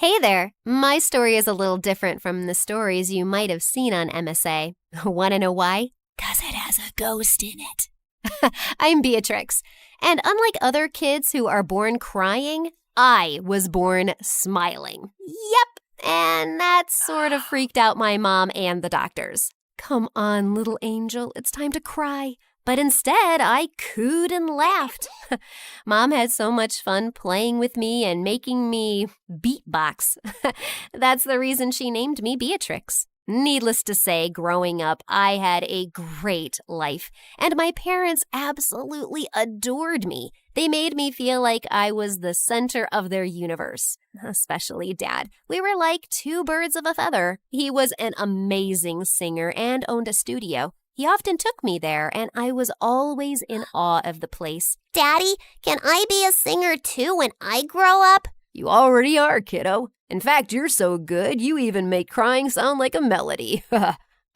Hey there! My story is a little different from the stories you might have seen on MSA. Want to know why? 'Cause it has a ghost in it. I'm Beatrix, and unlike other kids who are born crying, I was born smiling. Yep, and that sort of freaked out my mom and the doctors. Come on, little angel, it's time to cry. But instead, I cooed and laughed. Mom had so much fun playing with me and making me beatbox. That's the reason she named me Beatrix. Needless to say, growing up, I had a great life, and my parents absolutely adored me. They made me feel like I was the center of their universe, especially Dad. We were like two birds of a feather. He was an amazing singer and owned a studio. He often took me there, and I was always in awe of the place. Daddy, can I be a singer too when I grow up? You already are, kiddo. In fact, you're so good, you even make crying sound like a melody.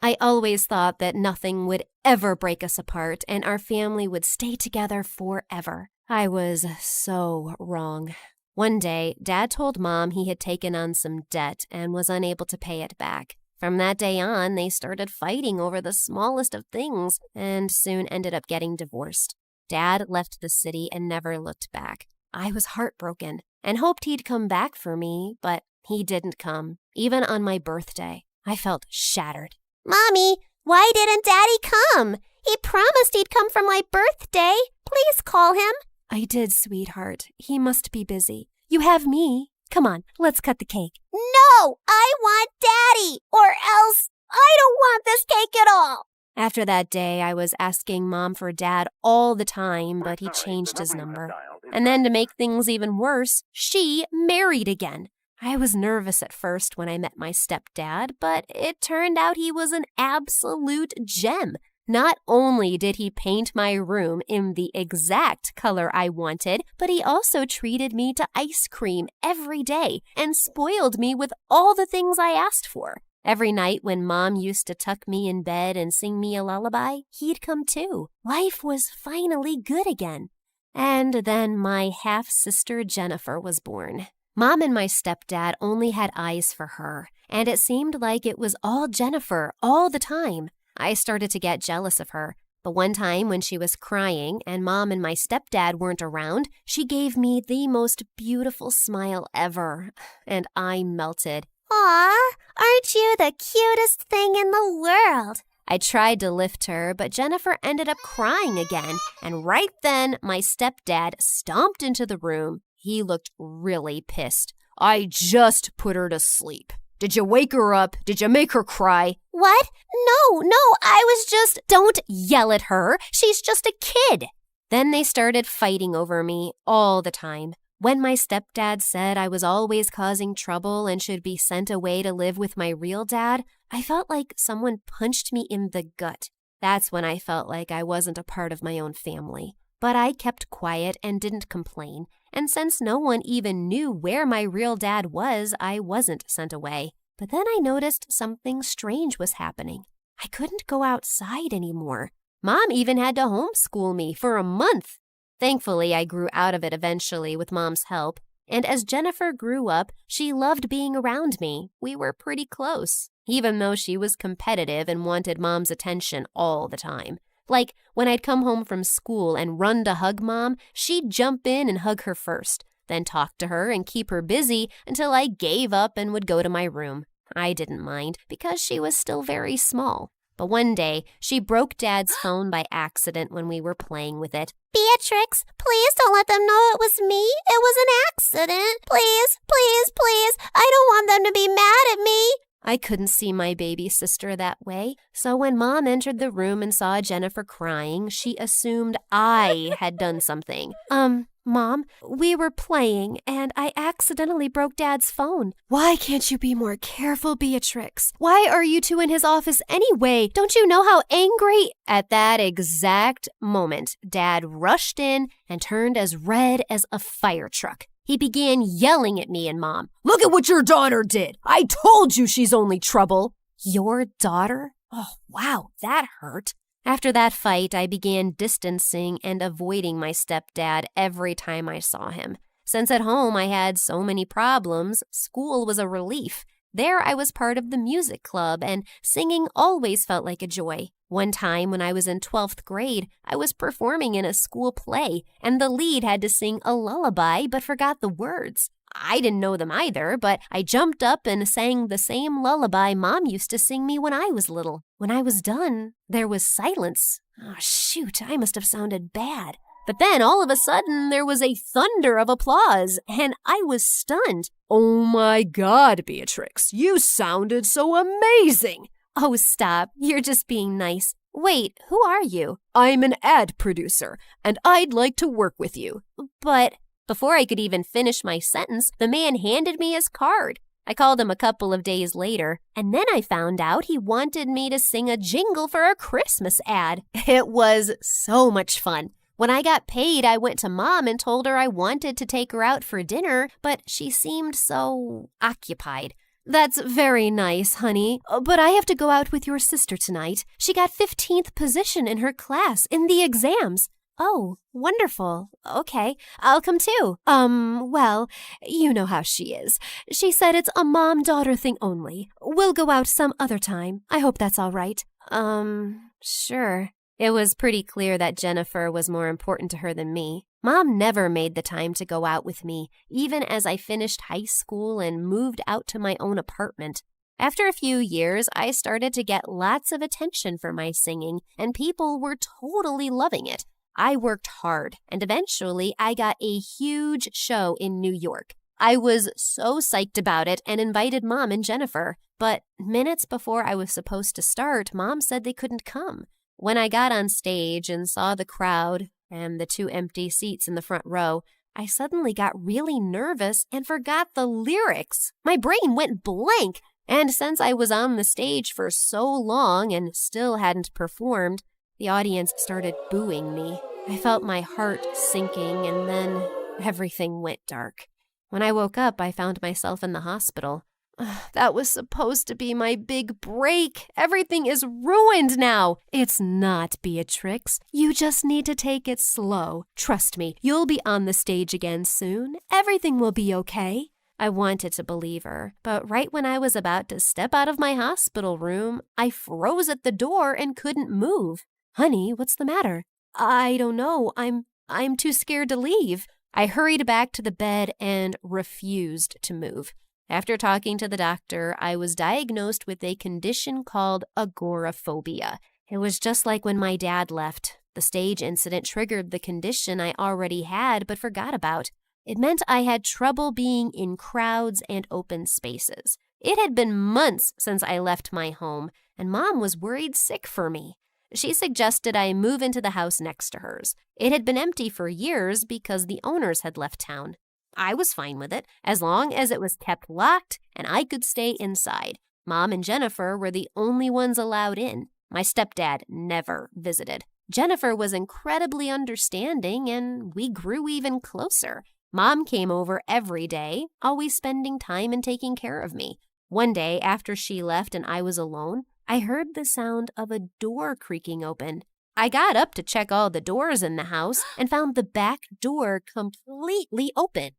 I always thought that nothing would ever break us apart, and our family would stay together forever. I was so wrong. One day, Dad told Mom he had taken on some debt and was unable to pay it back. From that day on, they started fighting over the smallest of things and soon ended up getting divorced. Dad left the city and never looked back. I was heartbroken and hoped he'd come back for me, but he didn't come, even on my birthday. I felt shattered. Mommy, why didn't Daddy come? He promised he'd come for my birthday. Please call him. I did, sweetheart. He must be busy. You have me. Come on, let's cut the cake. No, I want Daddy, or else I don't want this cake at all. After that day, I was asking Mom for Dad all the time, but he changed his number. And then to make things even worse, she married again. I was nervous at first when I met my stepdad, but it turned out he was an absolute gem. Not only did he paint my room in the exact color I wanted, but he also treated me to ice cream every day and spoiled me with all the things I asked for. Every night when Mom used to tuck me in bed and sing me a lullaby, he'd come too. Life was finally good again. And then my half-sister Jennifer was born. Mom and my stepdad only had eyes for her, and it seemed like it was all Jennifer all the time. I started to get jealous of her, but one time when she was crying and Mom and my stepdad weren't around, she gave me the most beautiful smile ever, and I melted. Aw, aren't you the cutest thing in the world? I tried to lift her, but Jennifer ended up crying again, and right then my stepdad stomped into the room. He looked really pissed. I just put her to sleep. Did you wake her up? Did you make her cry? What? No, I was just... Don't yell at her. She's just a kid. Then they started fighting over me all the time. When my stepdad said I was always causing trouble and should be sent away to live with my real dad, I felt like someone punched me in the gut. That's when I felt like I wasn't a part of my own family. But I kept quiet and didn't complain. And since no one even knew where my real dad was, I wasn't sent away. But then I noticed something strange was happening. I couldn't go outside anymore. Mom even had to homeschool me for a month. Thankfully, I grew out of it eventually with Mom's help. And as Jennifer grew up, she loved being around me. We were pretty close, even though she was competitive and wanted Mom's attention all the time. Like, when I'd come home from school and run to hug Mom, she'd jump in and hug her first, then talk to her and keep her busy until I gave up and would go to my room. I didn't mind because she was still very small. But one day, she broke Dad's phone by accident when we were playing with it. Beatrix, please don't let them know it was me. It was an accident. Please, please, please. I don't want them to be mad at me. I couldn't see my baby sister that way, so when Mom entered the room and saw Jennifer crying, she assumed I had done something. Mom, we were playing, and I accidentally broke Dad's phone. Why can't you be more careful, Beatrix? Why are you two in his office anyway? Don't you know how angry? At that exact moment, Dad rushed in and turned as red as a fire truck. He began yelling at me and Mom. Look at what your daughter did. I told you she's only trouble. Your daughter? Oh, wow, that hurt. After that fight, I began distancing and avoiding my stepdad every time I saw him. Since at home I had so many problems, school was a relief. There I was part of the music club, and singing always felt like a joy. One time when I was in 12th grade, I was performing in a school play, and the lead had to sing a lullaby but forgot the words. I didn't know them either, but I jumped up and sang the same lullaby Mom used to sing me when I was little. When I was done, there was silence. Oh, shoot, I must have sounded bad. But then, all of a sudden, there was a thunder of applause, and I was stunned. Oh my God, Beatrix, you sounded so amazing! Oh, stop. You're just being nice. Wait, who are you? I'm an ad producer, and I'd like to work with you. But before I could even finish my sentence, the man handed me his card. I called him a couple of days later, and then I found out he wanted me to sing a jingle for a Christmas ad. It was so much fun. When I got paid, I went to Mom and told her I wanted to take her out for dinner, but she seemed so occupied. That's very nice, honey, but I have to go out with your sister tonight. She got 15th position in her class in the exams. Oh, wonderful. Okay, I'll come too. Well, you know how she is. She said it's a mom-daughter thing only. We'll go out some other time. I hope that's all right. Sure. It was pretty clear that Jennifer was more important to her than me. Mom never made the time to go out with me, even as I finished high school and moved out to my own apartment. After a few years, I started to get lots of attention for my singing, and people were totally loving it. I worked hard, and eventually I got a huge show in New York. I was so psyched about it and invited Mom and Jennifer, but minutes before I was supposed to start, Mom said they couldn't come. When I got on stage and saw the crowd and the 2 empty seats in the front row, I suddenly got really nervous and forgot the lyrics. My brain went blank, and since I was on the stage for so long and still hadn't performed, the audience started booing me. I felt my heart sinking, and then everything went dark. When I woke up, I found myself in the hospital. That was supposed to be my big break. Everything is ruined now. It's not, Beatrix. You just need to take it slow. Trust me, you'll be on the stage again soon. Everything will be okay. I wanted to believe her, but right when I was about to step out of my hospital room, I froze at the door and couldn't move. Honey, what's the matter? I don't know. I'm too scared to leave. I hurried back to the bed and refused to move. After talking to the doctor, I was diagnosed with a condition called agoraphobia. It was just like when my dad left. The stage incident triggered the condition I already had but forgot about. It meant I had trouble being in crowds and open spaces. It had been months since I left my home, and Mom was worried sick for me. She suggested I move into the house next to hers. It had been empty for years because the owners had left town. I was fine with it, as long as it was kept locked and I could stay inside. Mom and Jennifer were the only ones allowed in. My stepdad never visited. Jennifer was incredibly understanding, and we grew even closer. Mom came over every day, always spending time and taking care of me. One day, after she left and I was alone, I heard the sound of a door creaking open. I got up to check all the doors in the house and found the back door completely open.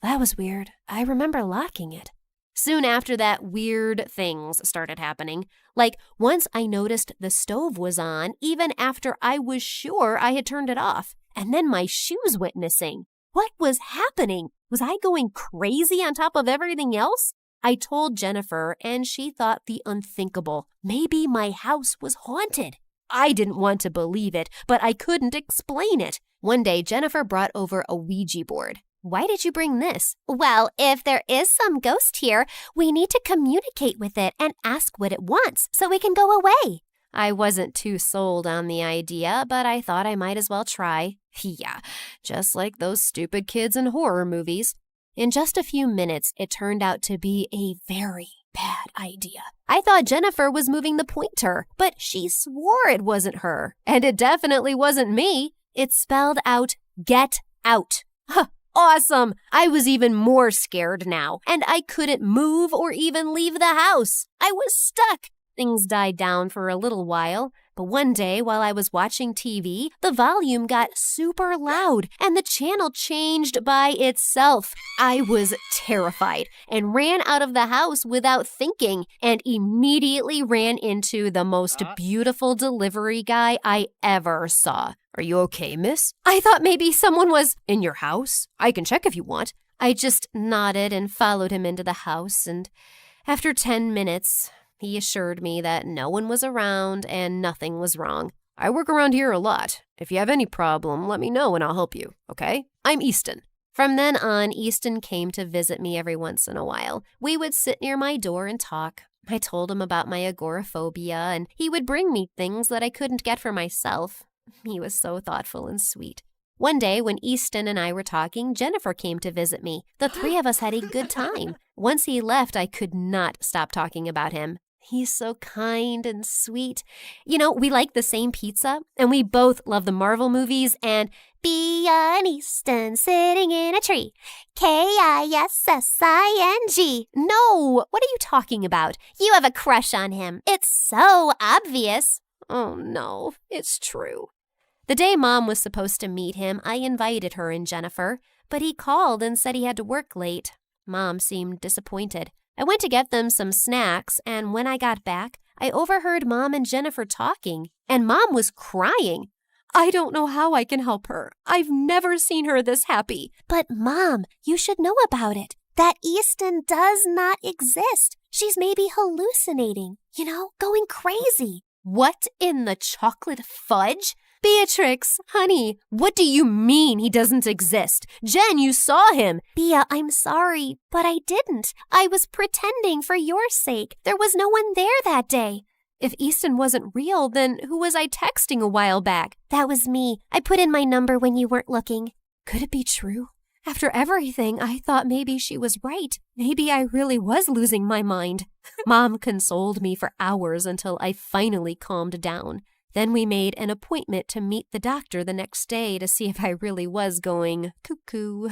That was weird. I remember locking it. Soon after that, weird things started happening. Like, once I noticed the stove was on, even after I was sure I had turned it off. And then my shoes went missing. What was happening? Was I going crazy on top of everything else? I told Jennifer, and she thought the unthinkable. Maybe my house was haunted. I didn't want to believe it, but I couldn't explain it. One day, Jennifer brought over a Ouija board. Why did you bring this? Well, if there is some ghost here, we need to communicate with it and ask what it wants so we can go away. I wasn't too sold on the idea, but I thought I might as well try. Yeah, just like those stupid kids in horror movies. In just a few minutes, it turned out to be a very bad idea. I thought Jennifer was moving the pointer, but she swore it wasn't her, and it definitely wasn't me. It spelled out, "Get out." Awesome! I was even more scared now, and I couldn't move or even leave the house. I was stuck. Things died down for a little while, But one day, while I was watching TV, the volume got super loud and the channel changed by itself. I was terrified and ran out of the house without thinking and immediately ran into the most beautiful delivery guy I ever saw. "Are you okay, miss? I thought maybe someone was in your house. I can check if you want." I just nodded and followed him into the house, and after 10 minutes, he assured me that no one was around and nothing was wrong. "I work around here a lot. If you have any problem, let me know and I'll help you, okay? I'm Easton." From then on, Easton came to visit me every once in a while. We would sit near my door and talk. I told him about my agoraphobia, and he would bring me things that I couldn't get for myself. He was so thoughtful and sweet. One day, when Easton and I were talking, Jennifer came to visit me. The three of us had a good time. Once he left, I could not stop talking about him. He's so kind and sweet. You know, we like the same pizza, and we both love the Marvel movies and Be an Easton sitting in a tree. Kissing. No, what are you talking about? You have a crush on him. It's so obvious. Oh no, it's true. The day Mom was supposed to meet him, I invited her and Jennifer, but he called and said he had to work late. Mom seemed disappointed. I went to get them some snacks, and when I got back, I overheard Mom and Jennifer talking, and Mom was crying. I don't know how I can help her. I've never seen her this happy. But Mom, you should know about it. That Easton does not exist. She's maybe hallucinating, going crazy. What in the chocolate fudge? Beatrix, honey, what do you mean he doesn't exist? Jen, you saw him. Bea, I'm sorry, but I didn't. I was pretending for your sake. There was no one there that day. If Easton wasn't real, then who was I texting a while back? That was me. I put in my number when you weren't looking. Could it be true? After everything, I thought maybe she was right. Maybe I really was losing my mind. Mom consoled me for hours until I finally calmed down. Then we made an appointment to meet the doctor the next day to see if I really was going cuckoo.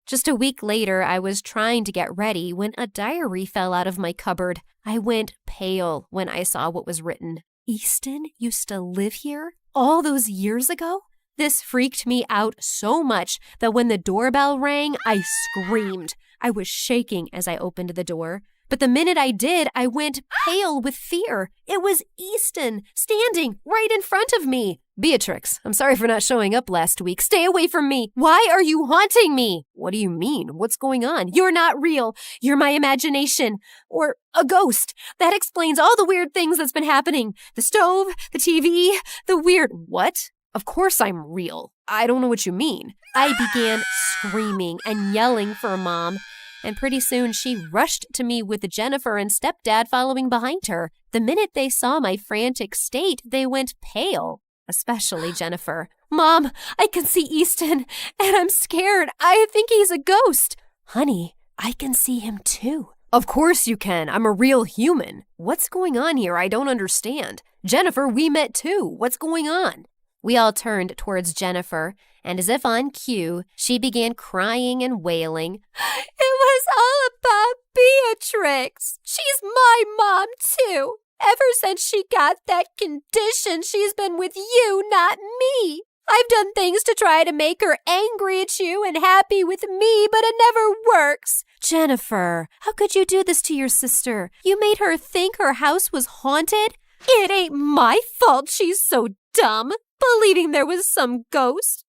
Just a week later, I was trying to get ready when a diary fell out of my cupboard. I went pale when I saw what was written. Easton used to live here all those years ago? This freaked me out so much that when the doorbell rang, I screamed. I was shaking as I opened the door. But the minute I did, I went pale with fear. It was Easton, standing right in front of me. Beatrix, I'm sorry for not showing up last week. Stay away from me. Why are you haunting me? What do you mean? What's going on? You're not real. You're my imagination. Or a ghost. That explains all the weird things that's been happening. The stove, the TV, the weird... What? Of course I'm real. I don't know what you mean. I began screaming and yelling for Mom. And pretty soon she rushed to me with Jennifer and stepdad following behind her. The minute they saw my frantic state, they went pale, especially Jennifer. Mom, I can see Easton, and I'm scared. I think he's a ghost. Honey, I can see him too. Of course you can. I'm a real human. What's going on here? I don't understand. Jennifer, we met too. What's going on? We all turned towards Jennifer, and as if on cue, she began crying and wailing. It was all about Beatrix. She's my mom, too. Ever since she got that condition, she's been with you, not me. I've done things to try to make her angry at you and happy with me, but it never works. Jennifer, how could you do this to your sister? You made her think her house was haunted? It ain't my fault she's so dumb. Believing there was some ghost.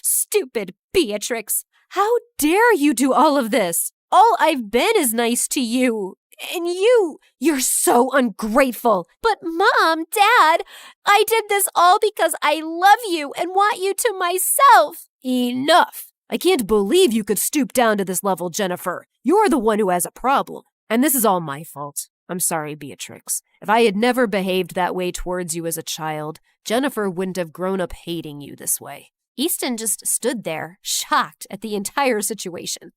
Stupid Beatrix. How dare you do all of this? All I've been is nice to you. And you're so ungrateful. But Mom, Dad, I did this all because I love you and want you to myself. Enough. I can't believe you could stoop down to this level, Jennifer. You're the one who has a problem. And this is all my fault. I'm sorry, Beatrix. If I had never behaved that way towards you as a child, Jennifer wouldn't have grown up hating you this way. Easton just stood there, shocked at the entire situation.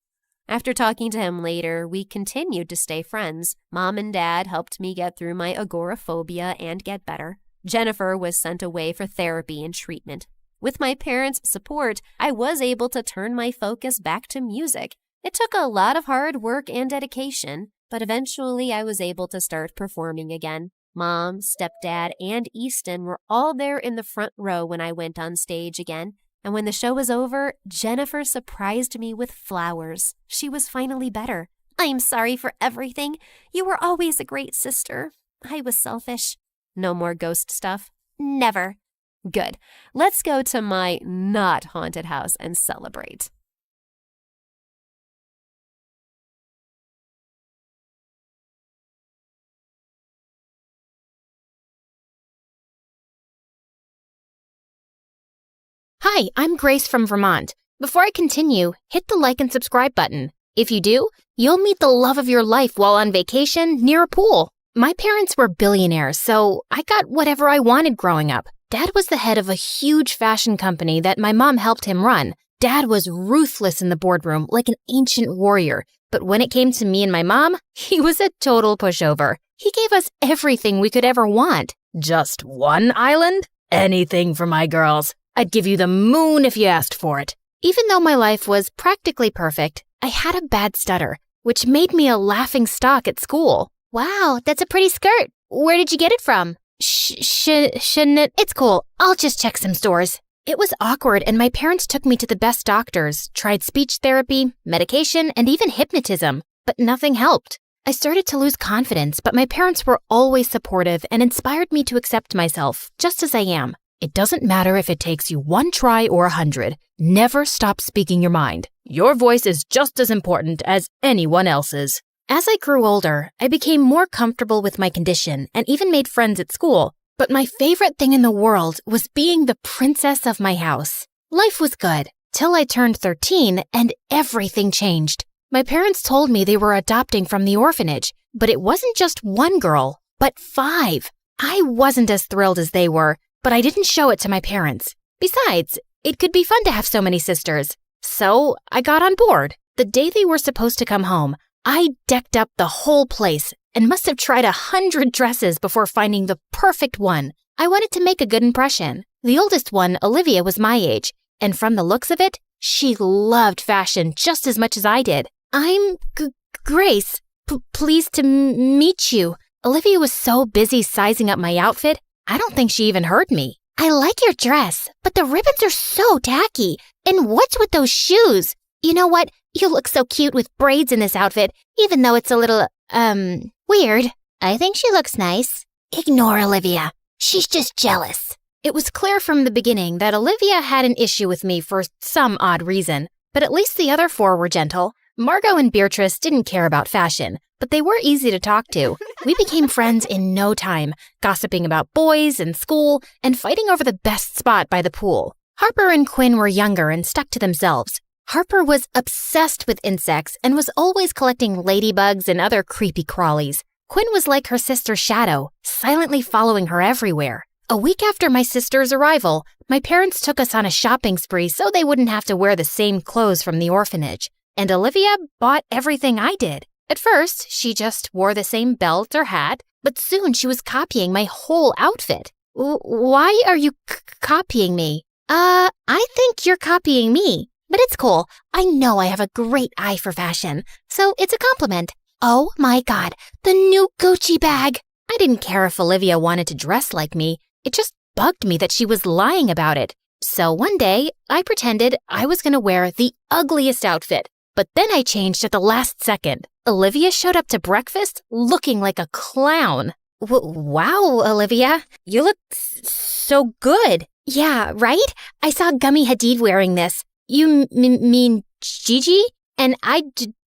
After talking to him later, we continued to stay friends. Mom and Dad helped me get through my agoraphobia and get better. Jennifer was sent away for therapy and treatment. With my parents' support, I was able to turn my focus back to music. It took a lot of hard work and dedication, but eventually I was able to start performing again. Mom, stepdad, and Easton were all there in the front row when I went on stage again. And when the show was over, Jennifer surprised me with flowers. She was finally better. I'm sorry for everything. You were always a great sister. I was selfish. No more ghost stuff? Never. Good. Let's go to my not haunted house and celebrate. Hi, I'm Grace from Vermont. Before I continue, hit the like and subscribe button. If you do, you'll meet the love of your life while on vacation near a pool. My parents were billionaires, so I got whatever I wanted growing up. Dad was the head of a huge fashion company that my mom helped him run. Dad was ruthless in the boardroom, like an ancient warrior. But when it came to me and my mom, he was a total pushover. He gave us everything we could ever want. Just one island? Anything for my girls. I'd give you the moon if you asked for it. Even though my life was practically perfect, I had a bad stutter, which made me a laughing stock at school. Wow, that's a pretty skirt. Where did you get it from? Shouldn't it? It's cool. I'll just check some stores. It was awkward, and my parents took me to the best doctors, tried speech therapy, medication, and even hypnotism, but nothing helped. I started to lose confidence, but my parents were always supportive and inspired me to accept myself, just as I am. It doesn't matter if it takes you 1 try or 100. Never stop speaking your mind. Your voice is just as important as anyone else's. As I grew older, I became more comfortable with my condition and even made friends at school. But my favorite thing in the world was being the princess of my house. Life was good, till I turned 13 and everything changed. My parents told me they were adopting from the orphanage, but it wasn't just 1 girl, but 5. I wasn't as thrilled as they were, but I didn't show it to my parents. Besides, it could be fun to have so many sisters. So I got on board. The day they were supposed to come home, I decked up the whole place and must have tried 100 dresses before finding the perfect one. I wanted to make a good impression. The oldest one, Olivia, was my age, and from the looks of it, she loved fashion just as much as I did. I'm Grace. Pleased to meet you. Olivia was so busy sizing up my outfit, I don't think she even heard me. I like your dress, but the ribbons are so tacky. And what's with those shoes? You know what? You look so cute with braids in this outfit, even though it's a little, weird. I think she looks nice. Ignore Olivia. She's just jealous. It was clear from the beginning that Olivia had an issue with me for some odd reason, but at least the other 4 were gentle. Margot and Beatrice didn't care about fashion, but they were easy to talk to. We became friends in no time, gossiping about boys and school and fighting over the best spot by the pool. Harper and Quinn were younger and stuck to themselves. Harper was obsessed with insects and was always collecting ladybugs and other creepy crawlies. Quinn was like her sister's shadow, silently following her everywhere. A week after my sister's arrival, my parents took us on a shopping spree so they wouldn't have to wear the same clothes from the orphanage. And Olivia bought everything I did. At first, she just wore the same belt or hat, but soon she was copying my whole outfit. Why are you copying me? I think you're copying me, but it's cool. I know I have a great eye for fashion, so it's a compliment. Oh my God, the new Gucci bag. I didn't care if Olivia wanted to dress like me. It just bugged me that she was lying about it. So one day, I pretended I was going to wear the ugliest outfit. But then I changed at the last second. Olivia showed up to breakfast looking like a clown. Wow, Olivia, you look so good. Yeah, right? I saw Gummy Hadid wearing this. You mean Gigi? And I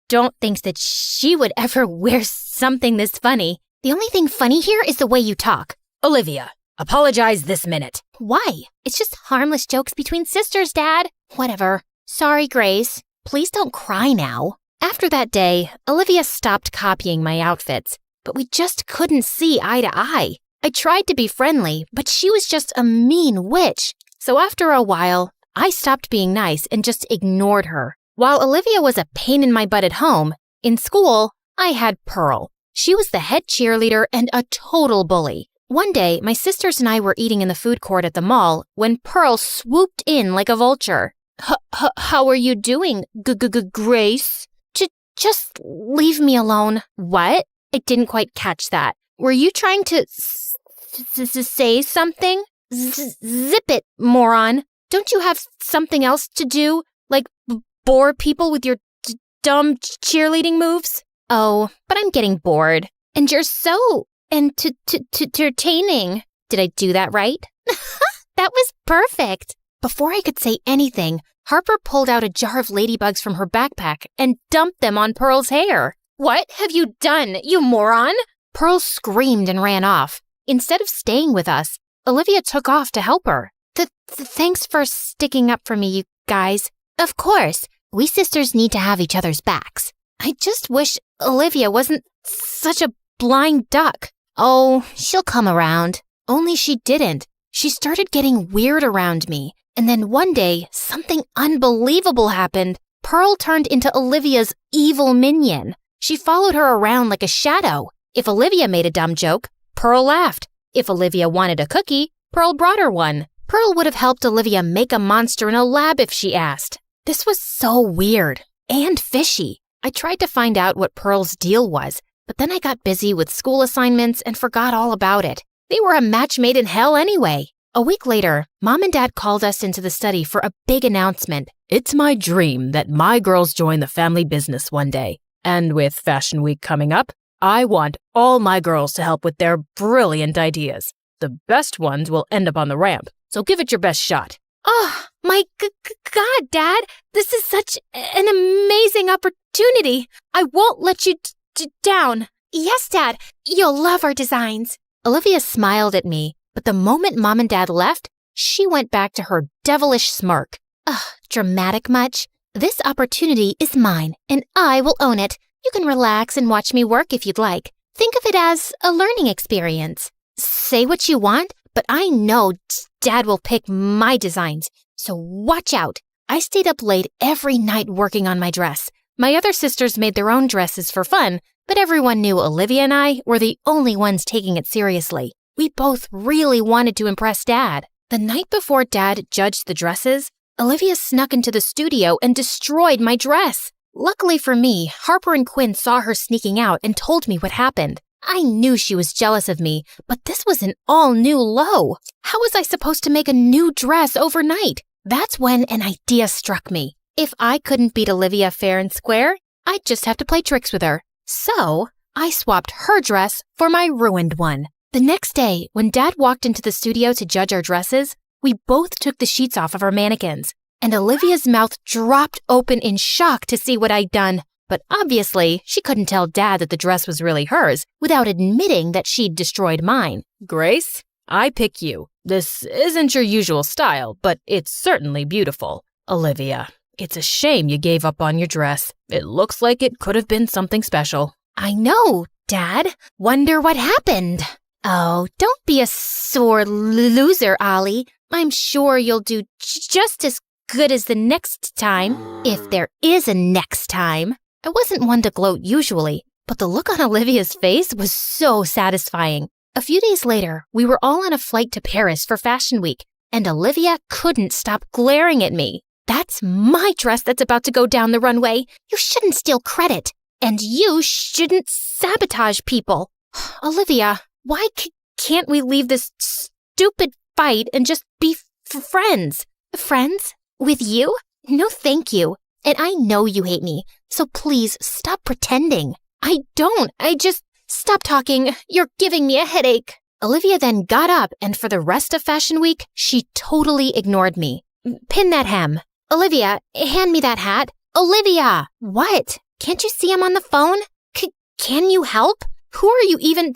don't think that she would ever wear something this funny. The only thing funny here is the way you talk. Olivia, apologize this minute. Why? It's just harmless jokes between sisters, Dad. Whatever. Sorry, Grace. Please don't cry now. After that day, Olivia stopped copying my outfits, but we just couldn't see eye to eye. I tried to be friendly, but she was just a mean witch. So after a while, I stopped being nice and just ignored her. While Olivia was a pain in my butt at home, in school, I had Pearl. She was the head cheerleader and a total bully. One day, my sisters and I were eating in the food court at the mall when Pearl swooped in like a vulture. How are you doing, Grace? Just leave me alone. What? I didn't quite catch that. were you trying to say something? Zip it, moron. Don't you have something else to do? Like bore people with your dumb cheerleading moves? Oh, but I'm getting bored. And you're so entertaining. Did I do that right? That was perfect. Before I could say anything, Harper pulled out a jar of ladybugs from her backpack and dumped them on Pearl's hair. What have you done, you moron? Pearl screamed and ran off. Instead of staying with us, Olivia took off to help her. Thanks for sticking up for me, you guys. Of course, we sisters need to have each other's backs. I just wish Olivia wasn't such a blind duck. Oh, she'll come around. Only she didn't. She started getting weird around me. And then one day, something unbelievable happened. Pearl turned into Olivia's evil minion. She followed her around like a shadow. If Olivia made a dumb joke, Pearl laughed. If Olivia wanted a cookie, Pearl brought her one. Pearl would have helped Olivia make a monster in a lab if she asked. This was so weird and fishy. I tried to find out what Pearl's deal was, but then I got busy with school assignments and forgot all about it. They were a match made in hell anyway. A week later, Mom and Dad called us into the study for a big announcement. It's my dream that my girls join the family business one day. And with Fashion Week coming up, I want all my girls to help with their brilliant ideas. The best ones will end up on the ramp, so give it your best shot. Oh, my God, Dad. This is such an amazing opportunity. I won't let you down. Yes, Dad. You'll love our designs. Olivia smiled at me, but the moment Mom and Dad left, she went back to her devilish smirk. Ugh, dramatic much? This opportunity is mine, and I will own it. You can relax and watch me work if you'd like. Think of it as a learning experience. Say what you want, but I know Dad will pick my designs, so watch out. I stayed up late every night working on my dress. My other sisters made their own dresses for fun, but everyone knew Olivia and I were the only ones taking it seriously. We both really wanted to impress Dad. The night before Dad judged the dresses, Olivia snuck into the studio and destroyed my dress. Luckily for me, Harper and Quinn saw her sneaking out and told me what happened. I knew she was jealous of me, but this was an all-new low. How was I supposed to make a new dress overnight? That's when an idea struck me. If I couldn't beat Olivia fair and square, I'd just have to play tricks with her. So, I swapped her dress for my ruined one. The next day, when Dad walked into the studio to judge our dresses, we both took the sheets off of our mannequins, and Olivia's mouth dropped open in shock to see what I'd done. But obviously, she couldn't tell Dad that the dress was really hers without admitting that she'd destroyed mine. Grace, I pick you. This isn't your usual style, but it's certainly beautiful. Olivia, it's a shame you gave up on your dress. It looks like it could have been something special. I know, Dad. Wonder what happened. Oh, don't be a sore loser, Ollie. I'm sure you'll do just as good as the next time, if there is a next time. I wasn't one to gloat usually, but the look on Olivia's face was so satisfying. A few days later, we were all on a flight to Paris for Fashion Week, and Olivia couldn't stop glaring at me. That's my dress that's about to go down the runway. You shouldn't steal credit, and you shouldn't sabotage people. Olivia, why can't we leave this stupid fight and just be friends? Friends? With you? No, thank you. And I know you hate me, so please stop pretending. I don't. Stop talking. You're giving me a headache. Olivia then got up, and for the rest of Fashion Week, she totally ignored me. Pin that hem. Olivia, hand me that hat. Olivia! What? Can't you see I'm on the phone? Can you help? Who are you even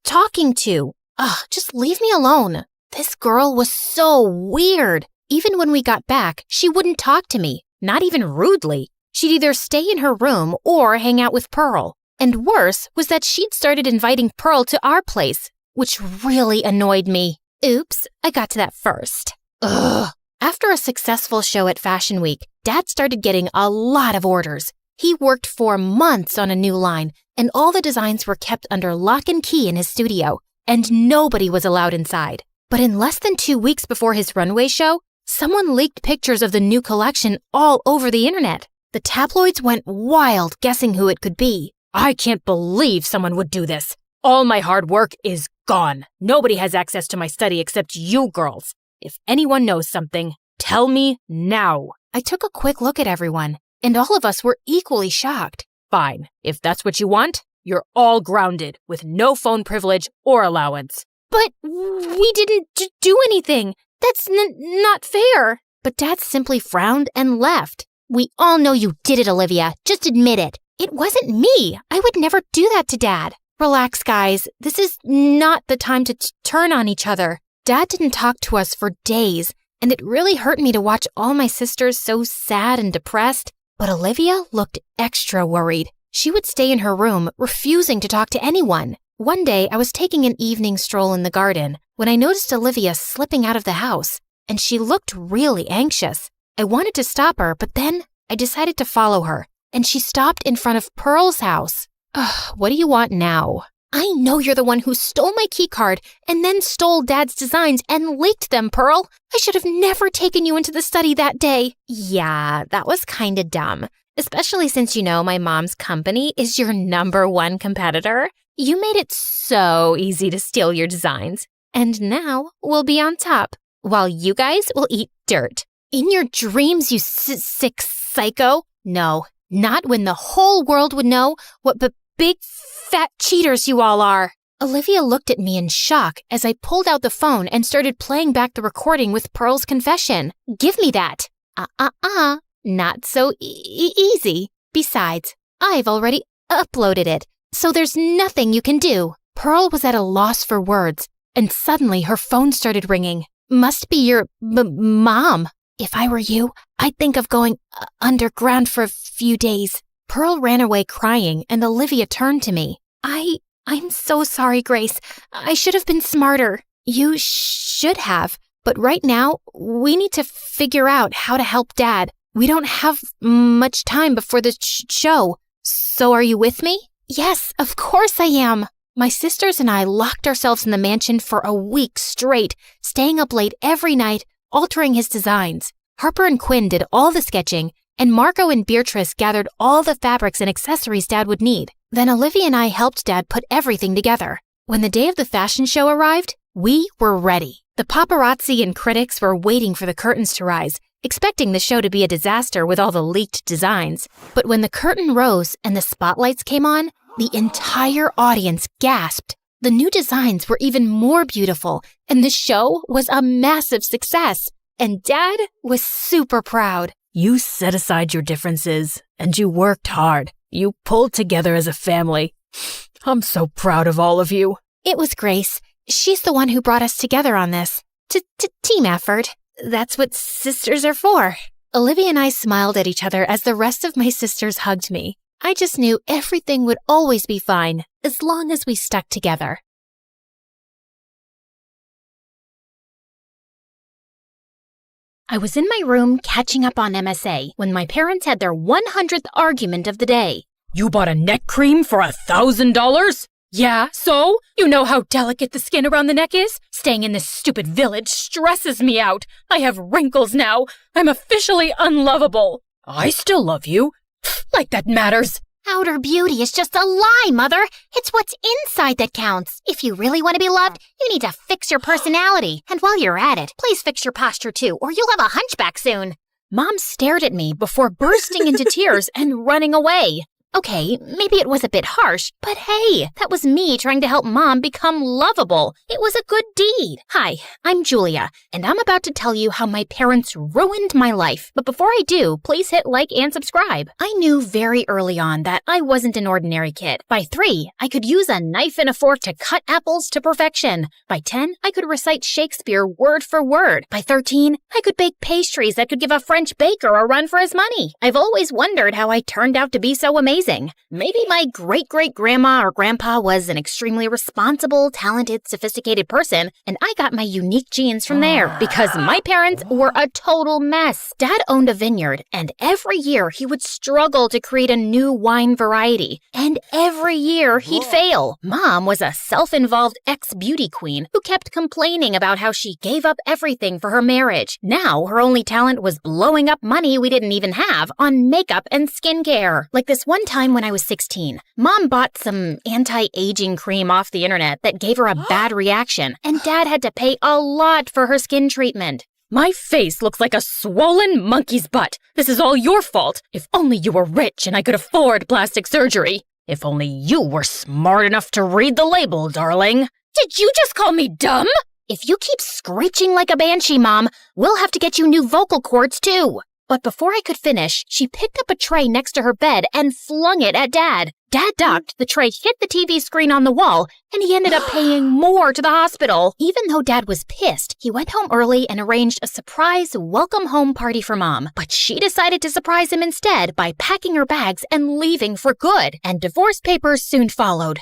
talking to? Ugh, just leave me alone. This girl was so weird. Even when we got back, she wouldn't talk to me, not even rudely. She'd either stay in her room or hang out with Pearl. And worse was that she'd started inviting Pearl to our place, which really annoyed me. Oops, I got to that first. Ugh. After a successful show at Fashion Week, Dad started getting a lot of orders. He worked for months on a new line, and all the designs were kept under lock and key in his studio, and nobody was allowed inside. But in less than 2 weeks before his runway show, someone leaked pictures of the new collection all over the internet. The tabloids went wild guessing who it could be. I can't believe someone would do this. All my hard work is gone. Nobody has access to my study except you girls. If anyone knows something, tell me now. I took a quick look at everyone, and all of us were equally shocked. Fine. If that's what you want, you're all grounded with no phone privilege or allowance. But we didn't do anything. That's not fair. But Dad simply frowned and left. We all know you did it, Olivia. Just admit it. It wasn't me. I would never do that to Dad. Relax, guys. This is not the time to turn on each other. Dad didn't talk to us for days, and it really hurt me to watch all my sisters so sad and depressed. But Olivia looked extra worried. She would stay in her room, refusing to talk to anyone. One day, I was taking an evening stroll in the garden when I noticed Olivia slipping out of the house, and she looked really anxious. I wanted to stop her, but then I decided to follow her, and she stopped in front of Pearl's house. Ugh, what do you want now? I know you're the one who stole my keycard and then stole Dad's designs and leaked them, Pearl. I should have never taken you into the study that day. Yeah, that was kinda dumb, especially since you know my mom's company is your #1 competitor. You made it so easy to steal your designs. And now we'll be on top, while you guys will eat dirt. In your dreams, you sick psycho. No, not when the whole world would know what big fat cheaters you all are. Olivia looked at me in shock as I pulled out the phone and started playing back the recording with Pearl's confession. Give me that. Not so easy. Besides, I've already uploaded it, so there's nothing you can do. Pearl was at a loss for words, and suddenly her phone started ringing. Must be your mom. If I were you, I'd think of going underground for a few days. Pearl ran away crying, and Olivia turned to me. I'm so sorry, Grace. I should have been smarter. You should have. But right now, we need to figure out how to help Dad. We don't have much time before the show. So are you with me? Yes, of course I am. My sisters and I locked ourselves in the mansion for a week straight, staying up late every night, altering his designs. Harper and Quinn did all the sketching, and Margot and Beatrice gathered all the fabrics and accessories Dad would need. Then Olivia and I helped Dad put everything together. When the day of the fashion show arrived, we were ready. The paparazzi and critics were waiting for the curtains to rise, expecting the show to be a disaster with all the leaked designs. But when the curtain rose and the spotlights came on, the entire audience gasped. The new designs were even more beautiful, and the show was a massive success. And Dad was super proud. You set aside your differences, and you worked hard. You pulled together as a family. I'm so proud of all of you. It was Grace. She's the one who brought us together on this. Team effort. That's what sisters are for. Olivia and I smiled at each other as the rest of my sisters hugged me. I just knew everything would always be fine, as long as we stuck together. I was in my room catching up on MSA when my parents had their 100th argument of the day. You bought a neck cream for $1,000? Yeah, so? You know how delicate the skin around the neck is? Staying in this stupid village stresses me out. I have wrinkles now. I'm officially unlovable. I still love you. Like that matters. Outer beauty is just a lie, Mother. It's what's inside that counts. If you really want to be loved, you need to fix your personality. And while you're at it, please fix your posture too, or you'll have a hunchback soon. Mom stared at me before bursting into tears and running away. Okay, maybe it was a bit harsh, but hey, that was me trying to help Mom become lovable. It was a good deed. Hi, I'm Julia, and I'm about to tell you how my parents ruined my life. But before I do, please hit like and subscribe. I knew very early on that I wasn't an ordinary kid. By 3, I could use a knife and a fork to cut apples to perfection. By 10, I could recite Shakespeare word for word. By 13, I could bake pastries that could give a French baker a run for his money. I've always wondered how I turned out to be so amazing. Maybe my great-great-grandma or grandpa was an extremely responsible, talented, sophisticated person, and I got my unique genes from there because my parents were a total mess. Dad owned a vineyard, and every year he would struggle to create a new wine variety, and every year he'd fail. Mom was a self-involved ex-beauty queen who kept complaining about how she gave up everything for her marriage. Now her only talent was blowing up money we didn't even have on makeup and skincare. Like this one time time when I was 16. Mom bought some anti-aging cream off the internet that gave her a bad reaction, and Dad had to pay a lot for her skin treatment. My face looks like a swollen monkey's butt. This is all your fault. If only you were rich and I could afford plastic surgery. If only you were smart enough to read the label, darling. Did you just call me dumb? If you keep screeching like a banshee, Mom, we'll have to get you new vocal cords, too. But before I could finish, she picked up a tray next to her bed and flung it at Dad. Dad ducked, the tray hit the TV screen on the wall, and he ended up paying more to the hospital. Even though Dad was pissed, he went home early and arranged a surprise welcome home party for Mom. But she decided to surprise him instead by packing her bags and leaving for good, and divorce papers soon followed.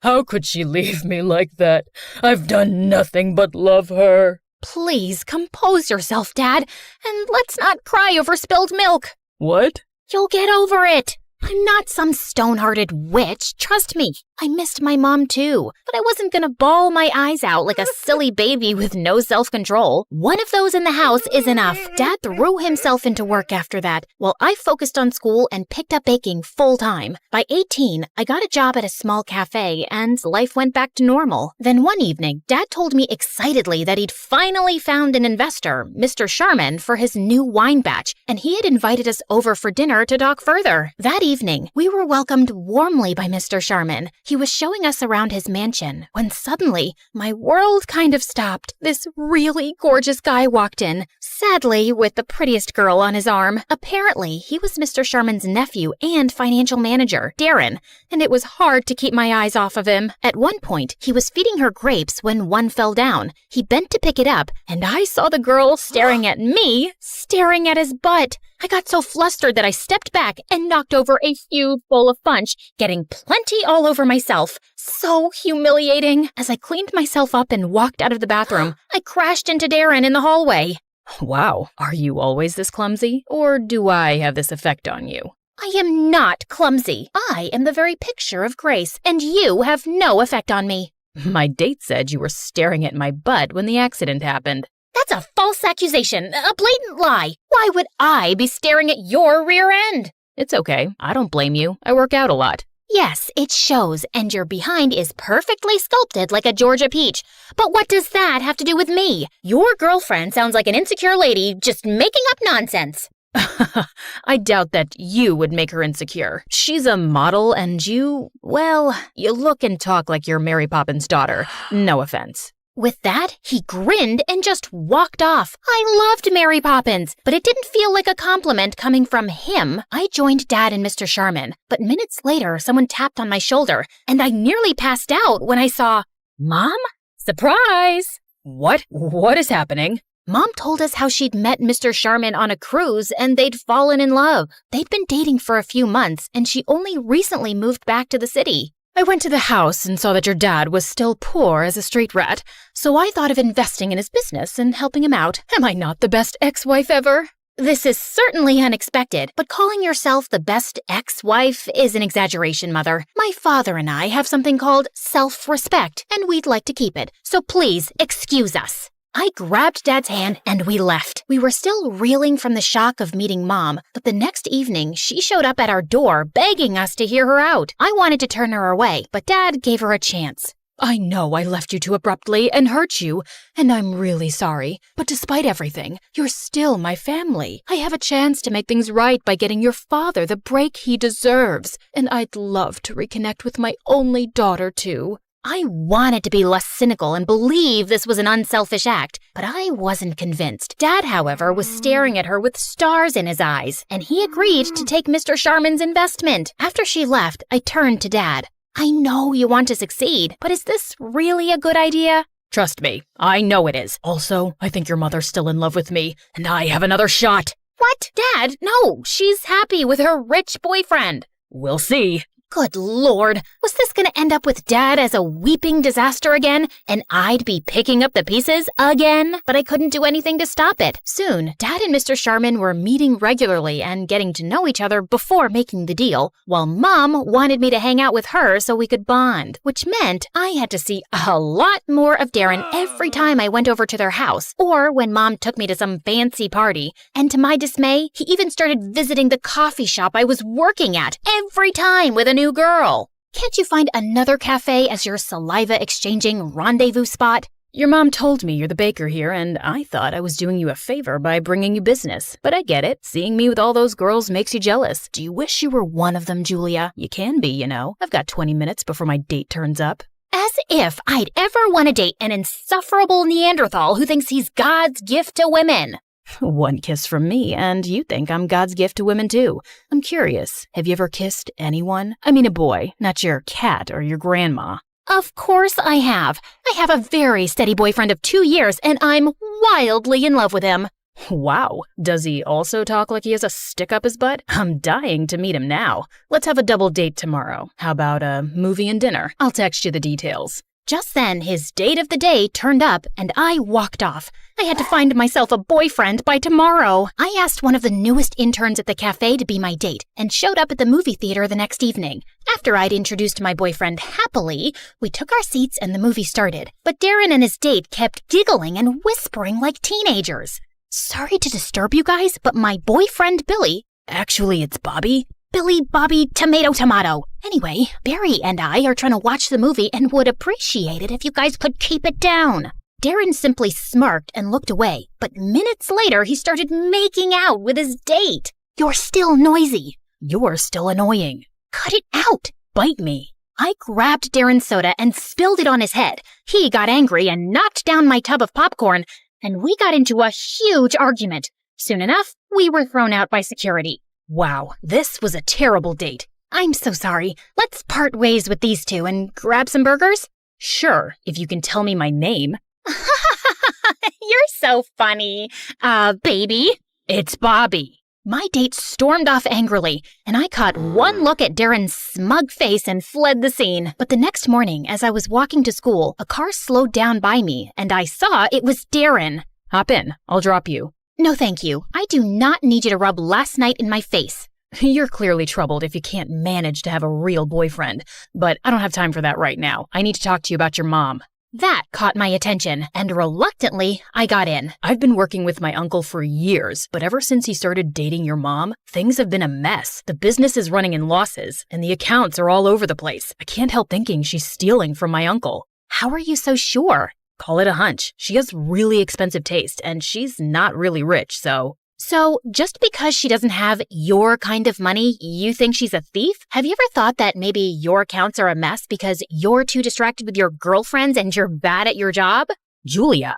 How could she leave me like that? I've done nothing but love her. Please compose yourself, Dad, and let's not cry over spilled milk. What? You'll get over it. I'm not some stone-hearted witch, trust me. I missed my mom too, but I wasn't gonna bawl my eyes out like a silly baby with no self-control. One of those in the house is enough. Dad threw himself into work after that, while I focused on school and picked up baking full-time. By 18, I got a job at a small cafe, and life went back to normal. Then one evening, Dad told me excitedly that he'd finally found an investor, Mr. Sharman, for his new wine batch, and he had invited us over for dinner to talk further. That evening, we were welcomed warmly by Mr. Sharman. He was showing us around his mansion when suddenly my world kind of stopped. This really gorgeous guy walked in, sadly with the prettiest girl on his arm. Apparently, he was Mr. Sharman's nephew and financial manager, Darren, and it was hard to keep my eyes off of him. At one point, he was feeding her grapes when one fell down. He bent to pick it up, and I saw the girl staring at me, staring at his butt. I got so flustered that I stepped back and knocked over a huge bowl of punch, getting plenty all over myself. So humiliating. As I cleaned myself up and walked out of the bathroom, I crashed into Darren in the hallway. Wow, are you always this clumsy? Or do I have this effect on you? I am not clumsy. I am the very picture of grace, and you have no effect on me. My date said you were staring at my butt when the accident happened. That's a false accusation, a blatant lie. Why would I be staring at your rear end? It's okay. I don't blame you. I work out a lot. Yes, it shows, and your behind is perfectly sculpted like a Georgia peach. But what does that have to do with me? Your girlfriend sounds like an insecure lady just making up nonsense. I doubt that you would make her insecure. She's a model and you look and talk like you're Mary Poppins' daughter. No offense. With that, he grinned and just walked off. I loved Mary Poppins, but it didn't feel like a compliment coming from him. I joined Dad and Mr. Sharman, but minutes later, someone tapped on my shoulder, and I nearly passed out when I saw, Mom? Surprise! What? What is happening? Mom told us how she'd met Mr. Sharman on a cruise and they'd fallen in love. They'd been dating for a few months, and she only recently moved back to the city. I went to the house and saw that your dad was still poor as a street rat, so I thought of investing in his business and helping him out. Am I not the best ex-wife ever? This is certainly unexpected, but calling yourself the best ex-wife is an exaggeration, Mother. My father and I have something called self-respect, and we'd like to keep it, so please excuse us. I grabbed Dad's hand and we left. We were still reeling from the shock of meeting Mom, but the next evening she showed up at our door begging us to hear her out. I wanted to turn her away, but Dad gave her a chance. I know I left you too abruptly and hurt you, and I'm really sorry. But despite everything, you're still my family. I have a chance to make things right by getting your father the break he deserves, and I'd love to reconnect with my only daughter too. I wanted to be less cynical and believe this was an unselfish act, but I wasn't convinced. Dad, however, was staring at her with stars in his eyes, and he agreed to take Mr. Sharman's investment. After she left, I turned to Dad. I know you want to succeed, but is this really a good idea? Trust me, I know it is. Also, I think your mother's still in love with me, and I have another shot. What? Dad, no, she's happy with her rich boyfriend. We'll see. Good Lord, was this going to end up with Dad as a weeping disaster again, and I'd be picking up the pieces again? But I couldn't do anything to stop it. Soon, Dad and Mr. Sharman were meeting regularly and getting to know each other before making the deal, while Mom wanted me to hang out with her so we could bond, which meant I had to see a lot more of Darren every time I went over to their house, or when Mom took me to some fancy party. And to my dismay, he even started visiting the coffee shop I was working at every time with a new girl. Can't you find another cafe as your saliva-exchanging rendezvous spot? Your mom told me you're the baker here, and I thought I was doing you a favor by bringing you business. But I get it. Seeing me with all those girls makes you jealous. Do you wish you were one of them, Julia? You can be, you know. I've got 20 minutes before my date turns up. As if I'd ever want to date an insufferable Neanderthal who thinks he's God's gift to women. One kiss from me, and you think I'm God's gift to women too. I'm curious, have you ever kissed anyone? I mean a boy, not your cat or your grandma. Of course I have. I have a very steady boyfriend of 2 years, and I'm wildly in love with him. Wow, does he also talk like he has a stick up his butt? I'm dying to meet him now. Let's have a double date tomorrow. How about a movie and dinner? I'll text you the details. Just then, his date of the day turned up, and I walked off. I had to find myself a boyfriend by tomorrow. I asked one of the newest interns at the cafe to be my date, and showed up at the movie theater the next evening. After I'd introduced my boyfriend happily, we took our seats and the movie started. But Darren and his date kept giggling and whispering like teenagers. Sorry to disturb you guys, but my boyfriend Billy— Actually, it's Bobby. Billy, Bobby, tomato. Anyway, Barry and I are trying to watch the movie and would appreciate it if you guys could keep it down. Darren simply smirked and looked away, but minutes later he started making out with his date. You're still noisy. You're still annoying. Cut it out. Bite me. I grabbed Darren's soda and spilled it on his head. He got angry and knocked down my tub of popcorn, and we got into a huge argument. Soon enough, we were thrown out by security. Wow, this was a terrible date. I'm so sorry. Let's part ways with these two and grab some burgers? Sure, if you can tell me my name. You're so funny. Baby. It's Bobby. My date stormed off angrily, and I caught one look at Darren's smug face and fled the scene. But the next morning, as I was walking to school, a car slowed down by me, and I saw it was Darren. Hop in. I'll drop you. No, thank you. I do not need you to rub last night in my face. You're clearly troubled if you can't manage to have a real boyfriend. But I don't have time for that right now. I need to talk to you about your mom. That caught my attention, and reluctantly, I got in. I've been working with my uncle for years, but ever since he started dating your mom, things have been a mess. The business is running in losses, and the accounts are all over the place. I can't help thinking she's stealing from my uncle. How are you so sure? Call it a hunch. She has really expensive taste, and she's not really rich, so... So, just because she doesn't have your kind of money, you think she's a thief? Have you ever thought that maybe your accounts are a mess because you're too distracted with your girlfriends and you're bad at your job? Julia,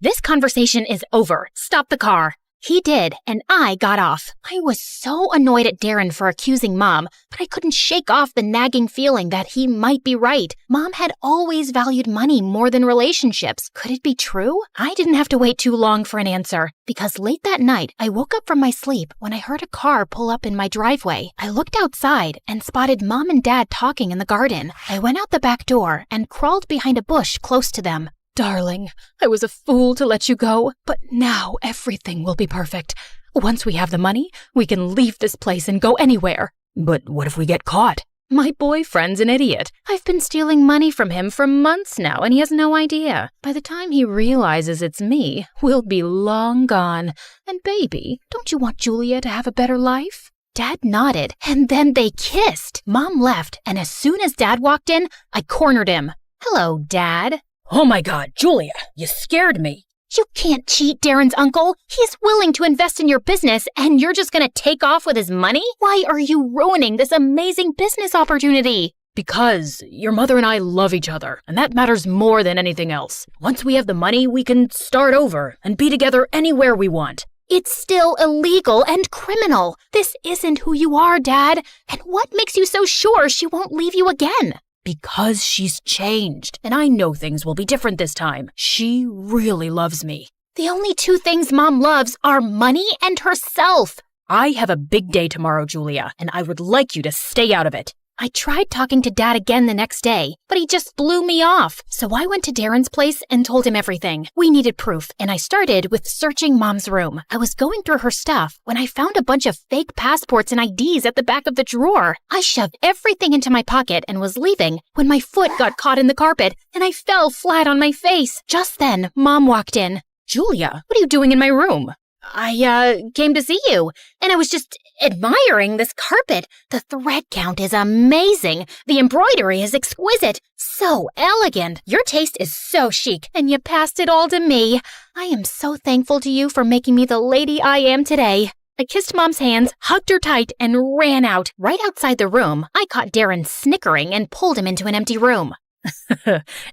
This conversation is over. Stop the car. He did, and I got off. I was so annoyed at Darren for accusing Mom, but I couldn't shake off the nagging feeling that he might be right. Mom had always valued money more than relationships. Could it be true? I didn't have to wait too long for an answer, because late that night, I woke up from my sleep when I heard a car pull up in my driveway. I looked outside and spotted Mom and Dad talking in the garden. I went out the back door and crawled behind a bush close to them. Darling, I was a fool to let you go, but now everything will be perfect. Once we have the money, we can leave this place and go anywhere. But what if we get caught? My boyfriend's an idiot. I've been stealing money from him for months now, and he has no idea. By the time he realizes it's me, we'll be long gone. And baby, don't you want Julia to have a better life? Dad nodded, and then they kissed. Mom left, and as soon as Dad walked in, I cornered him. Hello, Dad. Oh my God, Julia, you scared me. You can't cheat Darren's uncle. He's willing to invest in your business, and you're just gonna take off with his money? Why are you ruining this amazing business opportunity? Because your mother and I love each other, and that matters more than anything else. Once we have the money, we can start over and be together anywhere we want. It's still illegal and criminal. This isn't who you are, Dad. And what makes you so sure she won't leave you again? Because she's changed, and I know things will be different this time. She really loves me. The only two things Mom loves are money and herself. I have a big day tomorrow, Julia, and I would like you to stay out of it. I tried talking to Dad again the next day, but he just blew me off. So I went to Darren's place and told him everything. We needed proof, and I started with searching Mom's room. I was going through her stuff when I found a bunch of fake passports and IDs at the back of the drawer. I shoved everything into my pocket and was leaving when my foot got caught in the carpet and I fell flat on my face. Just then, Mom walked in. Julia, what are you doing in my room? I came to see you, and I was just admiring this carpet. The thread count is amazing. The embroidery is exquisite. So elegant. Your taste is so chic, and you passed it all to me. I am so thankful to you for making me the lady I am today. I kissed Mom's hands, hugged her tight, and ran out. Right outside the room, I caught Darren snickering and pulled him into an empty room.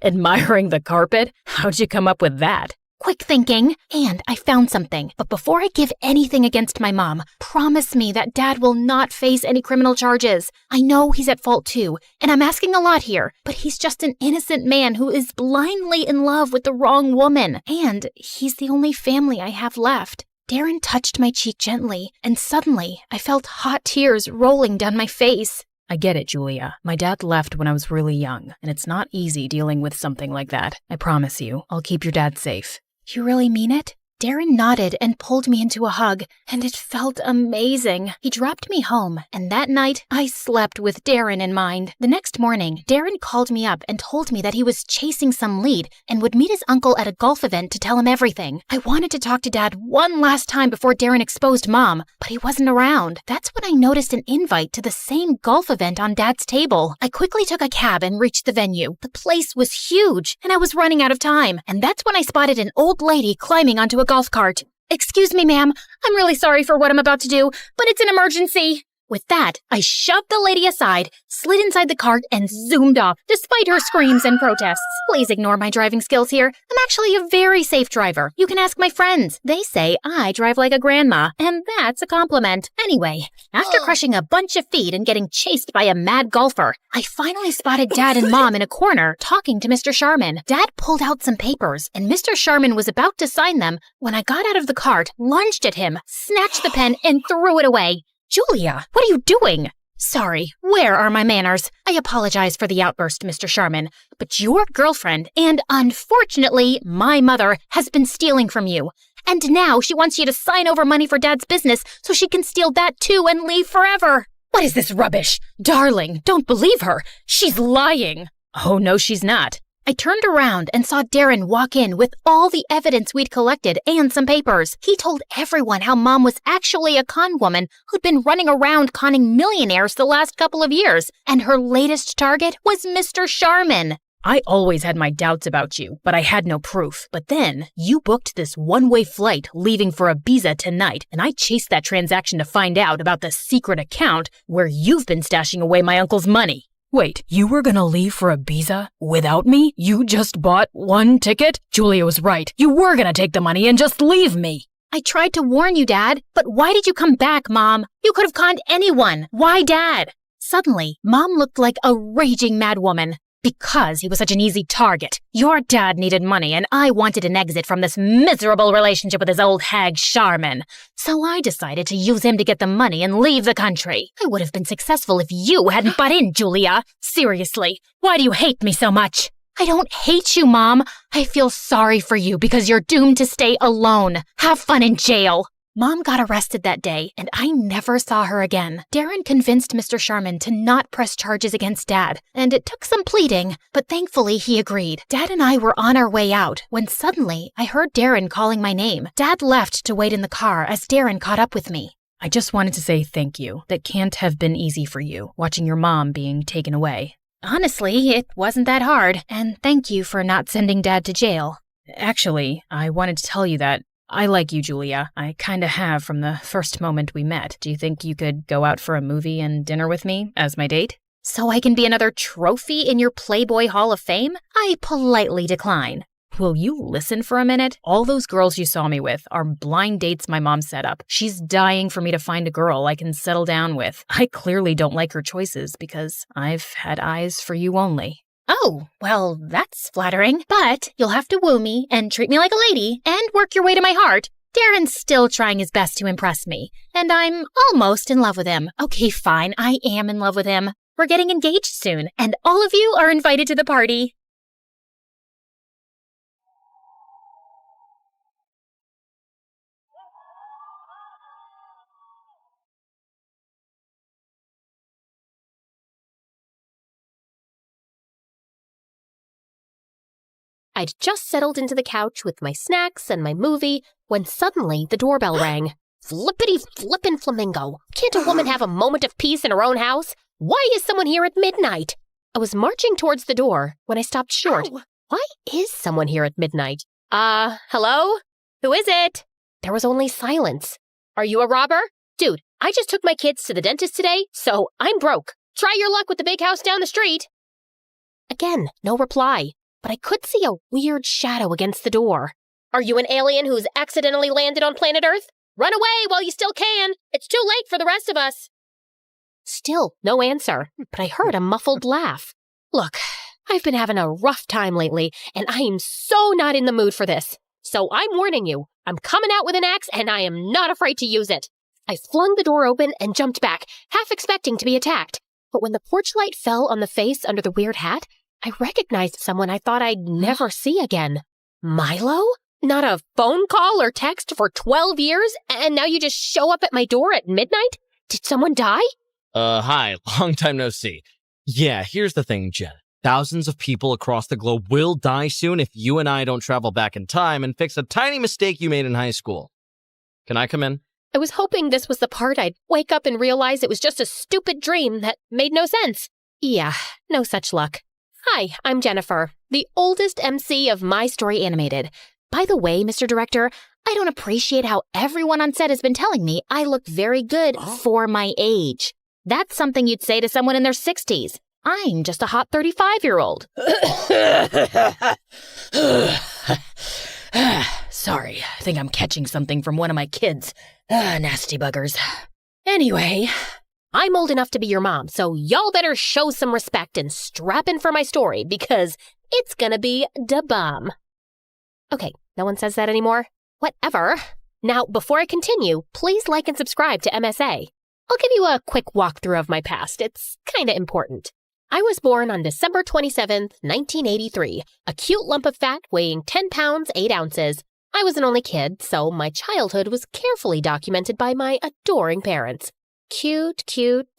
Admiring the carpet? How'd you come up with that? Quick thinking, and I found something. But before I give anything against my mom, promise me that Dad will not face any criminal charges. I know he's at fault too, and I'm asking a lot here, but he's just an innocent man who is blindly in love with the wrong woman, and he's the only family I have left. Darren touched my cheek gently, and suddenly I felt hot tears rolling down my face. I get it, Julia. My dad left when I was really young, and it's not easy dealing with something like that. I promise you, I'll keep your dad safe. You really mean it? Darren nodded and pulled me into a hug, and it felt amazing. He dropped me home, and that night, I slept with Darren in mind. The next morning, Darren called me up and told me that he was chasing some lead and would meet his uncle at a golf event to tell him everything. I wanted to talk to Dad one last time before Darren exposed Mom, but he wasn't around. That's when I noticed an invite to the same golf event on Dad's table. I quickly took a cab and reached the venue. The place was huge, and I was running out of time, and that's when I spotted an old lady climbing onto a golf cart. "Excuse me, ma'am. I'm really sorry for what I'm about to do, but it's an emergency." With that, I shoved the lady aside, slid inside the cart, and zoomed off, despite her screams and protests. Please ignore my driving skills here. I'm actually a very safe driver. You can ask my friends. They say I drive like a grandma, and that's a compliment. Anyway, after crushing a bunch of feet and getting chased by a mad golfer, I finally spotted Dad and Mom in a corner talking to Mr. Sharman. Dad pulled out some papers, and Mr. Sharman was about to sign them when I got out of the cart, lunged at him, snatched the pen, and threw it away. "Julia, what are you doing?" "Sorry, where are my manners? I apologize for the outburst, Mr. Sharman, but your girlfriend, and unfortunately, my mother, has been stealing from you. And now she wants you to sign over money for Dad's business so she can steal that too and leave forever." "What is this rubbish? Darling, don't believe her. She's lying." Oh, no, she's not. I turned around and saw Darren walk in with all the evidence we'd collected and some papers. He told everyone how Mom was actually a con woman who'd been running around conning millionaires the last couple of years, and her latest target was Mr. Sharman. I always had my doubts about you, but I had no proof. But then, you booked this one-way flight leaving for Ibiza tonight, and I chased that transaction to find out about the secret account where you've been stashing away my uncle's money. Wait, you were gonna leave for Ibiza without me? You just bought one ticket? Julia was right. You were gonna take the money and just leave me. I tried to warn you, Dad, but why did you come back, Mom? You could have conned anyone. Why Dad? Suddenly, Mom looked like a raging mad woman. Because he was such an easy target. Your dad needed money, and I wanted an exit from this miserable relationship with his old hag Sharman. So I decided to use him to get the money and leave the country. I would have been successful if you hadn't butt in, Julia. Seriously, why do you hate me so much? I don't hate you, Mom. I feel sorry for you because you're doomed to stay alone. Have fun in jail. Mom got arrested that day, and I never saw her again. Darren convinced Mr. Sharman to not press charges against Dad, and it took some pleading, but thankfully he agreed. Dad and I were on our way out when suddenly I heard Darren calling my name. Dad left to wait in the car as Darren caught up with me. I just wanted to say thank you. That can't have been easy for you, watching your mom being taken away. Honestly, it wasn't that hard, and thank you for not sending Dad to jail. Actually, I wanted to tell you that I like you, Julia. I kinda have from the first moment we met. Do you think you could go out for a movie and dinner with me as my date? So I can be another trophy in your Playboy Hall of Fame? I politely decline. Will you listen for a minute? All those girls you saw me with are blind dates my mom set up. She's dying for me to find a girl I can settle down with. I clearly don't like her choices because I've had eyes for you only. Oh, well, that's flattering. But you'll have to woo me and treat me like a lady and work your way to my heart. Darren's still trying his best to impress me, and I'm almost in love with him. Okay, fine, I am in love with him. We're getting engaged soon, and all of you are invited to the party. I'd just settled into the couch with my snacks and my movie when suddenly the doorbell rang. Flippity flippin' flamingo. Can't a woman have a moment of peace in her own house? Why is someone here at midnight? I was marching towards the door when I stopped short. Ow. Why is someone here at midnight? Hello? Who is it? There was only silence. Are you a robber? Dude, I just took my kids to the dentist today, so I'm broke. Try your luck with the big house down the street. Again, no reply, but I could see a weird shadow against the door. Are you an alien who's accidentally landed on planet Earth? Run away while you still can. It's too late for the rest of us. Still, no answer, but I heard a muffled laugh. Look, I've been having a rough time lately, and I am so not in the mood for this. So I'm warning you, I'm coming out with an axe, and I am not afraid to use it. I flung the door open and jumped back, half expecting to be attacked. But when the porch light fell on the face under the weird hat, I recognized someone I thought I'd never see again. Milo? Not a phone call or text for 12 years, and now you just show up at my door at midnight? Did someone die? Hi, long time no see. Yeah, here's the thing, Jen. Thousands of people across the globe will die soon if you and I don't travel back in time and fix a tiny mistake you made in high school. Can I come in? I was hoping this was the part I'd wake up and realize it was just a stupid dream that made no sense. Yeah, no such luck. Hi, I'm Jennifer, the oldest MC of My Story Animated. By the way, Mr. Director, I don't appreciate how everyone on set has been telling me I look very good for my age. That's something you'd say to someone in their 60s. I'm just a hot 35-year-old. Sorry, I think I'm catching something from one of my kids. Nasty buggers. Anyway, I'm old enough to be your mom, so y'all better show some respect and strap in for my story because it's gonna be da bomb. Okay, no one says that anymore? Whatever. Now, before I continue, please like and subscribe to MSA. I'll give you a quick walkthrough of my past. It's kinda important. I was born on December 27th, 1983, a cute lump of fat weighing 10 pounds, 8 ounces. I was an only kid, so my childhood was carefully documented by my adoring parents. Cute,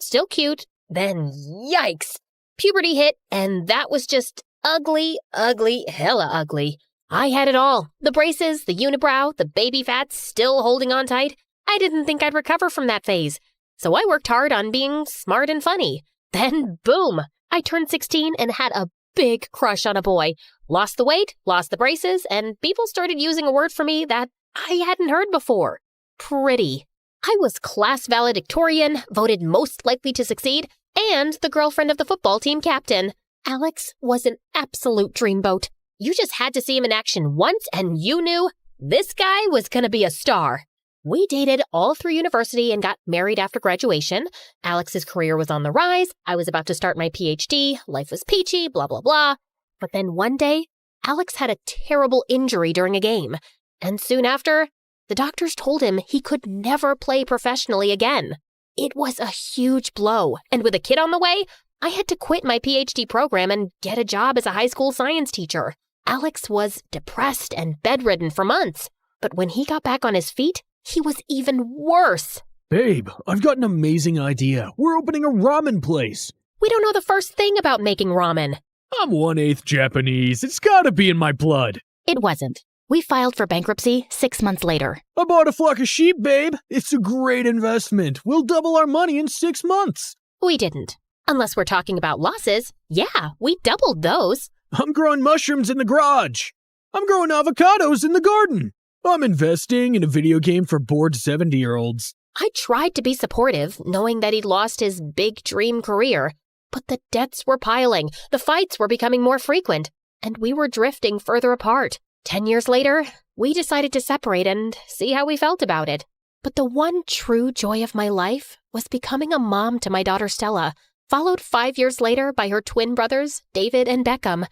still cute. Then, yikes! Puberty hit, and that was just ugly, hella ugly. I had it all. The braces, the unibrow, the baby fats still holding on tight. I didn't think I'd recover from that phase. So I worked hard on being smart and funny. Then, boom! I turned 16 and had a big crush on a boy. Lost the weight, lost the braces, and people started using a word for me that I hadn't heard before. Pretty. I was class valedictorian, voted most likely to succeed, and the girlfriend of the football team captain. Alex was an absolute dreamboat. You just had to see him in action once and you knew this guy was gonna be a star. We dated all through university and got married after graduation. Alex's career was on the rise. I was about to start my PhD. Life was peachy, blah, blah, blah. But then one day, Alex had a terrible injury during a game. And soon after, the doctors told him he could never play professionally again. It was a huge blow. And with a kid on the way, I had to quit my PhD program and get a job as a high school science teacher. Alex was depressed and bedridden for months. But when he got back on his feet, he was even worse. Babe, I've got an amazing idea. We're opening a ramen place. We don't know the first thing about making ramen. I'm 1/8 Japanese. It's gotta be in my blood. It wasn't. We filed for bankruptcy 6 months later. I bought a flock of sheep, babe. It's a great investment. We'll double our money in 6 months. We didn't. Unless we're talking about losses. Yeah, we doubled those. I'm growing mushrooms in the garage. I'm growing avocados in the garden. I'm investing in a video game for bored 70-year-olds. I tried to be supportive, knowing that he'd lost his big dream career. But the debts were piling, the fights were becoming more frequent, and we were drifting further apart. 10 years later, we decided to separate and see how we felt about it. But the one true joy of my life was becoming a mom to my daughter Stella, followed 5 years later by her twin brothers, David and Beckham.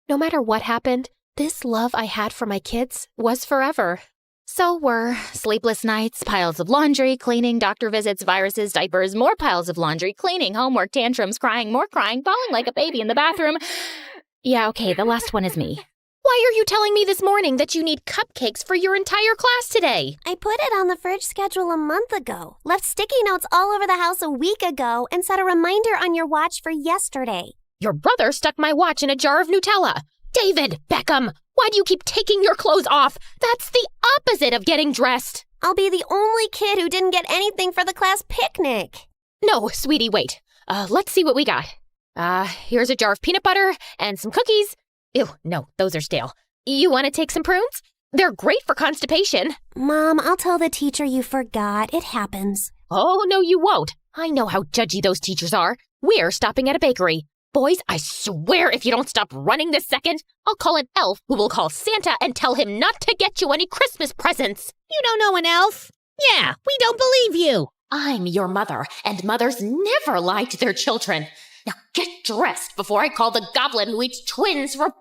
No matter what happened, this love I had for my kids was forever. So were sleepless nights, piles of laundry, cleaning, doctor visits, viruses, diapers, more piles of laundry, cleaning, homework, tantrums, crying, more crying, bawling like a baby in the bathroom. Yeah, okay, the last one is me. Why are you telling me this morning that you need cupcakes for your entire class today? I put it on the fridge schedule a month ago, left sticky notes all over the house a week ago, and set a reminder on your watch for yesterday. Your brother stuck my watch in a jar of Nutella. David Beckham, why do you keep taking your clothes off? That's the opposite of getting dressed. I'll be the only kid who didn't get anything for the class picnic. No, sweetie, wait. Let's see what we got. Here's a jar of peanut butter and some cookies. Ew, no, those are stale. You want to take some prunes? They're great for constipation. Mom, I'll tell the teacher you forgot. It happens. Oh, no, you won't. I know how judgy those teachers are. We're stopping at a bakery. Boys, I swear if you don't stop running this second, I'll call an elf who will call Santa and tell him not to get you any Christmas presents. You don't know an elf? Yeah, we don't believe you. I'm your mother, and mothers never lie to their children. Now get dressed before I call the goblin who eats twins for...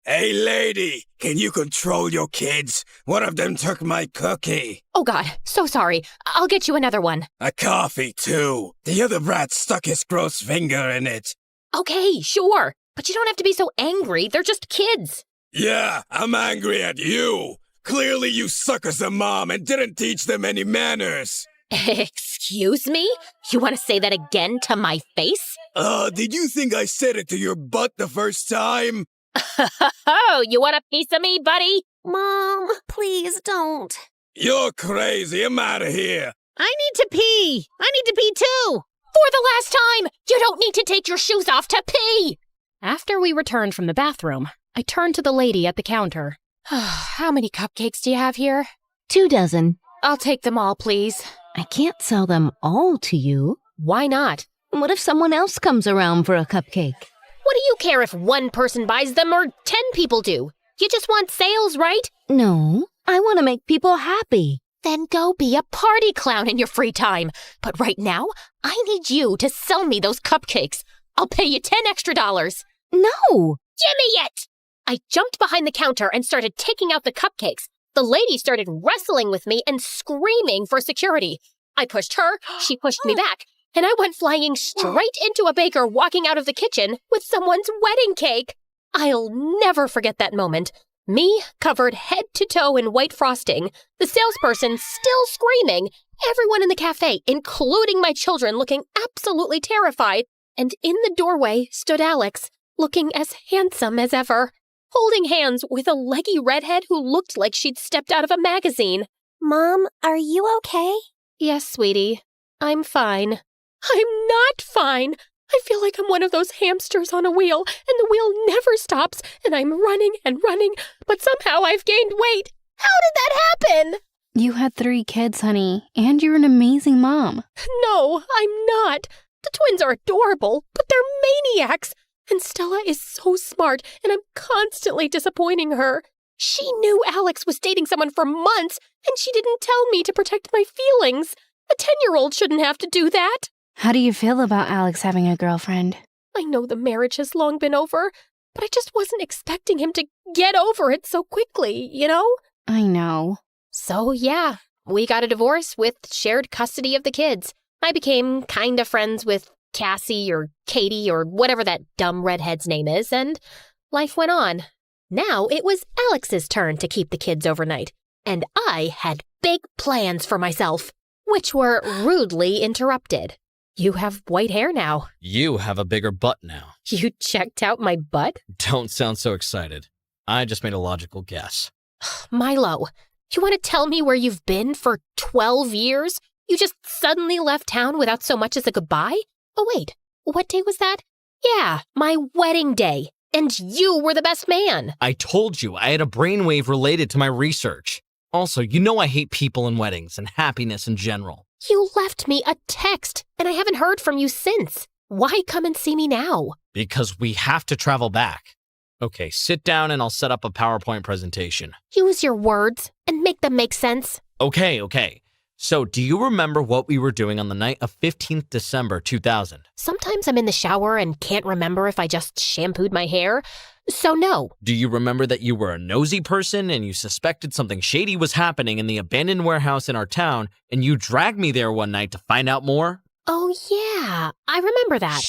Hey, lady, can you control your kids? One of them took my cookie. Oh, God, so sorry. I'll get you another one. A coffee, too. The other brat stuck his gross finger in it. Okay, sure. But you don't have to be so angry. They're just kids. Yeah, I'm angry at you. Clearly you suck as a mom and didn't teach them any manners. Excuse me? You want to say that again to my face? Did you think I said it to your butt the first time? Oh, you want a piece of me, buddy? Mom, please don't. You're crazy. I'm out of here. I need to pee. I need to pee too. For the last time, you don't need to take your shoes off to pee. After we returned from the bathroom, I turned to the lady at the counter. How many cupcakes do you have here? 2 dozen. I'll take them all, please. I can't sell them all to you. Why not? What if someone else comes around for a cupcake? What do you care if one person buys them or 10 people do? You just want sales, right? No, I want to make people happy. Then go be a party clown in your free time. But right now, I need you to sell me those cupcakes. I'll pay you $10 extra. No. Give me it! I jumped behind the counter and started taking out the cupcakes. The lady started wrestling with me and screaming for security. I pushed her, she pushed me back, and I went flying straight into a baker walking out of the kitchen with someone's wedding cake. I'll never forget that moment. Me, covered head to toe in white frosting, the salesperson still screaming, everyone in the cafe, including my children, looking absolutely terrified, and in the doorway stood Alex, looking as handsome as ever, holding hands with a leggy redhead who looked like she'd stepped out of a magazine. Mom, are you okay? Yes, sweetie. I'm fine. I'm not fine. I feel like I'm one of those hamsters on a wheel, and the wheel never stops, and I'm running and running, but somehow I've gained weight. How did that happen? You had 3 kids, honey, and you're an amazing mom. No, I'm not. The twins are adorable, but they're maniacs. And Stella is so smart, and I'm constantly disappointing her. She knew Alex was dating someone for months, and she didn't tell me to protect my feelings. A 10-year-old shouldn't have to do that. How do you feel about Alex having a girlfriend? I know the marriage has long been over, but I just wasn't expecting him to get over it so quickly, you know? I know. So, yeah, we got a divorce with shared custody of the kids. I became kinda friends with Cassie or Katie or whatever that dumb redhead's name is, and life went on. Now it was Alex's turn to keep the kids overnight, and I had big plans for myself, which were rudely interrupted. You have white hair now. You have a bigger butt now. You checked out my butt? Don't sound so excited. I just made a logical guess. Milo, you want to tell me where you've been for 12 years? You just suddenly left town without so much as a goodbye? Oh, wait, what day was that? Yeah, my wedding day. And you were the best man. I told you I had a brainwave related to my research. Also, you know I hate people and weddings and happiness in general. You left me a text, and I haven't heard from you since. Why come and see me now? Because we have to travel back. Okay, sit down and I'll set up a PowerPoint presentation. Use your words and make them make sense. Okay. So, do you remember what we were doing on the night of 15th December 2000? Sometimes I'm in the shower and can't remember if I just shampooed my hair. So no. Do you remember that you were a nosy person and you suspected something shady was happening in the abandoned warehouse in our town, and you dragged me there one night to find out more? Oh yeah, I remember that.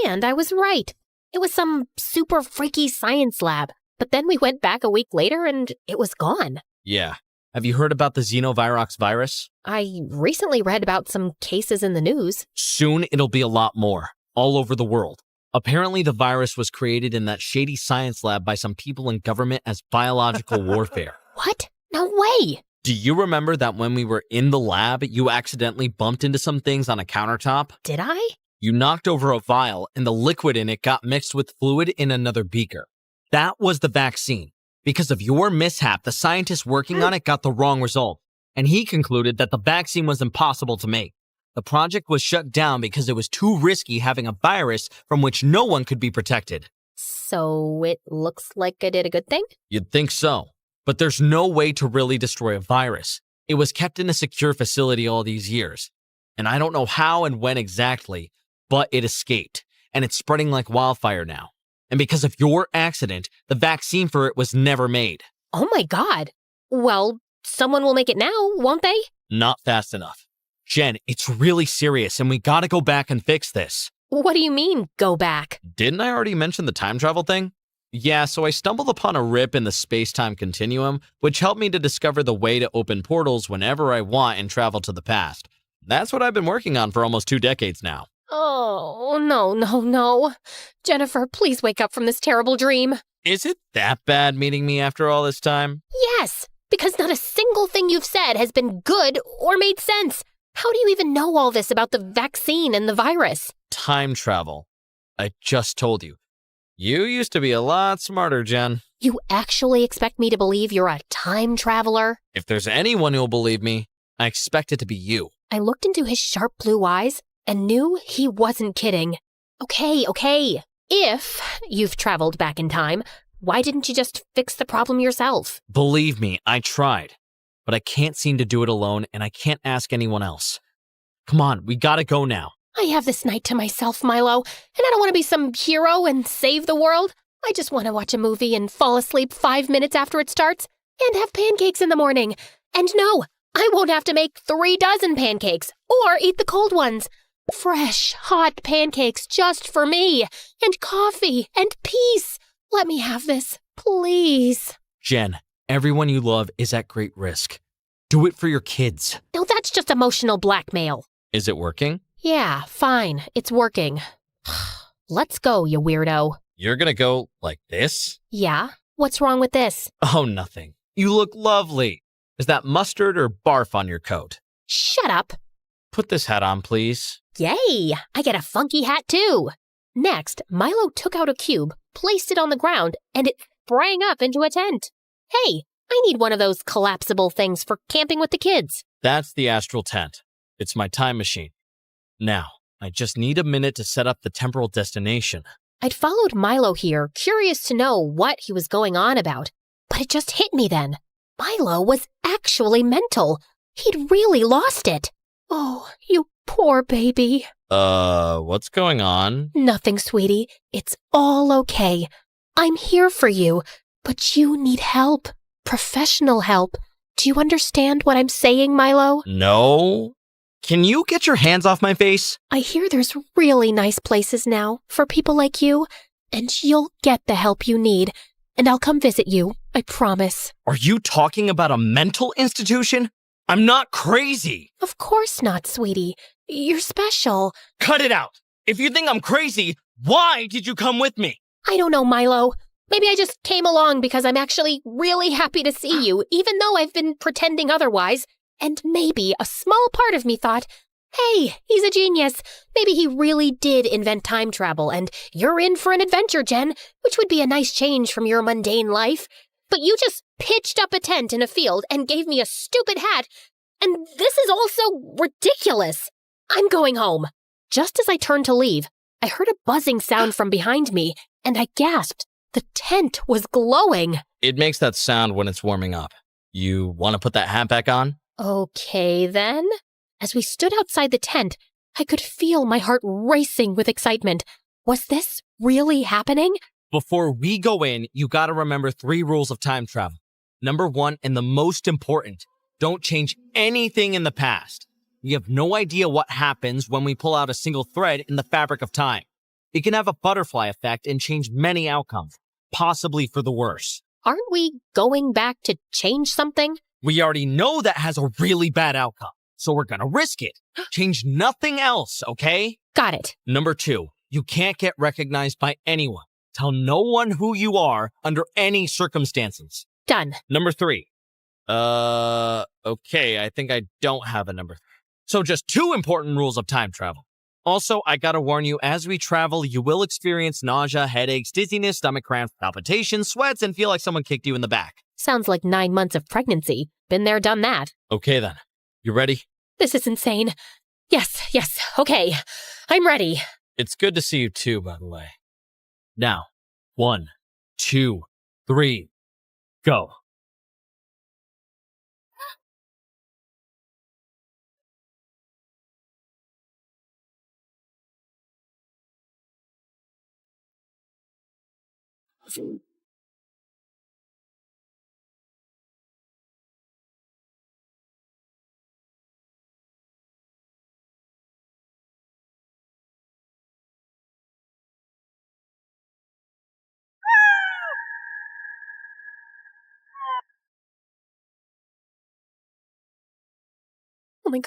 And I was right. It was some super freaky science lab. But then we went back a week later and it was gone. Yeah. Have you heard about the xenovirox virus? I recently read about some cases in the news. Soon it'll be a lot more, all over the world. Apparently the virus was created in that shady science lab by some people in government as biological warfare. What? No way! Do you remember that when we were in the lab, you accidentally bumped into some things on a countertop? Did I? You knocked over a vial and the liquid in it got mixed with fluid in another beaker. That was the vaccine. Because of your mishap, the scientist working on it got the wrong result, and he concluded that the vaccine was impossible to make. The project was shut down because it was too risky having a virus from which no one could be protected. So it looks like I did a good thing? You'd think so, but there's no way to really destroy a virus. It was kept in a secure facility all these years, and I don't know how and when exactly, but it escaped, and it's spreading like wildfire now. And because of your accident, the vaccine for it was never made. Oh my god. Well, someone will make it now, won't they? Not fast enough. Jen, it's really serious and we gotta go back and fix this. What do you mean, go back? Didn't I already mention the time travel thing? Yeah, so I stumbled upon a rip in the space-time continuum, which helped me to discover the way to open portals whenever I want and travel to the past. That's what I've been working on for almost 2 decades now. Oh, no. Jennifer, please wake up from this terrible dream. Is it that bad meeting me after all this time? Yes, because not a single thing you've said has been good or made sense. How do you even know all this about the vaccine and the virus? Time travel. I just told you. You used to be a lot smarter, Jen. You actually expect me to believe you're a time traveler? If there's anyone who'll believe me, I expect it to be you. I looked into his sharp blue eyes and knew he wasn't kidding. Okay. If you've traveled back in time, why didn't you just fix the problem yourself? Believe me, I tried. But I can't seem to do it alone, and I can't ask anyone else. Come on, we gotta go now. I have this night to myself, Milo, and I don't want to be some hero and save the world. I just want to watch a movie and fall asleep 5 minutes after it starts and have pancakes in the morning. And no, I won't have to make 3 dozen pancakes or eat the cold ones. Fresh, hot pancakes just for me, and coffee, and peace. Let me have this, please. Jen, everyone you love is at great risk. Do it for your kids. No, that's just emotional blackmail. Is it working? Yeah, fine. It's working. Let's go, you weirdo. You're gonna go like this? Yeah? What's wrong with this? Oh, nothing. You look lovely. Is that mustard or barf on your coat? Shut up. Put this hat on, please. Yay! I get a funky hat too. Next, Milo took out a cube, placed it on the ground, and it sprang up into a tent. Hey, I need one of those collapsible things for camping with the kids. That's the astral tent. It's my time machine. Now, I just need a minute to set up the temporal destination. I'd followed Milo here, curious to know what he was going on about. But it just hit me then. Milo was actually mental. He'd really lost it. Oh, you poor baby. What's going on? Nothing, sweetie. It's all okay. I'm here for you, but you need help. Professional help. Do you understand what I'm saying, Milo? No. Can you get your hands off my face? I hear there's really nice places now for people like you, and you'll get the help you need, and I'll come visit you, I promise. Are you talking about a mental institution? I'm not crazy. Of course not, sweetie. You're special. Cut it out. If you think I'm crazy, why did you come with me? I don't know, Milo. Maybe I just came along because I'm actually really happy to see you, even though I've been pretending otherwise. And maybe a small part of me thought, hey, he's a genius. Maybe he really did invent time travel, and you're in for an adventure, Jen, which would be a nice change from your mundane life. But you just pitched up a tent in a field and gave me a stupid hat, and this is also ridiculous. I'm going home. Just as I turned to leave, I heard a buzzing sound from behind me, and I gasped. The tent was glowing. It makes that sound when it's warming up. You want to put that hat back on? Okay, then. As we stood outside the tent, I could feel my heart racing with excitement. Was this really happening? Before we go in, you gotta remember 3 rules of time travel. Number 1, and the most important, don't change anything in the past. You have no idea what happens when we pull out a single thread in the fabric of time. It can have a butterfly effect and change many outcomes, possibly for the worse. Aren't we going back to change something? We already know that has a really bad outcome, so we're gonna risk it. Change nothing else, okay? Got it. Number 2, you can't get recognized by anyone. Tell no one who you are under any circumstances. Done. Number 3. Okay, I think I don't have a number 3. So just 2 important rules of time travel. Also, I gotta warn you, as we travel, you will experience nausea, headaches, dizziness, stomach cramps, palpitations, sweats, and feel like someone kicked you in the back. Sounds like 9 months of pregnancy. Been there, done that. Okay then. You ready? This is insane. Yes, okay. I'm ready. It's good to see you too, by the way. Now, 1, 2, 3, go. Oh my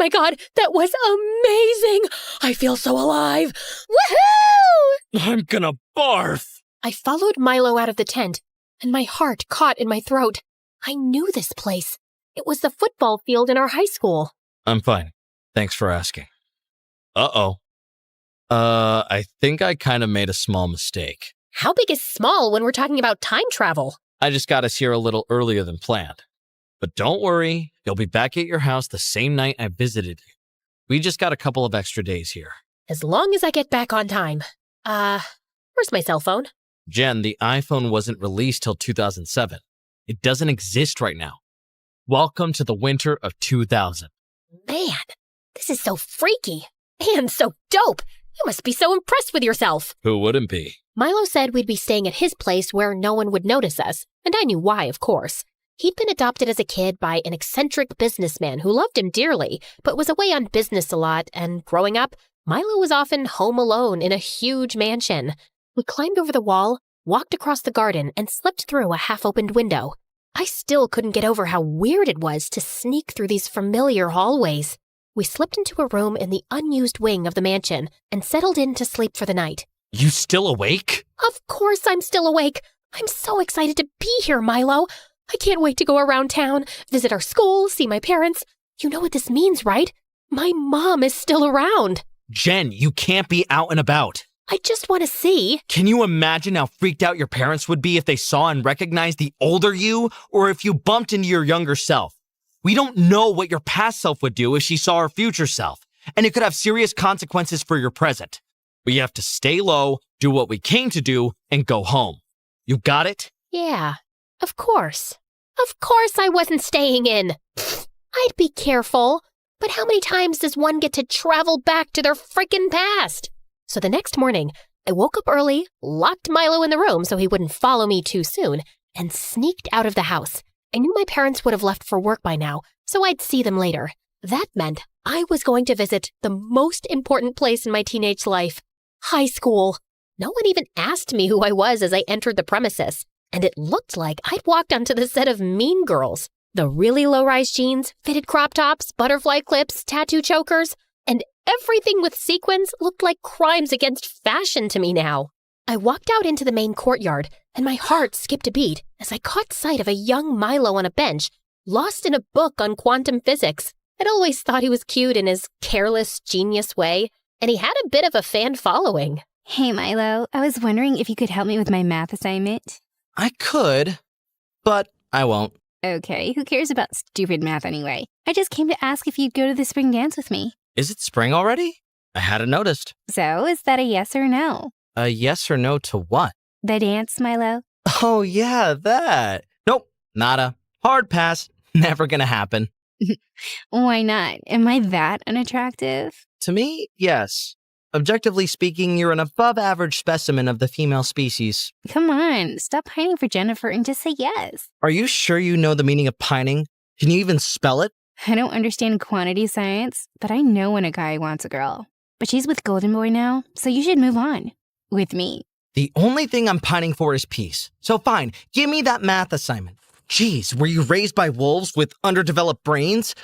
god. That was amazing. I feel so alive. Woohoo! I'm gonna barf! I followed Milo out of the tent, and my heart caught in my throat. I knew this place. It was the football field in our high school. I'm fine. Thanks for asking. Uh-oh. I think I kind of made a small mistake. How big is small when we're talking about time travel? I just got us here a little earlier than planned. But don't worry, you'll be back at your house the same night I visited you. We just got a couple of extra days here. As long as I get back on time. Where's my cell phone? Jen, the iPhone wasn't released till 2007. It doesn't exist right now. Welcome to the winter of 2000. Man, this is so freaky and so dope. You must be so impressed with yourself. Who wouldn't be? Milo said we'd be staying at his place where no one would notice us, and I knew why, of course. He'd been adopted as a kid by an eccentric businessman who loved him dearly, but was away on business a lot, and growing up, Milo was often home alone in a huge mansion. We climbed over the wall, walked across the garden, and slipped through a half-opened window. I still couldn't get over how weird it was to sneak through these familiar hallways. We slipped into a room in the unused wing of the mansion and settled in to sleep for the night. You still awake? Of course I'm still awake. I'm so excited to be here, Milo. I can't wait to go around town, visit our school, see my parents. You know what this means, right? My mom is still around. Jen, you can't be out and about. I just want to see. Can you imagine how freaked out your parents would be if they saw and recognized the older you, or if you bumped into your younger self? We don't know what your past self would do if she saw her future self, and it could have serious consequences for your present. We have to stay low, do what we came to do, and go home. You got it? Yeah, of course. Of course I wasn't staying in. I'd be careful. But how many times does one get to travel back to their frickin' past? So the next morning, I woke up early, locked Milo in the room so he wouldn't follow me too soon, and sneaked out of the house. I knew my parents would have left for work by now, so I'd see them later. That meant I was going to visit the most important place in my teenage life, high school. No one even asked me who I was as I entered the premises, and it looked like I'd walked onto the set of Mean Girls. The really low-rise jeans, fitted crop tops, butterfly clips, tattoo chokers, and everything with sequins looked like crimes against fashion to me now. I walked out into the main courtyard, and my heart skipped a beat as I caught sight of a young Milo on a bench, lost in a book on quantum physics. I'd always thought he was cute in his careless, genius way, and he had a bit of a fan following. Hey, Milo, I was wondering if you could help me with my math assignment. I could, but I won't. Okay, who cares about stupid math anyway? I just came to ask if you'd go to the spring dance with me. Is it spring already? I hadn't noticed. So, is that a yes or no? A yes or no to what? The dance, Milo? Oh yeah, that. Nope, nada. Hard pass. Never gonna happen. Why not? Am I that unattractive? To me, yes. Objectively speaking, you're an above-average specimen of the female species. Come on, stop pining for Jennifer and just say yes. Are you sure you know the meaning of pining? Can you even spell it? I don't understand quantity science, but I know when a guy wants a girl. But she's with Golden Boy now, so you should move on. With me. The only thing I'm pining for is peace. So fine, give me that math assignment. Jeez, were you raised by wolves with underdeveloped brains?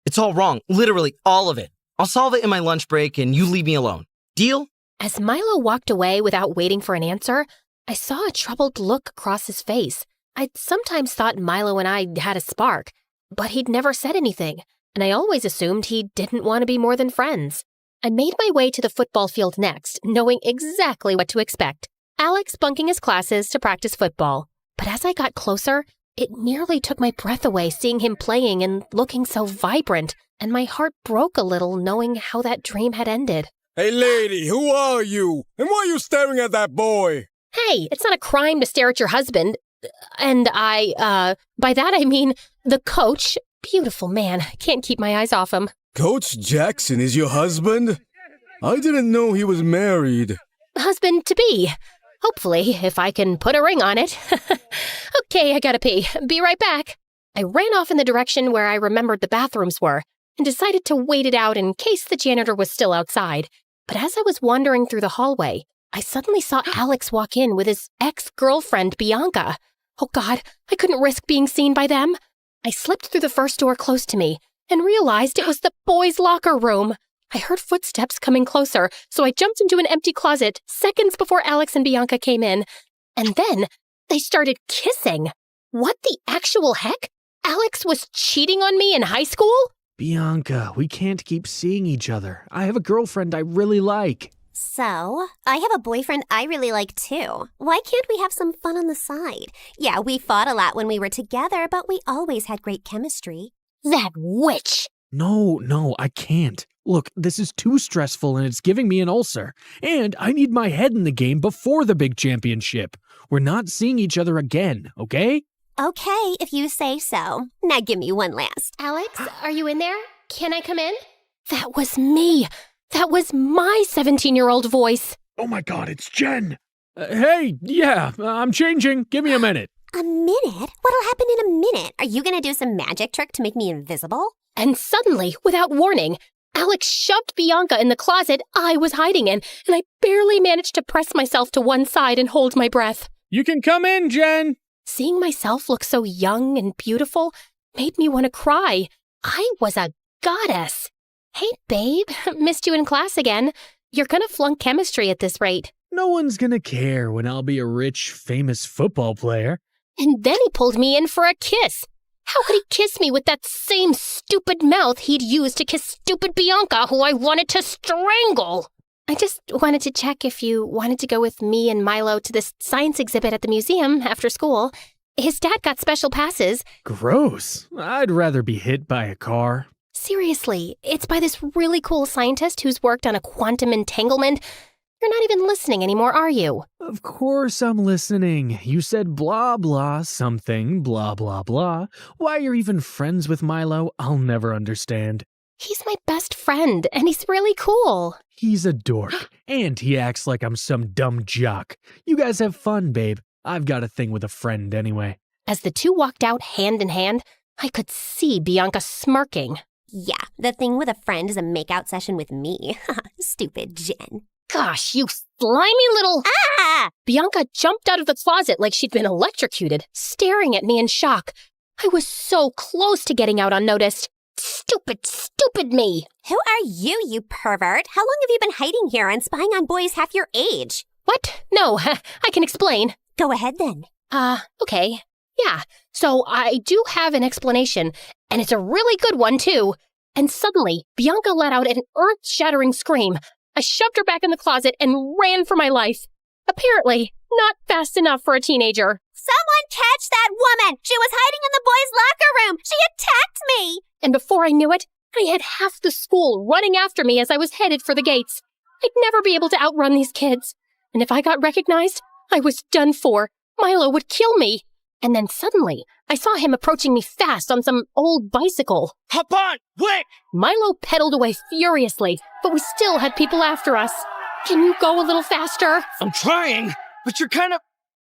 It's all wrong, literally all of it. I'll solve it in my lunch break and you leave me alone. Deal? As Milo walked away without waiting for an answer, I saw a troubled look across his face. I'd sometimes thought Milo and I had a spark, but he'd never said anything, and I always assumed he didn't want to be more than friends. I made my way to the football field next, knowing exactly what to expect. Alex bunking his classes to practice football. But as I got closer, it nearly took my breath away seeing him playing and looking so vibrant, and my heart broke a little knowing how that dream had ended. Hey lady, who are you? And why are you staring at that boy? Hey, it's not a crime to stare at your husband. And by that I mean the coach. Beautiful man. Can't keep my eyes off him. Coach Jackson is your husband? I didn't know he was married. Husband-to-be. Hopefully, if I can put a ring on it. Okay, I gotta pee. Be right back. I ran off in the direction where I remembered the bathrooms were and decided to wait it out in case the janitor was still outside. But as I was wandering through the hallway, I suddenly saw Alex walk in with his ex-girlfriend, Bianca. Oh God, I couldn't risk being seen by them. I slipped through the first door close to me and realized it was the boys' locker room. I heard footsteps coming closer, so I jumped into an empty closet seconds before Alex and Bianca came in. And then they started kissing. What the actual heck? Alex was cheating on me in high school? Bianca, we can't keep seeing each other. I have a girlfriend I really like. So, I have a boyfriend I really like too. Why can't we have some fun on the side? Yeah, we fought a lot when we were together, but we always had great chemistry. That witch! No, I can't. Look, this is too stressful and it's giving me an ulcer. And I need my head in the game before the big championship. We're not seeing each other again, okay? Okay, if you say so. Now give me one last. Alex, are you in there? Can I come in? That was me. That was my 17-year-old voice. Oh my God, it's Jen. I'm changing. Give me a minute. A minute? What'll happen in a minute? Are you gonna do some magic trick to make me invisible? And suddenly, without warning, Alex shoved Bianca in the closet I was hiding in, and I barely managed to press myself to one side and hold my breath. You can come in, Jen. Seeing myself look so young and beautiful made me want to cry. I was a goddess. Hey, babe, missed you in class again. You're gonna flunk chemistry at this rate. No one's gonna care when I'll be a rich, famous football player. And then he pulled me in for a kiss. How could he kiss me with that same stupid mouth he'd used to kiss stupid Bianca, who I wanted to strangle? I just wanted to check if you wanted to go with me and Milo to this science exhibit at the museum after school. His dad got special passes. Gross. I'd rather be hit by a car. Seriously, it's by this really cool scientist who's worked on a quantum entanglement. You're not even listening anymore, are you? Of course I'm listening. You said blah blah something, blah blah blah. Why you're even friends with Milo, I'll never understand. He's my best friend, and he's really cool. He's a dork, and he acts like I'm some dumb jock. You guys have fun, babe. I've got a thing with a friend anyway. As the two walked out hand in hand, I could see Bianca smirking. Yeah, the thing with a friend is a makeout session with me. Stupid Jen. Gosh, you slimy little... Ah! Bianca jumped out of the closet like she'd been electrocuted, staring at me in shock. I was so close to getting out unnoticed. Stupid me. Who are you, you pervert? How long have you been hiding here and spying on boys half your age? What? No, I can explain. Go ahead then. Okay. Yeah, so I do have an explanation, and it's a really good one, too. And suddenly, Bianca let out an earth-shattering scream. I shoved her back in the closet and ran for my life. Apparently, not fast enough for a teenager. Someone catch that woman! She was hiding in the boys' locker room! She attacked me! And before I knew it, I had half the school running after me as I was headed for the gates. I'd never be able to outrun these kids. And if I got recognized, I was done for. Milo would kill me. And then suddenly, I saw him approaching me fast on some old bicycle. Hop on, quick! Milo pedaled away furiously, but we still had people after us. Can you go a little faster? I'm trying, but you're kind of...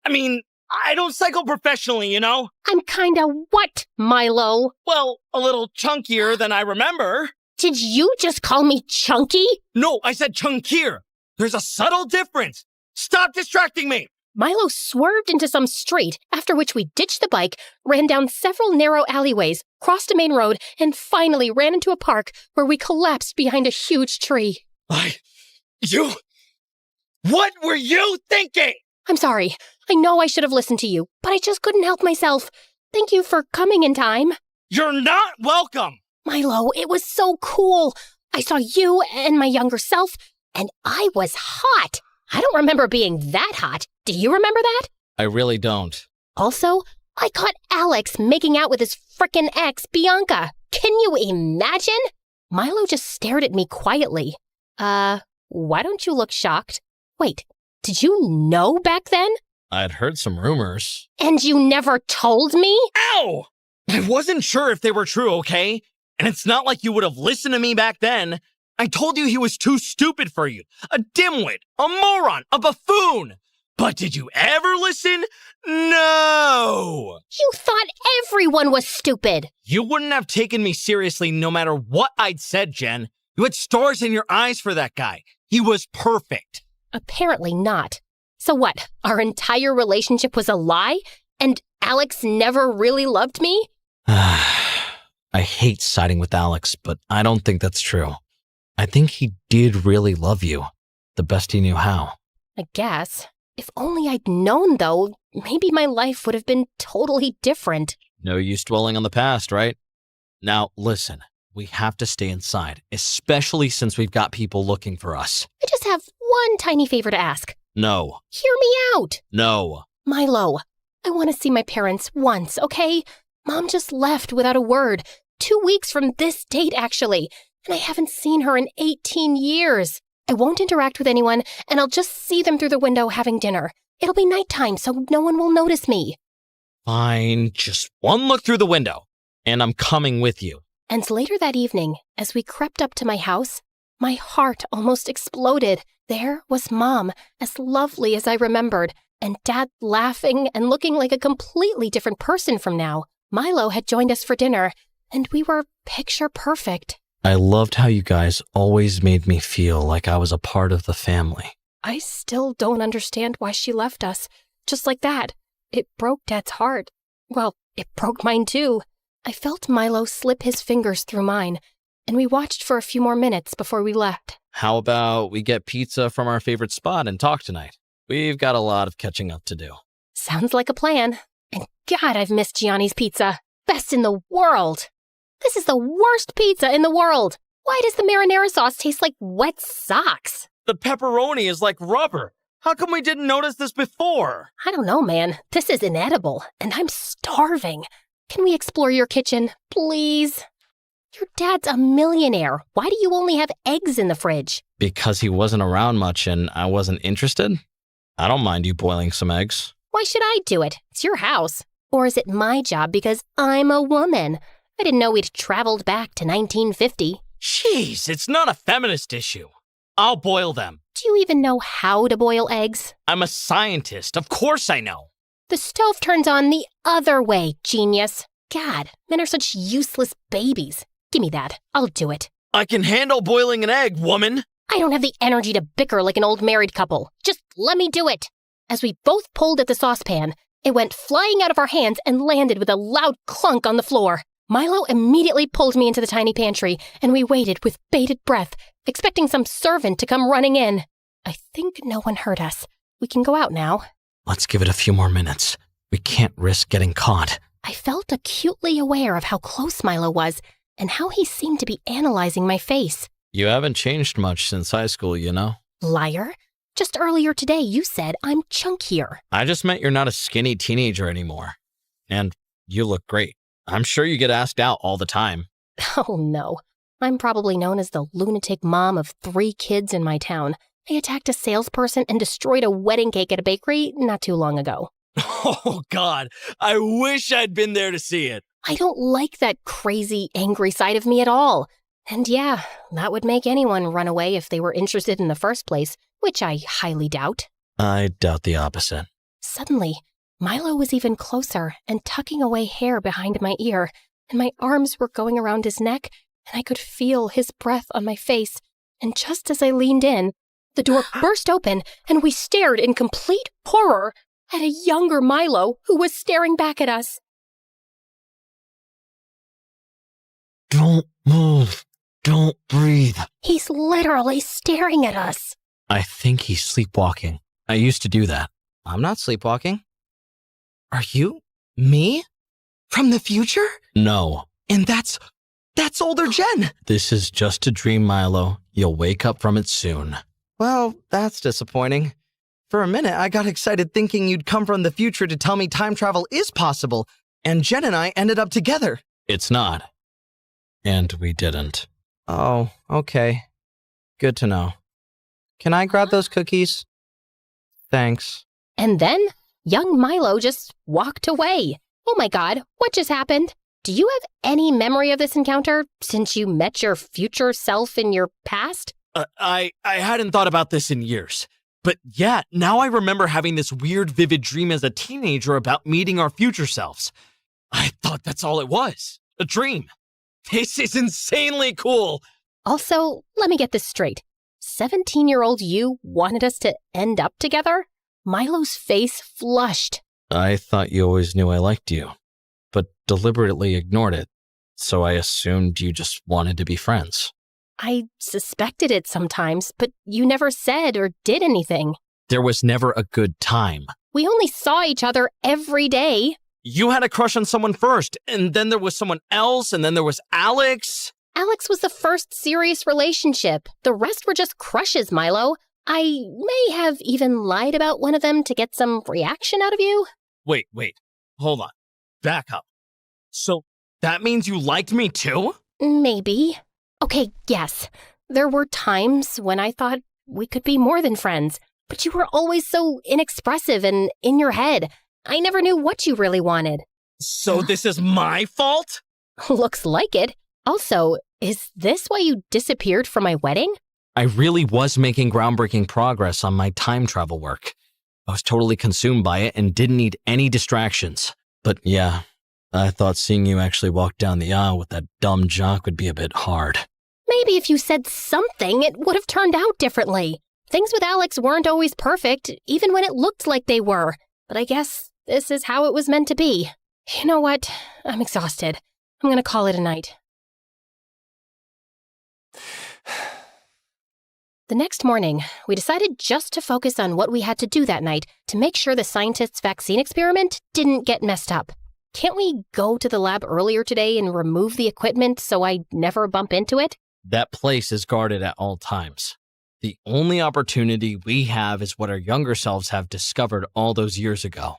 I don't cycle professionally, you know? I'm kinda what, Milo? Well, a little chunkier than I remember. Did you just call me chunky? No, I said chunkier. There's a subtle difference. Stop distracting me. Milo swerved into some street, after which we ditched the bike, ran down several narrow alleyways, crossed a main road, and finally ran into a park where we collapsed behind a huge tree. What were you thinking? I'm sorry. I know I should have listened to you, but I just couldn't help myself. Thank you for coming in time. You're not welcome. Milo, it was so cool. I saw you and my younger self, and I was hot. I don't remember being that hot. Do you remember that? I really don't. Also, I caught Alex making out with his frickin' ex, Bianca. Can you imagine? Milo just stared at me quietly. Why don't you look shocked? Wait, did you know back then? I'd heard some rumors. And you never told me? Ow! I wasn't sure if they were true, okay? And it's not like you would have listened to me back then. I told you he was too stupid for you. A dimwit, a moron, a buffoon. But did you ever listen? No! You thought everyone was stupid. You wouldn't have taken me seriously no matter what I'd said, Jen. You had stars in your eyes for that guy. He was perfect. Apparently not. So what, our entire relationship was a lie? And Alex never really loved me? I hate siding with Alex, but I don't think that's true. I think he did really love you, the best he knew how. I guess. If only I'd known, though, maybe my life would have been totally different. No use dwelling on the past, right? Now, listen, we have to stay inside, especially since we've got people looking for us. I just have one tiny favor to ask. No. Hear me out. No. Milo, I want to see my parents once, okay? Mom just left without a word. 2 weeks from this date, actually. And I haven't seen her in 18 years. I won't interact with anyone, and I'll just see them through the window having dinner. It'll be nighttime, so no one will notice me. Fine, just one look through the window, and I'm coming with you. And later that evening, as we crept up to my house, my heart almost exploded. There was Mom, as lovely as I remembered, and Dad laughing and looking like a completely different person from now. Milo had joined us for dinner, and we were picture perfect. I loved how you guys always made me feel like I was a part of the family. I still don't understand why she left us. Just like that. It broke Dad's heart. Well, it broke mine too. I felt Milo slip his fingers through mine, and we watched for a few more minutes before we left. How about we get pizza from our favorite spot and talk tonight? We've got a lot of catching up to do. Sounds like a plan. And God, I've missed Gianni's pizza. Best in the world. This is the worst pizza in the world. Why does the marinara sauce taste like wet socks? The pepperoni is like rubber. How come we didn't notice this before? I don't know, man. This is inedible, and I'm starving. Can we explore your kitchen, please? Your dad's a millionaire. Why do you only have eggs in the fridge? Because he wasn't around much and I wasn't interested? I don't mind you boiling some eggs. Why should I do it? It's your house. Or is it my job because I'm a woman? I didn't know we'd traveled back to 1950. Jeez, it's not a feminist issue. I'll boil them. Do you even know how to boil eggs? I'm a scientist. Of course I know. The stove turns on the other way, genius. God, men are such useless babies. Give me that. I'll do it. I can handle boiling an egg, woman. I don't have the energy to bicker like an old married couple. Just let me do it. As we both pulled at the saucepan, it went flying out of our hands and landed with a loud clunk on the floor. Milo immediately pulled me into the tiny pantry, and we waited with bated breath, expecting some servant to come running in. I think no one heard us. We can go out now. Let's give it a few more minutes. We can't risk getting caught. I felt acutely aware of how close Milo was and how he seemed to be analyzing my face. You haven't changed much since high school, you know? Liar. Just earlier today you said I'm chunkier. I just meant you're not a skinny teenager anymore. And you look great. I'm sure you get asked out all the time. Oh no. I'm probably known as the lunatic mom of 3 kids in my town. I attacked a salesperson and destroyed a wedding cake at a bakery not too long ago. Oh, God. I wish I'd been there to see it. I don't like that crazy, angry side of me at all. And yeah, that would make anyone run away if they were interested in the first place, which I highly doubt. I doubt the opposite. Suddenly, Milo was even closer and tucking away hair behind my ear, and my arms were going around his neck, and I could feel his breath on my face. And just as I leaned in, the door burst open, and we stared in complete horror at a younger Milo who was staring back at us. Don't move. Don't breathe. He's literally staring at us. I think he's sleepwalking. I used to do that. I'm not sleepwalking. Are you? Me? From the future? No. And that's older Jen. This is just a dream, Milo. You'll wake up from it soon. Well, that's disappointing. For a minute, I got excited thinking you'd come from the future to tell me time travel is possible, and Jen and I ended up together. It's not. And we didn't. Oh, okay. Good to know. Can I grab those cookies? Thanks. And then, young Milo just walked away. Oh my God, what just happened? Do you have any memory of this encounter since you met your future self in your past? I hadn't thought about this in years. But yeah, now I remember having this weird, vivid dream as a teenager about meeting our future selves. I thought that's all it was. A dream. This is insanely cool. Also, let me get this straight. 17-year-old you wanted us to end up together? Milo's face flushed. I thought you always knew I liked you, but deliberately ignored it. So I assumed you just wanted to be friends. I suspected it sometimes, but you never said or did anything. There was never a good time. We only saw each other every day. You had a crush on someone first, and then there was someone else, and then there was Alex. Alex was the first serious relationship. The rest were just crushes, Milo. I may have even lied about one of them to get some reaction out of you. Wait. Hold on. Back up. So that means you liked me too? Maybe. Okay, yes. There were times when I thought we could be more than friends, but you were always so inexpressive and in your head. I never knew what you really wanted. So this is my fault? Looks like it. Also, is this why you disappeared from my wedding? I really was making groundbreaking progress on my time travel work. I was totally consumed by it and didn't need any distractions. But yeah, I thought seeing you actually walk down the aisle with that dumb jock would be a bit hard. Maybe if you said something, it would have turned out differently. Things with Alex weren't always perfect, even when it looked like they were. But I guess this is how it was meant to be. You know what? I'm exhausted. I'm gonna call it a night. The next morning, we decided just to focus on what we had to do that night to make sure the scientists' vaccine experiment didn't get messed up. Can't we go to the lab earlier today and remove the equipment so I never bump into it? That place is guarded at all times. The only opportunity we have is what our younger selves have discovered all those years ago.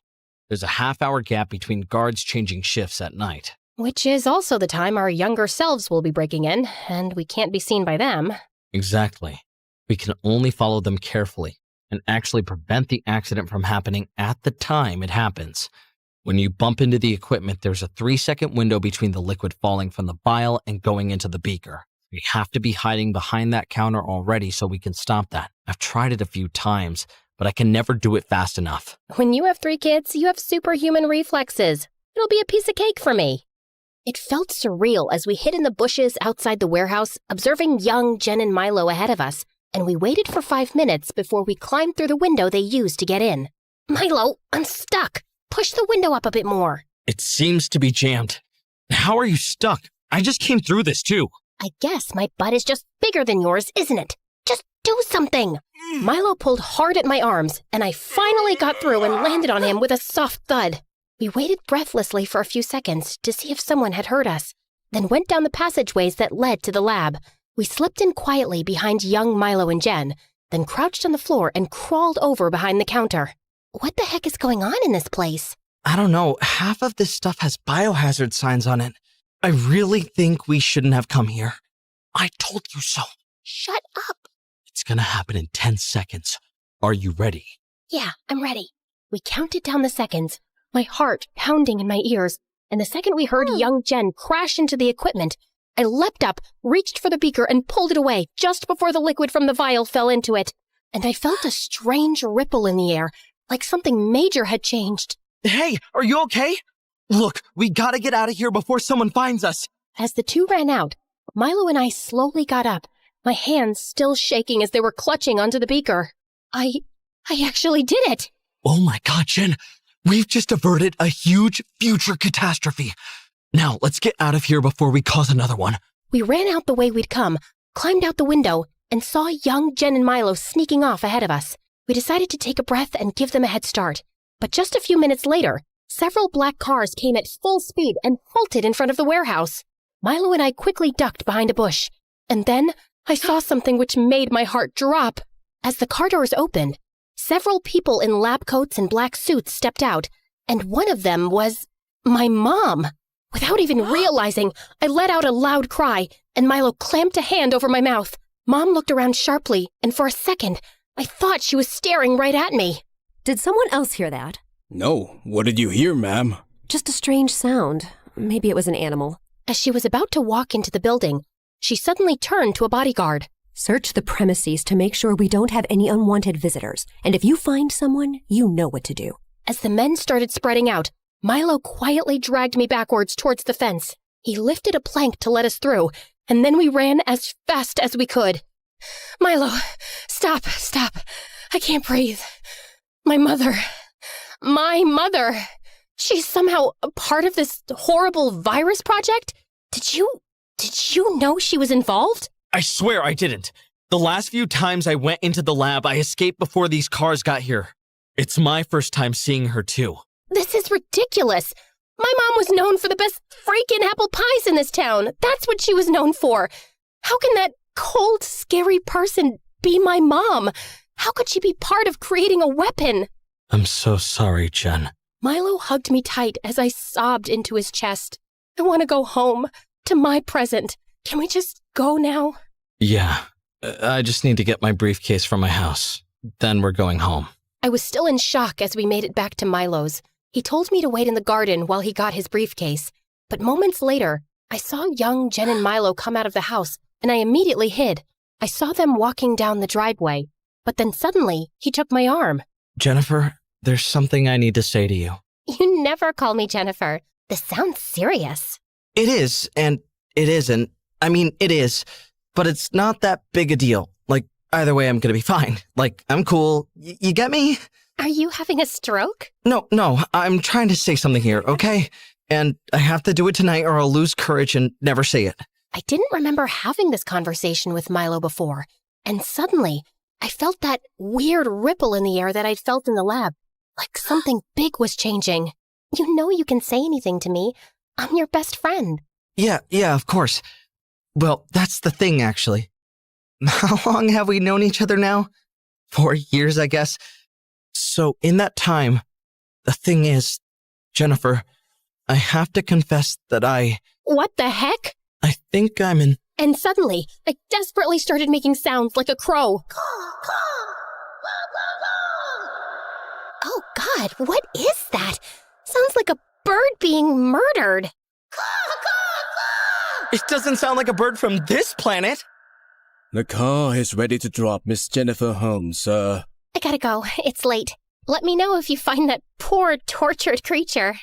There's a half-hour gap between guards changing shifts at night. Which is also the time our younger selves will be breaking in, and we can't be seen by them. Exactly. We can only follow them carefully and actually prevent the accident from happening at the time it happens. When you bump into the equipment, there's a 3-second window between the liquid falling from the vial and going into the beaker. We have to be hiding behind that counter already so we can stop that. I've tried it a few times, but I can never do it fast enough. When you have 3 kids, you have superhuman reflexes. It'll be a piece of cake for me. It felt surreal as we hid in the bushes outside the warehouse, observing young Jen and Milo ahead of us, and we waited for 5 minutes before we climbed through the window they used to get in. Milo, I'm stuck. Push the window up a bit more. It seems to be jammed. How are you stuck? I just came through this too. I guess my butt is just bigger than yours, isn't it? Just do something. Milo pulled hard at my arms, and I finally got through and landed on him with a soft thud. We waited breathlessly for a few seconds to see if someone had heard us, then went down the passageways that led to the lab. We slipped in quietly behind young Milo and Jen, then crouched on the floor and crawled over behind the counter. What the heck is going on in this place? I don't know. Half of this stuff has biohazard signs on it. I really think we shouldn't have come here. I told you so. Shut up. It's gonna happen in 10 seconds. Are you ready? Yeah, I'm ready. We counted down the seconds, my heart pounding in my ears, and the second we heard young Jen crash into the equipment, I leapt up, reached for the beaker, and pulled it away just before the liquid from the vial fell into it. And I felt a strange ripple in the air, like something major had changed. Hey, are you okay? Look, we gotta get out of here before someone finds us. As the two ran out, Milo and I slowly got up, my hands still shaking as they were clutching onto the beaker. I actually did it! Oh my God, Jen. We've just averted a huge future catastrophe. Now, let's get out of here before we cause another one. We ran out the way we'd come, climbed out the window, and saw young Jen and Milo sneaking off ahead of us. We decided to take a breath and give them a head start. But just a few minutes later, several black cars came at full speed and halted in front of the warehouse. Milo and I quickly ducked behind a bush. And then I saw something which made my heart drop. As the car doors opened, several people in lab coats and black suits stepped out, and one of them was my mom. Without even realizing, I let out a loud cry, and Milo clamped a hand over my mouth. Mom looked around sharply, and for a second, I thought she was staring right at me. Did someone else hear that? No, what did you hear, ma'am? Just a strange sound. Maybe it was an animal. As she was about to walk into the building, she suddenly turned to a bodyguard. Search the premises to make sure we don't have any unwanted visitors. And if you find someone, you know what to do. As the men started spreading out, Milo quietly dragged me backwards towards the fence. He lifted a plank to let us through, and then we ran as fast as we could. Milo, stop. I can't breathe. My mother. She's somehow a part of this horrible virus project? Did you know she was involved? I swear I didn't. The last few times I went into the lab, I escaped before these cars got here. It's my first time seeing her, too. This is ridiculous. My mom was known for the best freaking apple pies in this town. That's what she was known for. How can that cold, scary person be my mom? How could she be part of creating a weapon? I'm so sorry, Jen. Milo hugged me tight as I sobbed into his chest. I want to go home, to my present. Can we just go now? Yeah, I just need to get my briefcase from my house. Then we're going home. I was still in shock as we made it back to Milo's. He told me to wait in the garden while he got his briefcase. But moments later, I saw young Jen and Milo come out of the house, and I immediately hid. I saw them walking down the driveway. But then suddenly, he took my arm. Jennifer, there's something I need to say to you. You never call me Jennifer. This sounds serious. It is, and it isn't. I mean, it is, but it's not that big a deal. Like, either way, I'm gonna be fine. Like, I'm cool. You get me? Are you having a stroke? No, I'm trying to say something here, okay? And I have to do it tonight or I'll lose courage and never say it. I didn't remember having this conversation with Milo before, and suddenly, I felt that weird ripple in the air that I'd felt in the lab, like something big was changing. You know you can say anything to me. I'm your best friend. Yeah, of course. Well, that's the thing, actually. How long have we known each other now? 4 years, I guess. So in that time, the thing is, Jennifer, I have to confess that What the heck? I think I'm in... And suddenly, I desperately started making sounds like a crow. Oh, God, what is that? Sounds like a bird being murdered. It doesn't sound like a bird from this planet. The car is ready to drop Miss Jennifer home, sir. I gotta go. It's late. Let me know if you find that poor, tortured creature.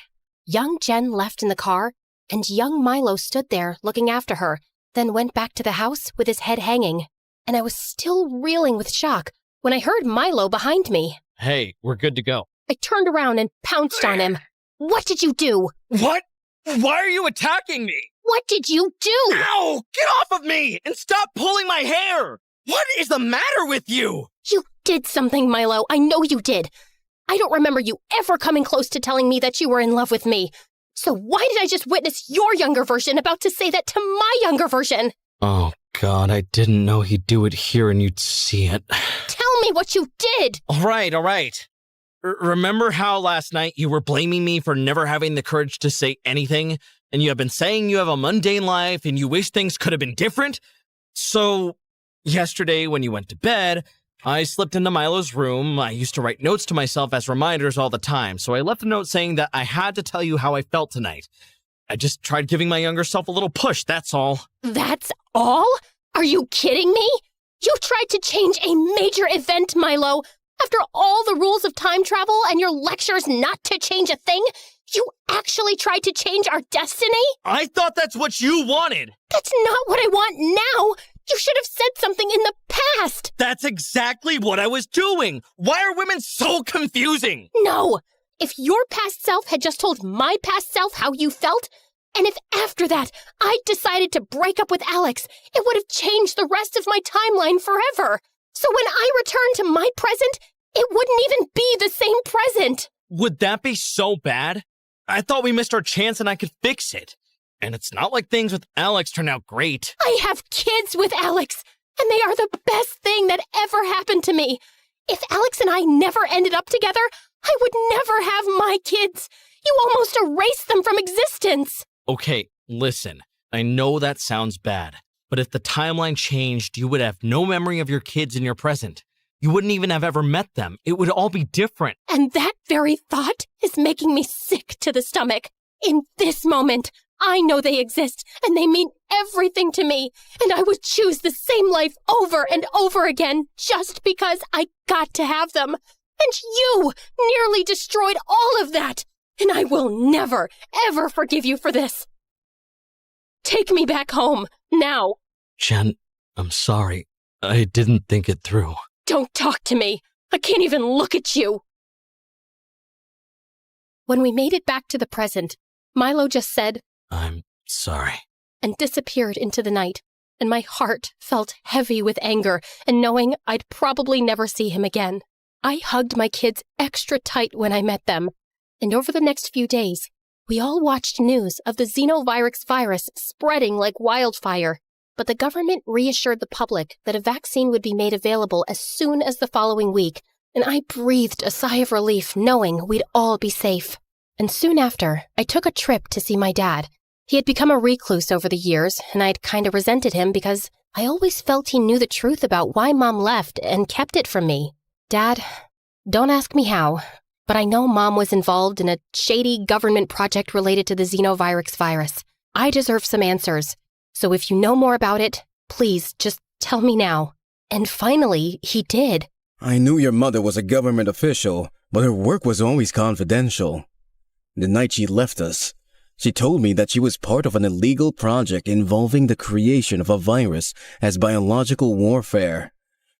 Young Jen left in the car, and young Milo stood there looking after her, then went back to the house with his head hanging. And I was still reeling with shock when I heard Milo behind me. Hey, we're good to go. I turned around and pounced on him. What did you do? What? Why are you attacking me? What did you do? Ow! Get off of me and stop pulling my hair! What is the matter with you? You did something, Milo. I know you did. I don't remember you ever coming close to telling me that you were in love with me. So why did I just witness your younger version about to say that to my younger version? Oh, God, I didn't know he'd do it here and you'd see it. Tell me what you did! All right. Remember how last night you were blaming me for never having the courage to say anything? And you have been saying you have a mundane life and you wish things could have been different? So, yesterday when you went to bed, I slipped into Milo's room. I used to write notes to myself as reminders all the time, so I left a note saying that I had to tell you how I felt tonight. I just tried giving my younger self a little push, that's all. That's all? Are you kidding me? You tried to change a major event, Milo. After all the rules of time travel and your lectures not to change a thing, you actually tried to change our destiny? I thought that's what you wanted. That's not what I want now. You should have said something in the past. That's exactly what I was doing. Why are women so confusing? No. If your past self had just told my past self how you felt, and if after that I'd decided to break up with Alex, it would have changed the rest of my timeline forever. So when I return to my present, it wouldn't even be the same present. Would that be so bad? I thought we missed our chance and I could fix it. And it's not like things with Alex turned out great. I have kids with Alex, and they are the best thing that ever happened to me. If Alex and I never ended up together, I would never have my kids. You almost erased them from existence. Okay, listen. I know that sounds bad, but if the timeline changed, you would have no memory of your kids in your present. You wouldn't even have ever met them. It would all be different. And that very thought is making me sick to the stomach. In this moment, I know they exist, and they mean everything to me, and I would choose the same life over and over again just because I got to have them. And you nearly destroyed all of that, and I will never, ever forgive you for this. Take me back home, now. Jen, I'm sorry. I didn't think it through. Don't talk to me. I can't even look at you. When we made it back to the present, Milo just said, I'm sorry, and disappeared into the night, and my heart felt heavy with anger and knowing I'd probably never see him again. I hugged my kids extra tight when I met them, and over the next few days, we all watched news of the xenovirus virus spreading like wildfire. But the government reassured the public that a vaccine would be made available as soon as the following week, and I breathed a sigh of relief knowing we'd all be safe. And soon after, I took a trip to see my dad. He had become a recluse over the years, and I'd kind of resented him because I always felt he knew the truth about why Mom left and kept it from me. Dad, don't ask me how, but I know Mom was involved in a shady government project related to the xenovirus virus. I deserve some answers. So if you know more about it, please just tell me now. And finally, he did. I knew your mother was a government official, but her work was always confidential. The night she left us, she told me that she was part of an illegal project involving the creation of a virus as biological warfare,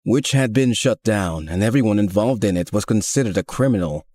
which had been shut down and everyone involved in it was considered a criminal.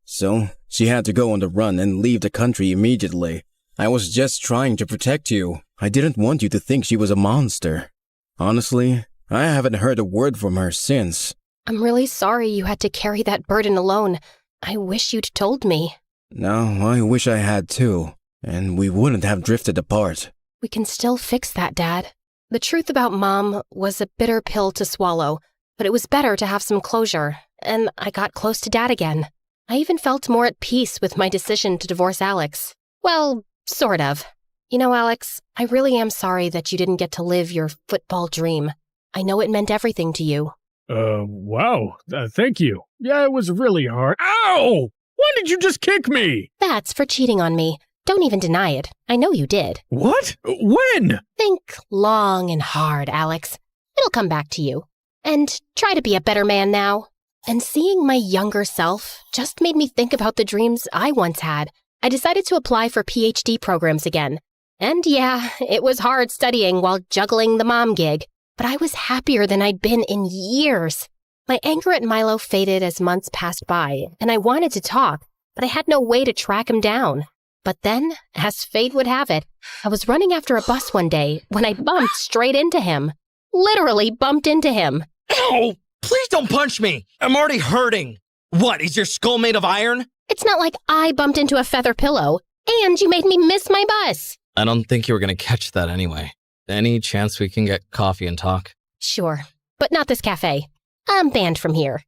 So she had to go on the run and leave the country immediately. I was just trying to protect you. I didn't want you to think she was a monster. Honestly, I haven't heard a word from her since. I'm really sorry you had to carry that burden alone. I wish you'd told me. No, I wish I had too, and we wouldn't have drifted apart. We can still fix that, Dad. The truth about Mom was a bitter pill to swallow, but it was better to have some closure, and I got close to Dad again. I even felt more at peace with my decision to divorce Alex. Well, sort of. You know, Alex, I really am sorry that you didn't get to live your football dream. I know it meant everything to you. Wow. Thank you. Yeah, it was really hard. Ow! Why did you just kick me? That's for cheating on me. Don't even deny it. I know you did. What? When? Think long and hard, Alex. It'll come back to you. And try to be a better man now. And seeing my younger self just made me think about the dreams I once had. I decided to apply for PhD programs again. And yeah, it was hard studying while juggling the mom gig, but I was happier than I'd been in years. My anger at Milo faded as months passed by, and I wanted to talk, but I had no way to track him down. But then, as fate would have it, I was running after a bus one day when I bumped straight into him. Literally bumped into him. Ow! Please don't punch me! I'm already hurting! What, is your skull made of iron? It's not like I bumped into a feather pillow, and you made me miss my bus. I don't think you were going to catch that anyway. Any chance we can get coffee and talk? Sure, but not this cafe. I'm banned from here.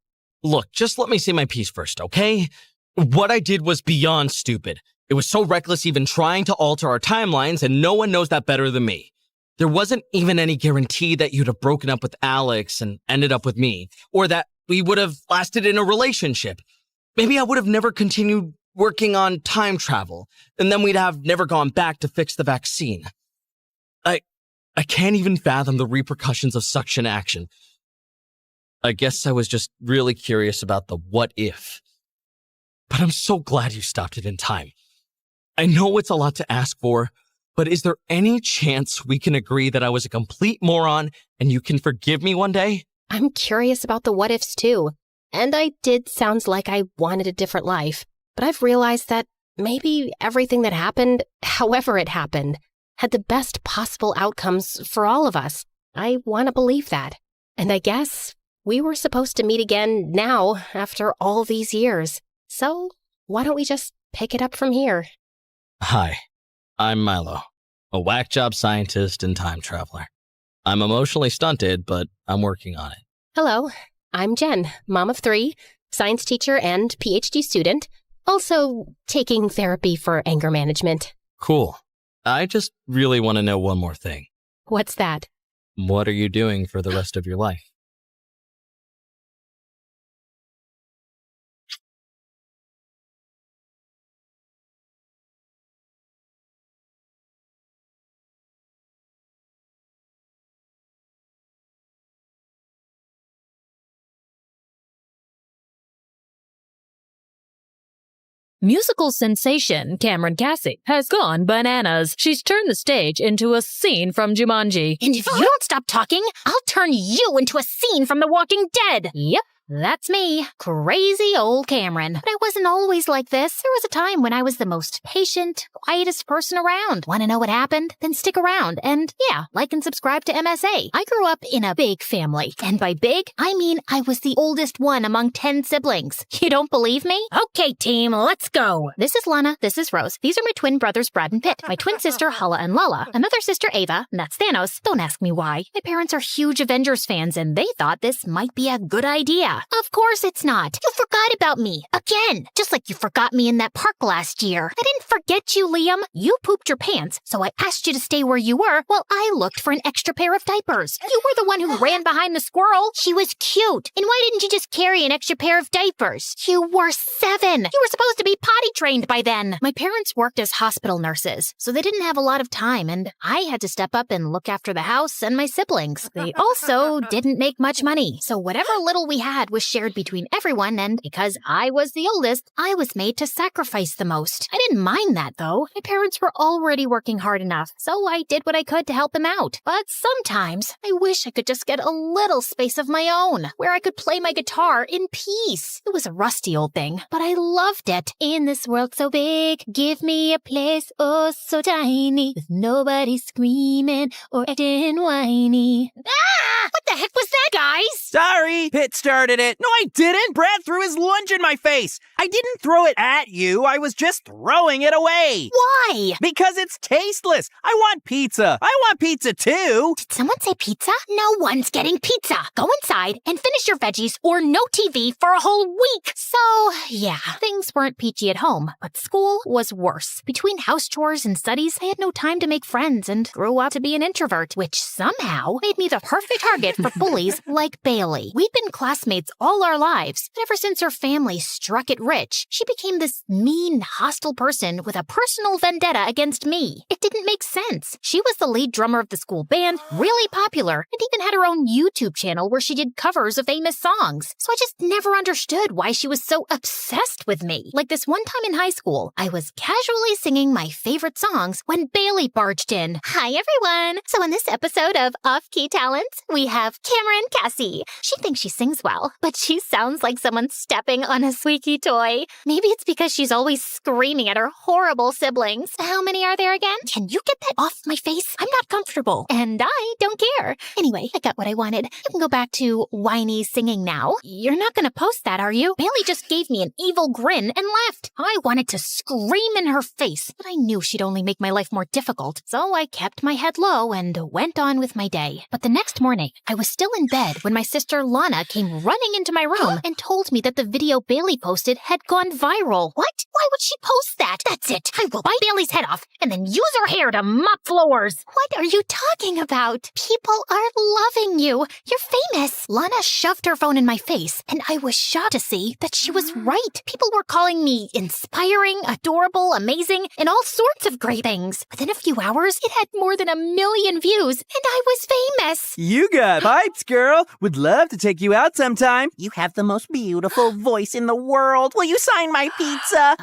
Look, just let me say my piece first, okay? What I did was beyond stupid. It was so reckless even trying to alter our timelines, and no one knows that better than me. There wasn't even any guarantee that you'd have broken up with Alex and ended up with me, or that we would have lasted in a relationship. Maybe I would have never continued working on time travel, and then we'd have never gone back to fix the vaccine. I can't even fathom the repercussions of such an action. I guess I was just really curious about the what if. But I'm so glad you stopped it in time. I know it's a lot to ask for, but is there any chance we can agree that I was a complete moron and you can forgive me one day? I'm curious about the what ifs too. And I did sounds like I wanted a different life. But I've realized that maybe everything that happened, however it happened, had the best possible outcomes for all of us. I want to believe that. And I guess we were supposed to meet again now after all these years. So why don't we just pick it up from here? Hi, I'm Milo, a whack job scientist and time traveler. I'm emotionally stunted, but I'm working on it. Hello, I'm Jen, mom of 3, science teacher and PhD student, also taking therapy for anger management. Cool. I just really want to know one more thing. What's that? What are you doing for the rest of your life? Musical sensation Cameron Cassie has gone bananas. She's turned the stage into a scene from Jumanji. And if you don't stop talking, I'll turn you into a scene from The Walking Dead. Yep, that's me, crazy old Cameron. But I wasn't always like this. There was a time when I was the most patient, quietest person around. Want to know what happened? Then stick around. And yeah, like and subscribe to MSA. I grew up in a big family. And by big, I mean I was the oldest one among 10 siblings. You don't believe me? Okay, team, let's go. This is Lana, this is Rose. These are my twin brothers, Brad and Pitt. My twin sister, Hala and Lala. Another sister, Ava, and that's Thanos. Don't ask me why. My parents are huge Avengers fans, and they thought this might be a good idea. Of course it's not. You forgot about me. Again. Just like you forgot me in that park last year. I didn't forget you, Liam. You pooped your pants, so I asked you to stay where you were while I looked for an extra pair of diapers. You were the one who ran behind the squirrel. She was cute. And why didn't you just carry an extra pair of diapers? You were 7. You were supposed to be potty trained by then. My parents worked as hospital nurses, so they didn't have a lot of time, and I had to step up and look after the house and my siblings. They also didn't make much money, so whatever little we had was shared between everyone, and because I was the oldest, I was made to sacrifice the most. I didn't mind that, though. My parents were already working hard enough, so I did what I could to help them out. But sometimes, I wish I could just get a little space of my own, where I could play my guitar in peace. It was a rusty old thing, but I loved it. In this world so big, give me a place oh so tiny, with nobody screaming or acting whiny. Ah! What the heck was that, guys? Sorry, Pitt started it. No, I didn't. Brad threw his lunch in my face. I didn't throw it at you. I was just throwing it away. Why? Because it's tasteless. I want pizza. I want pizza too. Did someone say pizza? No one's getting pizza. Go inside and finish your veggies or no TV for a whole week. So, yeah, things weren't peachy at home, but school was worse. Between house chores and studies, I had no time to make friends and grew up to be an introvert, which somehow made me the perfect target for bullies like Bailey. We'd been classmates all our lives, but ever since her family struck it rich, she became this mean, hostile person with a personal vendetta against me. It didn't make sense. She was the lead drummer of the school band, really popular, and even had her own YouTube channel where she did covers of famous songs. So I just never understood why she was so obsessed with me. Like this one time in high school, I was casually singing my favorite songs when Bailey barged in. Hi, everyone. So in this episode of Off-Key Talents, we have Cameron Cassie. She thinks she sings well, but she sounds like someone stepping on a squeaky toy. Maybe it's because she's always screaming at her horrible siblings. How many are there again? Can you get that off my face? I'm not comfortable, and I don't care. Anyway, I got what I wanted. You can go back to whiny singing now. You're not gonna post that, are you? Bailey just gave me an evil grin and left. I wanted to scream in her face, but I knew she'd only make my life more difficult, so I kept my head low and went on with my day. But the next morning, I was still in bed when my sister Lana came running running into my room and told me that the video Bailey posted had gone viral. What? Why would she post that? That's it. I will bite Bailey's head off and then use her hair to mop floors. What are you talking about? People are loving you. You're famous. Lana shoved her phone in my face, and I was shocked to see that she was right. People were calling me inspiring, adorable, amazing, and all sorts of great things. Within a few hours, it had more than 1 million views, and I was famous. You got pipes, girl. Would love to take you out sometime. You have the most beautiful voice in the world. Will you sign my pizza?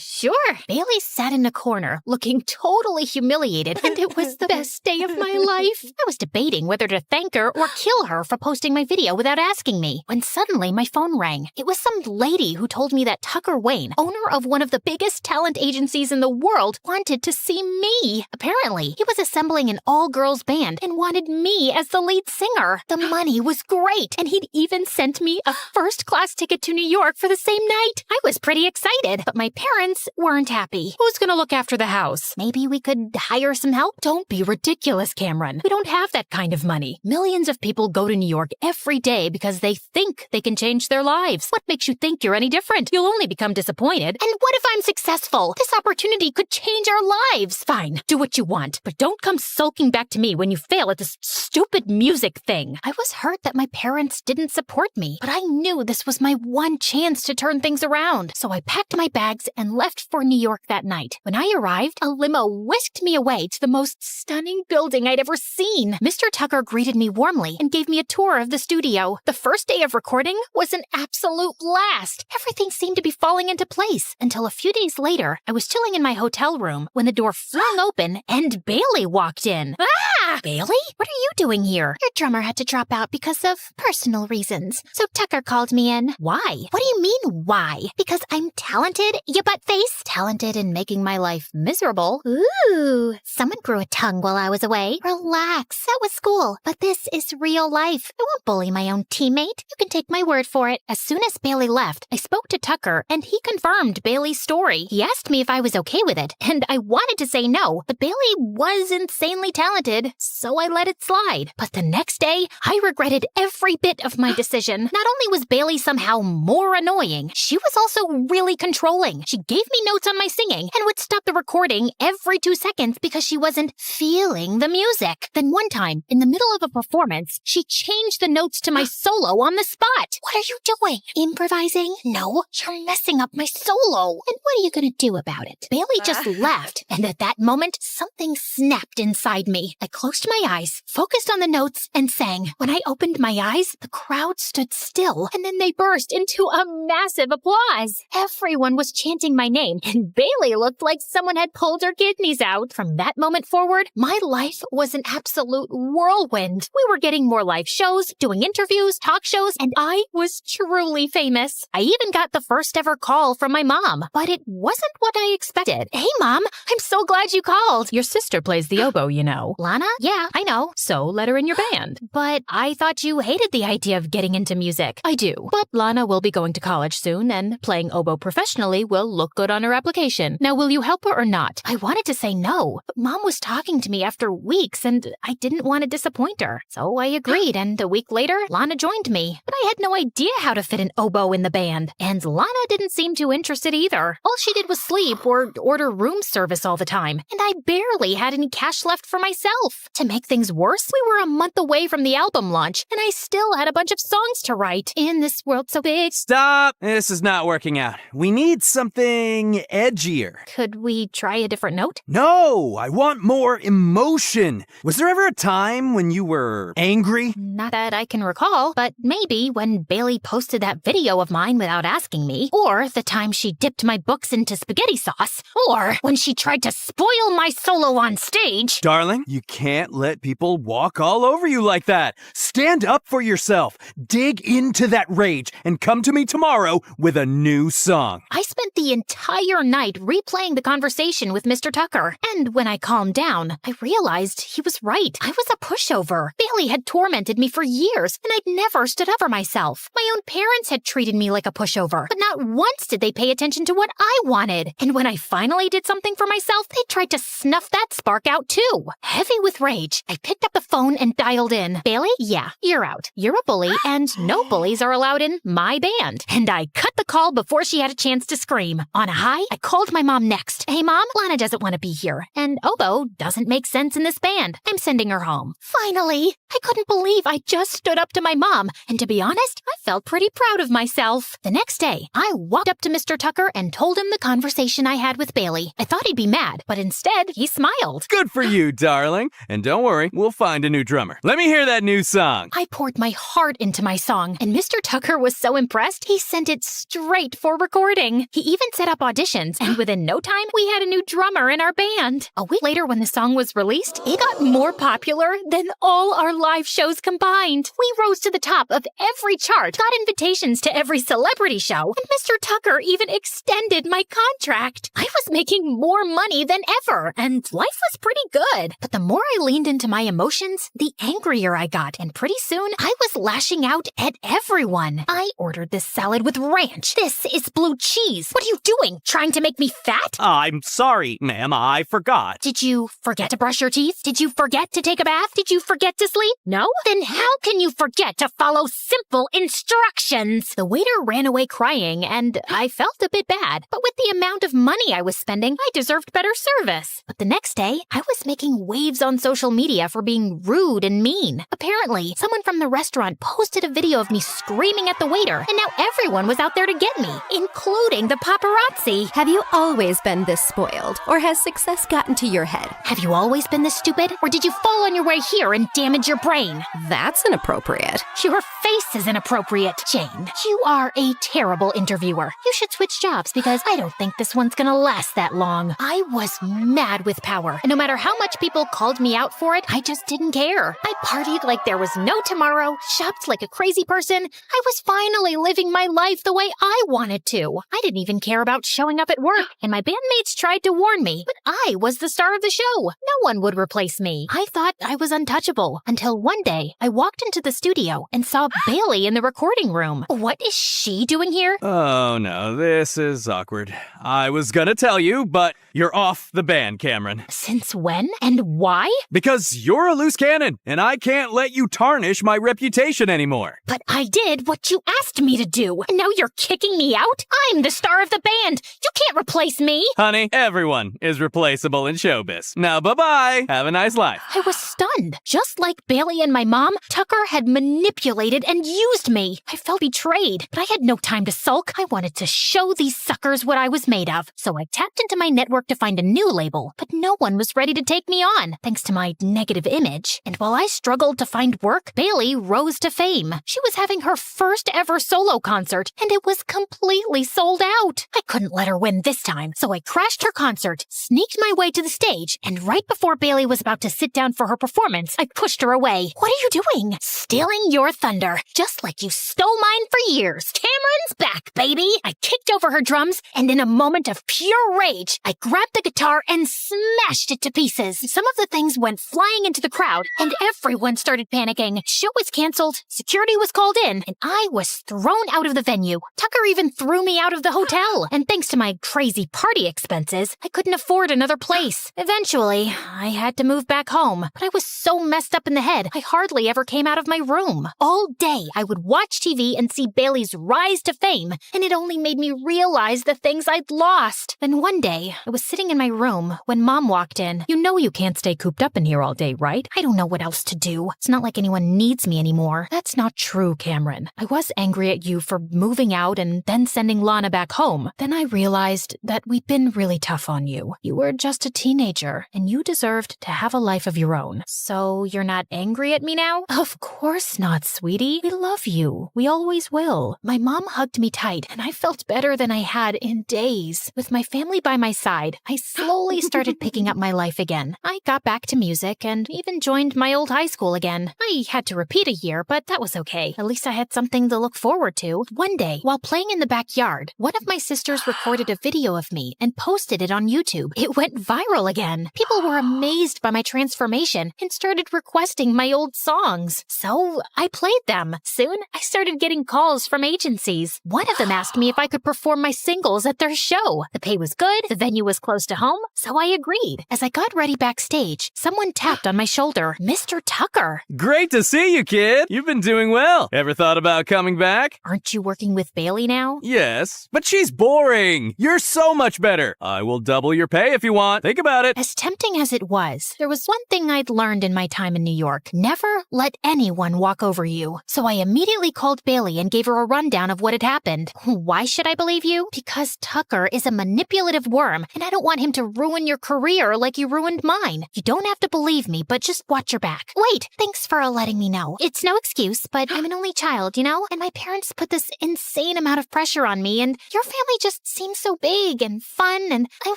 Sure. Bailey sat in a corner, looking totally humiliated, and it was the best day of my life. I was debating whether to thank her or kill her for posting my video without asking me, when suddenly my phone rang. It was some lady who told me that Tucker Wayne, owner of one of the biggest talent agencies in the world, wanted to see me. Apparently, he was assembling an all-girls band and wanted me as the lead singer. The money was great, and he'd even sent me a first-class ticket to New York for the same night. I was pretty excited, but my parents weren't happy. Who's gonna look after the house? Maybe we could hire some help? Don't be ridiculous, Cameron. We don't have that kind of money. Millions of people go to New York every day because they think they can change their lives. What makes you think you're any different? You'll only become disappointed. And what if I'm successful? This opportunity could change our lives. Fine, do what you want, but don't come sulking back to me when you fail at this stupid music thing. I was hurt that my parents didn't support me, but I knew this was my one chance to turn things around. So I packed my bags and left for New York that night. When I arrived, a limo whisked me away to the most stunning building I'd ever seen. Mr. Tucker greeted me warmly and gave me a tour of the studio. The first day of recording was an absolute blast. Everything seemed to be falling into place until a few days later, I was chilling in my hotel room when the door flung open and Bailey walked in. Ah! Bailey? What are you doing here? Your drummer had to drop out because of personal reasons. So Tucker called me in. Why? What do you mean, why? Because I'm talented, you butt face? Talented in making my life miserable. Ooh, someone grew a tongue while I was away. Relax, that was school. But this is real life. I won't bully my own teammate. You can take my word for it. As soon as Bailey left, I spoke to Tucker, and he confirmed Bailey's story. He asked me if I was okay with it, and I wanted to say no, but Bailey was insanely talented, so I let it slide. But the next day, I regretted every bit of my decision. Not only was Bailey somehow more annoying, she was also really controlling. She gave me notes on my singing and would stop the recording every 2 seconds because she wasn't feeling the music. Then one time, in the middle of a performance, she changed the notes to my solo on the spot. What are you doing? Improvising? No, you're messing up my solo. And what are you gonna do about it? Bailey just laughed, and at that moment, something snapped inside me. I closed my eyes, focused on the notes, and sang. When I opened my eyes, the crowd stood still, and then they burst into a massive applause. Everyone was chanting my name, and Bailey looked like someone had pulled her kidneys out. From that moment forward, my life was an absolute whirlwind. We were getting more live shows, doing interviews, talk shows, and I was truly famous. I even got the first ever call from my mom, but it wasn't what I expected. Hey, Mom, I'm so glad you called. Your sister plays the oboe, you know. Lana? Yeah, I know. So let her in your band. But I thought you hated the idea of getting into music. I do. But Lana will be going to college soon, and playing oboe professionally will look good on her application. Now, will you help her or not? I wanted to say no, but Mom was talking to me after weeks, and I didn't want to disappoint her. So I agreed, and a week later, Lana joined me. But I had no idea how to fit an oboe in the band. And Lana didn't seem too interested either. All she did was sleep or order room service all the time, and I barely had any cash left for myself. To make things worse, we were a month away from the album launch, and I still had a bunch of songs to write. In this world so big. Stop! This is not working out. We need something edgier. Could we try a different note? No, I want more emotion. Was there ever a time when you were angry? Not that I can recall, but maybe when Bailey posted that video of mine without asking me, or the time she dipped my books into spaghetti sauce, or when she tried to spoil my solo on stage. Darling, you can't let people walk all over you like that. Stand up for yourself. Dig into that rage and come to me tomorrow with a new song. I spent the entire night replaying the conversation with Mr. Tucker, and when I calmed down, I realized he was right. I was a pushover. Bailey had tormented me for years, and I'd never stood up for myself. My own parents had treated me like a pushover, but not once did they pay attention to what I wanted. And when I finally did something for myself, they tried to snuff that spark out too. Heavy with with rage. I picked up the phone and dialed in. Bailey? Yeah, you're out. You're a bully, and no bullies are allowed in my band. And I cut the call before she had a chance to scream. On a high, I called my mom next. Hey, Mom, Lana doesn't want to be here, and oboe doesn't make sense in this band. I'm sending her home. Finally! I couldn't believe I just stood up to my mom, and to be honest, I felt pretty proud of myself. The next day, I walked up to Mr. Tucker and told him the conversation I had with Bailey. I thought he'd be mad, but instead, he smiled. Good for you, darling. And don't worry, we'll find a new drummer. Let me hear that new song. I poured my heart into my song, and Mr. Tucker was so impressed, he sent it straight for recording. He even set up auditions, and within no time, we had a new drummer in our band. A week later, when the song was released, it got more popular than all our live shows combined. We rose to the top of every chart, got invitations to every celebrity show, and Mr. Tucker even extended my contract. I was making more money than ever, and life was pretty good. But the more I leaned into my emotions, the angrier I got, and pretty soon, I was lashing out at everyone. I ordered this salad with ranch. This is blue cheese. What are you doing? Trying to make me fat? I'm sorry, ma'am. I forgot. Did you forget to brush your teeth? Did you forget to take a bath? Did you forget to sleep? No? Then how can you forget to follow simple instructions? The waiter ran away crying, and I felt a bit bad. But with the amount of money I was spending, I deserved better service. But the next day, I was making waves on social media for being rude and mean. Apparently, someone from the restaurant posted a video of me screaming at the waiter, and now everyone was out there to get me, including the paparazzi. Have you always been this spoiled, or has success gotten to your head? Have you always been this stupid, or did you fall on your way here and damage your brain? That's inappropriate. Your face is inappropriate, Jane. You are a terrible interviewer. You should switch jobs because I don't think this one's gonna last that long. I was mad with power, and no matter how much people called me out for it, I just didn't care. I partied like there was no tomorrow, shopped like a crazy person. I was finally living my life the way I wanted to. I didn't even care about showing up at work, and my bandmates tried to warn me, but I was the star of the show. No one would replace me. I thought I was untouchable until one day I walked into the studio and saw Bailey in the recording room. What is she doing here? Oh no, this is awkward. I was gonna tell you, but you're off the band, Cameron. Since when? And why? Because you're a loose cannon, and I can't let you tarnish my reputation anymore. But I did what you asked me to do, and now you're kicking me out? I'm the star of the band. You can't replace me. Honey, everyone is replaceable in showbiz. Now, bye-bye. Have a nice life. I was stunned. Just like Bailey and my mom, Tucker had manipulated and used me. I felt betrayed, but I had no time to sulk. I wanted to show these suckers what I was made of. So I tapped into my network to find a new label, but no one was ready to take me on, thanks to my negative image. And while I struggled to find work, Bailey rose to fame. She was having her first ever solo concert, and it was completely sold out. I couldn't let her win this time, so I crashed her concert, sneaked my way to the stage, and right before Bailey was about to sit down for her performance, I pushed her away. What are you doing? Stealing your thunder, just like you stole mine for years. Cameron's back, baby! I kicked over her drums, and in a moment of pure rage, I grabbed the guitar and smashed it to pieces. Some of the things went flying into the crowd, and everyone started panicking. Show was canceled, security was called in, and I was thrown out of the venue. Tucker even threw me out of the hotel, and thanks to my crazy party expenses, I couldn't afford another place. Eventually, I had to move back home, but I was so messed up in the head, I hardly ever came out of my room. All day, I would watch TV and see Bailey's rise to fame, and it only made me realize the things I'd lost. Then one day, I was sitting in my room when Mom walked in. You know you can't stay cooped up in here all day, right? I don't know what else to do. It's not like anyone needs me anymore. That's not true, Cameron. I was angry at you for moving out and then sending Lana back home. Then I realized that we'd been really tough on you. You were just a teenager, and you deserved to have a life of your own. So you're not angry at me now? Of course not, sweetie. We love you. We always will. My mom hugged me tight, and I felt better than I had in days. With my family by my side, I slowly started picking up my life again. I got back to music and even joined my old high school again. I had to repeat a year, but that was okay. At least I had something to look forward to. One day, while playing in the backyard, one of my sisters recorded a video of me and posted it on YouTube. It went viral again. People were amazed by my transformation and started requesting my old songs. So I played them. Soon, I started getting calls from agencies. One of them asked me if I could perform my singles at their show. The pay was good, the venue was close to home, so I agreed. As I got ready backstage, some someone tapped on my shoulder. Mr. Tucker. Great to see you, kid. You've been doing well. Ever thought about coming back? Aren't you working with Bailey now? Yes, but she's boring. You're so much better. I will double your pay if you want. Think about it. As tempting as it was, there was one thing I'd learned in my time in New York. Never let anyone walk over you. So I immediately called Bailey and gave her a rundown of what had happened. Why should I believe you? Because Tucker is a manipulative worm, and I don't want him to ruin your career like you ruined mine. You don't have to believe me, but just watch your back. Wait, thanks for letting me know. It's no excuse, but I'm an only child, you know? And my parents put this insane amount of pressure on me, and your family just seems so big and fun, and I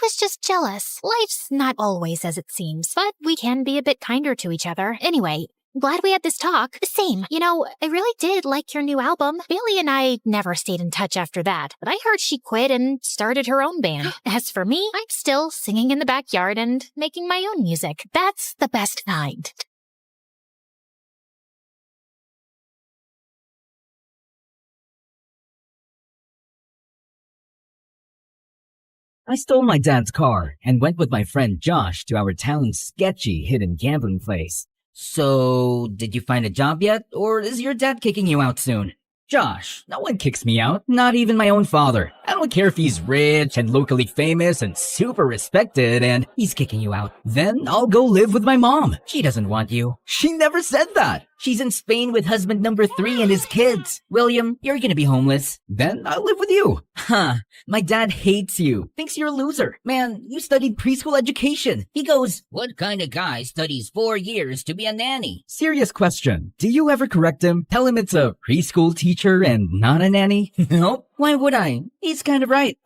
was just jealous. Life's not always as it seems, but we can be a bit kinder to each other. Anyway, glad we had this talk. Same. You know, I really did like your new album. Bailey and I never stayed in touch after that, but I heard she quit and started her own band. As for me, I'm still singing in the backyard and making my own music. That's the best kind. I stole my dad's car and went with my friend Josh to our town's sketchy hidden gambling place. So, did you find a job yet, or is your dad kicking you out soon? Josh, no one kicks me out, not even my own father. I don't care if he's rich and locally famous and super respected and he's kicking you out. Then I'll go live with my mom. She doesn't want you. She never said that. She's in Spain with husband number 3 and his kids. William, you're gonna be homeless. Then I'll live with you. Huh. My dad hates you. Thinks you're a loser. Man, you studied preschool education. He goes, "What kind of guy studies 4 years to be a nanny?" Serious question. Do you ever correct him? Tell him it's a preschool teacher and not a nanny? Nope. Why would I? He's kind of right.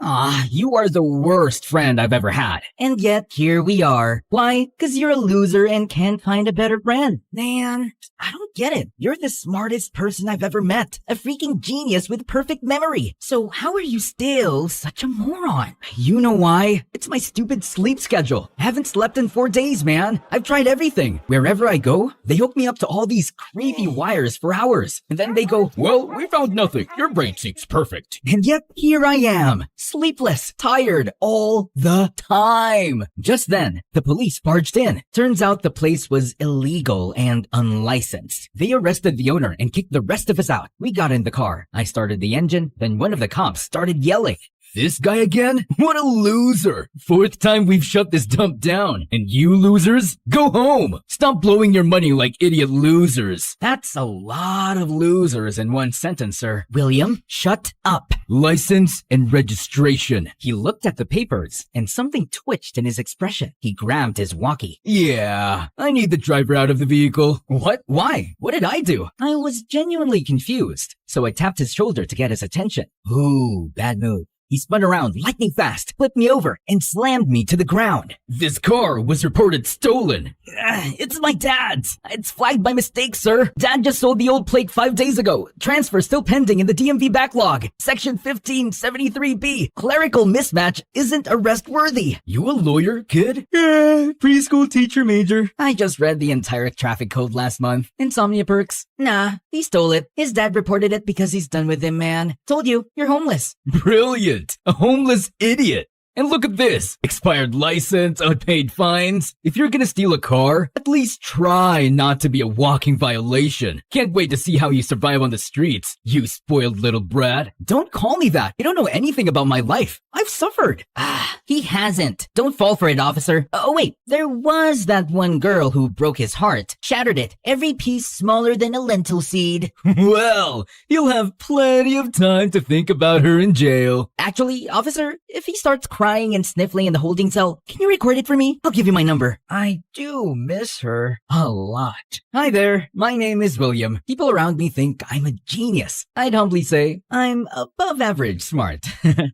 You are the worst friend I've ever had. And yet, here we are. Why? 'Cause you're a loser and can't find a better friend. Man, I don't get it. You're the smartest person I've ever met. A freaking genius with perfect memory. So how are you still such a moron? You know why? It's my stupid sleep schedule. I haven't slept in 4 days, man. I've tried everything. Wherever I go, they hook me up to all these creepy wires for hours. And then they go, "Well, we found nothing. Your brain seems perfect." And yet, here I am, sleepless, tired, all the time. Just then, the police barged in. Turns out the place was illegal and unlicensed. They arrested the owner and kicked the rest of us out. We got in the car. I started the engine, then one of the cops started yelling. "This guy again? What a loser! 4th time we've shut this dump down. And you losers, go home! Stop blowing your money like idiot losers." That's a lot of losers in one sentence, sir. William, shut up. License and registration. He looked at the papers, and something twitched in his expression. He grabbed his walkie. "Yeah, I need the driver out of the vehicle." "What? Why? What did I do?" I was genuinely confused, so I tapped his shoulder to get his attention. Ooh, bad mood. He spun around lightning fast, flipped me over, and slammed me to the ground. "This car was reported stolen." "It's my dad's. It's flagged by mistake, sir. Dad just sold the old plate 5 days ago. Transfer still pending in the DMV backlog. Section 1573B. Clerical mismatch isn't arrest worthy." "You a lawyer, kid?" "Yeah, preschool teacher major. I just read the entire traffic code last month. Insomnia perks." "Nah, he stole it. His dad reported it because he's done with him, man. Told you, you're homeless." "Brilliant. A homeless idiot. And look at this. Expired license, unpaid fines. If you're gonna steal a car, at least try not to be a walking violation. Can't wait to see how you survive on the streets, you spoiled little brat." "Don't call me that. You don't know anything about my life. I've suffered." He hasn't. Don't fall for it, officer. Oh wait, there was that one girl who broke his heart. Shattered it. Every piece smaller than a lentil seed. Well, you'll have plenty of time to think about her in jail. Actually, officer, if he starts crying and sniffling in the holding cell, can you record it for me? I'll give you my number. I do miss her a lot. Hi there, my name is William. People around me think I'm a genius. I'd humbly say I'm above average smart.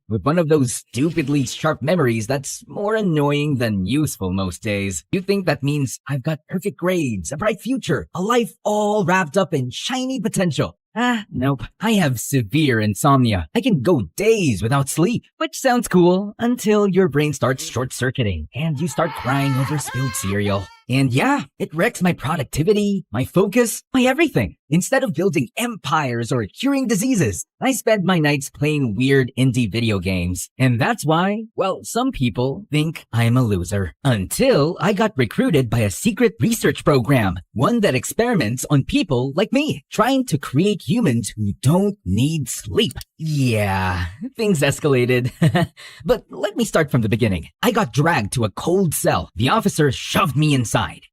With one of those stupidly sharp memories that's more annoying than useful most days. You think that means I've got perfect grades, a bright future, a life all wrapped up in shiny potential. Nope. I have severe insomnia. I can go days without sleep, which sounds cool until your brain starts short-circuiting and you start crying over spilled cereal. And yeah, it wrecks my productivity, my focus, my everything. Instead of building empires or curing diseases, I spend my nights playing weird indie video games. And that's why, well, some people think I'm a loser. Until I got recruited by a secret research program, one that experiments on people like me, trying to create humans who don't need sleep. Yeah, things escalated. But let me start from the beginning. I got dragged to a cold cell. The officer shoved me inside.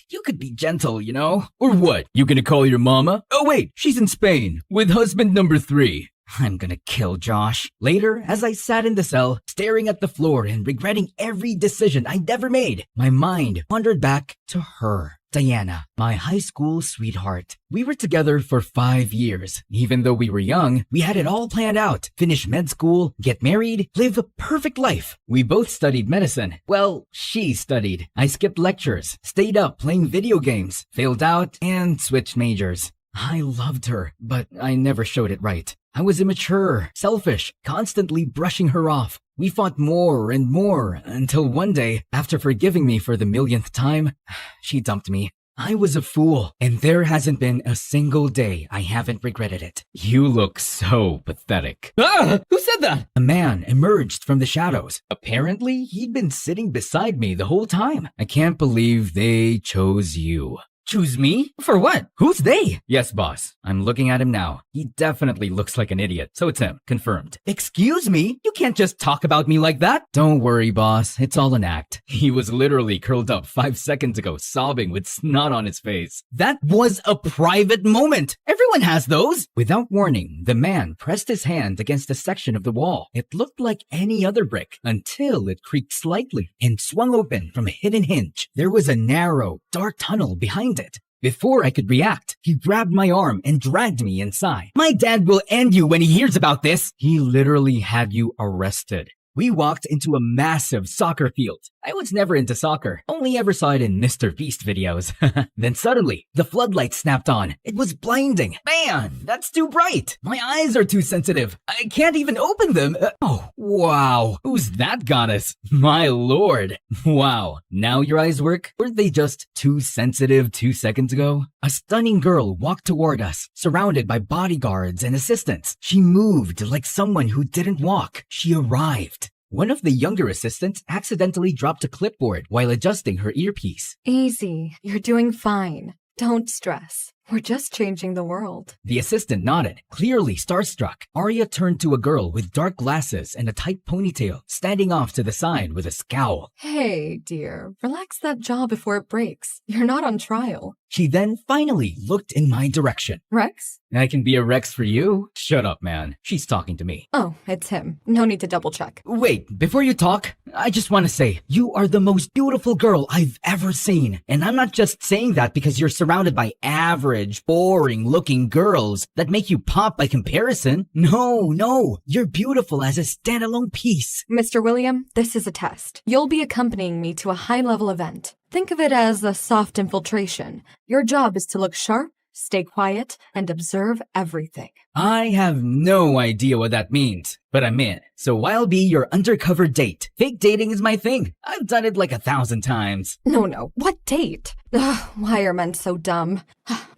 You could be gentle, you know? Or what? You gonna call your mama? Oh wait, she's in Spain with husband number 3. I'm gonna kill Josh. Later, as I sat in the cell, staring at the floor and regretting every decision I'd ever made, my mind wandered back to her. Diana, my high school sweetheart. We were together for 5 years. Even though we were young, we had it all planned out. Finish med school, get married, live a perfect life. We both studied medicine. Well, she studied. I skipped lectures, stayed up playing video games, failed out, and switched majors. I loved her, but I never showed it right. I was immature, selfish, constantly brushing her off. We fought more and more until one day, after forgiving me for the millionth time, she dumped me. I was a fool, and there hasn't been a single day I haven't regretted it. You look so pathetic. Ah! Who said that? A man emerged from the shadows. Apparently, he'd been sitting beside me the whole time. I can't believe they chose you. Choose me? For what? Who's they? Yes, boss. I'm looking at him now. He definitely looks like an idiot, so it's him. Confirmed. Excuse me? You can't just talk about me like that. Don't worry, boss. It's all an act. He was literally curled up 5 seconds ago, sobbing with snot on his face. That was a private moment. Everyone has those. Without warning, the man pressed his hand against a section of the wall. It looked like any other brick until it creaked slightly and swung open from a hidden hinge. There was a narrow, dark tunnel behind it. Before I could react, he grabbed my arm and dragged me inside. My dad will end you when he hears about this. He literally had you arrested. We walked into a massive soccer field. I was never into soccer, only ever saw it in Mr. Beast videos. Then suddenly, the floodlights snapped on. It was blinding. Man, that's too bright. My eyes are too sensitive. I can't even open them. Oh, wow. Who's that goddess? My lord. Wow. Now your eyes work? Weren't they just too sensitive 2 seconds ago? A stunning girl walked toward us, surrounded by bodyguards and assistants. She moved like someone who didn't walk. She arrived. One of the younger assistants accidentally dropped a clipboard while adjusting her earpiece. Easy. You're doing fine. Don't stress. We're just changing the world. The assistant nodded, clearly starstruck. Arya turned to a girl with dark glasses and a tight ponytail, standing off to the side with a scowl. Hey, dear, relax that jaw before it breaks. You're not on trial. She then finally looked in my direction. Rex? I can be a Rex for you? Shut up, man. She's talking to me. Oh, it's him. No need to double check. Wait, before you talk, I just want to say, you are the most beautiful girl I've ever seen. And I'm not just saying that because you're surrounded by average, boring-looking girls that make you pop by comparison. No, you're beautiful as a standalone piece. Mr. William, this is a test. You'll be accompanying me to a high-level event. Think of it as a soft infiltration. Your job is to look sharp, stay quiet, and observe everything. I have no idea what that means, but I'm in. So I'll be your undercover date. Fake dating is my thing. I've done it like 1,000 times. No. What date? Ugh, why are men so dumb?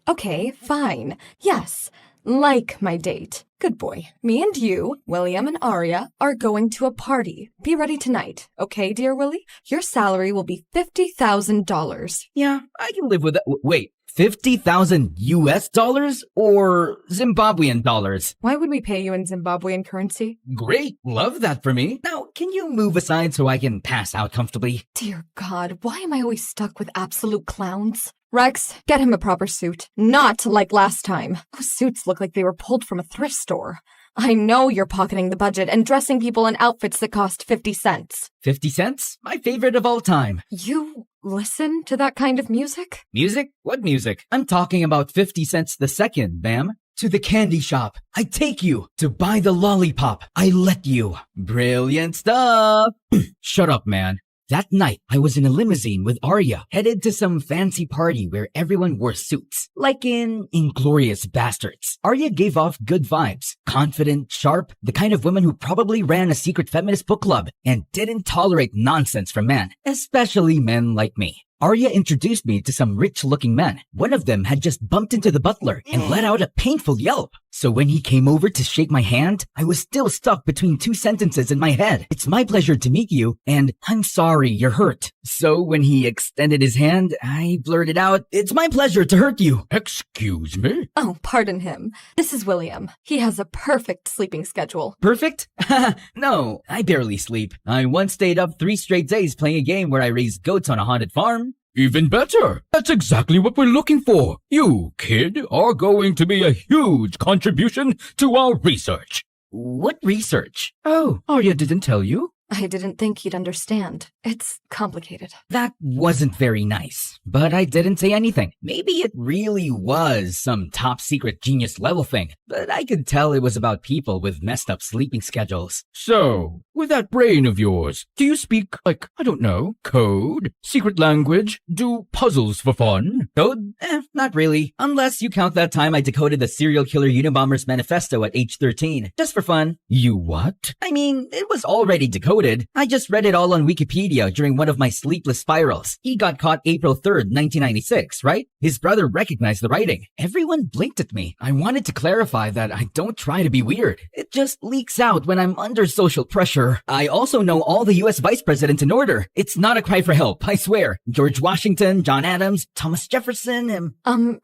Okay, fine. Yes, like my date. Good boy. Me and you, William and Arya, are going to a party. Be ready tonight, okay, dear Willie? Your salary will be $50,000. Yeah, I can live with that. Wait, 50,000 US dollars or Zimbabwean dollars? Why would we pay you in Zimbabwean currency? Great, love that for me. Now, can you move aside so I can pass out comfortably? Dear God, why am I always stuck with absolute clowns? Rex, get him a proper suit. Not like last time. Those suits look like they were pulled from a thrift store. I know you're pocketing the budget and dressing people in outfits that cost 50 cents. 50 cents? My favorite of all time. You listen to that kind of music? Music? What music? I'm talking about 50 cents the second, ma'am. To the candy shop. I take you. To buy the lollipop. I let you. Brilliant stuff. Shut up, man. That night, I was in a limousine with Arya, headed to some fancy party where everyone wore suits, like in Inglourious Bastards. Arya gave off good vibes, confident, sharp, the kind of woman who probably ran a secret feminist book club and didn't tolerate nonsense from men, especially men like me. Arya introduced me to some rich-looking men. One of them had just bumped into the butler and let out a painful yelp. So when he came over to shake my hand, I was still stuck between two sentences in my head. It's my pleasure to meet you, and I'm sorry you're hurt. So when he extended his hand, I blurted out, it's my pleasure to hurt you. Excuse me? Oh, pardon him. This is William. He has a perfect sleeping schedule. Perfect? No, I barely sleep. I once stayed up 3 straight days playing a game where I raised goats on a haunted farm. Even better. That's exactly what we're looking for. You, kid, are going to be a huge contribution to our research. What research? Oh, Arya didn't tell you? I didn't think you'd understand. It's complicated. That wasn't very nice, but I didn't say anything. Maybe it really was some top secret genius level thing, but I could tell it was about people with messed up sleeping schedules. So, with that brain of yours, do you speak, I don't know, code, secret language, do puzzles for fun? Code? Not really. Unless you count that time I decoded the serial killer Unabomber's manifesto at age 13. Just for fun. You what? I mean, it was already decoded. I just read it all on Wikipedia during one of my sleepless spirals. He got caught April 3rd, 1996, right? His brother recognized the writing. Everyone blinked at me. I wanted to clarify that I don't try to be weird. It just leaks out when I'm under social pressure. I also know all the US vice presidents in order. It's not a cry for help, I swear. George Washington, John Adams, Thomas Jefferson, and...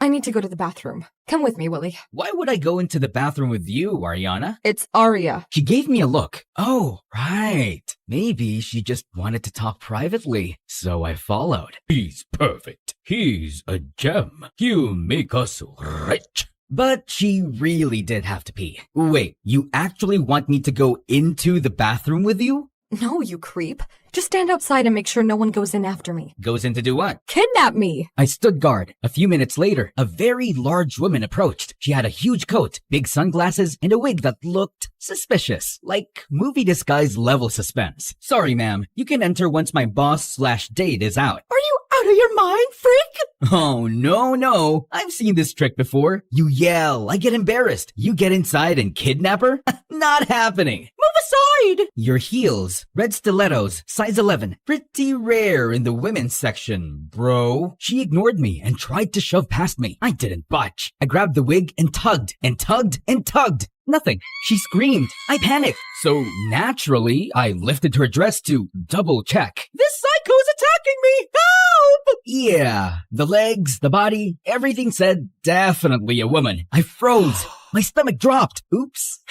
I need to go to the bathroom. Come with me, Willie. Why would I go into the bathroom with you, Ariana? It's Arya. She gave me a look. Oh, right. Maybe she just wanted to talk privately, so I followed. He's perfect. He's a gem. He'll make us rich. But she really did have to pee. Wait, you actually want me to go into the bathroom with you? No, you creep. Just stand outside and make sure no one goes in after me. Goes in to do what? Kidnap me! I stood guard. A few minutes later, a very large woman approached. She had a huge coat, big sunglasses, and a wig that looked suspicious. Like movie disguise level suspense. Sorry, ma'am. You can enter once my boss/date is out. Are you out of your mind, freak? Oh, no. I've seen this trick before. You yell, I get embarrassed. You get inside and kidnap her? Not happening. Move aside! Your heels, red stilettos, size 11. Pretty rare in the women's section, bro. She ignored me and tried to shove past me. I didn't budge. I grabbed the wig and tugged and tugged and tugged. Nothing. She screamed. I panicked. So naturally, I lifted her dress to double check. This psycho's attacking me! Help! Yeah, the legs, the body, everything said definitely a woman. I froze. My stomach dropped. Oops.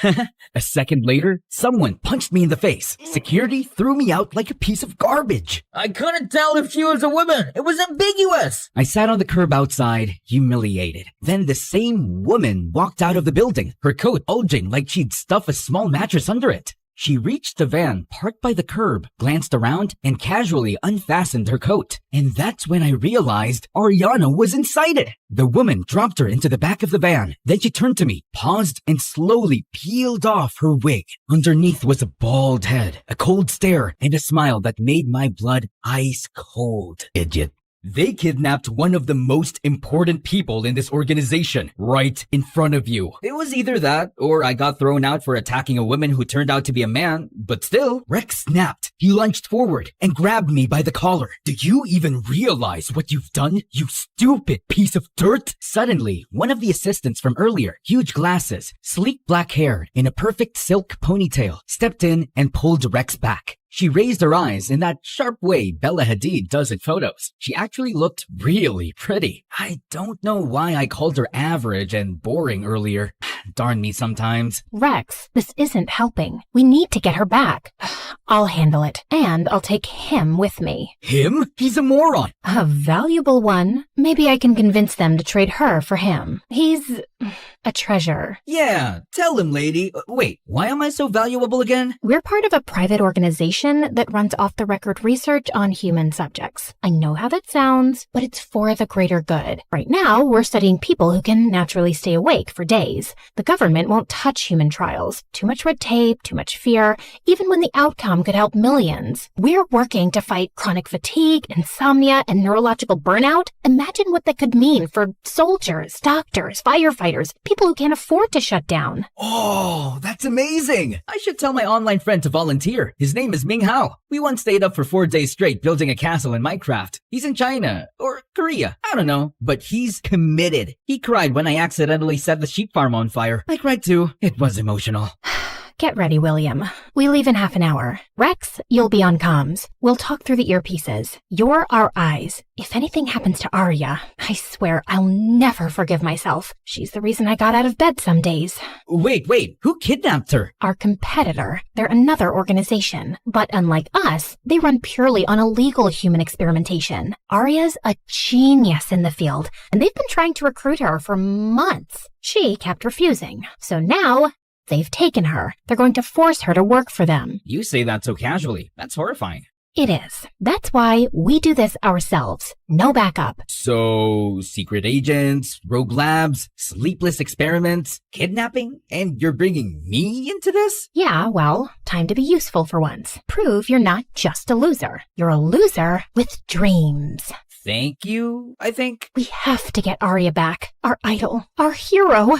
A second later, someone punched me in the face. Security threw me out like a piece of garbage. I couldn't tell if she was a woman. It was ambiguous. I sat on the curb outside, humiliated. Then the same woman walked out of the building, her coat bulging like she'd stuff a small mattress under it. She reached the van parked by the curb, glanced around, and casually unfastened her coat. And that's when I realized Ariana was inside it. The woman dropped her into the back of the van. Then she turned to me, paused, and slowly peeled off her wig. Underneath was a bald head, a cold stare, and a smile that made my blood ice cold. Idiot. They kidnapped one of the most important people in this organization right in front of you. It was either that or I got thrown out for attacking a woman who turned out to be a man, but still, Rex snapped. He lunged forward and grabbed me by the collar. Do you even realize what you've done, you stupid piece of dirt? Suddenly, one of the assistants from earlier, huge glasses, sleek black hair, in a perfect silk ponytail, stepped in and pulled Rex back. She raised her eyes in that sharp way Bella Hadid does in photos. She actually looked really pretty. I don't know why I called her average and boring earlier. Darn me sometimes. Rex, this isn't helping. We need to get her back. I'll handle it, and I'll take him with me. Him? He's a moron. A valuable one. Maybe I can convince them to trade her for him. He's a treasure. Yeah, tell him, lady. Wait, why am I so valuable again? We're part of a private organization that runs off-the-record research on human subjects. I know how that sounds, but it's for the greater good. Right now, we're studying people who can naturally stay awake for days. The government won't touch human trials. Too much red tape, too much fear, even when the outcome could help millions. We're working to fight chronic fatigue, insomnia, and neurological burnout. Imagine what that could mean for soldiers, doctors, firefighters, people who can't afford to shut down. Oh, that's amazing! I should tell my online friend to volunteer. His name is Ming Hao. We once stayed up for 4 days straight building a castle in Minecraft. He's in China, or Korea, I don't know, but he's committed. He cried when I accidentally set the sheep farm on fire. I cried too. It was emotional. Get ready, William. We leave in half an hour. Rex, you'll be on comms. We'll talk through the earpieces. You're our eyes. If anything happens to Arya, I swear I'll never forgive myself. She's the reason I got out of bed some days. Wait, who kidnapped her? Our competitor. They're another organization. But unlike us, they run purely on illegal human experimentation. Arya's a genius in the field, and they've been trying to recruit her for months. She kept refusing. So now, they've taken her. They're going to force her to work for them. You say that so casually. That's horrifying. It is. That's why we do this ourselves. No backup. So, secret agents, rogue labs, sleepless experiments, kidnapping, and you're bringing me into this? Yeah, well, time to be useful for once. Prove you're not just a loser. You're a loser with dreams. Thank you, I think. We have to get Arya back. Our idol. Our hero.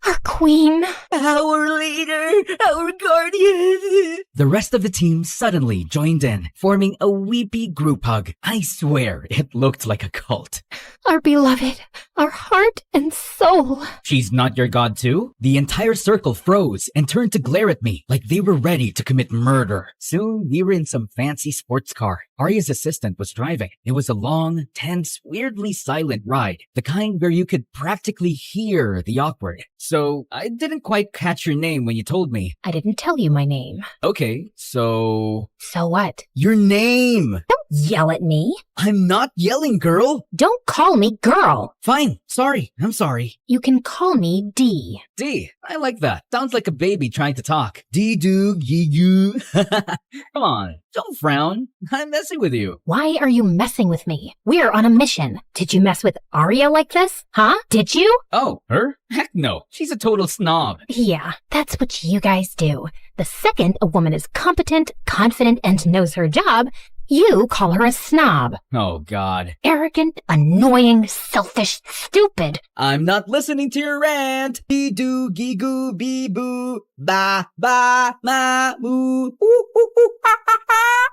Our queen. Our leader. Our guardian. The rest of the team suddenly joined in, forming a weepy group hug. I swear, it looked like a cult. Our beloved. Our heart and soul. She's not your god too? The entire circle froze and turned to glare at me like they were ready to commit murder. Soon, we were in some fancy sports car. Arya's assistant was driving. It was a long, tense, weirdly silent ride. The kind where you could practically hear the awkward. So, I didn't quite catch your name when you told me. I didn't tell you my name. Okay, so... So what? Your name! Don't yell at me. I'm not yelling, girl. Don't call me girl. Fine, sorry. I'm sorry. You can call me D. D. I like that. Sounds like a baby trying to talk. D-do-gee-goo. Come on, don't frown. I'm messing with you. Why are you messing with me? We're on a mission. Did you mess with Arya like this? Huh? Did you? Oh, her? Heck no. She's a total snob. Yeah, that's what you guys do. The second a woman is competent, confident, and knows her job, you call her a snob. Oh, God. Arrogant, annoying, selfish, stupid. I'm not listening to your rant. Be-do-gee-goo-bee-boo. Ba-ba-ma-moo.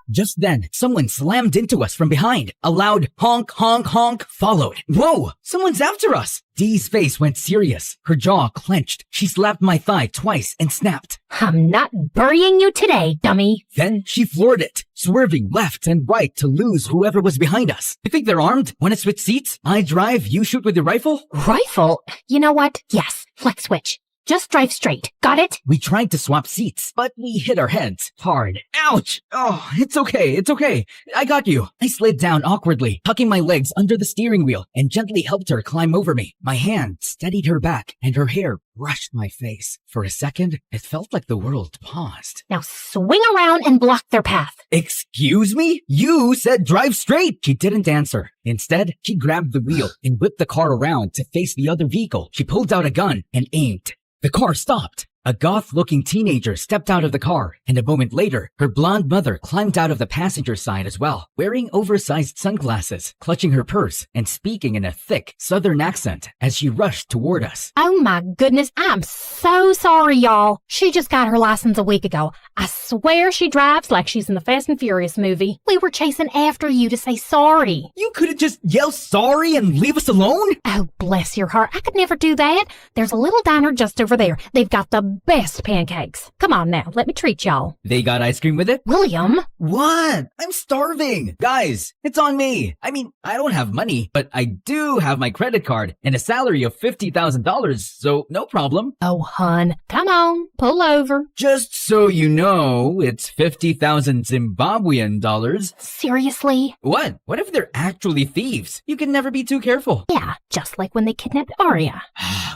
Just then, someone slammed into us from behind. A loud honk, honk, honk followed. Whoa! Someone's after us! Dee's face went serious. Her jaw clenched. She slapped my thigh twice and snapped. I'm not burying you today, dummy. Then she floored it, swerving left and right to lose whoever was behind us. You think they're armed? Want to switch seats? I drive, you shoot with your rifle? Rifle? You know what? Yes, let's switch. Just drive straight. Got it? We tried to swap seats, but we hit our heads hard. Ouch! Oh, it's okay. I got you. I slid down awkwardly, tucking my legs under the steering wheel and gently helped her climb over me. My hand steadied her back and her hair brushed my face. For a second, it felt like the world paused. Now swing around and block their path. Excuse me? You said drive straight! She didn't answer. Instead, she grabbed the wheel and whipped the car around to face the other vehicle. She pulled out a gun and aimed. The car stopped. A goth-looking teenager stepped out of the car, and a moment later, her blonde mother climbed out of the passenger side as well, wearing oversized sunglasses, clutching her purse, and speaking in a thick, southern accent as she rushed toward us. Oh my goodness, I'm so sorry, y'all. She just got her license a week ago. I swear she drives like she's in the Fast and Furious movie. We were chasing after you to say sorry. You could've just yelled sorry and leave us alone? Oh, bless your heart. I could never do that. There's a little diner just over there. They've got the best pancakes. Come on now, let me treat y'all. They got ice cream with it? William! What? I'm starving! Guys, it's on me. I mean, I don't have money, but I do have my credit card and a salary of $50,000, so no problem. Oh, hun, come on, pull over. Just so you know, it's 50,000 Zimbabwean dollars. Seriously? What? What if they're actually thieves? You can never be too careful. Yeah, just like when they kidnapped Arya.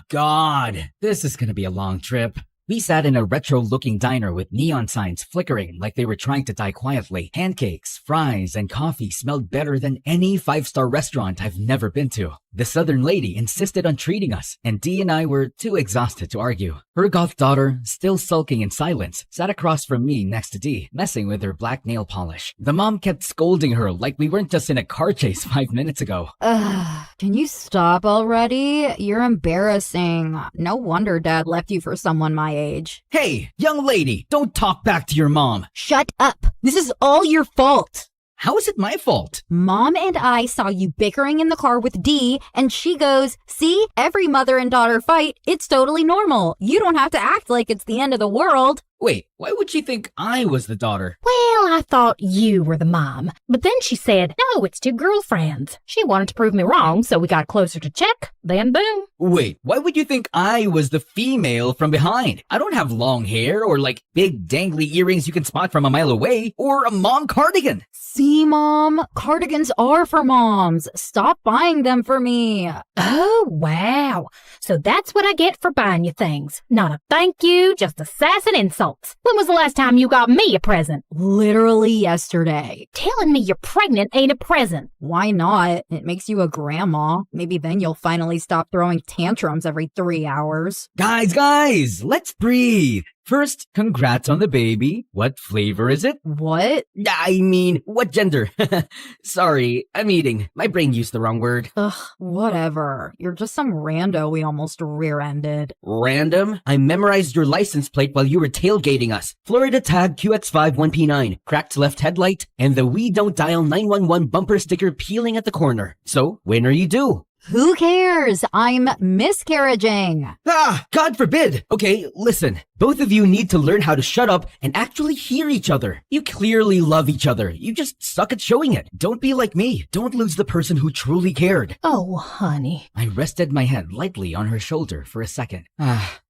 God, this is gonna be a long trip. We sat in a retro-looking diner with neon signs flickering like they were trying to die quietly. Pancakes, fries, and coffee smelled better than any five-star restaurant I've never been to. The southern lady insisted on treating us, and Dee and I were too exhausted to argue. Her goth daughter, still sulking in silence, sat across from me next to Dee, messing with her black nail polish. The mom kept scolding her like we weren't just in a car chase 5 minutes ago. Ugh, can you stop already? You're embarrassing. No wonder Dad left you for someone my age. Hey, young lady, don't talk back to your mom. Shut up. This is all your fault. How is it my fault? Mom and I saw you bickering in the car with Dee, and she goes, "See, every mother and daughter fight. It's totally normal. You don't have to act like it's the end of the world." Wait, why would she think I was the daughter? Well, I thought you were the mom. But then she said, no, it's two girlfriends. She wanted to prove me wrong, so we got closer to check. Then boom. Wait, why would you think I was the female from behind? I don't have long hair or like big dangly earrings you can spot from a mile away or a mom cardigan. See, Mom, cardigans are for moms. Stop buying them for me. Oh, wow. So that's what I get for buying you things. Not a thank you, just a sass and insults. When was the last time you got me a present? Literally yesterday. Telling me you're pregnant ain't a present. Why not? It makes you a grandma. Maybe then you'll finally stop throwing tantrums every 3 hours. Guys, let's breathe. First, congrats on the baby. What flavor is it? What? I mean, what gender? Sorry, I'm eating. My brain used the wrong word. Ugh, whatever. You're just some rando we almost rear-ended. Random? I memorized your license plate while you were tailgating us. Florida tag QX51P9, cracked left headlight, and the We Don't Dial 911 bumper sticker peeling at the corner. So, when are you due? Who cares? I'm miscarriaging. Ah, God forbid. Okay, listen. Both of you need to learn how to shut up and actually hear each other. You clearly love each other. You just suck at showing it. Don't be like me. Don't lose the person who truly cared. Oh, honey. I rested my head lightly on her shoulder for a second.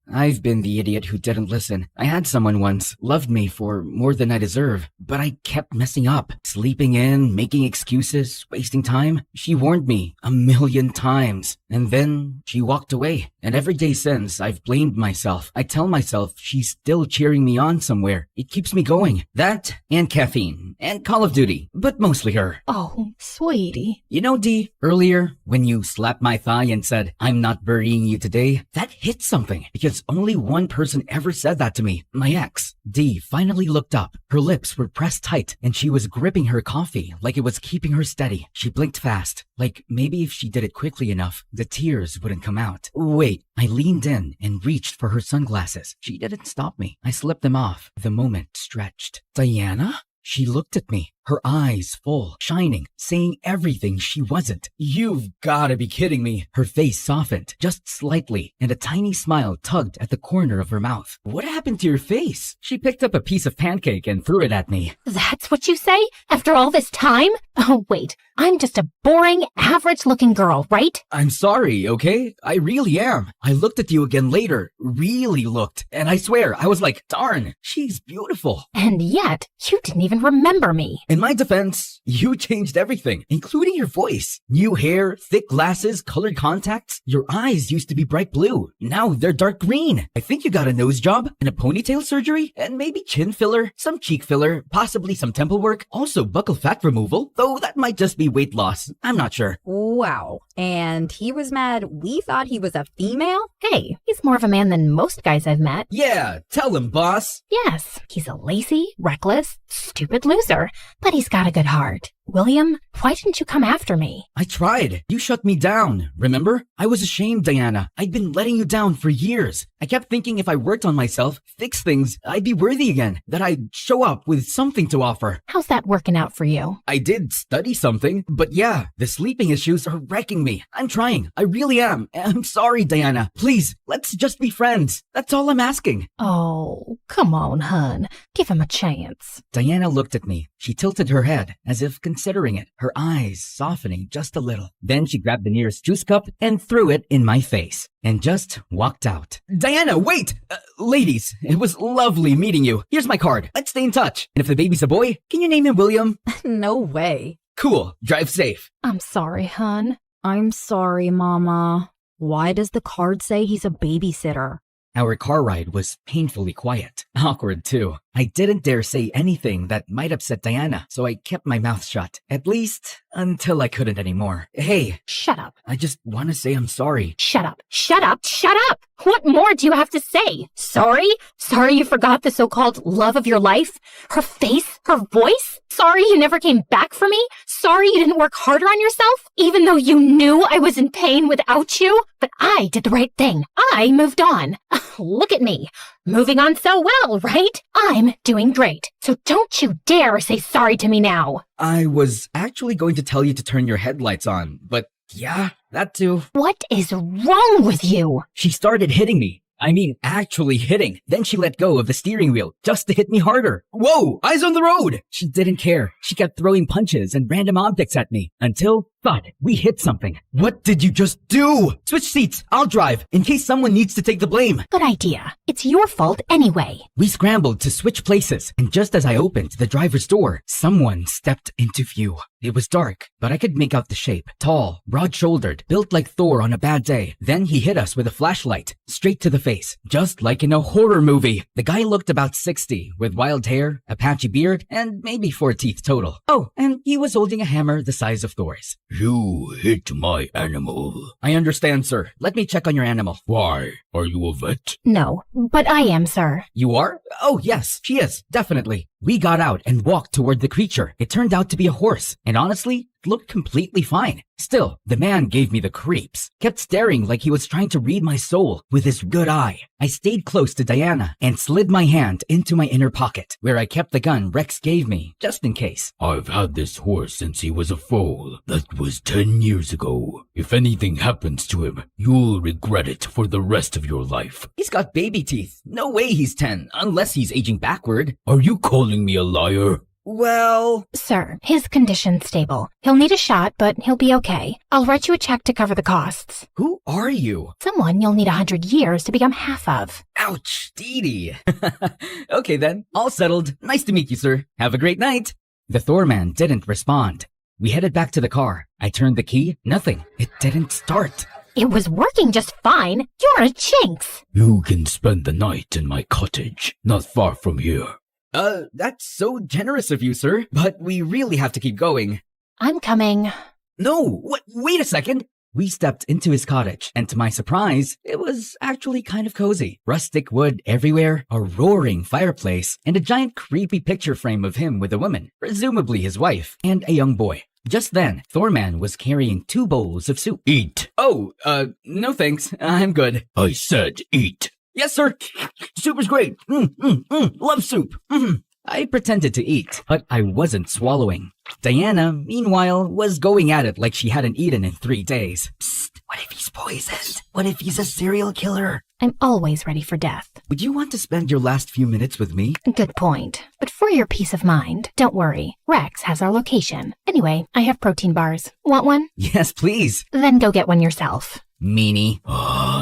I've been the idiot who didn't listen. I had someone once, loved me for more than I deserve, but I kept messing up, sleeping in, making excuses, wasting time. She warned me 1,000,000 times, and then she walked away. And every day since, I've blamed myself. I tell myself she's still cheering me on somewhere. It keeps me going. That, and caffeine, and Call of Duty, but mostly her. Oh, sweetie. You know, Dee, earlier, when you slapped my thigh and said, "I'm not burying you today," that hit something, because only one person ever said that to me, my ex. Dee finally looked up. Her lips were pressed tight, and she was gripping her coffee like it was keeping her steady. She blinked fast, like maybe if she did it quickly enough, the tears wouldn't come out. Wait, I leaned in and reached for her sunglasses. She didn't stop me. I slipped them off. The moment stretched. Diana? She looked at me, her eyes full, shining, saying everything she wasn't. You've gotta be kidding me. Her face softened, just slightly, and a tiny smile tugged at the corner of her mouth. What happened to your face? She picked up a piece of pancake and threw it at me. That's what you say? After all this time? Oh, wait. I'm just a boring, average-looking girl, right? I'm sorry, okay? I really am. I looked at you again later, really looked, and I swear, I was like, darn, she's beautiful. And yet, you didn't even remember me. In my defense, you changed everything, including your voice. New hair, thick glasses, colored contacts. Your eyes used to be bright blue. Now they're dark green. I think you got a nose job and a ponytail surgery and maybe chin filler, some cheek filler, possibly some temple work, also buccal fat removal, though that might just be weight loss. I'm not sure. Wow. And he was mad we thought he was a female? Hey, he's more of a man than most guys I've met. Yeah, tell him, boss. Yes, he's a lazy, reckless, stupid loser, but he's got a good heart. William, why didn't you come after me? I tried. You shut me down, remember? I was ashamed, Diana. I'd been letting you down for years. I kept thinking if I worked on myself, fixed things, I'd be worthy again, that I'd show up with something to offer. How's that working out for you? I did study something, but yeah, the sleeping issues are wrecking me. I'm trying. I really am. I'm sorry, Diana. Please, let's just be friends. That's all I'm asking. Oh, come on, hun. Give him a chance. Diana looked at me. She tilted her head, as if considering it, her eyes softening just a little. Then she grabbed the nearest juice cup and threw it in my face, and just walked out. Diana, wait! Ladies, it was lovely meeting you. Here's my card. Let's stay in touch. And if the baby's a boy, can you name him William? No way. Cool. Drive safe. I'm sorry, hun. I'm sorry, Mama. Why does the card say he's a babysitter? Our car ride was painfully quiet. Awkward, too. I didn't dare say anything that might upset Diana, so I kept my mouth shut. At least, until I couldn't anymore. Hey. Shut up. I just want to say I'm sorry. Shut up. Shut up. Shut up. What more do you have to say? Sorry? Sorry you forgot the so-called love of your life? Her face? Her voice? Sorry you never came back for me? Sorry you didn't work harder on yourself? Even though you knew I was in pain without you? But I did the right thing. I moved on. Look at me. Moving on so well, right? I'm doing great. So don't you dare say sorry to me now. I was actually going to tell you to turn your headlights on, but yeah, that too. What is wrong with you? She started hitting me. I mean, actually hitting. Then she let go of the steering wheel just to hit me harder. Whoa, eyes on the road! She didn't care. She kept throwing punches and random objects at me until, thud, we hit something. What did you just do? Switch seats. I'll drive in case someone needs to take the blame. Good idea. It's your fault anyway. We scrambled to switch places, and just as I opened the driver's door, someone stepped into view. It was dark, but I could make out the shape. Tall, broad-shouldered, built like Thor on a bad day. Then he hit us with a flashlight, straight to the face, just like in a horror movie. The guy looked about 60, with wild hair, a patchy beard, and maybe 4 teeth total. Oh, and he was holding a hammer the size of Thor's. You hit my animal. I understand, sir. Let me check on your animal. Why? Are you a vet? No, but I am, sir. You are? Oh, yes, she is, definitely. We got out and walked toward the creature. It turned out to be a horse, and honestly, it looked completely fine. Still, the man gave me the creeps. Kept staring like he was trying to read my soul with his good eye. I stayed close to Diana and slid my hand into my inner pocket, where I kept the gun Rex gave me, just in case. I've had this horse since he was a foal. That was 10 years ago. If anything happens to him, you'll regret it for the rest of your life. He's got baby teeth. No way he's 10, unless he's aging backward. Are you calling me a liar? Well... Sir, his condition's stable. He'll need a shot, but he'll be okay. I'll write you a check to cover the costs. Who are you? Someone you'll need 100 years to become half of. Ouch, Dee Dee. Okay then, all settled. Nice to meet you, sir. Have a great night. The Thor man didn't respond. We headed back to the car. I turned the key. Nothing. It didn't start. It was working just fine. You're a jinx. You can spend the night in my cottage, not far from here. That's so generous of you, sir. But we really have to keep going. I'm coming. No, wait a second. We stepped into his cottage, and to my surprise, it was actually kind of cozy. Rustic wood everywhere, a roaring fireplace, and a giant creepy picture frame of him with a woman, presumably his wife, and a young boy. Just then, Thorman was carrying 2 bowls of soup. Eat. Oh, no thanks. I'm good. I said eat. Yes, sir. Soup is great. Love soup. I pretended to eat, but I wasn't swallowing. Diana, meanwhile, was going at it like she hadn't eaten in 3 days. Psst, what if he's poisoned? What if he's a serial killer? I'm always ready for death. Would you want to spend your last few minutes with me? Good point. But for your peace of mind, don't worry. Rex has our location. Anyway, I have protein bars. Want one? Yes, please. Then go get one yourself. Meanie.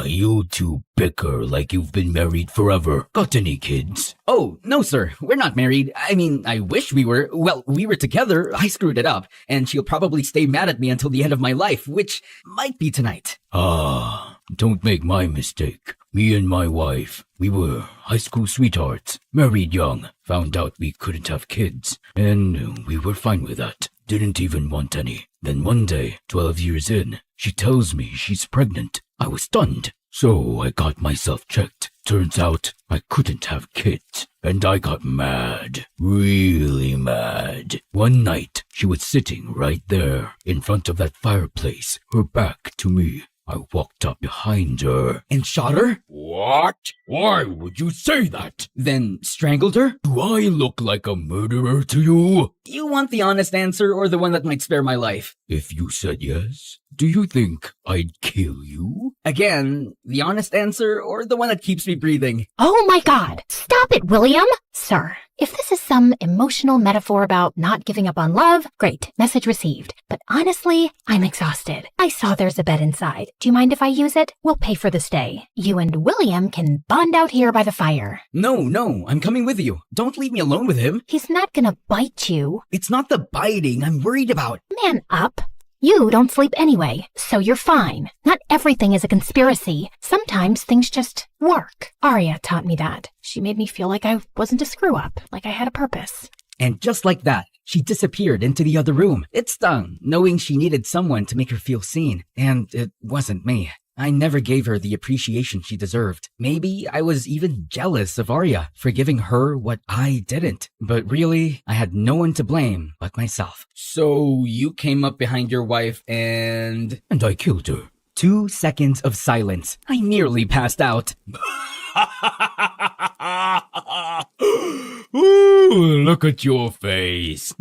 You two bicker like you've been married forever. Got any kids? Oh, no, sir. We're not married. I mean, I wish we were. Well, we were together. I screwed it up. And she'll probably stay mad at me until the end of my life, which might be tonight. Don't make my mistake. Me and my wife, we were high school sweethearts. Married young. Found out we couldn't have kids. And we were fine with that. Didn't even want any. Then one day, 12 years in, she tells me she's pregnant. I was stunned. So I got myself checked. Turns out I couldn't have kids. And I got mad. Really mad. One night, she was sitting right there in front of that fireplace, her back to me. I walked up behind her. And shot her? What? Why would you say that? Then strangled her? Do I look like a murderer to you? You want the honest answer or the one that might spare my life? If you said yes, do you think I'd kill you? Again, the honest answer or the one that keeps me breathing? Oh my God! Stop it, William! Sir, if this is some emotional metaphor about not giving up on love, great, message received. But honestly, I'm exhausted. I saw there's a bed inside. Do you mind if I use it? We'll pay for the stay. You and William can bond out here by the fire. No, I'm coming with you. Don't leave me alone with him. He's not gonna bite you. It's not the biting I'm worried about. Man up. You don't sleep anyway, so you're fine. Not everything is a conspiracy. Sometimes things just work. Arya taught me that. She made me feel like I wasn't a screw-up, like I had a purpose. And just like that, she disappeared into the other room. It stung, knowing she needed someone to make her feel seen. And it wasn't me. I never gave her the appreciation she deserved. Maybe I was even jealous of Arya for giving her what I didn't. But really, I had no one to blame but myself. So you came up behind your wife and I killed her. 2 seconds of silence. I nearly passed out. Ooh, look at your face.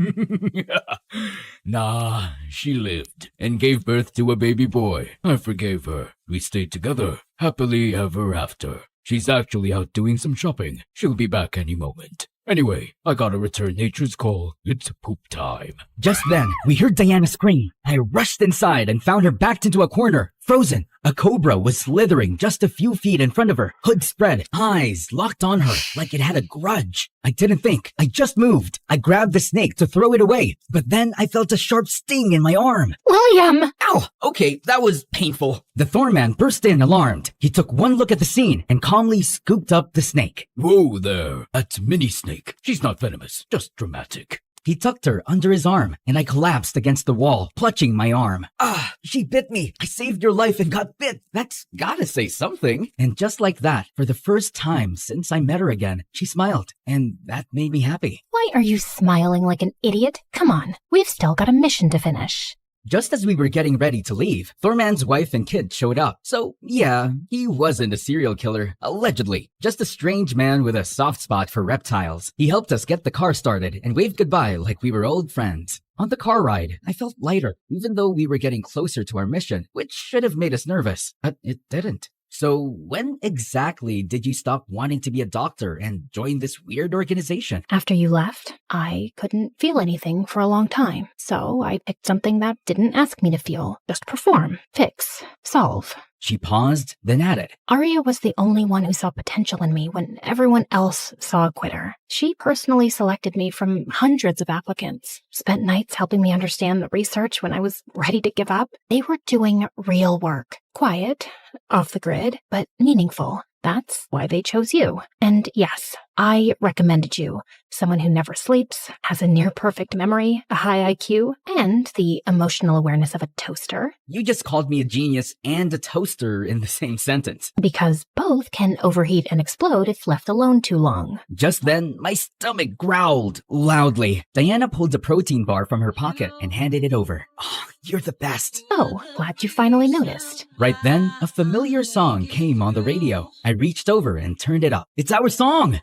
Nah, she lived and gave birth to a baby boy. I forgave her. We stayed together, happily ever after. She's actually out doing some shopping. She'll be back any moment. Anyway, I gotta return nature's call. It's poop time. Just then, we heard Diana scream. I rushed inside and found her backed into a corner, frozen. A cobra was slithering just a few feet in front of her, hood spread, eyes locked on her like it had a grudge. I didn't think. I just moved. I grabbed the snake to throw it away, but then I felt a sharp sting in my arm. William! Ow! Okay, that was painful. The Thorn Man burst in alarmed. He took one look at the scene and calmly scooped up the snake. Whoa there, that's Mini Snake. She's not venomous, just dramatic. He tucked her under his arm, and I collapsed against the wall, clutching my arm. Ah, she bit me. I saved your life and got bit. That's gotta say something. And just like that, for the first time since I met her again, she smiled, and that made me happy. Why are you smiling like an idiot? Come on, we've still got a mission to finish. Just as we were getting ready to leave, Thorman's wife and kid showed up. So, yeah, he wasn't a serial killer, allegedly. Just a strange man with a soft spot for reptiles. He helped us get the car started and waved goodbye like we were old friends. On the car ride, I felt lighter, even though we were getting closer to our mission, which should have made us nervous, but it didn't. So when exactly did you stop wanting to be a doctor and join this weird organization? After you left, I couldn't feel anything for a long time. So I picked something that didn't ask me to feel. Just perform, fix, solve. She paused, then added, Arya was the only one who saw potential in me when everyone else saw a quitter. She personally selected me from hundreds of applicants, spent nights helping me understand the research when I was ready to give up. They were doing real work. Quiet, off the grid, but meaningful. That's why they chose you. And yes, I recommended you. Someone who never sleeps, has a near-perfect memory, a high IQ, and the emotional awareness of a toaster. You just called me a genius and a toaster in the same sentence. Because both can overheat and explode if left alone too long. Just then, my stomach growled loudly. Diana pulled a protein bar from her pocket and handed it over. Oh, you're the best. Oh, glad you finally noticed. Right then, a familiar song came on the radio. I reached over and turned it up. It's our song!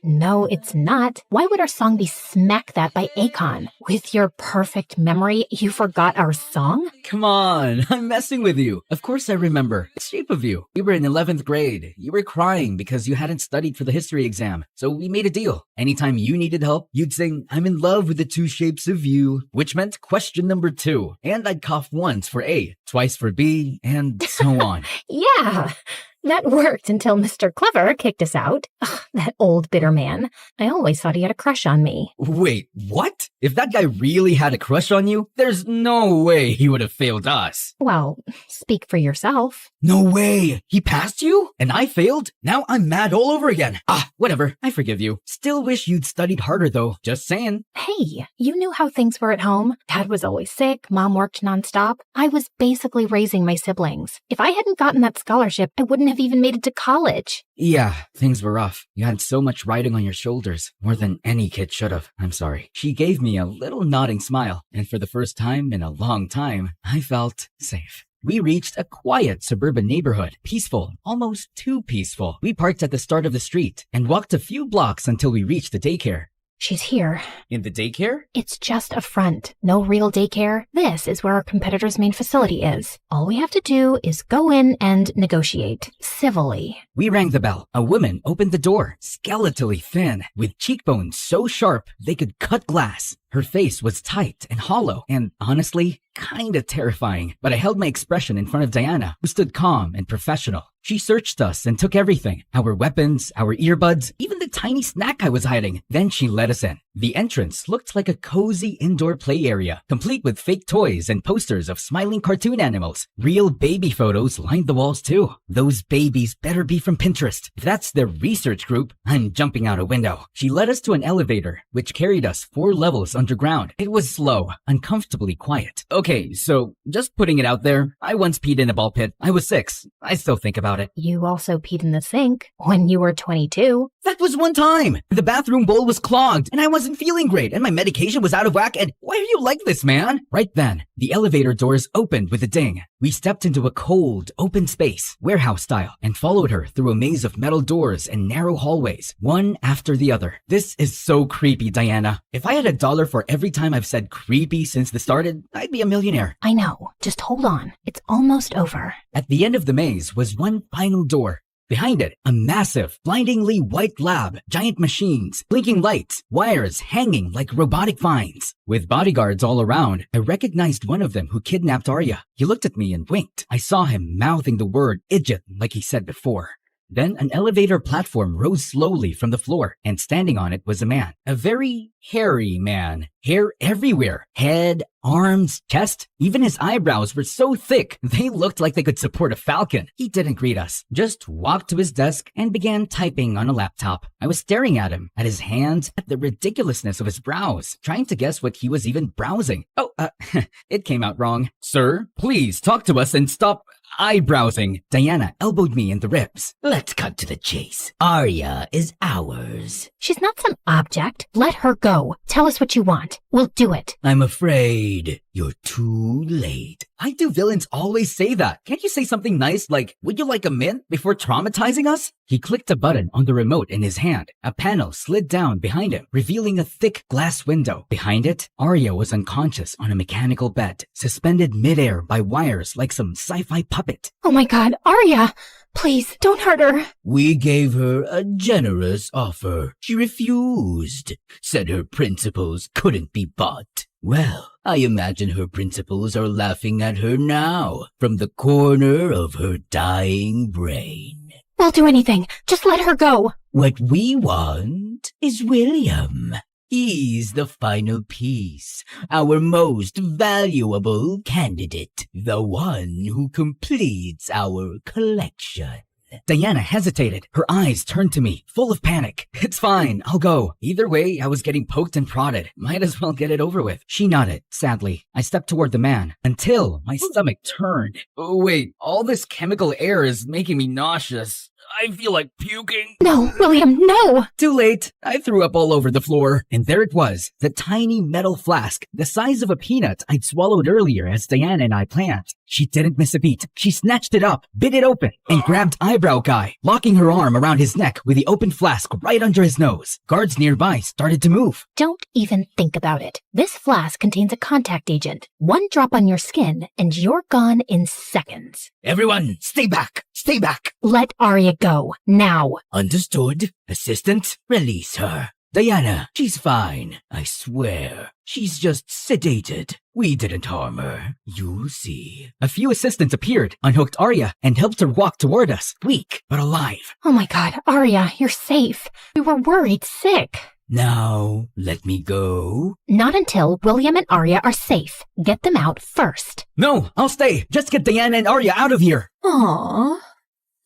No, it's not. Why would our song be Smack That by Akon? With your perfect memory, you forgot our song? Come on, I'm messing with you. Of course I remember. It's Shape of You. We were in 11th grade. You were crying because you hadn't studied for the history exam. So we made a deal. Anytime you needed help, you'd sing, I'm in love with the 2 shapes of you, which meant question number 2. And I'd cough once for A, twice for B, and so on. Yeah. That worked until Mr. Clever kicked us out. Ugh, that old bitter man. I always thought he had a crush on me. Wait, what? If that guy really had a crush on you, there's no way he would have failed us. Well, speak for yourself. No way! He passed you? And I failed? Now I'm mad all over again. Ah, whatever. I forgive you. Still wish you'd studied harder though. Just saying. Hey, you knew how things were at home. Dad was always sick. Mom worked nonstop. I was basically raising my siblings. If I hadn't gotten that scholarship, I wouldn't have even made it to college. Yeah, things were rough. You had so much riding on your shoulders. More than any kid should have. I'm sorry. She gave me a little nodding smile. And for the first time in a long time, I felt safe. We reached a quiet suburban neighborhood. Peaceful, almost too peaceful. We parked at the start of the street and walked a few blocks until we reached the daycare. She's here. In the daycare? It's just a front. No real daycare. This is where our competitor's main facility is. All we have to do is go in and negotiate. Civilly. We rang the bell. A woman opened the door, skeletally thin, with cheekbones so sharp they could cut glass. Her face was tight and hollow, and honestly, kinda terrifying. But I held my expression in front of Diana, who stood calm and professional. She searched us and took everything. Our weapons, our earbuds, even the tiny snack I was hiding. Then she let us in. The entrance looked like a cozy indoor play area, complete with fake toys and posters of smiling cartoon animals. Real baby photos lined the walls too. Those babies better be from Pinterest. If that's their research group, I'm jumping out a window. She led us to an elevator, which carried us 4 levels underground. It was slow, uncomfortably quiet. Okay, so just putting it out there, I once peed in a ball pit. I was 6. I still think about it. You also peed in the sink when you were 22. That was one time. The bathroom bowl was clogged, and I wasn't feeling great, and my medication was out of whack, and why are you like this, man? Right then, the elevator doors opened with a ding. We stepped into a cold, open space, warehouse style, and followed her through a maze of metal doors and narrow hallways, one after the other. This is so creepy, Diana. If I had $1 for every time I've said creepy since this started, I'd be a millionaire. I know. Just hold on. It's almost over. At the end of the maze was one final door. Behind it, a massive, blindingly white lab, giant machines, blinking lights, wires hanging like robotic vines. With bodyguards all around, I recognized one of them who kidnapped Arya. He looked at me and winked. I saw him mouthing the word idiot like he said before. Then an elevator platform rose slowly from the floor, and standing on it was a man. A very hairy man. Hair everywhere. Head, arms, chest. Even his eyebrows were so thick, they looked like they could support a falcon. He didn't greet us, just walked to his desk and began typing on a laptop. I was staring at him, at his hands, at the ridiculousness of his brows, trying to guess what he was even browsing. It came out wrong. Sir, please talk to us and stop eyebrowsing. Diana elbowed me in the ribs. Let's cut to the chase. Arya is ours. She's not some object. Let her go. Tell us what you want. We'll do it. I'm afraid you're too late. Why do villains always say that? Can't you say something nice like, would you like a mint, before traumatizing us? He clicked a button on the remote in his hand. A panel slid down behind him, revealing a thick glass window. Behind it, Arya was unconscious on a mechanical bed, suspended midair by wires like some sci-fi puppet. Oh my god, Arya! Please, don't hurt her. We gave her a generous offer. She refused, said her principles couldn't be bought. Well, I imagine her principles are laughing at her now, from the corner of her dying brain. We'll do anything. Just let her go. What we want is William. He's the final piece, our most valuable candidate, the one who completes our collection. Diana hesitated. Her eyes turned to me, full of panic. It's fine, I'll go. Either way, I was getting poked and prodded. Might as well get it over with. She nodded, sadly. I stepped toward the man, until my stomach turned. Oh, wait, all this chemical air is making me nauseous. I feel like puking. No, William, no! Too late. I threw up all over the floor. And there it was, the tiny metal flask, the size of a peanut I'd swallowed earlier as Diana and I planned. She didn't miss a beat. She snatched it up, bit it open, and grabbed Eyebrow Guy, locking her arm around his neck with the open flask right under his nose. Guards nearby started to move. Don't even think about it. This flask contains a contact agent. One drop on your skin, and you're gone in seconds. Everyone, stay back! Stay back! Let Arya go, now. Understood. Assistant, release her. Diana, she's fine, I swear. She's just sedated. We didn't harm her. You'll see. A few assistants appeared, unhooked Arya, and helped her walk toward us, weak but alive. Oh my god, Arya, you're safe. We were worried sick. Now, let me go. Not until William and Arya are safe. Get them out first. No, I'll stay. Just get Diana and Arya out of here. Aww.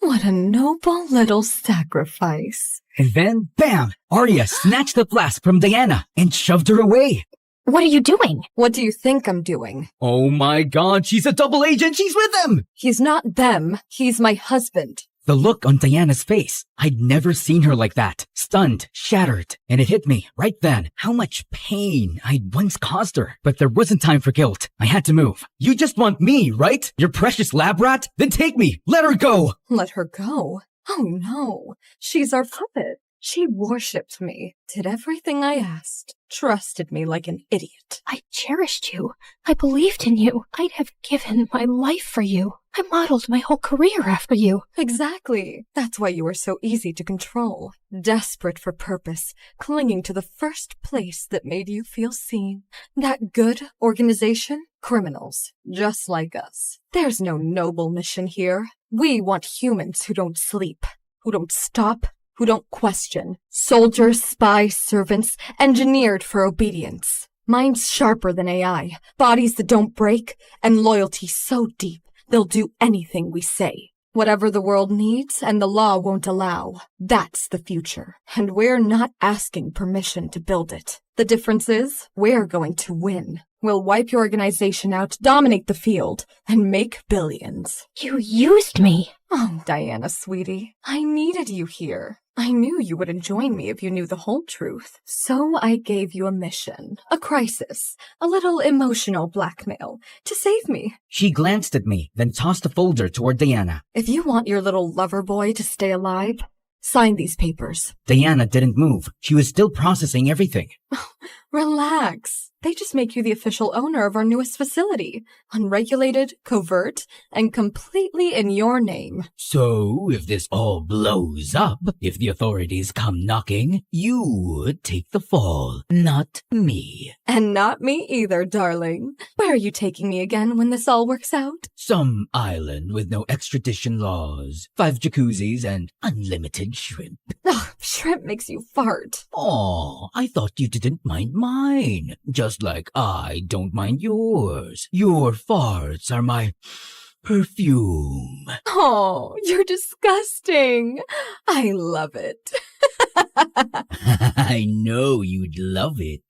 What a noble little sacrifice. And then, bam! Arya snatched the flask from Diana and shoved her away. What are you doing? What do you think I'm doing? Oh my god, she's a double agent! She's with them! He's not them. He's my husband. The look on Diana's face. I'd never seen her like that. Stunned, shattered. And it hit me, right then, how much pain I'd once caused her. But there wasn't time for guilt. I had to move. You just want me, right? Your precious lab rat? Then take me! Let her go! Let her go? Oh no. She's our puppet. She worshipped me, did everything I asked, trusted me like an idiot. I cherished you. I believed in you. I'd have given my life for you. I modeled my whole career after you. Exactly. That's why you were so easy to control. Desperate for purpose, clinging to the first place that made you feel seen. That good organization? Criminals, just like us. There's no noble mission here. We want humans who don't sleep, who don't stop, who don't question. Soldiers, spies, servants, engineered for obedience. Minds sharper than AI, bodies that don't break, and loyalty so deep they'll do anything we say. Whatever the world needs and the law won't allow, that's the future. And we're not asking permission to build it. The difference is, we're going to win. We'll wipe your organization out, dominate the field, and make billions. You used me. Oh, Diana, sweetie, I needed you here. I knew you wouldn't join me if you knew the whole truth. So I gave you a mission, a crisis, a little emotional blackmail to save me. She glanced at me, then tossed a folder toward Diana. If you want your little lover boy to stay alive, sign these papers. Diana didn't move. She was still processing everything. Relax. They just make you the official owner of our newest facility. Unregulated, covert, and completely in your name. So, if this all blows up, if the authorities come knocking, you would take the fall, not me. And not me either, darling. Where are you taking me again when this all works out? Some island with no extradition laws, 5 jacuzzis, and unlimited shrimp. Ugh, shrimp makes you fart. Aw, I thought you didn't mind mine. Just like I don't mind yours. Your farts are my perfume. Oh, you're disgusting. I love it. I know you'd love it.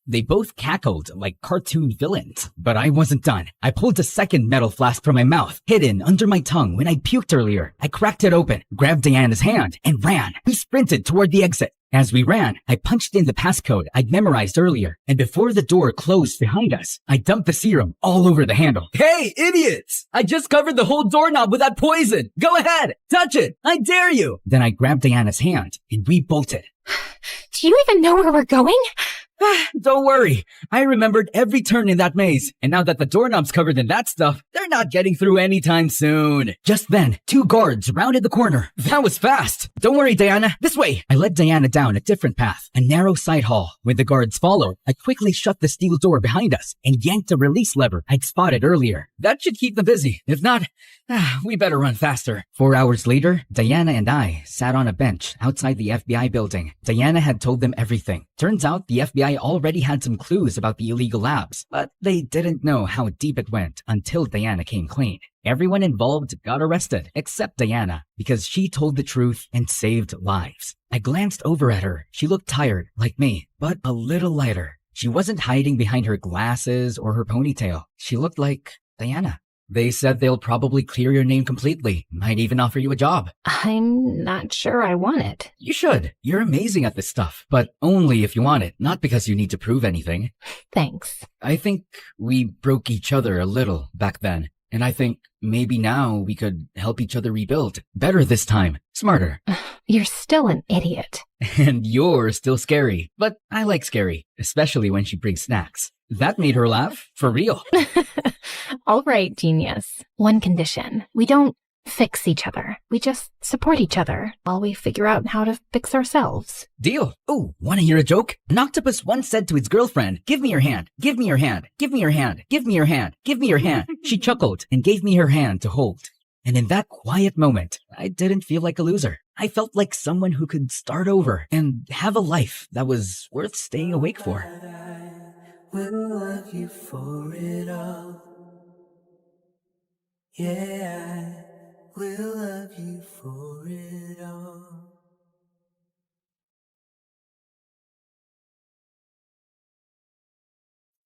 They both cackled like cartoon villains, but I wasn't done. I pulled a second metal flask from my mouth, hidden under my tongue when I puked earlier. I cracked it open, grabbed Diana's hand, and ran. We sprinted toward the exit. As we ran, I punched in the passcode I'd memorized earlier, and before the door closed behind us, I dumped the serum all over the handle. Hey, idiots! I just covered the whole doorknob with that poison! Go ahead! Touch it! I dare you! Then I grabbed Diana's hand, and we bolted. Do you even know where we're going? Don't worry. I remembered every turn in that maze, and now that the doorknob's covered in that stuff, they're not getting through anytime soon. Just then, 2 guards rounded the corner. That was fast. Don't worry, Diana. This way. I led Diana down a different path, a narrow side hall. When the guards followed, I quickly shut the steel door behind us and yanked a release lever I'd spotted earlier. That should keep them busy. If not, we better run faster. 4 hours later, Diana and I sat on a bench outside the FBI building. Diana had told them everything. Turns out the FBI already had some clues about the illegal labs, but they didn't know how deep it went until Diana came clean. Everyone involved got arrested, except Diana, because she told the truth and saved lives. I glanced over at her. She looked tired, like me, but a little lighter. She wasn't hiding behind her glasses or her ponytail. She looked like Diana. They said they'll probably clear your name completely, might even offer you a job. I'm not sure I want it. You should. You're amazing at this stuff, but only if you want it, not because you need to prove anything. Thanks. I think we broke each other a little back then, and I think maybe now we could help each other rebuild. Better this time. Smarter. You're still an idiot. And you're still scary, but I like scary, especially when she brings snacks. That made her laugh, for real. All right, genius. One condition. We don't fix each other. We just support each other while we figure out how to fix ourselves. Deal. Oh, wanna hear a joke? An octopus once said to its girlfriend, "Give me your hand, give me your hand, give me your hand, give me your hand, give me your hand." She chuckled and gave me her hand to hold. And in that quiet moment, I didn't feel like a loser. I felt like someone who could start over and have a life that was worth staying awake for. Will love you for it all. Yeah, I will love you for it all.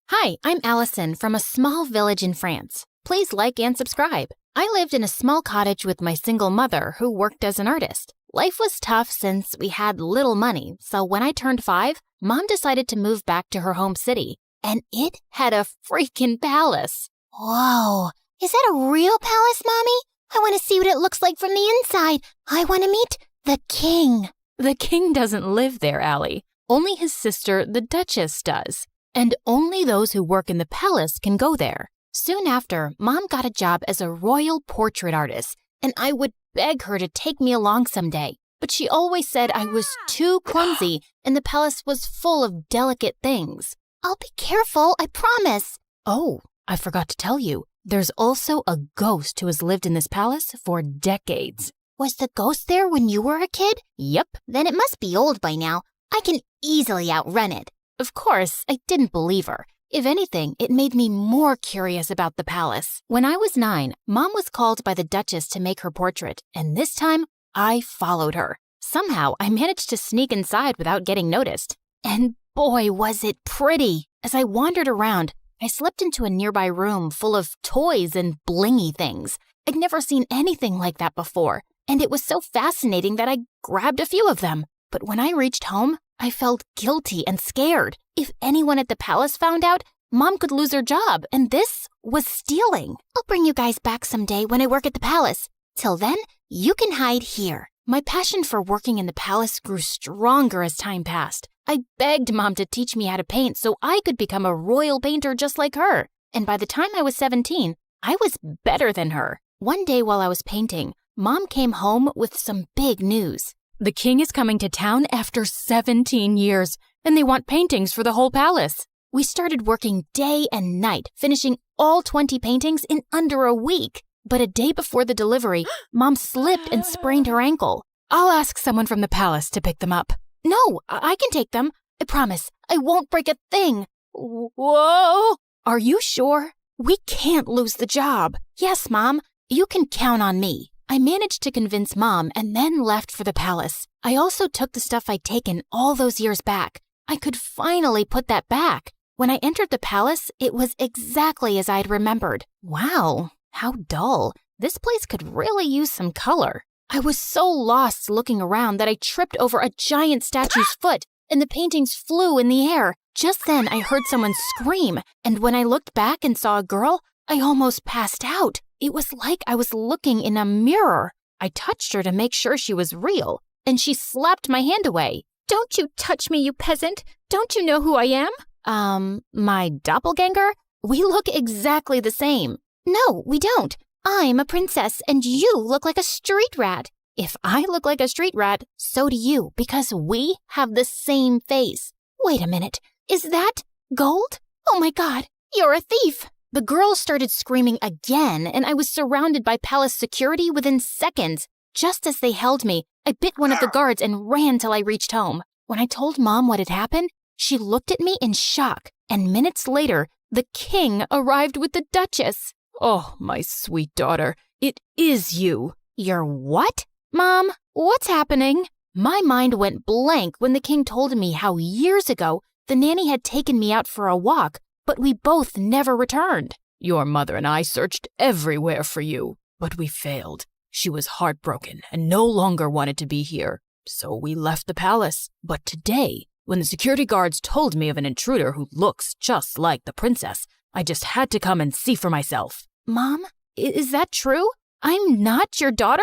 Hi, I'm Allison from a small village in France. Please like and subscribe. I lived in a small cottage with my single mother who worked as an artist. Life was tough since we had little money, so when I turned 5, Mom decided to move back to her home city. And it had a freaking palace. Whoa, is that a real palace, Mommy? I want to see what it looks like from the inside. I want to meet The king. The king doesn't live there, Allie. Only his sister, the Duchess, does. And only those who work in the palace can go there. Soon after, Mom got a job as a royal portrait artist, and I would beg her to take me along someday. But she always said I was too clumsy and the palace was full of delicate things. I'll be careful, I promise. Oh, I forgot to tell you. There's also a ghost who has lived in this palace for decades. Was the ghost there when you were a kid? Yep. Then it must be old by now. I can easily outrun it. Of course, I didn't believe her. If anything, it made me more curious about the palace. When I was 9, Mom was called by the Duchess to make her portrait, and this time, I followed her. Somehow, I managed to sneak inside without getting noticed. And boy, was it pretty! As I wandered around, I slipped into a nearby room full of toys and blingy things. I'd never seen anything like that before, and it was so fascinating that I grabbed a few of them. But when I reached home, I felt guilty and scared. If anyone at the palace found out, Mom could lose her job, and this was stealing. I'll bring you guys back someday when I work at the palace. Till then, you can hide here. My passion for working in the palace grew stronger as time passed. I begged Mom to teach me how to paint so I could become a royal painter just like her. And by the time I was 17, I was better than her. One day while I was painting, Mom came home with some big news. The king is coming to town after 17 years, and they want paintings for the whole palace. We started working day and night, finishing all 20 paintings in under a week. But a day before the delivery, Mom slipped and sprained her ankle. I'll ask someone from the palace to pick them up. No, I can take them. I promise. I won't break a thing. Whoa! Are you sure? We can't lose the job. Yes, Mom. You can count on me. I managed to convince Mom and then left for the palace. I also took the stuff I'd taken all those years back. I could finally put that back. When I entered the palace, it was exactly as I'd remembered. Wow. How dull. This place could really use some color. I was so lost looking around that I tripped over a giant statue's foot, and the paintings flew in the air. Just then, I heard someone scream, and when I looked back and saw a girl, I almost passed out. It was like I was looking in a mirror. I touched her to make sure she was real, and she slapped my hand away. Don't you touch me, you peasant. Don't you know who I am? My doppelganger? We look exactly the same. No, we don't. I'm a princess, and you look like a street rat. If I look like a street rat, so do you, because we have the same face. Wait a minute. Is that gold? Oh my God, you're a thief. The girl started screaming again, and I was surrounded by palace security within seconds. Just as they held me, I bit one of the guards and ran till I reached home. When I told Mom what had happened, she looked at me in shock, and minutes later, the king arrived with the Duchess. Oh, my sweet daughter, it is you. You're what? Mom, what's happening? My mind went blank when the king told me how years ago the nanny had taken me out for a walk, but we both never returned. Your mother and I searched everywhere for you, but we failed. She was heartbroken and no longer wanted to be here, so we left the palace. But today, when the security guards told me of an intruder who looks just like the princess, I just had to come and see for myself. Mom, is that true? I'm not your daughter?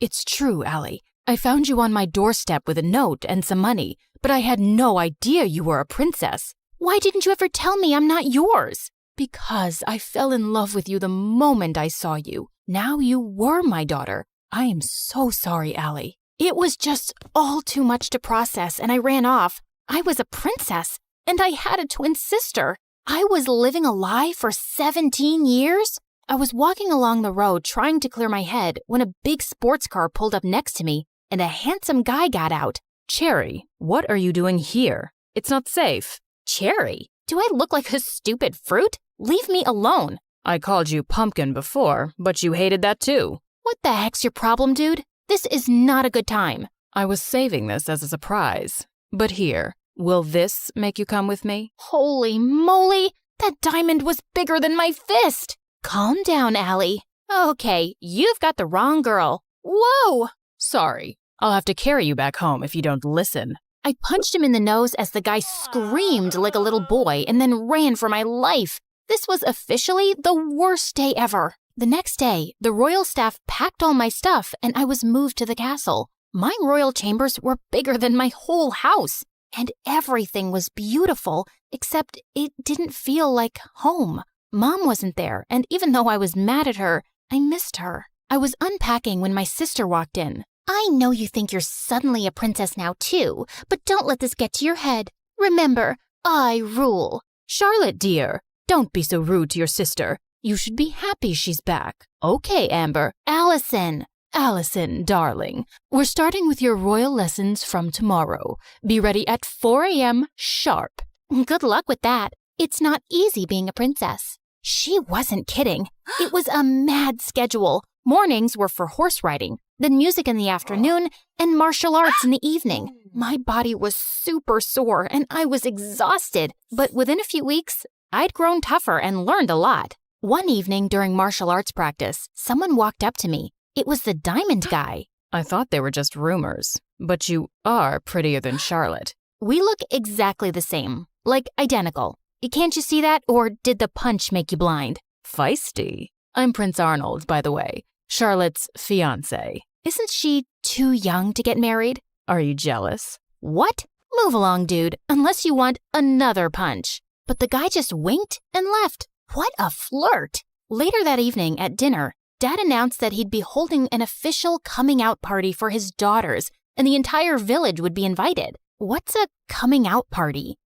It's true, Allie. I found you on my doorstep with a note and some money, but I had no idea you were a princess. Why didn't you ever tell me I'm not yours? Because I fell in love with you the moment I saw you. Now you were my daughter. I am so sorry, Allie. It was just all too much to process, and I ran off. I was a princess, and I had a twin sister. I was living a lie for 17 years? I was walking along the road trying to clear my head when a big sports car pulled up next to me, and a handsome guy got out. Cherry, what are you doing here? It's not safe. Cherry? Do I look like a stupid fruit? Leave me alone. I called you pumpkin before, but you hated that too. What the heck's your problem, dude? This is not a good time. I was saving this as a surprise. But here, will this make you come with me? Holy moly! That diamond was bigger than my fist! Calm down, Allie. Okay, you've got the wrong girl. Whoa! Sorry. I'll have to carry you back home if you don't listen. I punched him in the nose as the guy screamed like a little boy and then ran for my life. This was officially the worst day ever. The next day, the royal staff packed all my stuff and I was moved to the castle. My royal chambers were bigger than my whole house, and everything was beautiful, except it didn't feel like home. Mom wasn't there, and even though I was mad at her, I missed her. I was unpacking when my sister walked in. I know you think you're suddenly a princess now, too, but don't let this get to your head. Remember, I rule. Charlotte, dear, don't be so rude to your sister. You should be happy she's back. Okay, Amber. Allison. Allison, darling, we're starting with your royal lessons from tomorrow. Be ready at 4 a.m. sharp. Good luck with that. It's not easy being a princess. She wasn't kidding. It was a mad schedule. Mornings were for horse riding, then music in the afternoon, and martial arts in the evening. My body was super sore, and I was exhausted. But within a few weeks, I'd grown tougher and learned a lot. One evening during martial arts practice, someone walked up to me. It was the diamond guy. I thought they were just rumors, but you are prettier than Charlotte. We look exactly the same, like identical. Can't you see that, or did the punch make you blind? Feisty. I'm Prince Arnold, by the way, Charlotte's fiancé. Isn't she too young to get married? Are you jealous? What? Move along, dude, unless you want another punch. But the guy just winked and left. What a flirt! Later that evening at dinner, Dad announced that he'd be holding an official coming out party for his daughters, and the entire village would be invited. What's a coming out party?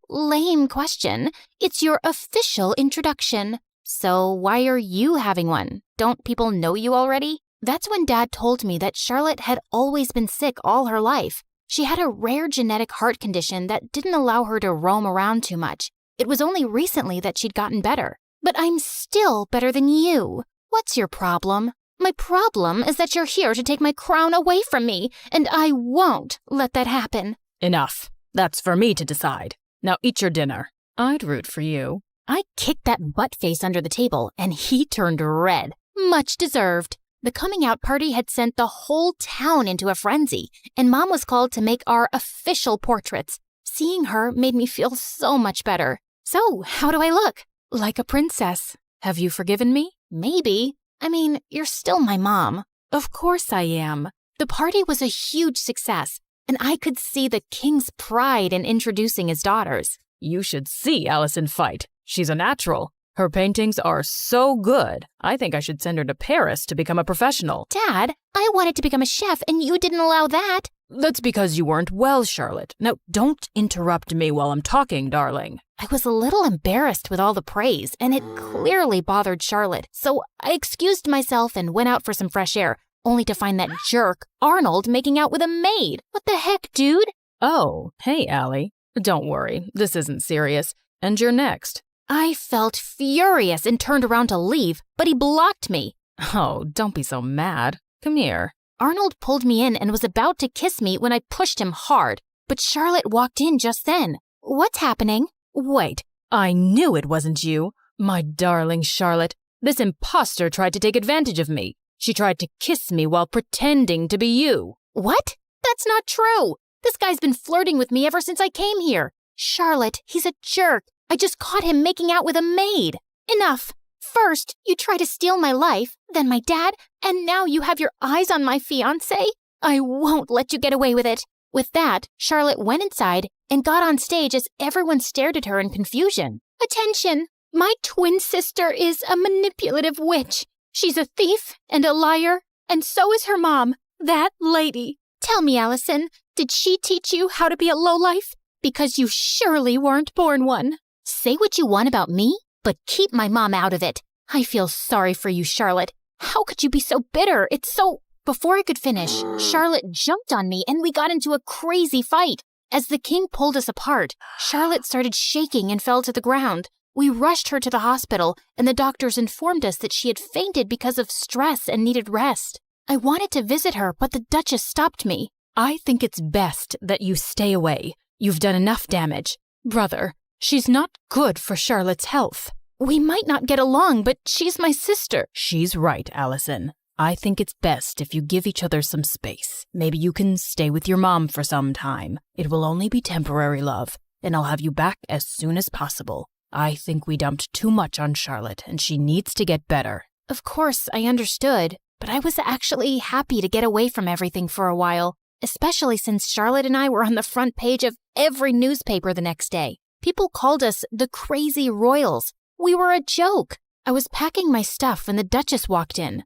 Lame question. It's your official introduction. So why are you having one? Don't people know you already? That's when Dad told me that Charlotte had always been sick all her life. She had a rare genetic heart condition that didn't allow her to roam around too much. It was only recently that she'd gotten better. But I'm still better than you. What's your problem? My problem is that you're here to take my crown away from me, and I won't let that happen. Enough. That's for me to decide. Now eat your dinner. I'd root for you. I kicked that butt-face under the table, and he turned red. Much deserved. The coming out party had sent the whole town into a frenzy, and Mom was called to make our official portraits. Seeing her made me feel so much better. So, how do I look? Like a princess. Have you forgiven me? Maybe. I mean, you're still my mom. Of course I am. The party was a huge success, and I could see the king's pride in introducing his daughters. You should see Allison fight. She's a natural. Her paintings are so good. I think I should send her to Paris to become a professional. Dad, I wanted to become a chef, and you didn't allow that. That's because you weren't well, Charlotte. Now, don't interrupt me while I'm talking, darling. I was a little embarrassed with all the praise, and it clearly bothered Charlotte. So I excused myself and went out for some fresh air, only to find that jerk, Arnold, making out with a maid. What the heck, dude? Oh, hey, Allie. Don't worry, this isn't serious. And you're next. I felt furious and turned around to leave, but he blocked me. Oh, don't be so mad. Come here. Arnold pulled me in and was about to kiss me when I pushed him hard, but Charlotte walked in just then. What's happening? Wait, I knew it wasn't you. My darling Charlotte, this imposter tried to take advantage of me. She tried to kiss me while pretending to be you. What? That's not true. This guy's been flirting with me ever since I came here. Charlotte, he's a jerk. I just caught him making out with a maid. Enough. First, you try to steal my life, then my dad, and now you have your eyes on my fiancé? I won't let you get away with it. With that, Charlotte went inside and got on stage as everyone stared at her in confusion. Attention! My twin sister is a manipulative witch. She's a thief and a liar, and so is her mom, that lady. Tell me, Allison, did she teach you how to be a lowlife? Because you surely weren't born one. Say what you want about me, but keep my mom out of it. I feel sorry for you, Charlotte. How could you be so bitter? It's so... Before I could finish, Charlotte jumped on me and we got into a crazy fight. As the king pulled us apart, Charlotte started shaking and fell to the ground. We rushed her to the hospital, and the doctors informed us that she had fainted because of stress and needed rest. I wanted to visit her, but the Duchess stopped me. I think it's best that you stay away. You've done enough damage. Brother, she's not good for Charlotte's health. We might not get along, but she's my sister. She's right, Allison. I think it's best if you give each other some space. Maybe you can stay with your mom for some time. It will only be temporary, love, and I'll have you back as soon as possible. I think we dumped too much on Charlotte, and she needs to get better. Of course, I understood. but I was actually happy to get away from everything for a while, especially since Charlotte and I were on the front page of every newspaper the next day. People called us the Crazy Royals. We were a joke. I was packing my stuff when the Duchess walked in.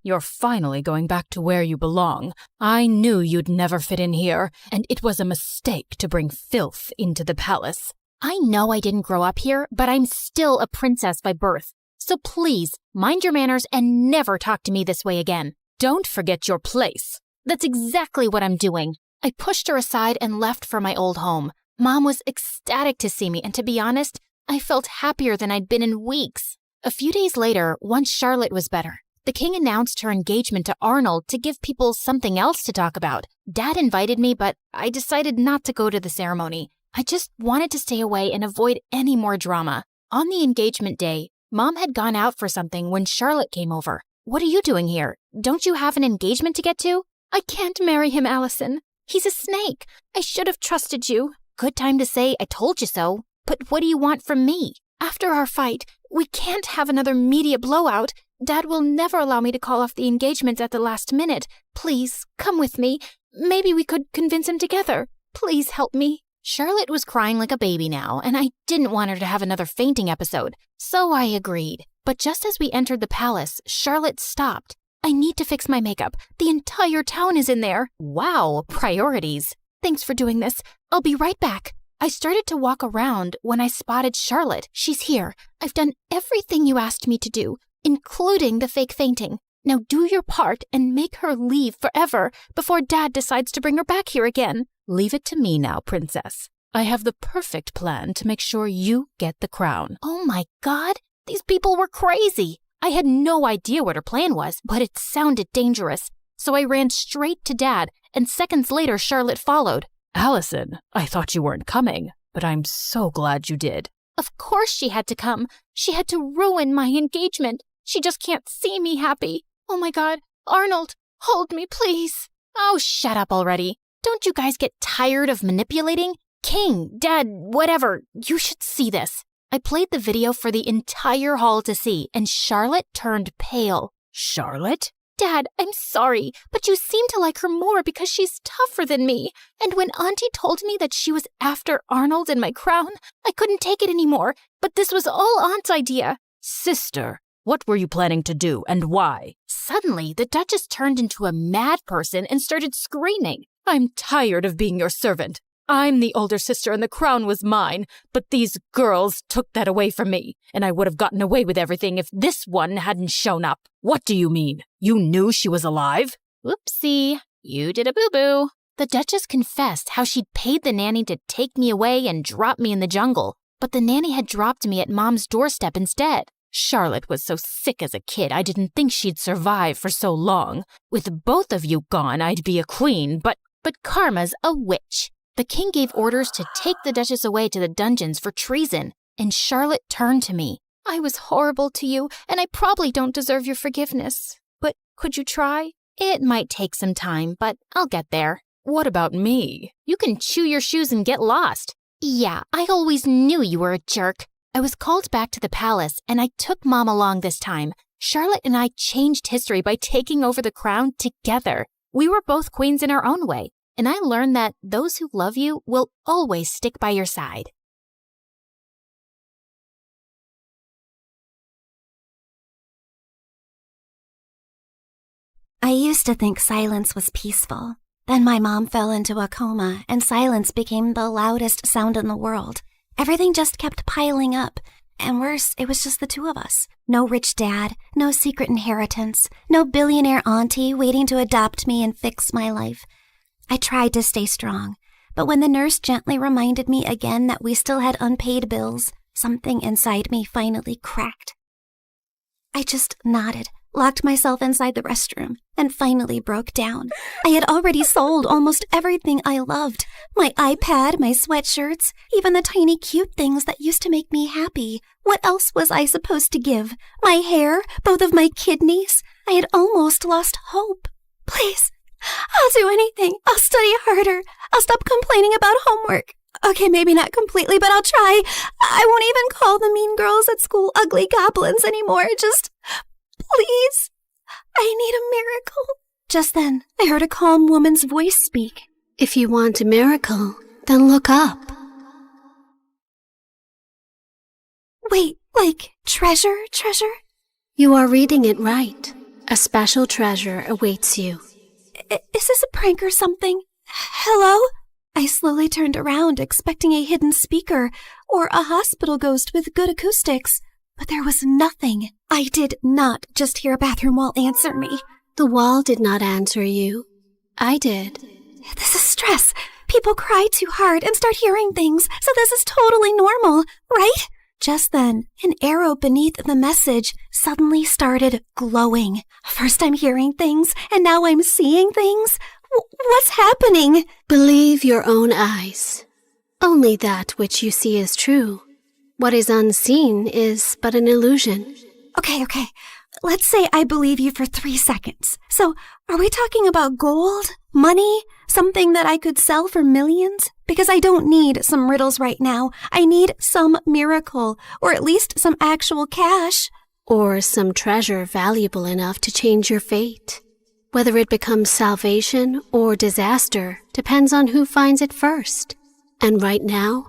You're finally going back to where you belong. I knew you'd never fit in here, and it was a mistake to bring filth into the palace. I know I didn't grow up here, but I'm still a princess by birth. So please, mind your manners and never talk to me this way again. Don't forget your place. That's exactly what I'm doing. I pushed her aside and left for my old home. Mom was ecstatic to see me, and to be honest, I felt happier than I'd been in weeks. A few days later, once Charlotte was better, the king announced her engagement to Arnold to give people something else to talk about. Dad invited me, but I decided not to go to the ceremony. I just wanted to stay away and avoid any more drama. On the engagement day, Mom had gone out for something when Charlotte came over. What are you doing here? Don't you have an engagement to get to? I can't marry him, Allison. He's a snake. I should have trusted you. Good time to say I told you so. But what do you want from me? After our fight, we can't have another media blowout. Dad will never allow me to call off the engagement at the last minute. Please, come with me. Maybe we could convince him together. Please help me. Charlotte was crying like a baby now, and I didn't want her to have another fainting episode, so I agreed. But just as we entered the palace, Charlotte stopped. I need to fix my makeup. The entire town is in there. Wow, priorities. Thanks for doing this. I'll be right back. I started to walk around when I spotted Charlotte. She's here. I've done everything you asked me to do, including the fake fainting. Now do your part and make her leave forever before Dad decides to bring her back here again. Leave it to me now, princess. I have the perfect plan to make sure you get the crown. Oh my God, these people were crazy. I had no idea what her plan was, but it sounded dangerous. So I ran straight to Dad, and seconds later Charlotte followed. Allison, I thought you weren't coming, but I'm so glad you did. Of course she had to come. She had to ruin my engagement. She just can't see me happy. Oh my God, Arnold, hold me, please. Oh, shut up already. Don't you guys get tired of manipulating? King, Dad, whatever, you should see this. I played the video for the entire hall to see, and Charlotte turned pale. Charlotte? Dad, I'm sorry, but you seem to like her more because she's tougher than me. And when Auntie told me that she was after Arnold and my crown, I couldn't take it anymore. But this was all Aunt's idea. Sister, what were you planning to do and why? Suddenly, the Duchess turned into a mad person and started screaming. I'm tired of being your servant. I'm the older sister and the crown was mine, but these girls took that away from me, and I would have gotten away with everything if this one hadn't shown up. What do you mean? You knew she was alive? Whoopsie, you did a boo-boo. The Duchess confessed how she'd paid the nanny to take me away and drop me in the jungle, but the nanny had dropped me at Mom's doorstep instead. Charlotte was so sick as a kid, I didn't think she'd survive for so long. With both of you gone, I'd be a queen, but Karma's a witch. The king gave orders to take the Duchess away to the dungeons for treason, and Charlotte turned to me. I was horrible to you, and I probably don't deserve your forgiveness. But could you try? It might take some time, but I'll get there. What about me? You can chew your shoes and get lost. Yeah, I always knew you were a jerk. I was called back to the palace, and I took Mom along this time. Charlotte and I changed history by taking over the crown together. We were both queens in our own way. And I learned that those who love you will always stick by your side. I used to think silence was peaceful. Then my mom fell into a coma, and silence became the loudest sound in the world. Everything just kept piling up. And worse, it was just the two of us. No rich dad, no secret inheritance, no billionaire auntie waiting to adopt me and fix my life. I tried to stay strong, but when the nurse gently reminded me again that we still had unpaid bills, something inside me finally cracked. I just nodded, locked myself inside the restroom, and finally broke down. I had already sold almost everything I loved. My iPad, my sweatshirts, even the tiny cute things that used to make me happy. What else was I supposed to give? My hair, both of my kidneys? I had almost lost hope. Please. I'll do anything. I'll study harder. I'll stop complaining about homework. Okay, maybe not completely, but I'll try. I won't even call the mean girls at school ugly goblins anymore. Just, please. I need a miracle. Just then, I heard a calm woman's voice speak. If you want a miracle, then look up. Wait, like treasure? You are reading it right. A special treasure awaits you. Is this a prank or something? Hello? I slowly turned around, expecting a hidden speaker or a hospital ghost with good acoustics. But there was nothing. I did not just hear a bathroom wall answer me. The wall did not answer you. I did. This is stress. People cry too hard and start hearing things, so this is totally normal, right? Just then, an arrow beneath the message suddenly started glowing. First I'm hearing things, and now I'm seeing things. What's happening? Believe your own eyes. Only that which you see is true. What is unseen is but an illusion. Okay. Let's say I believe you for 3 seconds. So, are we talking about gold? Money? Something that I could sell for millions? Because I don't need some riddles right now. I need some miracle, or at least some actual cash. Or some treasure valuable enough to change your fate. Whether it becomes salvation or disaster depends on who finds it first. And right now,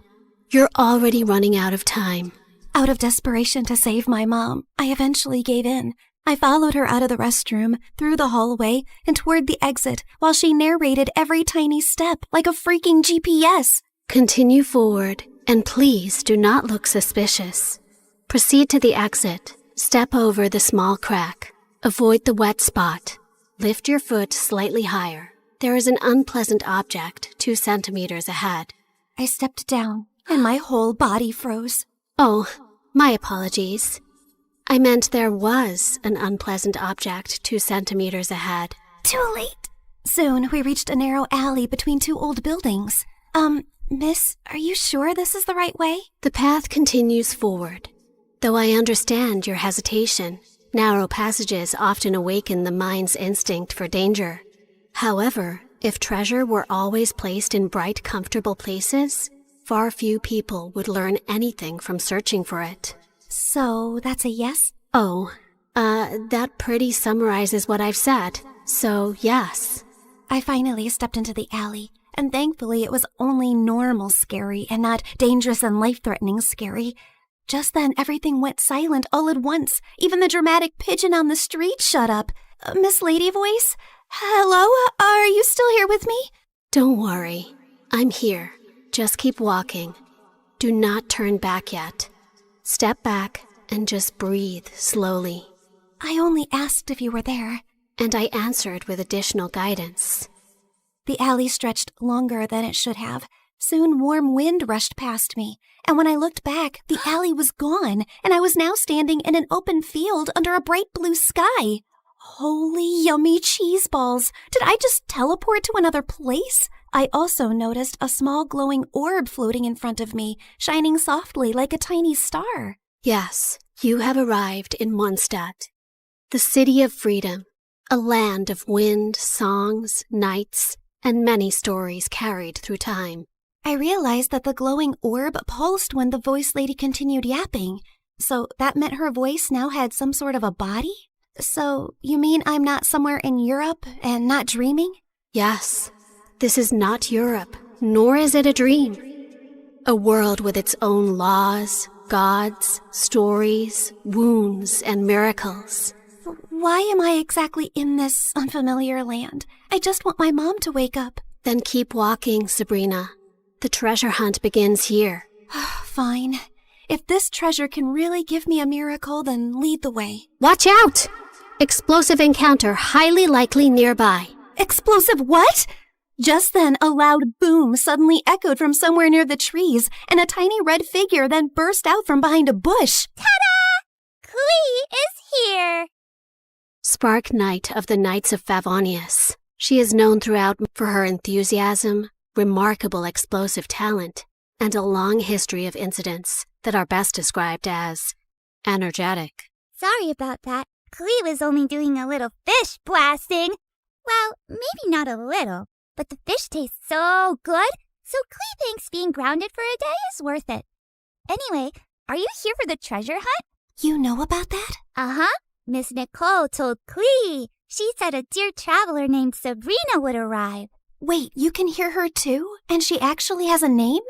you're already running out of time. Out of desperation to save my mom, I eventually gave in. I followed her out of the restroom, through the hallway, and toward the exit while she narrated every tiny step like a freaking GPS. Continue forward, and please do not look suspicious. Proceed to the exit. Step over the small crack. Avoid the wet spot. Lift your foot slightly higher. There is an unpleasant object 2 centimeters ahead. I stepped down, and my whole body froze. Oh, my apologies. I meant there was an unpleasant object 2 centimeters ahead. Too late. Soon, we reached a narrow alley between 2 old buildings. Miss, are you sure this is the right way? The path continues forward. Though I understand your hesitation, narrow passages often awaken the mind's instinct for danger. However, if treasure were always placed in bright, comfortable places, far few people would learn anything from searching for it. So, that's a yes? Oh, that pretty summarizes what I've said. So, yes. I finally stepped into the alley, and thankfully it was only normal scary and not dangerous and life-threatening scary. Just then, everything went silent all at once. Even the dramatic pigeon on the street shut up. Miss Lady Voice? Hello? Are you still here with me? Don't worry. I'm here. Just keep walking. Do not turn back yet. Step back and just breathe slowly. I only asked if you were there, and I answered with additional guidance. The alley stretched longer than it should have. Soon warm wind rushed past me, and when I looked back, the alley was gone, and I was now standing in an open field under a bright blue sky. Holy yummy cheese balls! Did I just teleport to another place? I also noticed a small glowing orb floating in front of me, shining softly like a tiny star. Yes, you have arrived in Mondstadt, the city of freedom, a land of wind, songs, nights, and many stories carried through time. I realized that the glowing orb pulsed when the voice lady continued yapping. So that meant her voice now had some sort of a body? So you mean I'm not somewhere in Europe and not dreaming? Yes. This is not Europe, nor is it a dream. A world with its own laws, gods, stories, wounds, and miracles. Why am I exactly in this unfamiliar land? I just want my mom to wake up. Then keep walking, Sabrina. The treasure hunt begins here. Fine. If this treasure can really give me a miracle, then lead the way. Watch out! Explosive encounter highly likely nearby. Explosive what? Just then, a loud boom suddenly echoed from somewhere near the trees, and a tiny red figure then burst out from behind a bush. Ta-da! Clee is here! Spark Knight of the Knights of Favonius. She is known throughout for her enthusiasm, remarkable explosive talent, and a long history of incidents that are best described as energetic. Sorry about that. Clee was only doing a little fish blasting. Well, maybe not a little. But the fish tastes so good, so Clee thinks being grounded for a day is worth it. Anyway, are you here for the treasure hunt? You know about that? Uh-huh. Miss Nicole told Clee. She said a dear traveler named Sabrina would arrive. Wait, you can hear her too? And she actually has a name?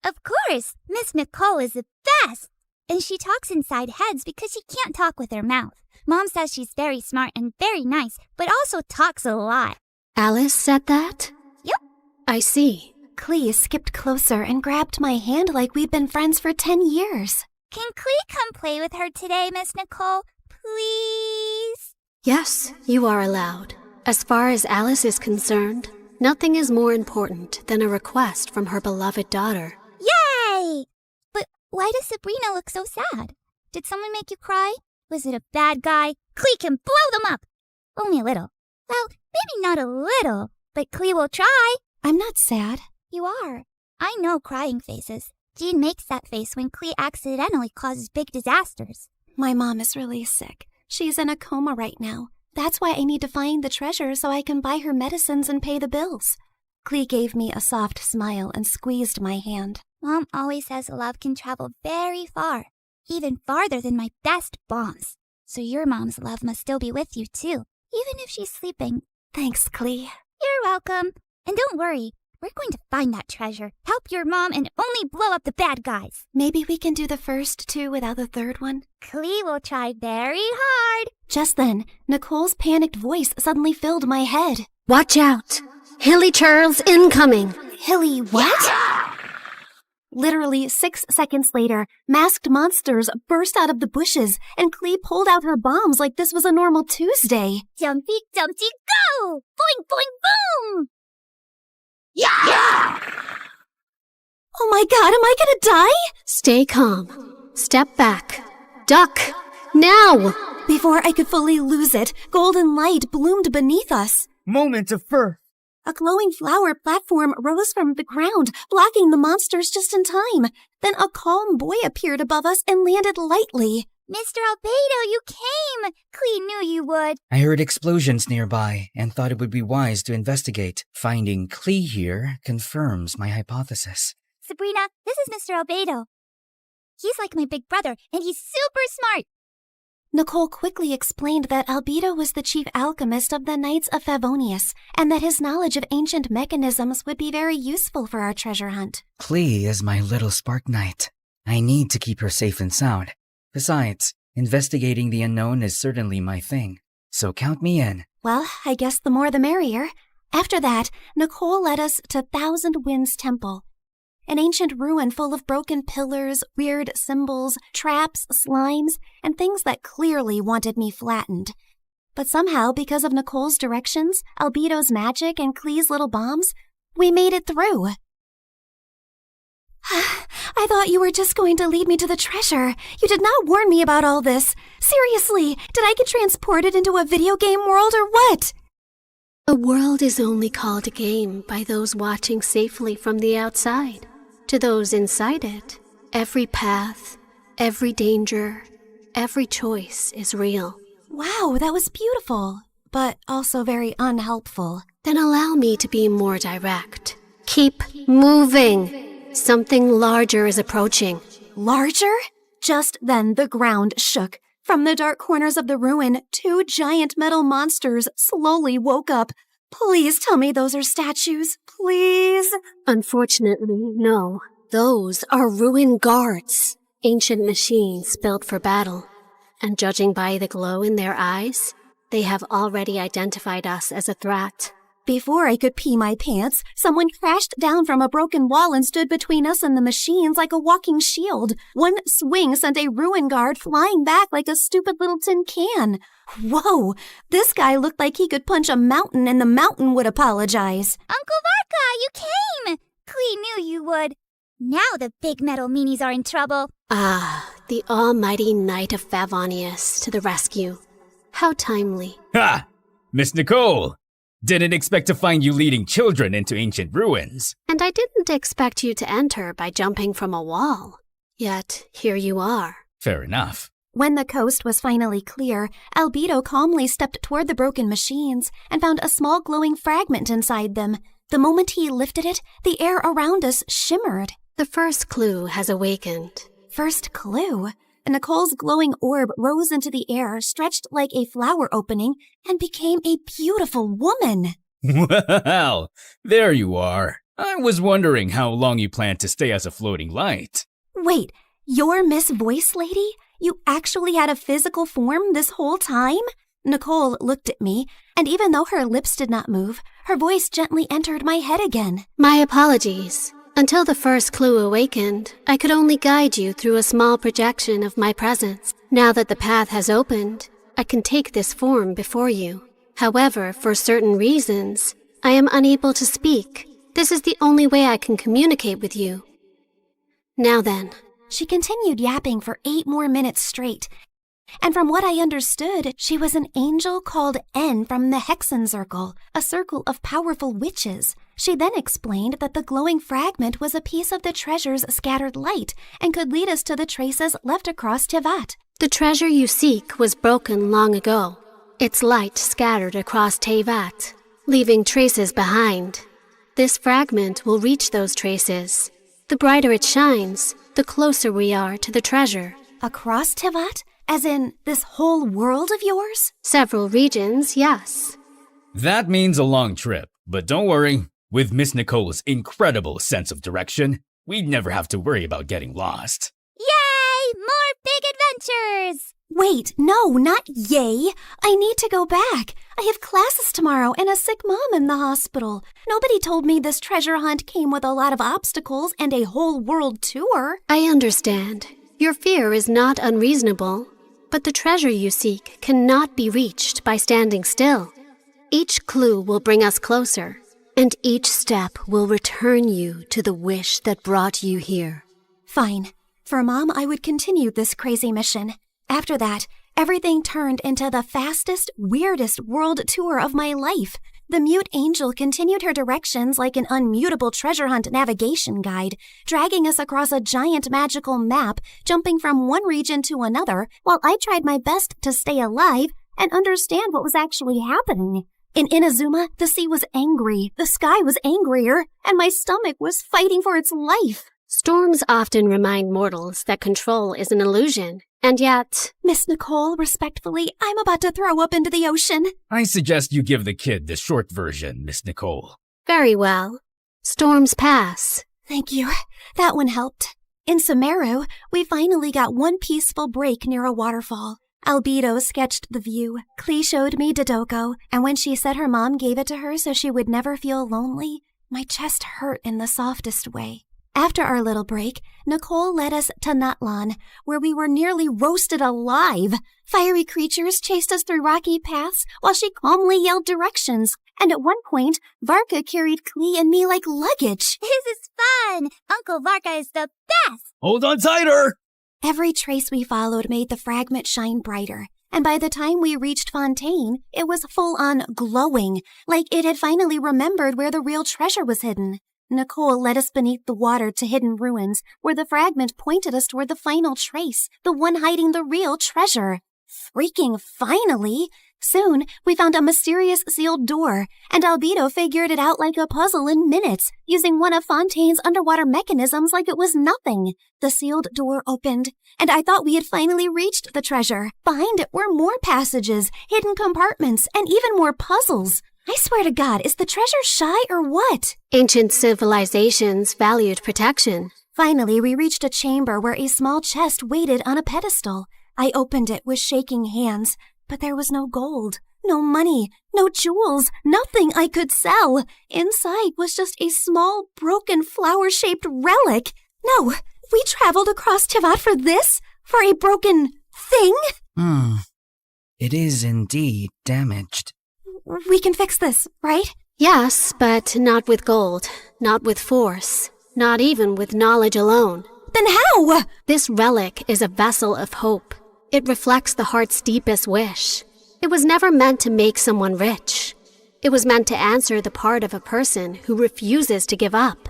Of course, Miss Nicole is the best. And she talks inside heads because she can't talk with her mouth. Mom says she's very smart and very nice, but also talks a lot. Alice said that? Yep. I see. Clee skipped closer and grabbed my hand like we'd been friends for 10 years. Can Clee come play with her today, Miss Nicole? Please? Yes, you are allowed. As far as Alice is concerned, nothing is more important than a request from her beloved daughter. Yay! But why does Sabrina look so sad? Did someone make you cry? Was it a bad guy? Clee can blow them up! Only a little. Well, maybe not a little, but Clee will try. I'm not sad. You are. I know crying faces. Jean makes that face when Clee accidentally causes big disasters. My mom is really sick. She's in a coma right now. That's why I need to find the treasure so I can buy her medicines and pay the bills. Clee gave me a soft smile and squeezed my hand. Mom always says love can travel very far, even farther than my best bombs. So your mom's love must still be with you too, even if she's sleeping. Thanks, Clee. You're welcome. And don't worry, we're going to find that treasure, help your mom, and only blow up the bad guys. Maybe we can do the first two without the third one? Clee will try very hard. Just then, Nicole's panicked voice suddenly filled my head. Watch out! Hilly Churls incoming! Hilly what? Literally 6 seconds later, masked monsters burst out of the bushes, and Clee pulled out her bombs like this was a normal Tuesday. Jumpy, jumpy, go! Boing, boing, boom! Yeah! Oh my god, am I gonna die? Stay calm. Step back. Duck! Now! Before I could fully lose it, golden light bloomed beneath us. Moment of birth. A glowing flower platform rose from the ground, blocking the monsters just in time. Then a calm boy appeared above us and landed lightly. Mr. Albedo, you came! Clee knew you would. I heard explosions nearby and thought it would be wise to investigate. Finding Clee here confirms my hypothesis. Sabrina, this is Mr. Albedo. He's like my big brother, and he's super smart. Nicole quickly explained that Albedo was the chief alchemist of the Knights of Favonius, and that his knowledge of ancient mechanisms would be very useful for our treasure hunt. Clee is my little spark knight. I need to keep her safe and sound. Besides, investigating the unknown is certainly my thing, so count me in. Well, I guess the more the merrier. After that, Nicole led us to Thousand Winds Temple, an ancient ruin full of broken pillars, weird symbols, traps, slimes, and things that clearly wanted me flattened. But somehow, because of Nicole's directions, Albedo's magic, and Clee's little bombs, we made it through. I thought you were just going to lead me to the treasure. You did not warn me about all this. Seriously, did I get transported into a video game world or what? A world is only called a game by those watching safely from the outside. To those inside it, every path, every danger, every choice is real. Wow, that was beautiful, but also very unhelpful. Then allow me to be more direct. Keep moving. Something larger is approaching. Larger? Just then the ground shook. From the dark corners of the ruin, 2 giant metal monsters slowly woke up. Please tell me those are statues. Please? Unfortunately, no. Those are ruin guards. Ancient machines built for battle. And judging by the glow in their eyes, they have already identified us as a threat. Before I could pee my pants, someone crashed down from a broken wall and stood between us and the machines like a walking shield. One swing sent a ruin guard flying back like a stupid little tin can. Whoa, this guy looked like he could punch a mountain and the mountain would apologize. Uncle Varka, you came! Clee knew you would. Now the big metal meanies are in trouble. Ah, the almighty Knight of Favonius to the rescue. How timely. Ha! Miss Nicole! Didn't expect to find you leading children into ancient ruins. And I didn't expect you to enter by jumping from a wall. Yet, here you are. Fair enough. When the coast was finally clear, Albedo calmly stepped toward the broken machines and found a small glowing fragment inside them. The moment he lifted it, the air around us shimmered. The first clue has awakened. First clue? Nicole's glowing orb rose into the air, stretched like a flower opening, and became a beautiful woman. Well, there you are. I was wondering how long you plan to stay as a floating light. Wait, you're Miss Voice Lady? You actually had a physical form this whole time? Nicole looked at me, and even though her lips did not move, her voice gently entered my head again. My apologies. Until the first clue awakened, I could only guide you through a small projection of my presence. Now that the path has opened, I can take this form before you. However, for certain reasons, I am unable to speak. This is the only way I can communicate with you. Now then. She continued yapping for 8 more minutes straight. And from what I understood, she was an angel called N from the Hexen Circle, a circle of powerful witches. She then explained that the glowing fragment was a piece of the treasure's scattered light and could lead us to the traces left across Tevat. The treasure you seek was broken long ago. Its light scattered across Tevat, leaving traces behind. This fragment will reach those traces. The brighter it shines, the closer we are to the treasure. Across Tevat? As in, this whole world of yours? Several regions, yes. That means a long trip, but don't worry. With Miss Nicole's incredible sense of direction, we'd never have to worry about getting lost. Yay! More big adventures! Wait, no, not yay. I need to go back. I have classes tomorrow and a sick mom in the hospital. Nobody told me this treasure hunt came with a lot of obstacles and a whole world tour. I understand. Your fear is not unreasonable, but the treasure you seek cannot be reached by standing still. Each clue will bring us closer, and each step will return you to the wish that brought you here. Fine. For Mom, I would continue this crazy mission. After that, everything turned into the fastest, weirdest world tour of my life. The mute angel continued her directions like an unmutable treasure hunt navigation guide, dragging us across a giant magical map, jumping from one region to another, while I tried my best to stay alive and understand what was actually happening. In Inazuma, the sea was angry, the sky was angrier, and my stomach was fighting for its life. Storms often remind mortals that control is an illusion, and yet... Miss Nicole, respectfully, I'm about to throw up into the ocean. I suggest you give the kid the short version, Miss Nicole. Very well. Storms pass. Thank you. That one helped. In Sumeru, we finally got one peaceful break near a waterfall. Albedo sketched the view. Klee showed me Dodoko, and when she said her mom gave it to her so she would never feel lonely, my chest hurt in the softest way. After our little break, Nicole led us to Natlan, where we were nearly roasted alive. Fiery creatures chased us through rocky paths while she calmly yelled directions. And at one point, Varka carried Klee and me like luggage. This is fun! Uncle Varka is the best! Hold on tighter! Every trace we followed made the fragment shine brighter. And by the time we reached Fontaine, it was full-on glowing, like it had finally remembered where the real treasure was hidden. Nicole led us beneath the water to hidden ruins, where the fragment pointed us toward the final trace, the one hiding the real treasure. Freaking finally! Soon, we found a mysterious sealed door, and Albedo figured it out like a puzzle in minutes, using one of Fontaine's underwater mechanisms like it was nothing. The sealed door opened, and I thought we had finally reached the treasure. Behind it were more passages, hidden compartments, and even more puzzles. I swear to God, is the treasure shy or what? Ancient civilizations valued protection. Finally, we reached a chamber where a small chest waited on a pedestal. I opened it with shaking hands, but there was no gold, no money, no jewels, nothing I could sell. Inside was just a small, broken, flower-shaped relic. No, we traveled across Tevat for this? For a broken thing? It is indeed damaged. We can fix this, right? Yes, but not with gold, not with force, not even with knowledge alone. Then how? This relic is a vessel of hope. It reflects the heart's deepest wish. It was never meant to make someone rich. It was meant to answer the part of a person who refuses to give up.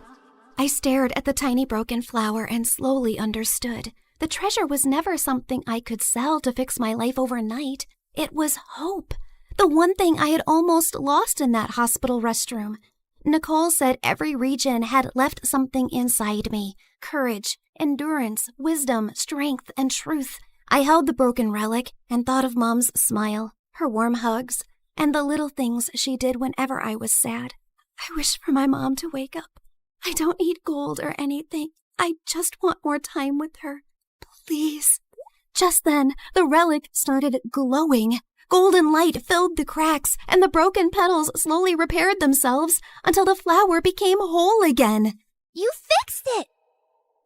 I stared at the tiny broken flower and slowly understood. The treasure was never something I could sell to fix my life overnight. It was hope. The one thing I had almost lost in that hospital restroom. Nicole said every region had left something inside me. Courage, endurance, wisdom, strength, and truth. I held the broken relic and thought of Mom's smile, her warm hugs, and the little things she did whenever I was sad. I wish for my mom to wake up. I don't need gold or anything. I just want more time with her. Please. Just then, the relic started glowing. Golden light filled the cracks, and the broken petals slowly repaired themselves until the flower became whole again. You fixed it!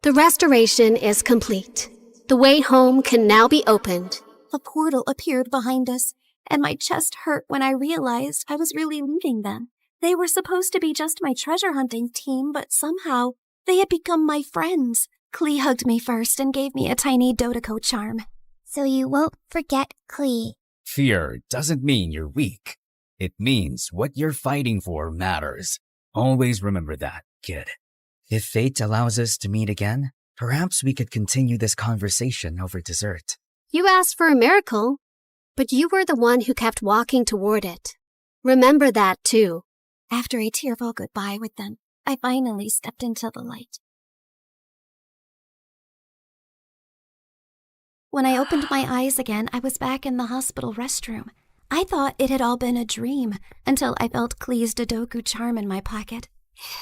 The restoration is complete. The way home can now be opened. A portal appeared behind us, and my chest hurt when I realized I was really leaving them. They were supposed to be just my treasure hunting team, but somehow they had become my friends. Klee hugged me first and gave me a tiny Dodoco charm. So you won't forget Klee. Fear doesn't mean you're weak. It means what you're fighting for matters. Always remember that, kid. If fate allows us to meet again, perhaps we could continue this conversation over dessert. You asked for a miracle, but you were the one who kept walking toward it. Remember that, too. After a tearful goodbye with them, I finally stepped into the light. When I opened my eyes again, I was back in the hospital restroom. I thought it had all been a dream until I felt Klee's Dodoco charm in my pocket.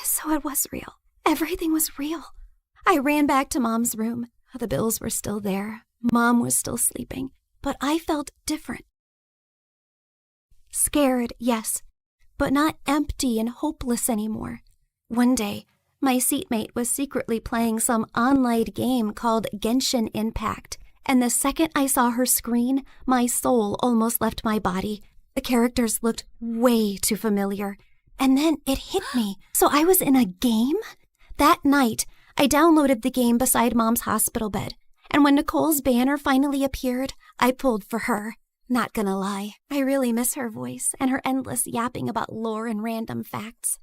So it was real. Everything was real. I ran back to Mom's room. The bills were still there. Mom was still sleeping. But I felt different. Scared, yes, but not empty and hopeless anymore. One day, my seatmate was secretly playing some online game called Genshin Impact. And the second I saw her screen, my soul almost left my body. The characters looked way too familiar. And then it hit me. So I was in a game? That night, I downloaded the game beside Mom's hospital bed. And when Nicole's banner finally appeared, I pulled for her. Not gonna lie, I really miss her voice and her endless yapping about lore and random facts.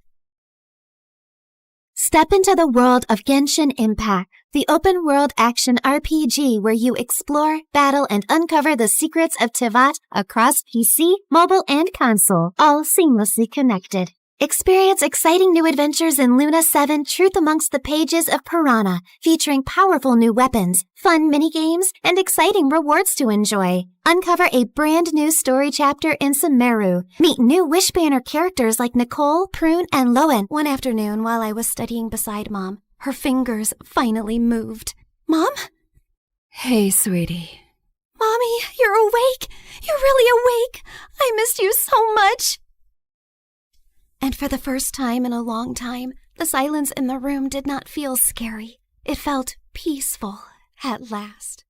Step into the world of Genshin Impact, the open-world action RPG where you explore, battle, and uncover the secrets of Tivat across PC, mobile, and console, all seamlessly connected. Experience exciting new adventures in Luna 7 Truth Amongst the Pages of Piranha, featuring powerful new weapons, fun minigames, and exciting rewards to enjoy. Uncover a brand new story chapter in Sumeru. Meet new Wishbanner characters like Nicole, Prune, and Lowen. One afternoon while I was studying beside Mom, her fingers finally moved. Mom? Hey, sweetie. Mommy, you're awake. You're really awake. I missed you so much. And for the first time in a long time, the silence in the room did not feel scary. It felt peaceful at last.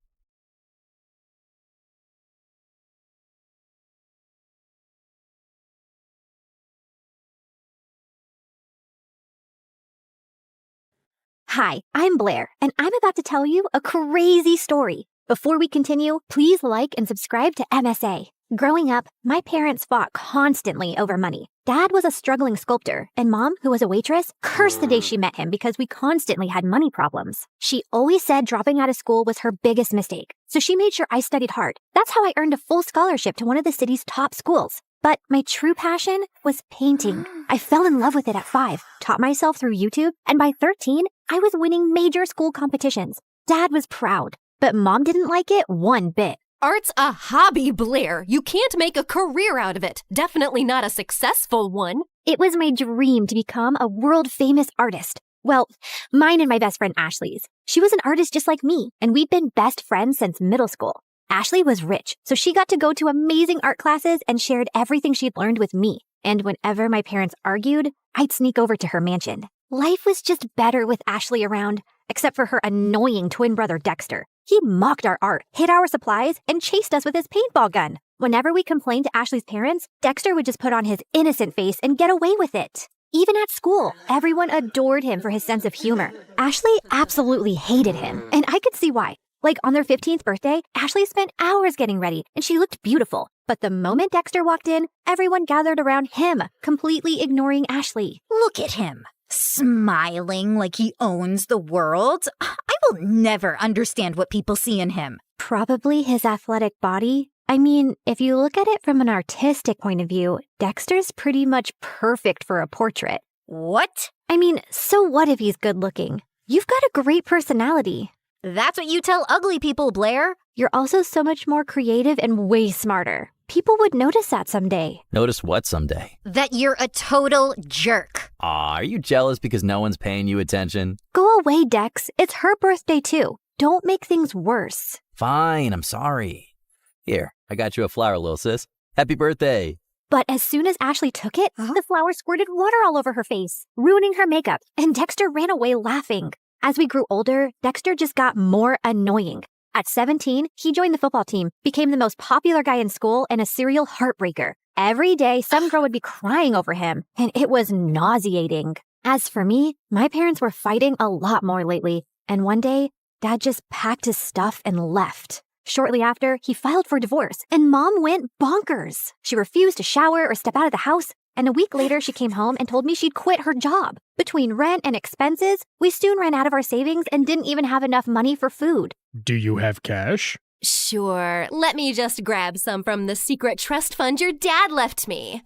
Hi, I'm Blair, and I'm about to tell you a crazy story. Before we continue, please like and subscribe to MSA. Growing up, my parents fought constantly over money. Dad was a struggling sculptor, and Mom, who was a waitress, cursed the day she met him because we constantly had money problems. She always said dropping out of school was her biggest mistake, so she made sure I studied hard. That's how I earned a full scholarship to one of the city's top schools. But my true passion was painting. I fell in love with it at 5, taught myself through YouTube, and by 13, I was winning major school competitions. Dad was proud, but Mom didn't like it one bit. Art's a hobby, Blair. You can't make a career out of it. Definitely not a successful one. It was my dream to become a world-famous artist. Well, mine and my best friend Ashley's. She was an artist just like me, and we'd been best friends since middle school. Ashley was rich, so she got to go to amazing art classes and shared everything she'd learned with me. And whenever my parents argued, I'd sneak over to her mansion. Life was just better with Ashley around, except for her annoying twin brother Dexter. He mocked our art, hid our supplies, and chased us with his paintball gun. Whenever we complained to Ashley's parents, Dexter would just put on his innocent face and get away with it. Even at school, everyone adored him for his sense of humor. Ashley absolutely hated him, and I could see why. Like on their 15th birthday, Ashley spent hours getting ready, and she looked beautiful. But the moment Dexter walked in, everyone gathered around him, completely ignoring Ashley. Look at him, smiling like he owns the world. I will never understand what people see in him. Probably his athletic body. I mean, if you look at it from an artistic point of view, Dexter's pretty much perfect for a portrait. What? I mean, so what if he's good looking? You've got a great personality. That's what you tell ugly people, Blair. You're also so much more creative and way smarter. People would notice that someday. Notice what someday? That you're a total jerk. Aw, are you jealous because no one's paying you attention? Go away, Dex. It's her birthday too. Don't make things worse. Fine, I'm sorry. Here, I got you a flower, little sis. Happy birthday. But as soon as Ashley took it, the flower squirted water all over her face, ruining her makeup, and Dexter ran away laughing. As we grew older, Dexter just got more annoying. At 17, he joined the football team, became the most popular guy in school, and a serial heartbreaker. Every day, some girl would be crying over him, and it was nauseating. As for me, my parents were fighting a lot more lately, and one day, Dad just packed his stuff and left. Shortly after, he filed for divorce, and Mom went bonkers. She refused to shower or step out of the house, and a week later, she came home and told me she'd quit her job. Between rent and expenses, we soon ran out of our savings and didn't even have enough money for food. Do you have cash? Sure, let me just grab some from the secret trust fund your dad left me.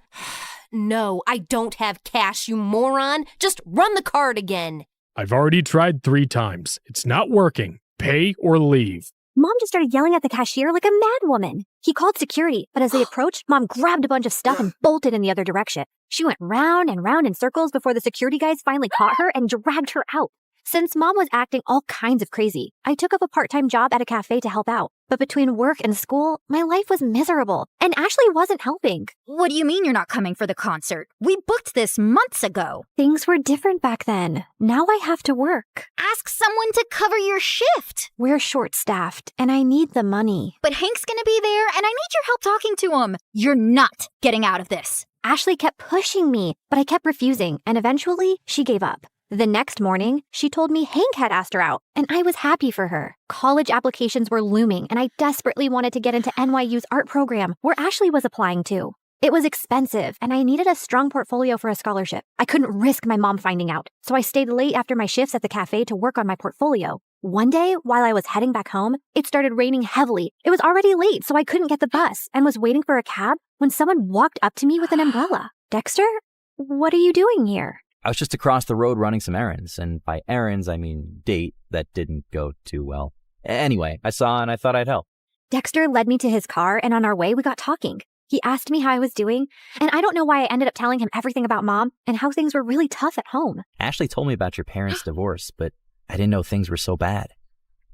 No, I don't have cash, you moron. Just run the card again. I've already tried 3 times. It's not working. Pay or leave. Mom just started yelling at the cashier like a madwoman. He called security, but as they approached, Mom grabbed a bunch of stuff and bolted in the other direction. She went round and round in circles before the security guys finally caught her and dragged her out. Since Mom was acting all kinds of crazy, I took up a part-time job at a cafe to help out. But between work and school, my life was miserable, and Ashley wasn't helping. What do you mean you're not coming for the concert? We booked this months ago. Things were different back then. Now I have to work. Ask someone to cover your shift. We're short-staffed, and I need the money. But Hank's gonna be there, and I need your help talking to him. You're not getting out of this. Ashley kept pushing me, but I kept refusing, and eventually she gave up. The next morning, she told me Hank had asked her out, and I was happy for her. College applications were looming, and I desperately wanted to get into NYU's art program, where Ashley was applying to. It was expensive, and I needed a strong portfolio for a scholarship. I couldn't risk my mom finding out, so I stayed late after my shifts at the cafe to work on my portfolio. One day, while I was heading back home, it started raining heavily. It was already late, so I couldn't get the bus, and was waiting for a cab when someone walked up to me with an umbrella. Dexter, what are you doing here? I was just across the road running some errands, and by errands, I mean date that didn't go too well. Anyway, I saw and I thought I'd help. Dexter led me to his car, and on our way, we got talking. He asked me how I was doing, and I don't know why I ended up telling him everything about Mom and how things were really tough at home. Ashley told me about your parents' divorce, but I didn't know things were so bad.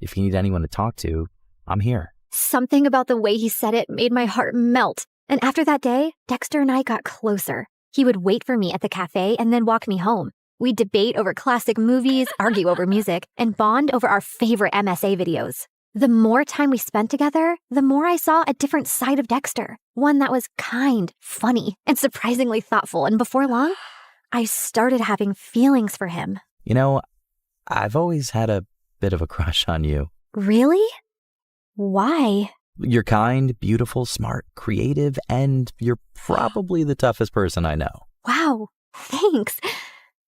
If you need anyone to talk to, I'm here. Something about the way he said it made my heart melt. And after that day, Dexter and I got closer. He would wait for me at the cafe and then walk me home. We'd debate over classic movies, argue over music, and bond over our favorite MSA videos. The more time we spent together, the more I saw a different side of Dexter. One that was kind, funny, and surprisingly thoughtful. And before long, I started having feelings for him. You know, I've always had a bit of a crush on you. Really? Why? You're kind, beautiful, smart, creative, and you're probably the toughest person I know. Wow, thanks.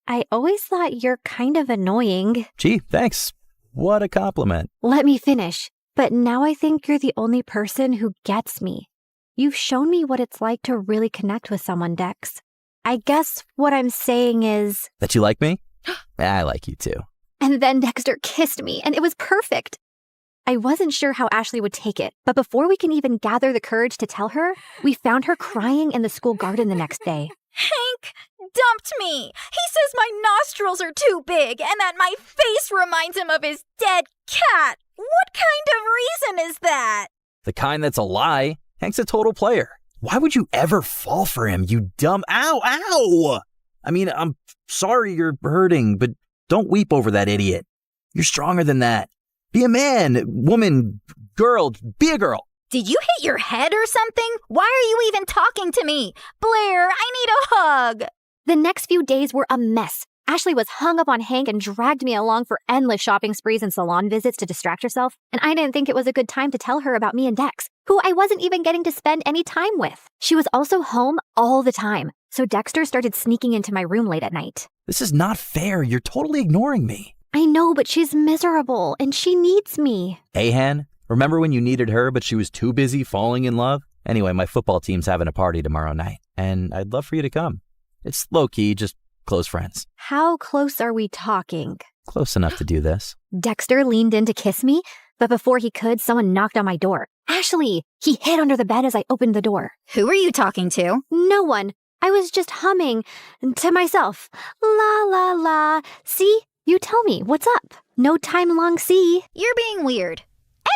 I always thought you're kind of annoying. Gee, thanks. What a compliment. Let me finish. But now I think you're the only person who gets me. You've shown me what it's like to really connect with someone, Dex. I guess what I'm saying is... That you like me? I like you too. And then Dexter kissed me, and it was perfect. I wasn't sure how Ashley would take it, but before we can even gather the courage to tell her, we found her crying in the school garden the next day. Hank dumped me. He says my nostrils are too big and that my face reminds him of his dead cat. What kind of reason is that? The kind that's a lie. Hank's a total player. Why would you ever fall for him, you dumb... Ow! I mean, I'm sorry you're hurting, but don't weep over that idiot. You're stronger than that. Be a man, woman, girl, be a girl. Did you hit your head or something? Why are you even talking to me? Blair, I need a hug. The next few days were a mess. Ashley was hung up on Hank and dragged me along for endless shopping sprees and salon visits to distract herself, and I didn't think it was a good time to tell her about me and Dex, who I wasn't even getting to spend any time with. She was also home all the time, so Dexter started sneaking into my room late at night. This is not fair. You're totally ignoring me. I know, but she's miserable, and she needs me. Hey, Han, remember when you needed her, but she was too busy falling in love? Anyway, my football team's having a party tomorrow night, and I'd love for you to come. It's low-key, just close friends. How close are we talking? Close enough to do this. Dexter leaned in to kiss me, But before he could, someone knocked on my door. Ashley! He hid under the bed as I opened the door. Who were you talking to? No one. I was just humming to myself. La la la. See? You tell me, what's up? No time long see. You're being weird.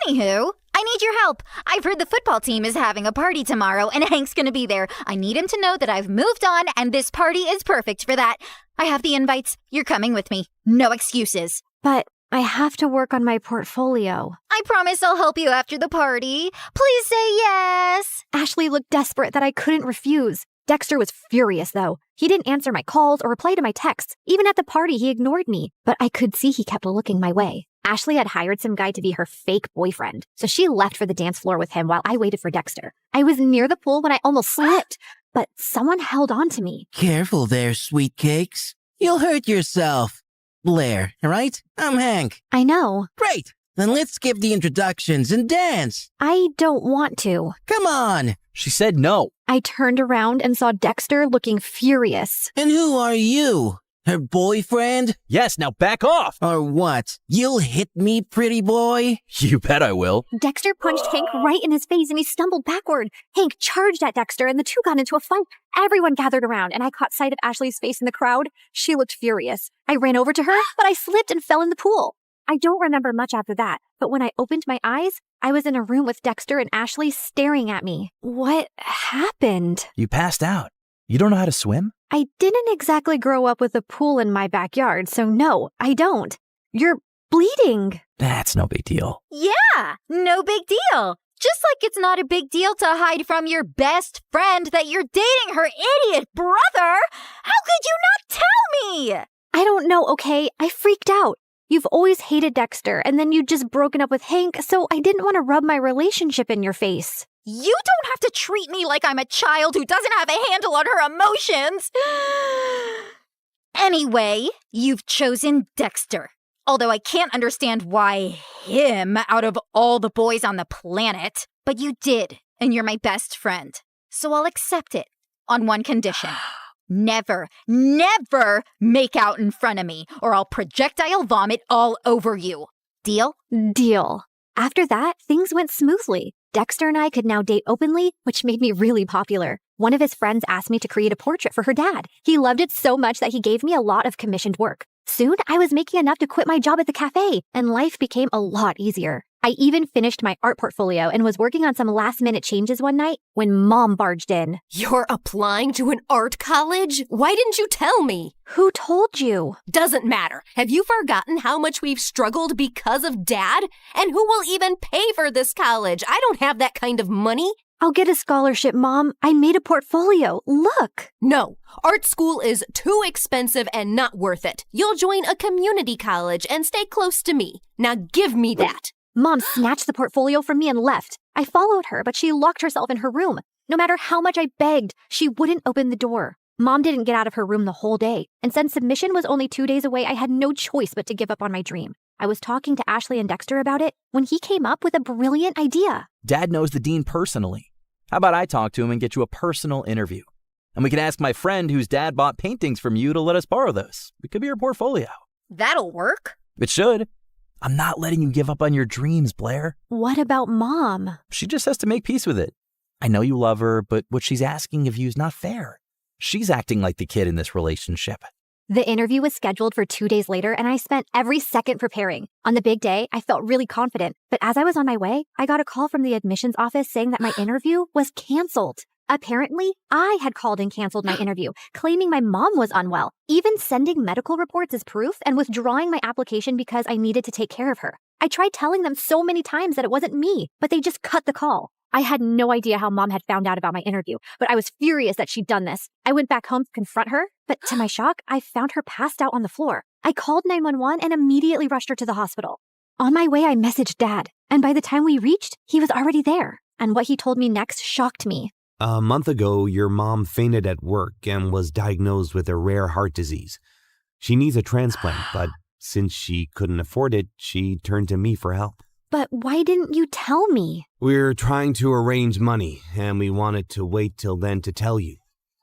Anywho, I need your help. I've heard the football team is having a party tomorrow and Hank's gonna be there. I need him to know that I've moved on and this party is perfect for that. I have the invites. You're coming with me. No excuses. But I have to work on my portfolio. I promise I'll help you after the party. Please say yes. Ashley looked desperate that I couldn't refuse. Dexter was furious, though. He didn't answer my calls or reply to my texts. Even at the party, he ignored me. But I could see he kept looking my way. Ashley had hired some guy to be her fake boyfriend, so she left for the dance floor with him while I waited for Dexter. I was near the pool when I almost slipped, but someone held on to me. Careful there, sweet cakes. You'll hurt yourself. Blair, right? I'm Hank. I know. Great. Then let's skip the introductions and dance. I don't want to. Come on. She said no. I turned around and saw Dexter looking furious. And who are you? Her boyfriend? Yes, now back off. Or what? You'll hit me, pretty boy? You bet I will. Dexter punched Hank right in his face and he stumbled backward. Hank charged at Dexter and the two got into a fight. Everyone gathered around and I caught sight of Ashley's face in the crowd. She looked furious. I ran over to her, but I slipped and fell in the pool. I don't remember much after that, but when I opened my eyes, I was in a room with Dexter and Ashley staring at me. What happened? You passed out. You don't know how to swim? I didn't exactly grow up with a pool in my backyard, so no, I don't. You're bleeding. That's no big deal. Yeah, no big deal. Just like it's not a big deal to hide from your best friend that you're dating her idiot brother. How could you not tell me? I don't know, okay? I freaked out. You've always hated Dexter, and then you'd just broken up with Hank, so I didn't want to rub my relationship in your face. You don't have to treat me like I'm a child who doesn't have a handle on her emotions. Anyway, you've chosen Dexter. Although I can't understand why him out of all the boys on the planet. But you did, and you're my best friend. So I'll accept it on one condition. Never, never make out in front of me, or I'll projectile vomit all over you. Deal? Deal. After that, things went smoothly. Dexter and I could now date openly, which made me really popular. One of his friends asked me to create a portrait for her dad. He loved it so much that he gave me a lot of commissioned work. Soon, I was making enough to quit my job at the cafe, and life became a lot easier. I even finished my art portfolio and was working on some last-minute changes one night when Mom barged in. You're applying to an art college? Why didn't you tell me? Who told you? Doesn't matter. Have you forgotten how much we've struggled because of Dad? And who will even pay for this college? I don't have that kind of money. I'll get a scholarship, Mom. I made a portfolio. Look. No, art school is too expensive and not worth it. You'll join a community college and stay close to me. Now give me that. Mom snatched the portfolio from me and left. I followed her, but she locked herself in her room. No matter how much I begged, she wouldn't open the door. Mom didn't get out of her room the whole day. And since submission was only 2 days away, I had no choice but to give up on my dream. I was talking to Ashley and Dexter about it when he came up with a brilliant idea. Dad knows the dean personally. How about I talk to him and get you a personal interview? And we can ask my friend whose dad bought paintings from you to let us borrow those. It could be your portfolio. That'll work. It should. I'm not letting you give up on your dreams, Blair. What about Mom? She just has to make peace with it. I know you love her, but what she's asking of you is not fair. She's acting like the kid in this relationship. The interview was scheduled for 2 days later, and I spent every second preparing. On the big day, I felt really confident. But as I was on my way, I got a call from the admissions office saying that my interview was canceled. Apparently, I had called and canceled my interview, claiming my mom was unwell, even sending medical reports as proof and withdrawing my application because I needed to take care of her. I tried telling them so many times that it wasn't me, but they just cut the call. I had no idea how Mom had found out about my interview, but I was furious that she'd done this. I went back home to confront her, but to my shock, I found her passed out on the floor. I called 911 and immediately rushed her to the hospital. On my way, I messaged Dad, and by the time we reached, he was already there. And what he told me next shocked me. A month ago, your mom fainted at work and was diagnosed with a rare heart disease. She needs a transplant, but since she couldn't afford it, she turned to me for help. But why didn't you tell me? We're trying to arrange money, and we wanted to wait till then to tell you.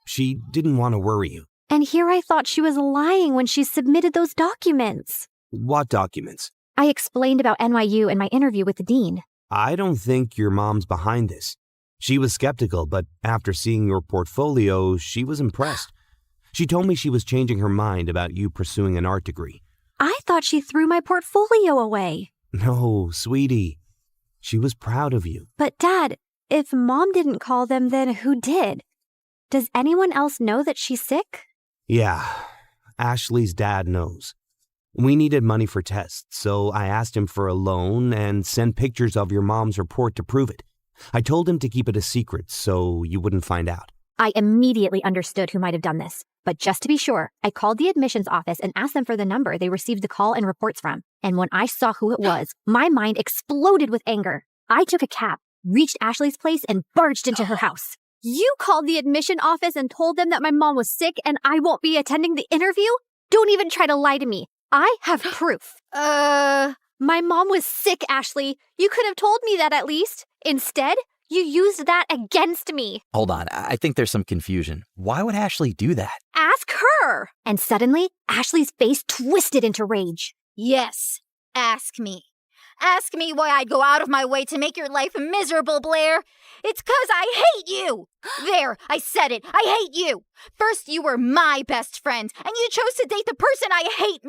She didn't want to worry you. And here I thought she was lying when she submitted those documents. What documents? I explained about NYU and my interview with the dean. I don't think your mom's behind this. She was skeptical, but after seeing your portfolio, she was impressed. She told me she was changing her mind about you pursuing an art degree. I thought she threw my portfolio away. No, sweetie. She was proud of you. But Dad, if Mom didn't call them, then who did? Does anyone else know that she's sick? Yeah, Ashley's dad knows. We needed money for tests, so I asked him for a loan and sent pictures of your mom's report to prove it. I told him to keep it a secret so you wouldn't find out. I immediately understood who might have done this. But just to be sure, I called the admissions office and asked them for the number they received the call and reports from. And when I saw who it was, my mind exploded with anger. I took a cab, reached Ashley's place, and barged into her house. You called the admission office and told them that my mom was sick and I won't be attending the interview? Don't even try to lie to me. I have proof. My mom was sick, Ashley. You could have told me that at least. Instead, you used that against me. Hold on, I think there's some confusion. Why would Ashley do that? Ask her. And suddenly, Ashley's face twisted into rage. Yes, ask me. Ask me why I'd go out of my way to make your life miserable, Blair. It's 'cause I hate you. There, I said it. I hate you. First, you were my best friend, and you chose to date the person I hate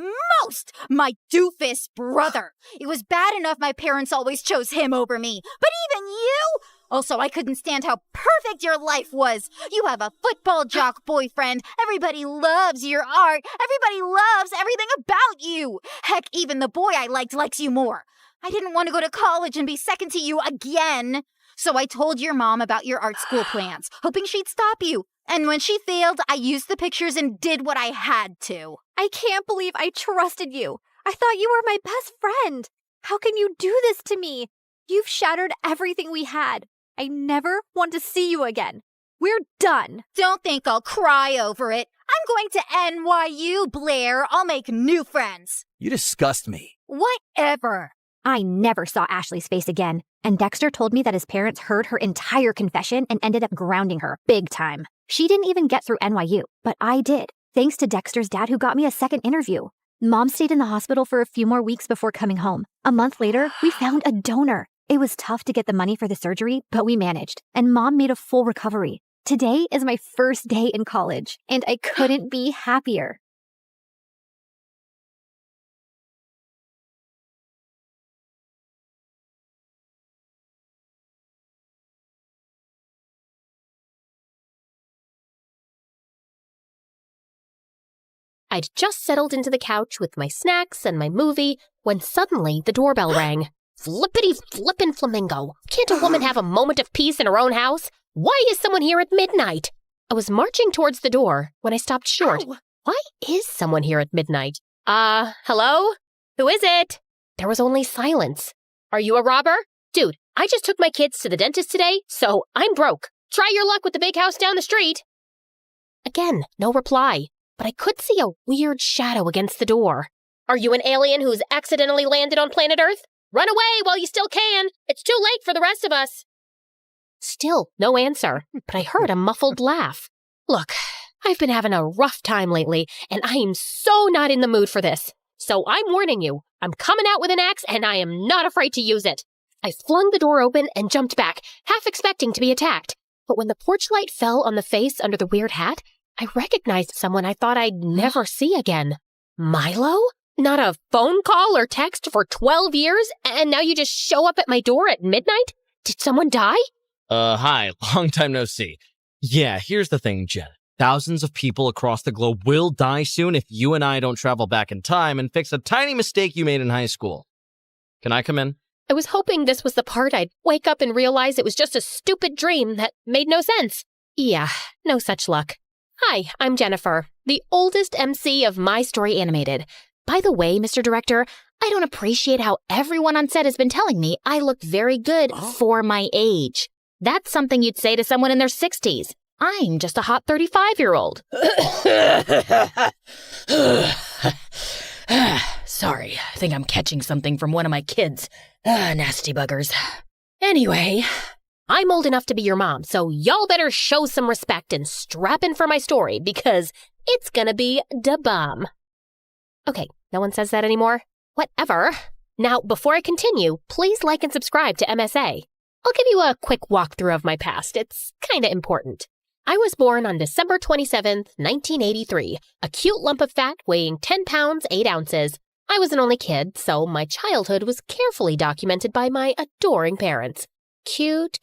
most, my doofus brother. It was bad enough my parents always chose him over me, but even you? Also, I couldn't stand how perfect your life was. You have a football jock boyfriend. Everybody loves your art. Everybody loves everything about you. Heck, even the boy I likes you more. I didn't want to go to college and be second to you again. So I told your mom about your art school plans, hoping she'd stop you. And when she failed, I used the pictures and did what I had to. I can't believe I trusted you. I thought you were my best friend. How can you do this to me? You've shattered everything we had. I never want to see you again. We're done. Don't think I'll cry over it. I'm going to NYU, Blair. I'll make new friends. You disgust me. Whatever. I never saw Ashley's face again, and Dexter told me that his parents heard her entire confession and ended up grounding her big time. She didn't even get through NYU, but I did, thanks to Dexter's dad who got me a second interview. Mom stayed in the hospital for a few more weeks before coming home. A month later, we found a donor. It was tough to get the money for the surgery, but we managed, and Mom made a full recovery. Today is my first day in college, and I couldn't be happier. I'd just settled into the couch with my snacks and my movie when suddenly the doorbell rang. Flippity-flippin' flamingo. Can't a woman have a moment of peace in her own house? Why is someone here at midnight? I was marching towards the door when I stopped short. Ow. Why is someone here at midnight? Hello? Who is it? There was only silence. Are you a robber? Dude, I just took my kids to the dentist today, so I'm broke. Try your luck with the big house down the street. Again, no reply. But I could see a weird shadow against the door. Are you an alien who's accidentally landed on planet Earth? Run away while you still can. It's too late for the rest of us. Still, no answer, but I heard a muffled laugh. Look, I've been having a rough time lately, and I am so not in the mood for this. So I'm warning you, I'm coming out with an axe, and I am not afraid to use it. I flung the door open and jumped back, half expecting to be attacked. But when the porch light fell on the face under the weird hat, I recognized someone I thought I'd never see again. Milo? Not a phone call or text for 12 years, and now you just show up at my door at midnight? Did someone die? Hi, long time no see. Yeah, here's the thing, Jen. Thousands of people across the globe will die soon if you and I don't travel back in time and fix a tiny mistake you made in high school. Can I come in? I was hoping this was the part I'd wake up and realize it was just a stupid dream that made no sense. Yeah, no such luck. Hi, I'm Jennifer, the oldest MC of My Story Animated. By the way, Mr. Director, I don't appreciate how everyone on set has been telling me I look very good for my age. That's something you'd say to someone in their 60s. I'm just a hot 35-year-old. Sorry, I think I'm catching something from one of my kids. Nasty buggers. Anyway, I'm old enough to be your mom, so y'all better show some respect and strap in for my story because it's gonna be da bomb. Okay, no one says that anymore? Whatever. Now, before I continue, please like and subscribe to MSA. I'll give you a quick walkthrough of my past. It's kinda important. I was born on December 27th, 1983, a cute lump of fat weighing 10 pounds, 8 ounces. I was an only kid, so my childhood was carefully documented by my adoring parents. Cute,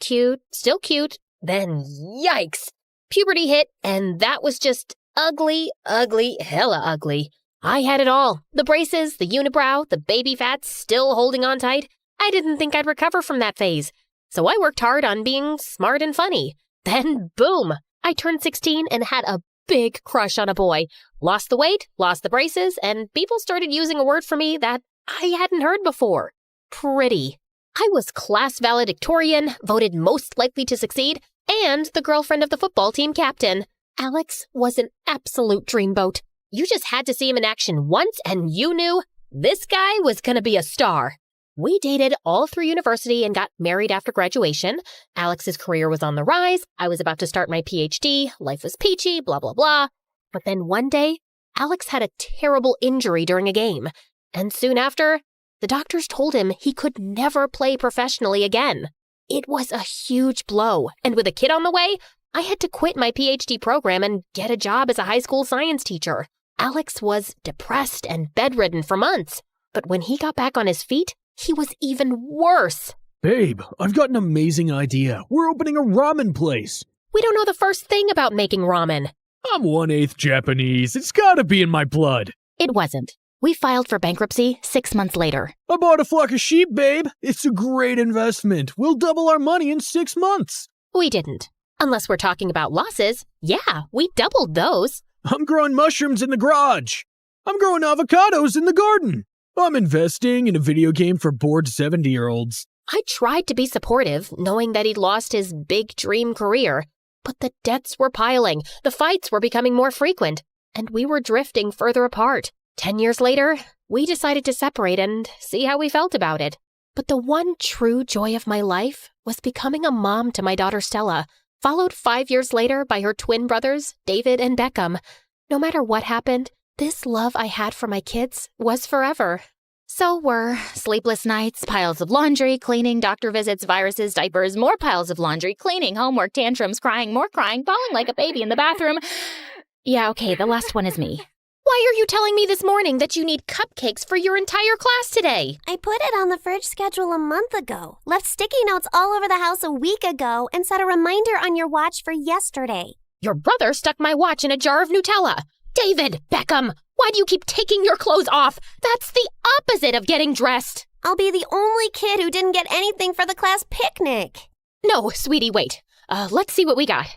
still cute, then yikes! Puberty hit, and that was just ugly, hella ugly. I had it all. The braces, the unibrow, the baby fats still holding on tight. I didn't think I'd recover from that phase. So I worked hard on being smart and funny. Then, boom! I turned 16 and had a big crush on a boy. Lost the weight, lost the braces, and people started using a word for me that I hadn't heard before. Pretty. I was class valedictorian, voted most likely to succeed, and the girlfriend of the football team captain. Alex was an absolute dreamboat. You just had to see him in action once and you knew this guy was gonna be a star. We dated all through university and got married after graduation. Alex's career was on the rise. I was about to start my PhD. Life was peachy, blah, blah, blah. But then one day, Alex had a terrible injury during a game. And soon after, the doctors told him he could never play professionally again. It was a huge blow. And with a kid on the way, I had to quit my PhD program and get a job as a high school science teacher. Alex was depressed and bedridden for months. But when he got back on his feet, he was even worse. Babe, I've got an amazing idea. We're opening a ramen place. We don't know the first thing about making ramen. I'm 1/8 Japanese. It's gotta be in my blood. It wasn't. We filed for bankruptcy 6 months later. I bought a flock of sheep, babe. It's a great investment. We'll double our money in 6 months. We didn't. Unless we're talking about losses. Yeah, we doubled those. I'm growing mushrooms in the garage. I'm growing avocados in the garden. I'm investing in a video game for bored 70-year-olds. I tried to be supportive, knowing that he'd lost his big dream career. But the debts were piling, the fights were becoming more frequent, and we were drifting further apart. 10 years later, we decided to separate and see how we felt about it. But the one true joy of my life was becoming a mom to my daughter Stella, followed 5 years later by her twin brothers, David and Beckham. No matter what happened, this love I had for my kids was forever. So were sleepless nights, piles of laundry, cleaning, doctor visits, viruses, diapers, more piles of laundry, cleaning, homework, tantrums, crying, more crying, bawling like a baby in the bathroom. Yeah, okay, the last one is me. Why are you telling me this morning that you need cupcakes for your entire class today? I put it on the fridge schedule a month ago, left sticky notes all over the house a week ago, and set a reminder on your watch for yesterday. Your brother stuck my watch in a jar of Nutella. David, Beckham, why do you keep taking your clothes off? That's the opposite of getting dressed. I'll be the only kid who didn't get anything for the class picnic. No, sweetie, wait. Let's see what we got.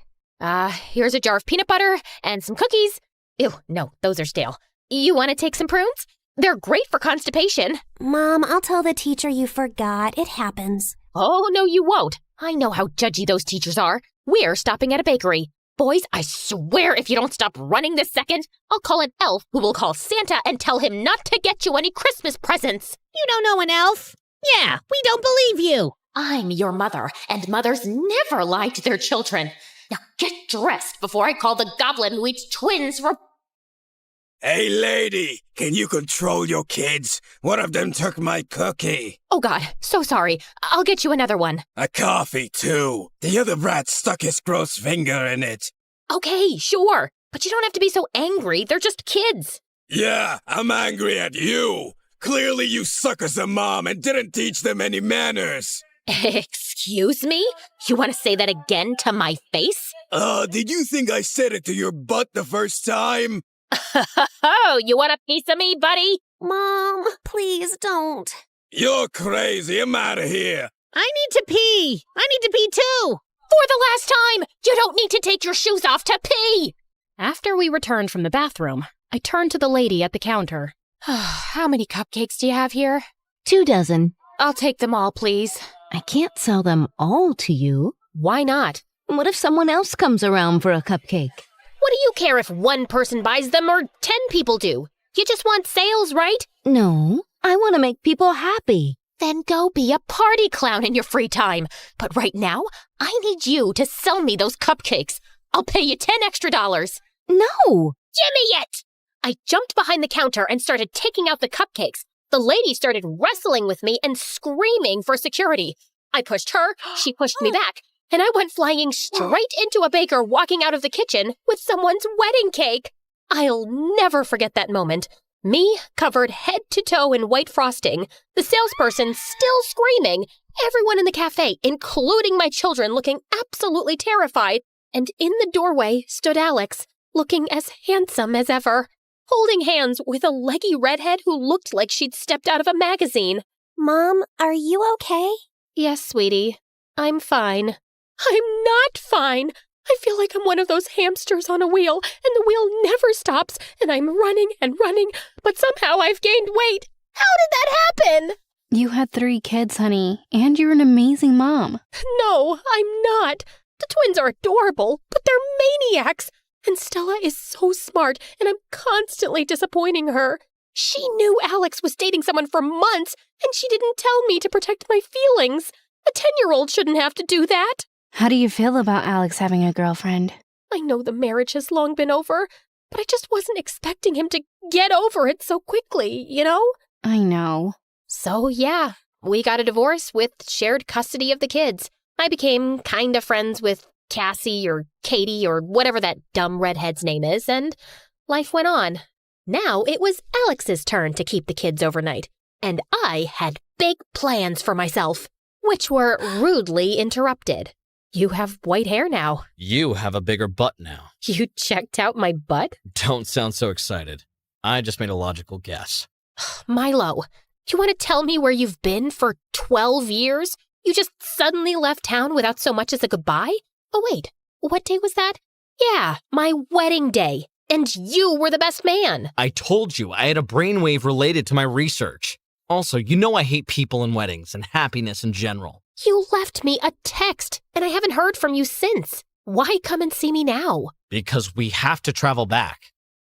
Here's a jar of peanut butter and some cookies. Ew, no, those are stale. You want to take some prunes? They're great for constipation. Mom, I'll tell the teacher you forgot. It happens. Oh, no, you won't. I know how judgy those teachers are. We're stopping at a bakery. Boys, I swear if you don't stop running this second, I'll call an elf who will call Santa and tell him not to get you any Christmas presents. You don't know an elf? Yeah, we don't believe you. I'm your mother, and mothers never lie to their children. Now get dressed before I call the goblin who eats twins for... Hey, lady, can you control your kids? One of them took my cookie. Oh, God, so sorry. I'll get you another one. A coffee, too. The other brat stuck his gross finger in it. Okay, sure. But you don't have to be so angry. They're just kids. Yeah, I'm angry at you. Clearly you suck as a mom and didn't teach them any manners. Excuse me? You want to say that again to my face? Did you think I said it to your butt the first time? Oh, you want a piece of me, buddy? Mom, please don't. You're crazy. I'm out of here. I need to pee. I need to pee too. For the last time, you don't need to take your shoes off to pee. After we returned from the bathroom, I turned to the lady at the counter. How many cupcakes do you have here? 2 dozen. I'll take them all, please. I can't sell them all to you. Why not? What if someone else comes around for a cupcake? What do you care if one person buys them or 10 people do? You just want sales, right? No, I want to make people happy. Then go be a party clown in your free time. But right now, I need you to sell me those cupcakes. I'll pay you $10 extra. No! Gimme it! I jumped behind the counter and started taking out the cupcakes. The lady started wrestling with me and screaming for security. I pushed her, she pushed me back, and I went flying straight into a baker walking out of the kitchen with someone's wedding cake. I'll never forget that moment. Me, covered head to toe in white frosting, the salesperson still screaming, everyone in the cafe, including my children, looking absolutely terrified, and in the doorway stood Alex, looking as handsome as ever, holding hands with a leggy redhead who looked like she'd stepped out of a magazine. Mom, are you okay? Yes, sweetie. I'm fine. I'm not fine. I feel like I'm one of those hamsters on a wheel, and the wheel never stops, and I'm running and running, but somehow I've gained weight. How did that happen? You had 3 kids, honey, and you're an amazing mom. No, I'm not. The twins are adorable, but they're maniacs. And Stella is so smart, and I'm constantly disappointing her. She knew Alex was dating someone for months, and she didn't tell me to protect my feelings. A 10-year-old shouldn't have to do that. How do you feel about Alex having a girlfriend? I know the marriage has long been over, but I just wasn't expecting him to get over it so quickly, you know? I know. So, yeah, we got a divorce with shared custody of the kids. I became kind of friends with Cassie or Katie or whatever that dumb redhead's name is, and life went on. Now it was Alex's turn to keep the kids overnight, and I had big plans for myself, which were rudely interrupted. You have white hair now. You have a bigger butt now. You checked out my butt? Don't sound so excited. I just made a logical guess. Milo, you want to tell me where you've been for 12 years? You just suddenly left town without so much as a goodbye? Oh, wait, what day was that? Yeah, my wedding day. And you were the best man. I told you I had a brainwave related to my research. Also, you know I hate people and weddings and happiness in general. You left me a text, and I haven't heard from you since. Why come and see me now? Because we have to travel back.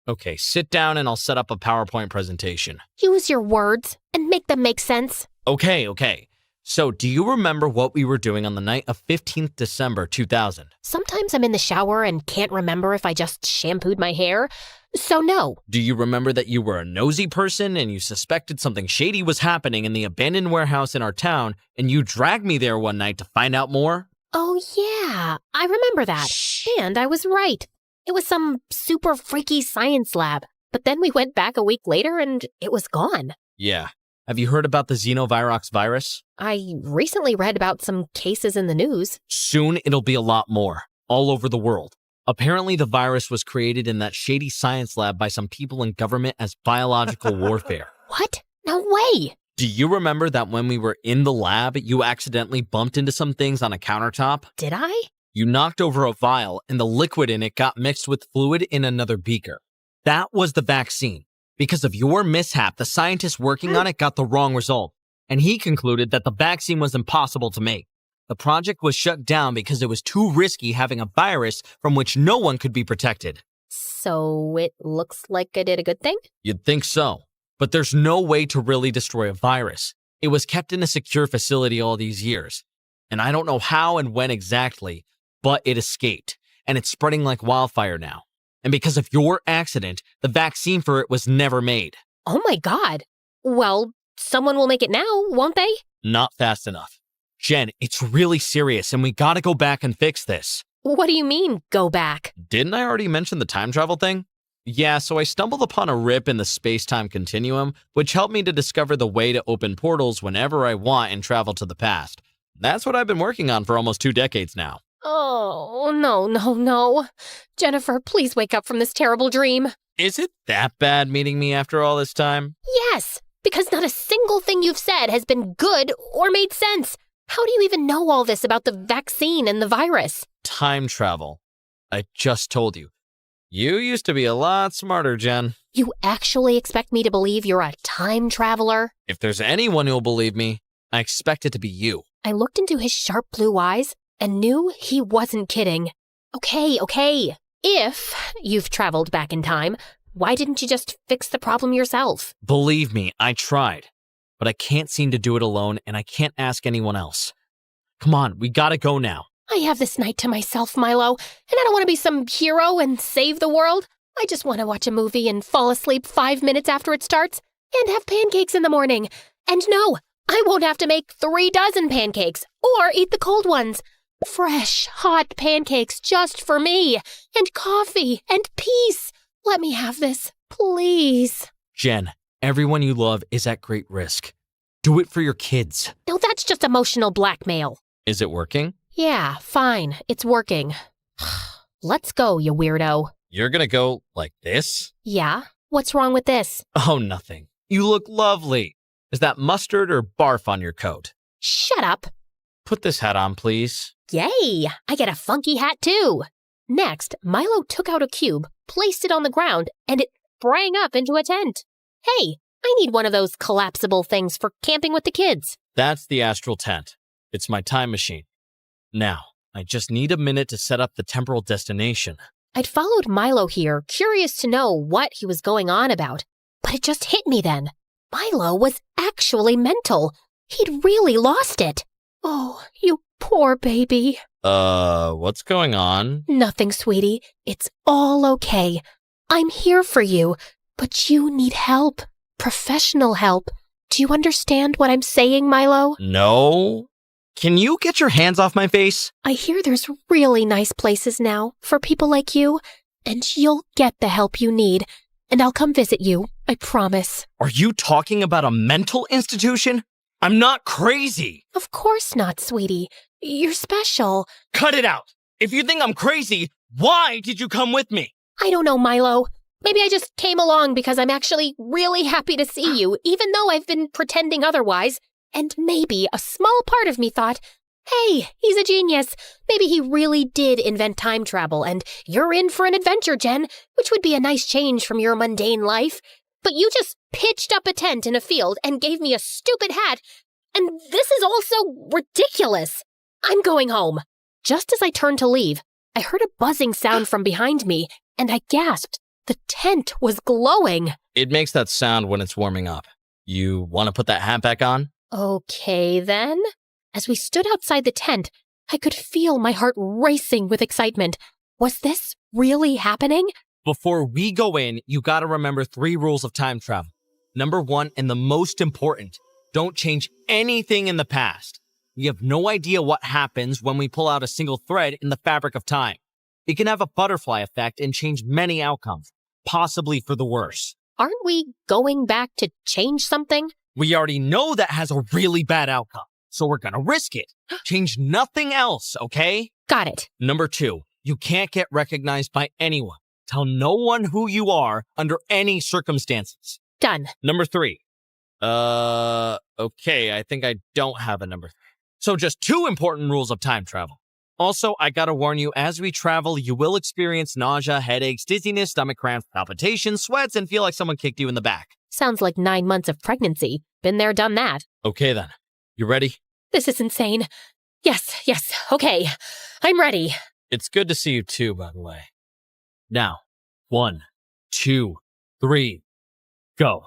Okay, sit down and I'll set up a PowerPoint presentation. Use your words and make them make sense. Okay. So, do you remember what we were doing on the night of 15th December 2000? Sometimes I'm in the shower and can't remember if I just shampooed my hair. So no. Do you remember that you were a nosy person and you suspected something shady was happening in the abandoned warehouse in our town and you dragged me there one night to find out more? Oh yeah, I remember that. And I was right. It was some super freaky science lab. But then we went back a week later and it was gone. Yeah. Have you heard about the xenovirox virus? I recently read about some cases in the news. Soon it'll be a lot more, all over the world. Apparently the virus was created in that shady science lab by some people in government as biological warfare. What? No way! Do you remember that when we were in the lab, you accidentally bumped into some things on a countertop? Did I? You knocked over a vial and the liquid in it got mixed with fluid in another beaker. That was the vaccine. Because of your mishap, the scientist working on it got the wrong result, and he concluded that the vaccine was impossible to make. The project was shut down because it was too risky having a virus from which no one could be protected. So it looks like I did a good thing? You'd think so, but there's no way to really destroy a virus. It was kept in a secure facility all these years, and I don't know how and when exactly, but it escaped, and it's spreading like wildfire now. And because of your accident, the vaccine for it was never made. Oh my God. Well, someone will make it now, won't they? Not fast enough. Jen, it's really serious and we gotta go back and fix this. What do you mean, go back? Didn't I already mention the time travel thing? Yeah, so I stumbled upon a rip in the space-time continuum, which helped me to discover the way to open portals whenever I want and travel to the past. That's what I've been working on for almost 2 decades now. Oh, no. Jennifer, please wake up from this terrible dream. Is it that bad meeting me after all this time? Yes, because not a single thing you've said has been good or made sense. How do you even know all this about the vaccine and the virus? Time travel. I just told you. You used to be a lot smarter, Jen. You actually expect me to believe you're a time traveler? If there's anyone who'll believe me, I expect it to be you. I looked into his sharp blue eyes and knew he wasn't kidding. Okay. If you've traveled back in time, why didn't you just fix the problem yourself? Believe me, I tried. But I can't seem to do it alone, and I can't ask anyone else. Come on, we gotta go now. I have this night to myself, Milo, and I don't want to be some hero and save the world. I just want to watch a movie and fall asleep 5 minutes after it starts, and have pancakes in the morning. And no, I won't have to make 3 dozen pancakes or eat the cold ones. Fresh, hot pancakes just for me, and coffee, and peace. Let me have this, please. Jen, everyone you love is at great risk. Do it for your kids. No, that's just emotional blackmail. Is it working? Yeah, fine, it's working. Let's go, you weirdo. You're gonna go like this? Yeah? What's wrong with this? Oh, nothing. You look lovely. Is that mustard or barf on your coat? Shut up. Put this hat on, please. Yay! I get a funky hat too. Next, Milo took out a cube, placed it on the ground, and it sprang up into a tent. Hey, I need one of those collapsible things for camping with the kids. That's the astral tent. It's my time machine. Now, I just need a minute to set up the temporal destination. I'd followed Milo here, curious to know what he was going on about. But it just hit me then. Milo was actually mental. He'd really lost it. Oh, you poor baby. What's going on? Nothing, sweetie. It's all okay. I'm here for you, but you need help. Professional help. Do you understand what I'm saying, Milo? No. Can you get your hands off my face? I hear there's really nice places now for people like you, and you'll get the help you need, and I'll come visit you, I promise. Are you talking about a mental institution? I'm not crazy. Of course not, sweetie. You're special. Cut it out. If you think I'm crazy, why did you come with me? I don't know, Milo. Maybe I just came along because I'm actually really happy to see you, even though I've been pretending otherwise. And maybe a small part of me thought, hey, he's a genius. Maybe he really did invent time travel, and you're in for an adventure, Jen, which would be a nice change from your mundane life. But you just pitched up a tent in a field and gave me a stupid hat, and this is also ridiculous. I'm going home. Just as I turned to leave, I heard a buzzing sound from behind me, and I gasped. The tent was glowing. It makes that sound when it's warming up. You want to put that hat back on? Okay, then. As we stood outside the tent, I could feel my heart racing with excitement. Was this really happening? Before we go in, you gotta remember 3 rules of time travel. Number 1, and the most important, don't change anything in the past. We have no idea what happens when we pull out a single thread in the fabric of time. It can have a butterfly effect and change many outcomes, possibly for the worse. Aren't we going back to change something? We already know that has a really bad outcome, so we're gonna risk it. Change nothing else, okay? Got it. Number 2, you can't get recognized by anyone. Tell no one who you are under any circumstances. Done. Number 3. Okay, I think I don't have a number 3. So just 2 important rules of time travel. Also, I gotta warn you, as we travel, you will experience nausea, headaches, dizziness, stomach cramps, palpitations, sweats, and feel like someone kicked you in the back. Sounds like 9 months of pregnancy. Been there, done that. Okay then. You ready? This is insane. Yes, okay. I'm ready. It's good to see you too, by the way. Now, 1, 2, 3, go.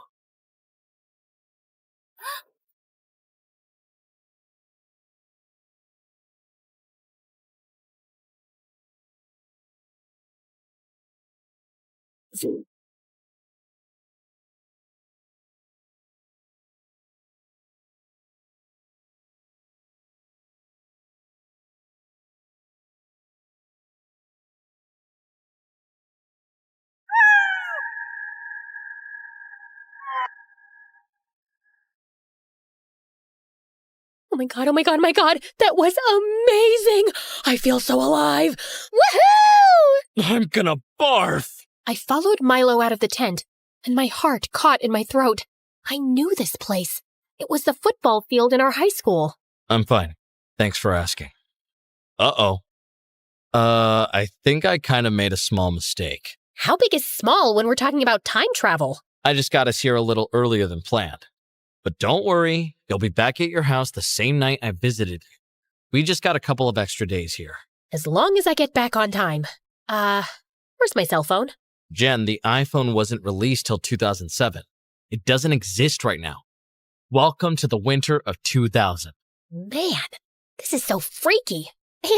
Oh my god. That was amazing. I feel so alive. Woohoo! I'm gonna barf. I followed Milo out of the tent, and my heart caught in my throat. I knew this place. It was the football field in our high school. I'm fine. Thanks for asking. Uh-oh. I think I kind of made a small mistake. How big is small when we're talking about time travel? I just got us here a little earlier than planned. But don't worry, you'll be back at your house the same night I visited you. We just got a couple of extra days here. As long as I get back on time. Where's my cell phone? Jen, the iPhone wasn't released till 2007. It doesn't exist right now. Welcome to the winter of 2000. Man, this is so freaky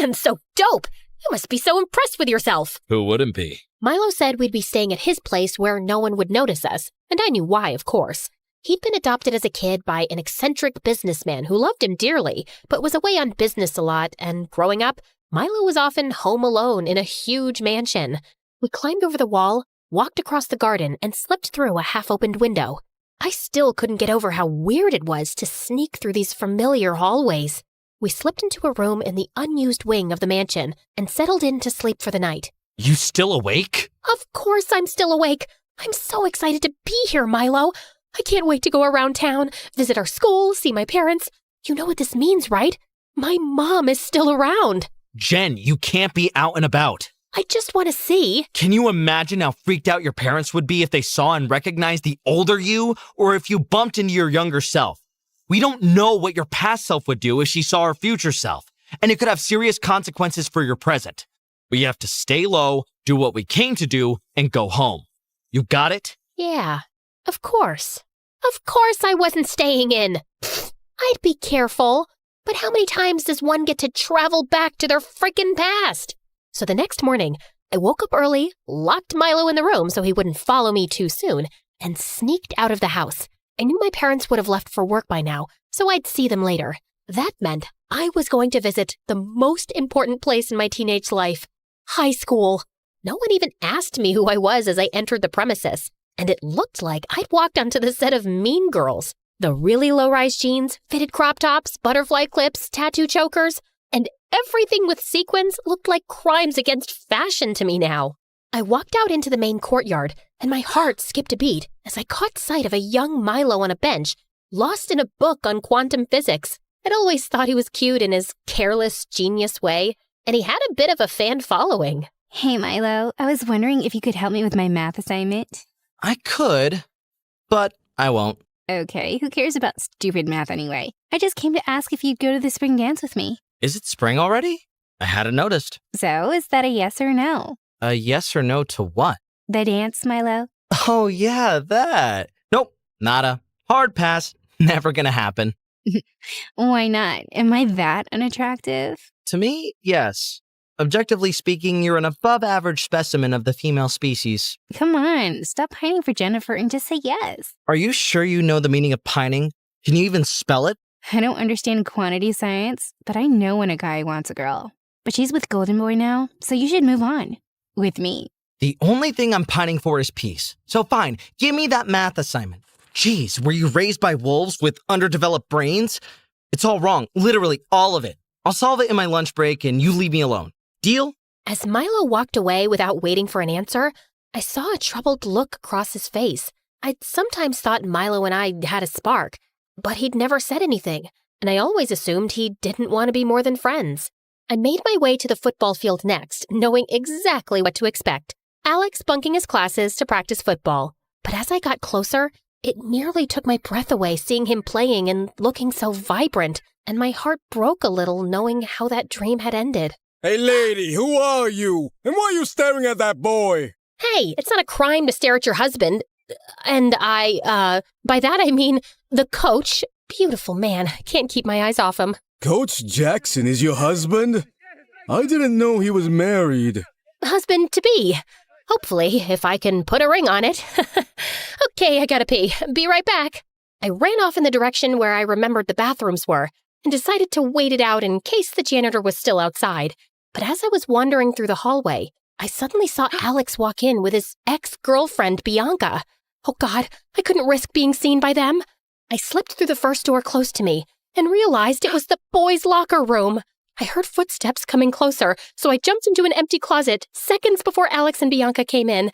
and so dope. You must be so impressed with yourself. Who wouldn't be? Milo said we'd be staying at his place where no one would notice us, and I knew why, of course. He'd been adopted as a kid by an eccentric businessman who loved him dearly, but was away on business a lot, and growing up, Milo was often home alone in a huge mansion. We climbed over the wall, walked across the garden, and slipped through a half-opened window. I still couldn't get over how weird it was to sneak through these familiar hallways. We slipped into a room in the unused wing of the mansion and settled in to sleep for the night. You still awake? Of course I'm still awake. I'm so excited to be here, Milo. I can't wait to go around town, visit our school, see my parents. You know what this means, right? My mom is still around. Jen, you can't be out and about. I just want to see. Can you imagine how freaked out your parents would be if they saw and recognized the older you, or if you bumped into your younger self? We don't know what your past self would do if she saw her future self, and it could have serious consequences for your present. We have to stay low, do what we came to do, and go home. You got it? Yeah, of course. Of course I wasn't staying in. I'd be careful. But how many times does one get to travel back to their frickin' past? So the next morning, I woke up early, locked Milo in the room so he wouldn't follow me too soon, and sneaked out of the house. I knew my parents would have left for work by now, so I'd see them later. That meant I was going to visit the most important place in my teenage life, high school. No one even asked me who I was as I entered the premises, and it looked like I'd walked onto the set of Mean Girls. The really low-rise jeans, fitted crop tops, butterfly clips, tattoo chokers, and everything with sequins looked like crimes against fashion to me now. I walked out into the main courtyard, and my heart skipped a beat as I caught sight of a young Milo on a bench, lost in a book on quantum physics. I'd always thought he was cute in his careless, genius way, and he had a bit of a fan following. Hey, Milo, I was wondering if you could help me with my math assignment. I could, but I won't. Okay, who cares about stupid math anyway? I just came to ask if you'd go to the spring dance with me. Is it spring already? I hadn't noticed. So, is that a yes or no? A yes or no to what? The dance, Milo? Oh, yeah, that. Nope, nada. Hard pass. Never gonna happen. Why not? Am I that unattractive? To me, yes. Objectively speaking, you're an above-average specimen of the female species. Come on, stop pining for Jennifer and just say yes. Are you sure you know the meaning of pining? Can you even spell it? I don't understand quantity science, but I know when a guy wants a girl. But she's with Golden Boy now, so you should move on. With me. The only thing I'm pining for is peace. So fine, give me that math assignment. Jeez, were you raised by wolves with underdeveloped brains? It's all wrong, literally all of it. I'll solve it in my lunch break and you leave me alone. Deal? As Milo walked away without waiting for an answer, I saw a troubled look across his face. I'd sometimes thought Milo and I had a spark, but he'd never said anything, and I always assumed he didn't want to be more than friends. I made my way to the football field next, knowing exactly what to expect. Alex bunking his classes to practice football. But as I got closer, it nearly took my breath away seeing him playing and looking so vibrant, and my heart broke a little knowing how that dream had ended. Hey lady, who are you? And why are you staring at that boy? Hey, it's not a crime to stare at your husband. And by that I mean the coach. Beautiful man. Can't keep my eyes off him. Coach Jackson is your husband? I didn't know he was married. Husband-to-be. Hopefully, if I can put a ring on it. Okay, I gotta pee. Be right back. I ran off in the direction where I remembered the bathrooms were and decided to wait it out in case the janitor was still outside. But as I was wandering through the hallway, I suddenly saw Alex walk in with his ex-girlfriend, Bianca. Oh God, I couldn't risk being seen by them. I slipped through the first door close to me and realized it was the boys' locker room. I heard footsteps coming closer, so I jumped into an empty closet seconds before Alex and Bianca came in.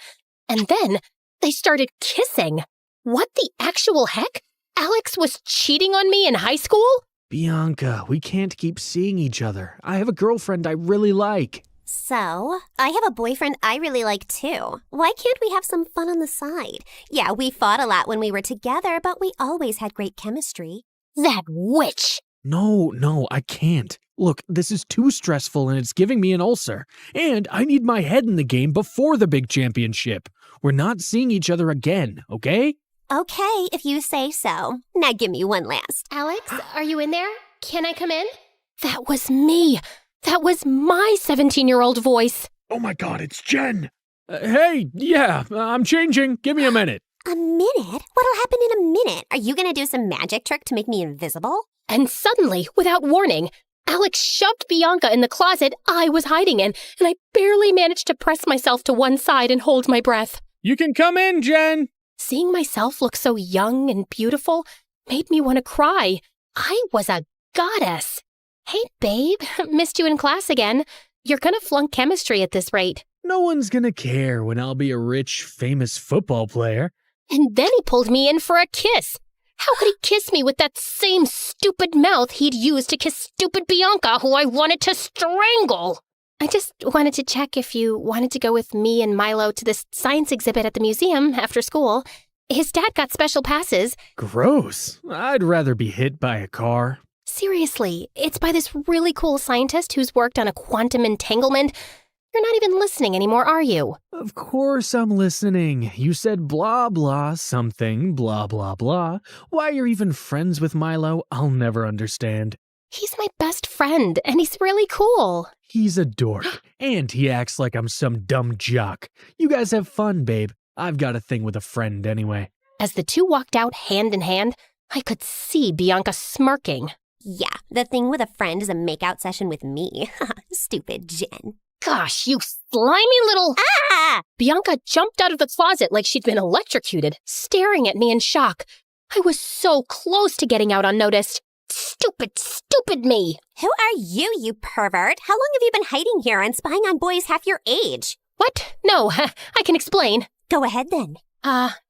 And then they started kissing. What the actual heck? Alex was cheating on me in high school? Bianca, we can't keep seeing each other. I have a girlfriend I really like. So, I have a boyfriend I really like too. Why can't we have some fun on the side? Yeah, we fought a lot when we were together, but we always had great chemistry. That witch! No, I can't. Look, this is too stressful and it's giving me an ulcer. And I need my head in the game before the big championship. We're not seeing each other again, okay? Okay, if you say so. Now give me one last. Alex, are you in there? Can I come in? That was me. That was my 17-year-old voice. Oh my God, it's Jen. Hey, yeah, I'm changing. Give me a minute. A minute? What'll happen in a minute? Are you gonna do some magic trick to make me invisible? And suddenly, without warning, Alex shoved Bianca in the closet I was hiding in, and I barely managed to press myself to one side and hold my breath. You can come in, Jen. Seeing myself look so young and beautiful made me want to cry. I was a goddess. Hey, babe, missed you in class again. You're gonna flunk chemistry at this rate. No one's gonna care when I'll be a rich, famous football player. And then he pulled me in for a kiss. How could he kiss me with that same stupid mouth he'd used to kiss stupid Bianca, who I wanted to strangle? I just wanted to check if you wanted to go with me and Milo to this science exhibit at the museum after school. His dad got special passes. Gross. I'd rather be hit by a car. Seriously, it's by this really cool scientist who's worked on a quantum entanglement. You're not even listening anymore, are you? Of course I'm listening. You said blah blah something, blah blah blah. Why you're even friends with Milo, I'll never understand. He's my best friend, and he's really cool. He's a dork, and he acts like I'm some dumb jock. You guys have fun, babe. I've got a thing with a friend anyway. As the two walked out hand in hand, I could see Bianca smirking. Yeah, the thing with a friend is a makeout session with me. Stupid Jen. Gosh, you slimy little... Ah! Bianca jumped out of the closet like she'd been electrocuted, staring at me in shock. I was so close to getting out unnoticed. Stupid, stupid me. Who are you, you pervert? How long have you been hiding here and spying on boys half your age? What? No, I can explain. Go ahead then.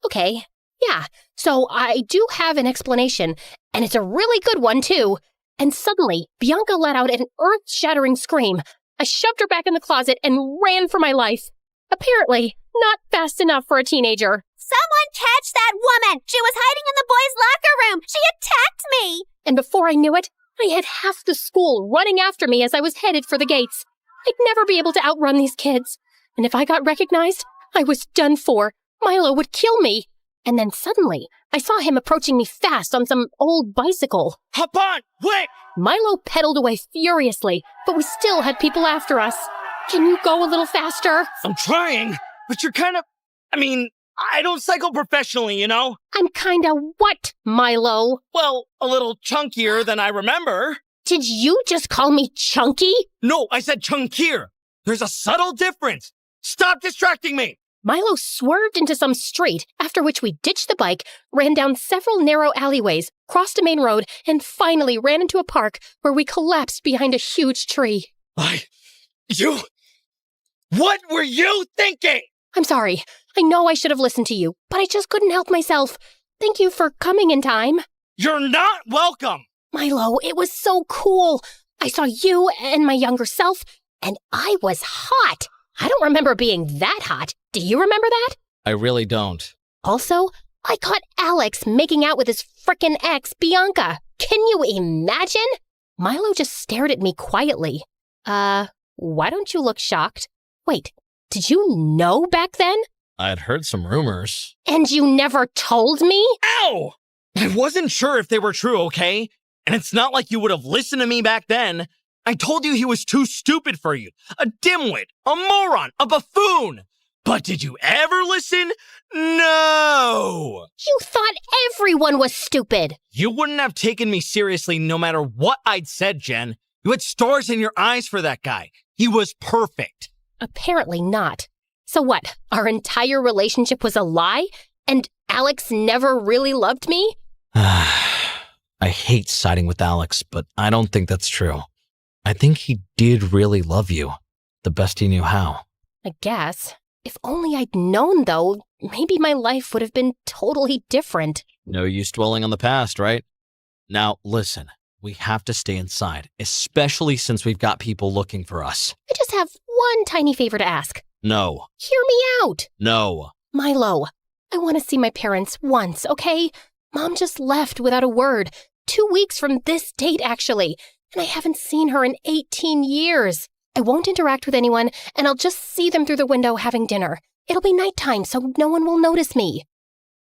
Okay. Yeah, so I do have an explanation, and it's a really good one, too. And suddenly, Bianca let out an earth-shattering scream. I shoved her back in the closet and ran for my life. Apparently, not fast enough for a teenager. Someone catch that woman! She was hiding in the boys' locker room! She attacked me! And before I knew it, I had half the school running after me as I was headed for the gates. I'd never be able to outrun these kids. And if I got recognized, I was done for. Milo would kill me. And then suddenly, I saw him approaching me fast on some old bicycle. Hop on, quick! Milo pedaled away furiously, but we still had people after us. Can you go a little faster? I'm trying, but you're I don't cycle professionally, you know? I'm kinda what, Milo? Well, a little chunkier than I remember. Did you just call me chunky? No, I said chunkier. There's a subtle difference. Stop distracting me. Milo swerved into some street, after which we ditched the bike, ran down several narrow alleyways, crossed a main road, and finally ran into a park where we collapsed behind a huge tree. What were you thinking? I'm sorry. I know I should have listened to you, but I just couldn't help myself. Thank you for coming in time. You're not welcome. Milo, it was so cool. I saw you and my younger self, and I was hot. I don't remember being that hot. Do you remember that? I really don't. Also, I caught Alex making out with his frickin' ex, Bianca. Can you imagine? Milo just stared at me quietly. Why don't you look shocked? Wait, did you know back then? I'd heard some rumors. And you never told me? Ow! I wasn't sure if they were true, okay? And it's not like you would have listened to me back then. I told you he was too stupid for you. A dimwit, a moron, a buffoon. But did you ever listen? No! You thought everyone was stupid. You wouldn't have taken me seriously no matter what I'd said, Jen. You had stars in your eyes for that guy. He was perfect. Apparently not. So what, our entire relationship was a lie? And Alex never really loved me? I hate siding with Alex, but I don't think that's true. I think he did really love you. The best he knew how. I guess. If only I'd known, though, maybe my life would have been totally different. No use dwelling on the past, right? Now, listen. We have to stay inside, especially since we've got people looking for us. I just have one tiny favor to ask. No. Hear me out. No. Milo, I want to see my parents once, okay? Mom just left without a word. 2 weeks from this date, actually. And I haven't seen her in 18 years. I won't interact with anyone, and I'll just see them through the window having dinner. It'll be nighttime, so no one will notice me.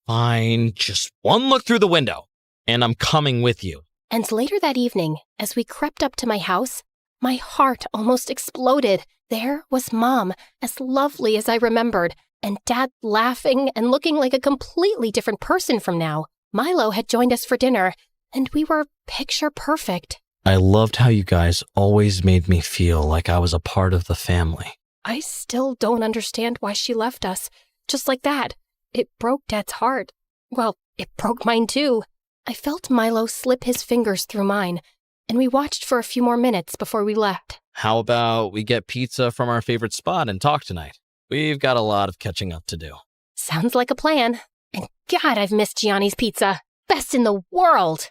Fine, just one look through the window, and I'm coming with you. And later that evening, as we crept up to my house, my heart almost exploded. There was Mom, as lovely as I remembered, and Dad laughing and looking like a completely different person from now. Milo had joined us for dinner, and we were picture perfect. I loved how you guys always made me feel like I was a part of the family. I still don't understand why she left us, just like that. It broke Dad's heart. Well, it broke mine too. I felt Milo slip his fingers through mine, and we watched for a few more minutes before we left. How about we get pizza from our favorite spot and talk tonight? We've got a lot of catching up to do. Sounds like a plan. And God, I've missed Gianni's pizza. Best in the world.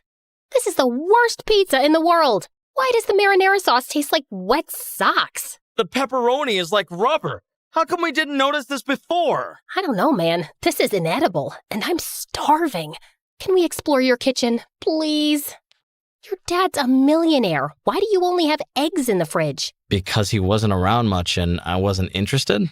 This is the worst pizza in the world. Why does the marinara sauce taste like wet socks? The pepperoni is like rubber. How come we didn't notice this before? I don't know, man. This is inedible, and I'm starving. Can we explore your kitchen, please? Your dad's a millionaire. Why do you only have eggs in the fridge? Because he wasn't around much and I wasn't interested?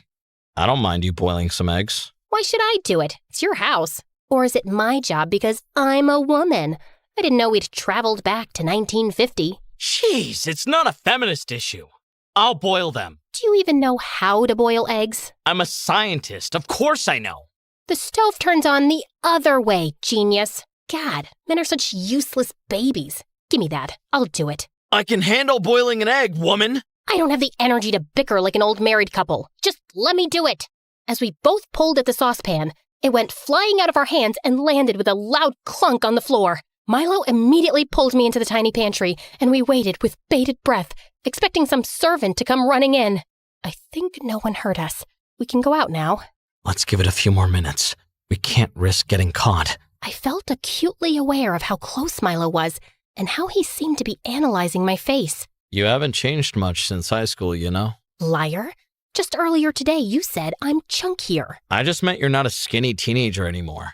I don't mind you boiling some eggs. Why should I do it? It's your house. Or is it my job because I'm a woman? I didn't know we'd traveled back to 1950. Jeez, it's not a feminist issue. I'll boil them. Do you even know how to boil eggs? I'm a scientist. Of course I know. The stove turns on the other way, genius. God, men are such useless babies. Give me that. I'll do it. I can handle boiling an egg, woman. I don't have the energy to bicker like an old married couple. Just let me do it. As we both pulled at the saucepan, it went flying out of our hands and landed with a loud clunk on the floor. Milo immediately pulled me into the tiny pantry, and we waited with bated breath, expecting some servant to come running in. I think no one heard us. We can go out now. Let's give it a few more minutes. We can't risk getting caught. I felt acutely aware of how close Milo was and how he seemed to be analyzing my face. You haven't changed much since high school, you know? Liar. Just earlier today, you said I'm chunkier. I just meant you're not a skinny teenager anymore.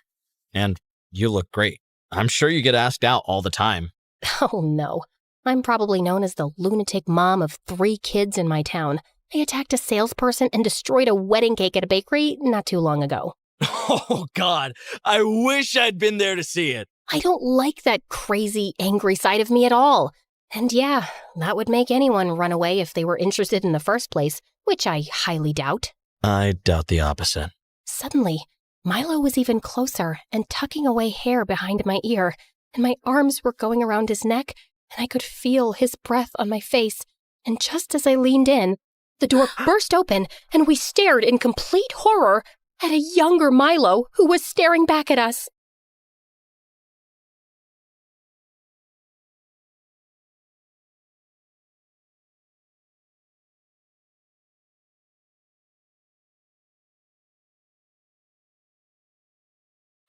And you look great. I'm sure you get asked out all the time. Oh, no. I'm probably known as the lunatic mom of 3 kids in my town. I attacked a salesperson and destroyed a wedding cake at a bakery not too long ago. Oh, God. I wish I'd been there to see it. I don't like that crazy, angry side of me at all. And yeah, that would make anyone run away if they were interested in the first place, which I highly doubt. I doubt the opposite. Suddenly, Milo was even closer and tucking away hair behind my ear, and my arms were going around his neck, and I could feel his breath on my face. And just as I leaned in, the door burst open, and we stared in complete horror at a younger Milo who was staring back at us.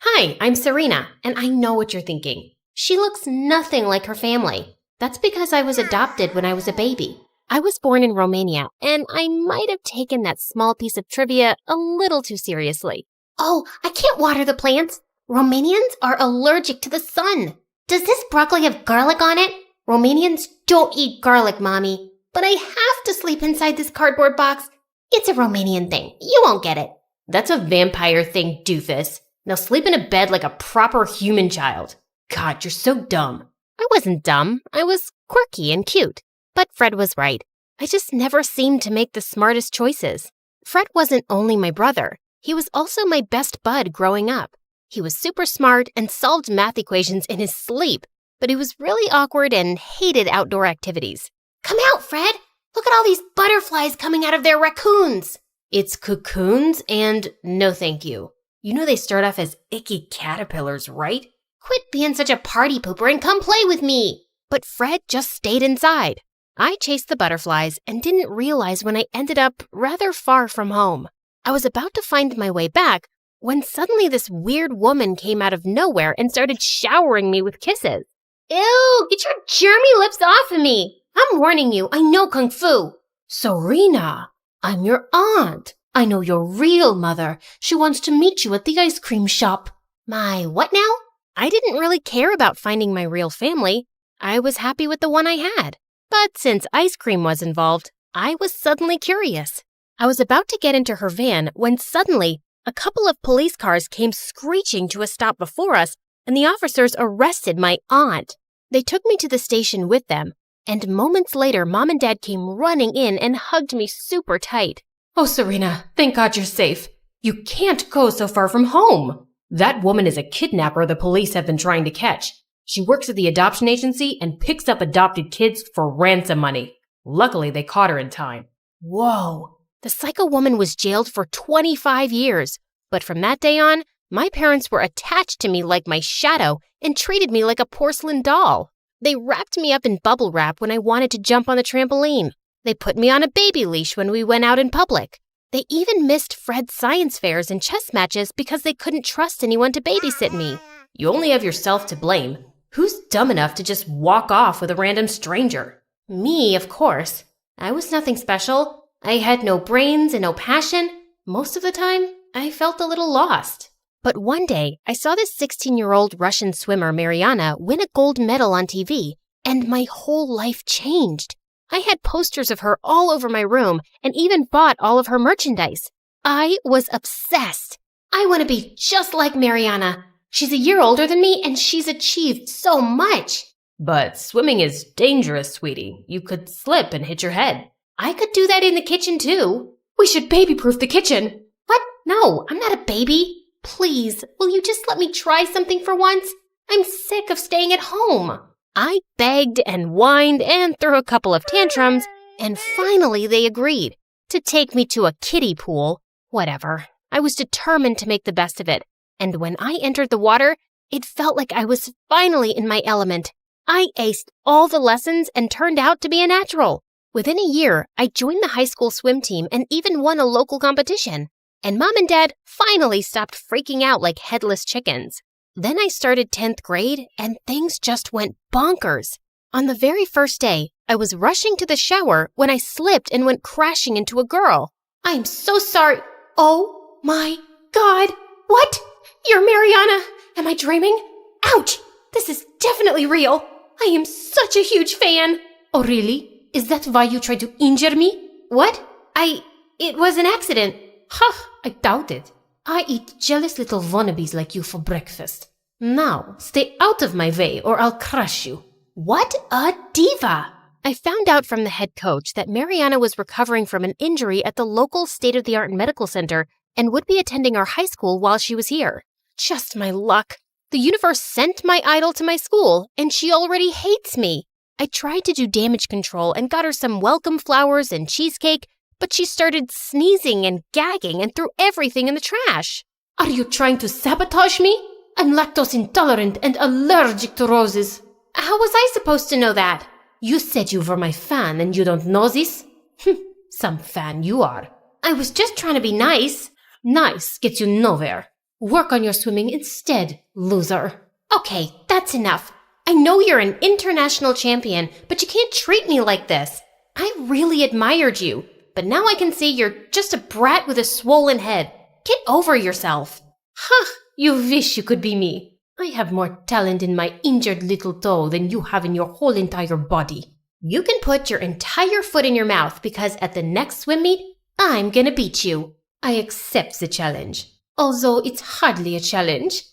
Hi, I'm Serena, and I know what you're thinking. She looks nothing like her family. That's because I was adopted when I was a baby. I was born in Romania, and I might have taken that small piece of trivia a little too seriously. Oh, I can't water the plants. Romanians are allergic to the sun. Does this broccoli have garlic on it? Romanians don't eat garlic, Mommy. But I have to sleep inside this cardboard box. It's a Romanian thing. You won't get it. That's a vampire thing, doofus. Now sleep in a bed like a proper human child. God, you're so dumb. I wasn't dumb. I was quirky and cute. But Fred was right. I just never seemed to make the smartest choices. Fred wasn't only my brother. He was also my best bud growing up. He was super smart and solved math equations in his sleep, but he was really awkward and hated outdoor activities. Come out, Fred! Look at all these butterflies coming out of their raccoons! It's cocoons and no thank you. You know they start off as icky caterpillars, right? Quit being such a party pooper and come play with me! But Fred just stayed inside. I chased the butterflies and didn't realize when I ended up rather far from home. I was about to find my way back when suddenly this weird woman came out of nowhere and started showering me with kisses. Ew, get your germy lips off of me. I'm warning you, I know Kung Fu. Serena, I'm your aunt. I know your real mother. She wants to meet you at the ice cream shop. My what now? I didn't really care about finding my real family. I was happy with the one I had. But since ice cream was involved, I was suddenly curious. I was about to get into her van when suddenly a couple of police cars came screeching to a stop before us, and the officers arrested my aunt. They took me to the station with them, and moments later, Mom and Dad came running in and hugged me super tight. Oh, Serena, thank God you're safe. You can't go so far from home. That woman is a kidnapper the police have been trying to catch. She works at the adoption agency and picks up adopted kids for ransom money. Luckily, they caught her in time. Whoa. The psycho woman was jailed for 25 years. But from that day on, my parents were attached to me like my shadow and treated me like a porcelain doll. They wrapped me up in bubble wrap when I wanted to jump on the trampoline. They put me on a baby leash when we went out in public. They even missed Fred's science fairs and chess matches because they couldn't trust anyone to babysit me. You only have yourself to blame. Who's dumb enough to just walk off with a random stranger? Me, of course. I was nothing special. I had no brains and no passion. Most of the time, I felt a little lost. But one day, I saw this 16-year-old Russian swimmer, Mariana, win a gold medal on TV, and my whole life changed. I had posters of her all over my room and even bought all of her merchandise. I was obsessed. I want to be just like Mariana. She's a year older than me and she's achieved so much. But swimming is dangerous, sweetie. You could slip and hit your head. I could do that in the kitchen too. We should baby-proof the kitchen. What? No, I'm not a baby. Please, will you just let me try something for once? I'm sick of staying at home. I begged and whined and threw a couple of tantrums, and finally they agreed to take me to a kiddie pool. Whatever. I was determined to make the best of it, and when I entered the water, it felt like I was finally in my element. I aced all the lessons and turned out to be a natural. Within a year, I joined the high school swim team and even won a local competition. And Mom and Dad finally stopped freaking out like headless chickens. Then I started 10th grade, and things just went bonkers. On the very first day, I was rushing to the shower when I slipped and went crashing into a girl. I am so sorry. Oh my God. What? You're Mariana. Am I dreaming? Ouch! This is definitely real. I am such a huge fan. Oh, really? Is that why you tried to injure me? What? It was an accident. Huh, I doubt it. I eat jealous little wannabes like you for breakfast. Now, stay out of my way or I'll crush you. What a diva! I found out from the head coach that Mariana was recovering from an injury at the local state-of-the-art medical center and would be attending our high school while she was here. Just my luck. The universe sent my idol to my school, and she already hates me. I tried to do damage control and got her some welcome flowers and cheesecake, but she started sneezing and gagging and threw everything in the trash. Are you trying to sabotage me? I'm lactose intolerant and allergic to roses. How was I supposed to know that? You said you were my fan and you don't know this? Some fan you are. I was just trying to be nice. Nice gets you nowhere. Work on your swimming instead, loser. Okay, that's enough. I know you're an international champion, but you can't treat me like this. I really admired you. But now I can see you're just a brat with a swollen head. Get over yourself. Huh, you wish you could be me. I have more talent in my injured little toe than you have in your whole entire body. You can put your entire foot in your mouth because at the next swim meet, I'm gonna beat you. I accept the challenge. Although it's hardly a challenge.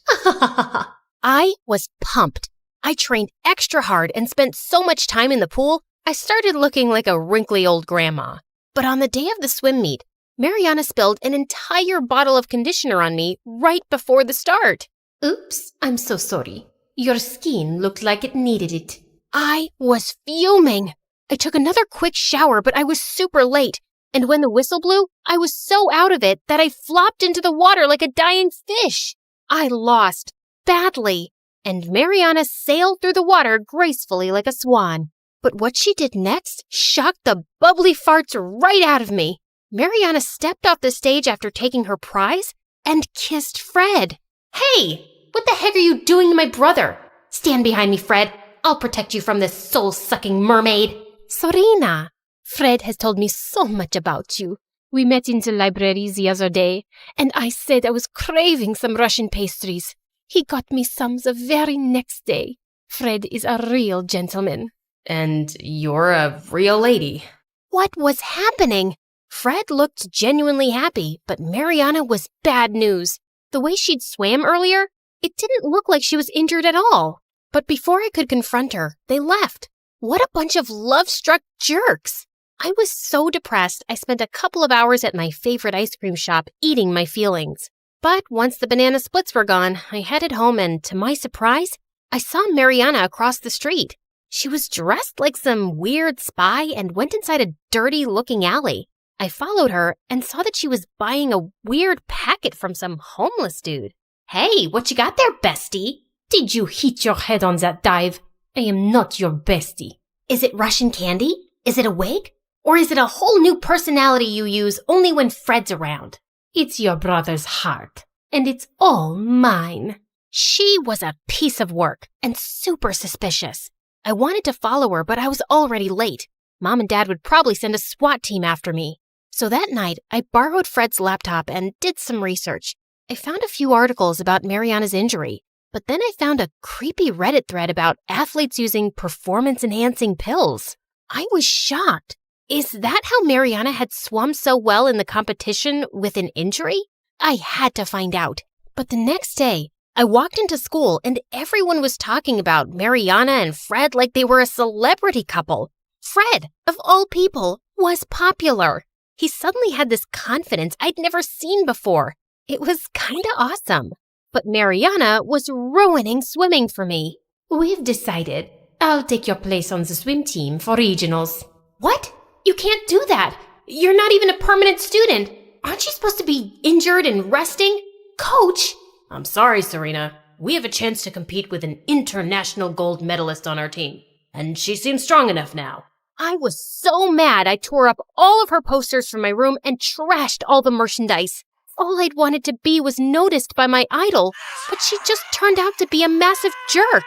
I was pumped. I trained extra hard and spent so much time in the pool, I started looking like a wrinkly old grandma. But on the day of the swim meet, Mariana spilled an entire bottle of conditioner on me right before the start. Oops, I'm so sorry. Your skin looked like it needed it. I was fuming. I took another quick shower, but I was super late. And when the whistle blew, I was so out of it that I flopped into the water like a dying fish. I lost badly, and Mariana sailed through the water gracefully like a swan. But what she did next shocked the bubbly farts right out of me. Mariana stepped off the stage after taking her prize and kissed Fred. Hey, what the heck are you doing to my brother? Stand behind me, Fred. I'll protect you from this soul-sucking mermaid. Sorina, Fred has told me so much about you. We met in the library the other day, and I said I was craving some Russian pastries. He got me some the very next day. Fred is a real gentleman. And you're a real lady. What was happening? Fred looked genuinely happy, but Mariana was bad news. The way she'd swam earlier, it didn't look like she was injured at all. But before I could confront her, they left. What a bunch of love-struck jerks. I was so depressed, I spent a couple of hours at my favorite ice cream shop eating my feelings. But once the banana splits were gone, I headed home and, to my surprise, I saw Mariana across the street. She was dressed like some weird spy and went inside a dirty-looking alley. I followed her and saw that she was buying a weird packet from some homeless dude. Hey, what you got there, bestie? Did you hit your head on that dive? I am not your bestie. Is it Russian candy? Is it a wig? Or is it a whole new personality you use only when Fred's around? It's your brother's heart, and it's all mine. She was a piece of work and super suspicious. I wanted to follow her, but I was already late. Mom and Dad would probably send a SWAT team after me. So that night, I borrowed Fred's laptop and did some research. I found a few articles about Mariana's injury, but then I found a creepy Reddit thread about athletes using performance-enhancing pills. I was shocked. Is that how Mariana had swum so well in the competition with an injury? I had to find out. But the next day, I walked into school and everyone was talking about Mariana and Fred like they were a celebrity couple. Fred, of all people, was popular. He suddenly had this confidence I'd never seen before. It was kinda awesome. But Mariana was ruining swimming for me. We've decided I'll take your place on the swim team for regionals. What? You can't do that. You're not even a permanent student. Aren't you supposed to be injured and resting? Coach! I'm sorry, Serena. We have a chance to compete with an international gold medalist on our team, and she seems strong enough now. I was so mad I tore up all of her posters from my room and trashed all the merchandise. All I'd wanted to be was noticed by my idol, but she just turned out to be a massive jerk.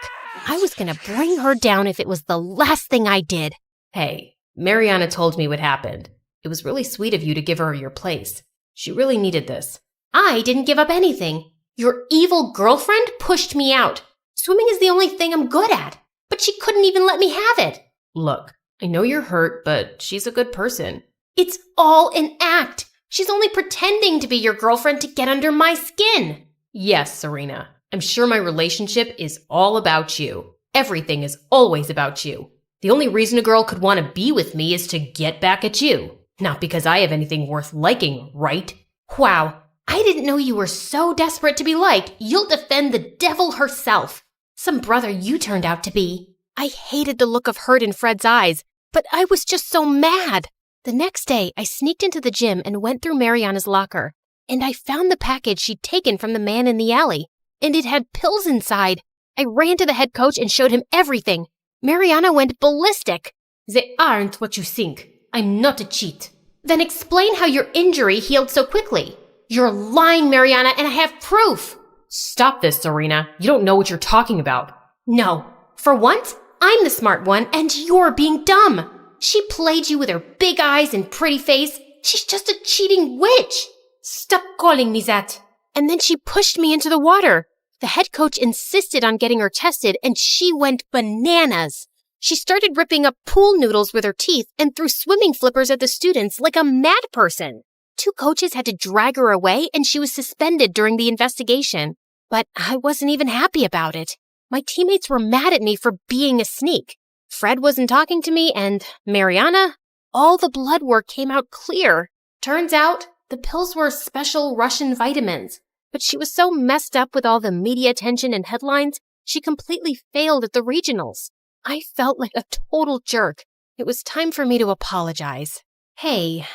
I was gonna bring her down if it was the last thing I did. Hey, Mariana told me what happened. It was really sweet of you to give her your place. She really needed this. I didn't give up anything. Your evil girlfriend pushed me out. Swimming is the only thing I'm good at, but she couldn't even let me have it. Look, I know you're hurt, but she's a good person. It's all an act. She's only pretending to be your girlfriend to get under my skin. Yes, Serena. I'm sure my relationship is all about you. Everything is always about you. The only reason a girl could want to be with me is to get back at you. Not because I have anything worth liking, right? Wow, I didn't know you were so desperate to be liked, you'll defend the devil herself. Some brother you turned out to be. I hated the look of hurt in Fred's eyes, but I was just so mad. The next day, I sneaked into the gym and went through Mariana's locker, and I found the package she'd taken from the man in the alley, and it had pills inside. I ran to the head coach and showed him everything. Mariana went ballistic. They aren't what you think. I'm not a cheat. Then explain how your injury healed so quickly. You're lying, Mariana, and I have proof. Stop this, Serena. You don't know what you're talking about. No. For once, I'm the smart one, and you're being dumb. She played you with her big eyes and pretty face. She's just a cheating witch. Stop calling me that. And then she pushed me into the water. The head coach insisted on getting her tested, and she went bananas. She started ripping up pool noodles with her teeth and threw swimming flippers at the students like a mad person. 2 coaches had to drag her away, and she was suspended during the investigation. But I wasn't even happy about it. My teammates were mad at me for being a sneak. Fred wasn't talking to me, and Mariana, all the blood work came out clear. Turns out, the pills were special Russian vitamins. But she was so messed up with all the media attention and headlines, she completely failed at the regionals. I felt like a total jerk. It was time for me to apologize. Hey,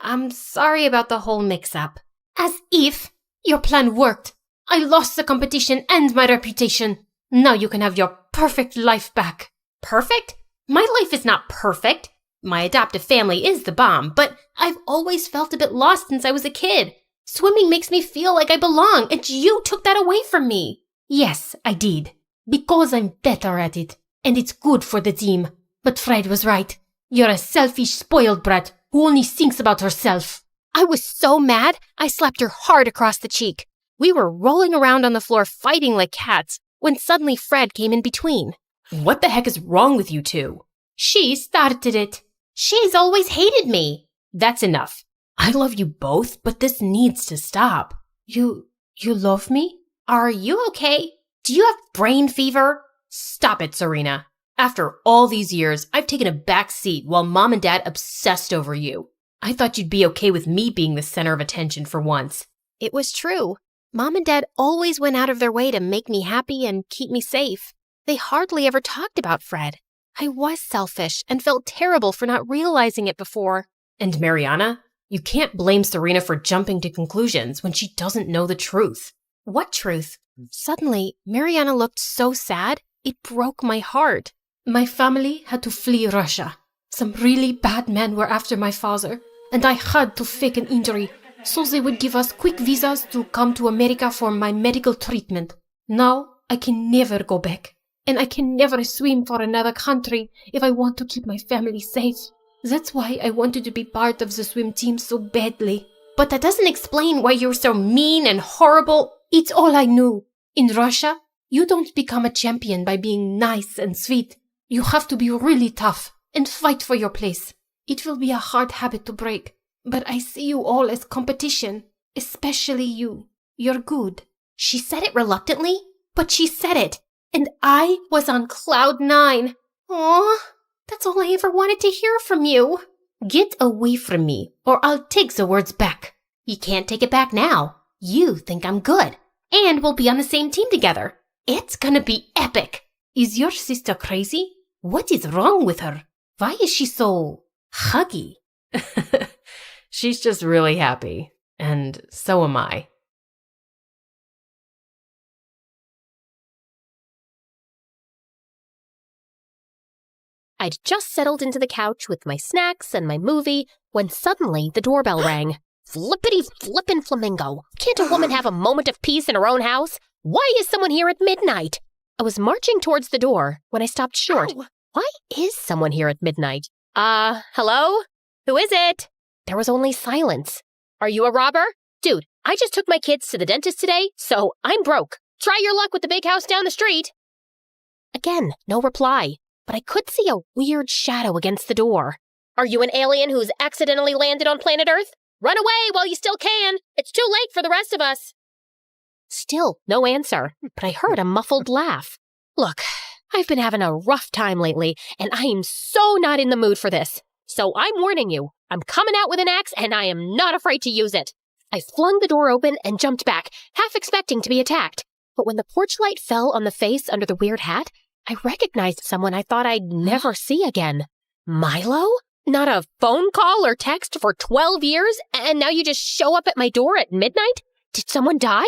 I'm sorry about the whole mix-up. As if your plan worked. I lost the competition and my reputation. Now you can have your perfect life back. Perfect? My life is not perfect. My adoptive family is the bomb, but I've always felt a bit lost since I was a kid. Swimming makes me feel like I belong, and you took that away from me. Yes, I did. Because I'm better at it, and it's good for the team. But Fred was right. You're a selfish, spoiled brat who only thinks about herself. I was so mad, I slapped her hard across the cheek. We were rolling around on the floor fighting like cats, when suddenly Fred came in between. What the heck is wrong with you two? She started it. She's always hated me. That's enough. I love you both, but this needs to stop. You love me? Are you okay? Do you have brain fever? Stop it, Serena. After all these years, I've taken a back seat while Mom and Dad obsessed over you. I thought you'd be okay with me being the center of attention for once. It was true. Mom and Dad always went out of their way to make me happy and keep me safe. They hardly ever talked about Fred. I was selfish and felt terrible for not realizing it before. And Mariana, you can't blame Serena for jumping to conclusions when she doesn't know the truth. What truth? Suddenly, Mariana looked so sad, it broke my heart. My family had to flee Russia. Some really bad men were after my father, and I had to fake an injury so they would give us quick visas to come to America for my medical treatment. Now I can never go back, and I can never swim for another country if I want to keep my family safe. That's why I wanted to be part of the swim team so badly. But that doesn't explain why you're so mean and horrible. It's all I knew. In Russia, you don't become a champion by being nice and sweet. You have to be really tough and fight for your place. It will be a hard habit to break, but I see you all as competition, especially you. You're good. She said it reluctantly, but she said it, and I was on cloud 9. Aw, that's all I ever wanted to hear from you. Get away from me, or I'll take the words back. You can't take it back now. You think I'm good, and we'll be on the same team together. It's gonna be epic. Is your sister crazy? What is wrong with her? Why is she so huggy? She's just really happy, and so am I. I'd just settled into the couch with my snacks and my movie when suddenly the doorbell rang. Flippity flippin' flamingo. Can't a woman have a moment of peace in her own house? Why is someone here at midnight? I was marching towards the door when I stopped short. Ow. Why is someone here at midnight? Hello? Who is it? There was only silence. Are you a robber? Dude, I just took my kids to the dentist today, so I'm broke. Try your luck with the big house down the street. Again, no reply, but I could see a weird shadow against the door. Are you an alien who's accidentally landed on planet Earth? Run away while you still can. It's too late for the rest of us. Still no answer, but I heard a muffled laugh. Look, I've been having a rough time lately, and I am so not in the mood for this. So I'm warning you, I'm coming out with an axe, and I am not afraid to use it. I flung the door open and jumped back, half expecting to be attacked. But when the porch light fell on the face under the weird hat, I recognized someone I thought I'd never see again. Milo? Not a phone call or text for 12 years, and now you just show up at my door at midnight? Did someone die?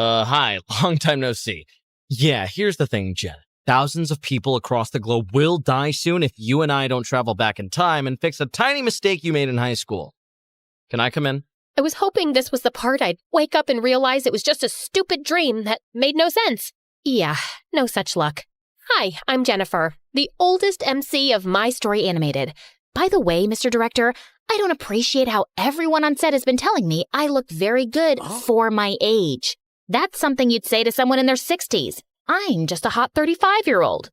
Hi, long time no see. Yeah, here's the thing, Jen. Thousands of people across the globe will die soon if you and I don't travel back in time and fix a tiny mistake you made in high school. Can I come in? I was hoping this was the part I'd wake up and realize it was just a stupid dream that made no sense. Yeah, no such luck. Hi, I'm Jennifer, the oldest MC of My Story Animated. By the way, Mr. Director, I don't appreciate how everyone on set has been telling me I look very good for my age. That's something you'd say to someone in their 60s. I'm just a hot 35-year-old.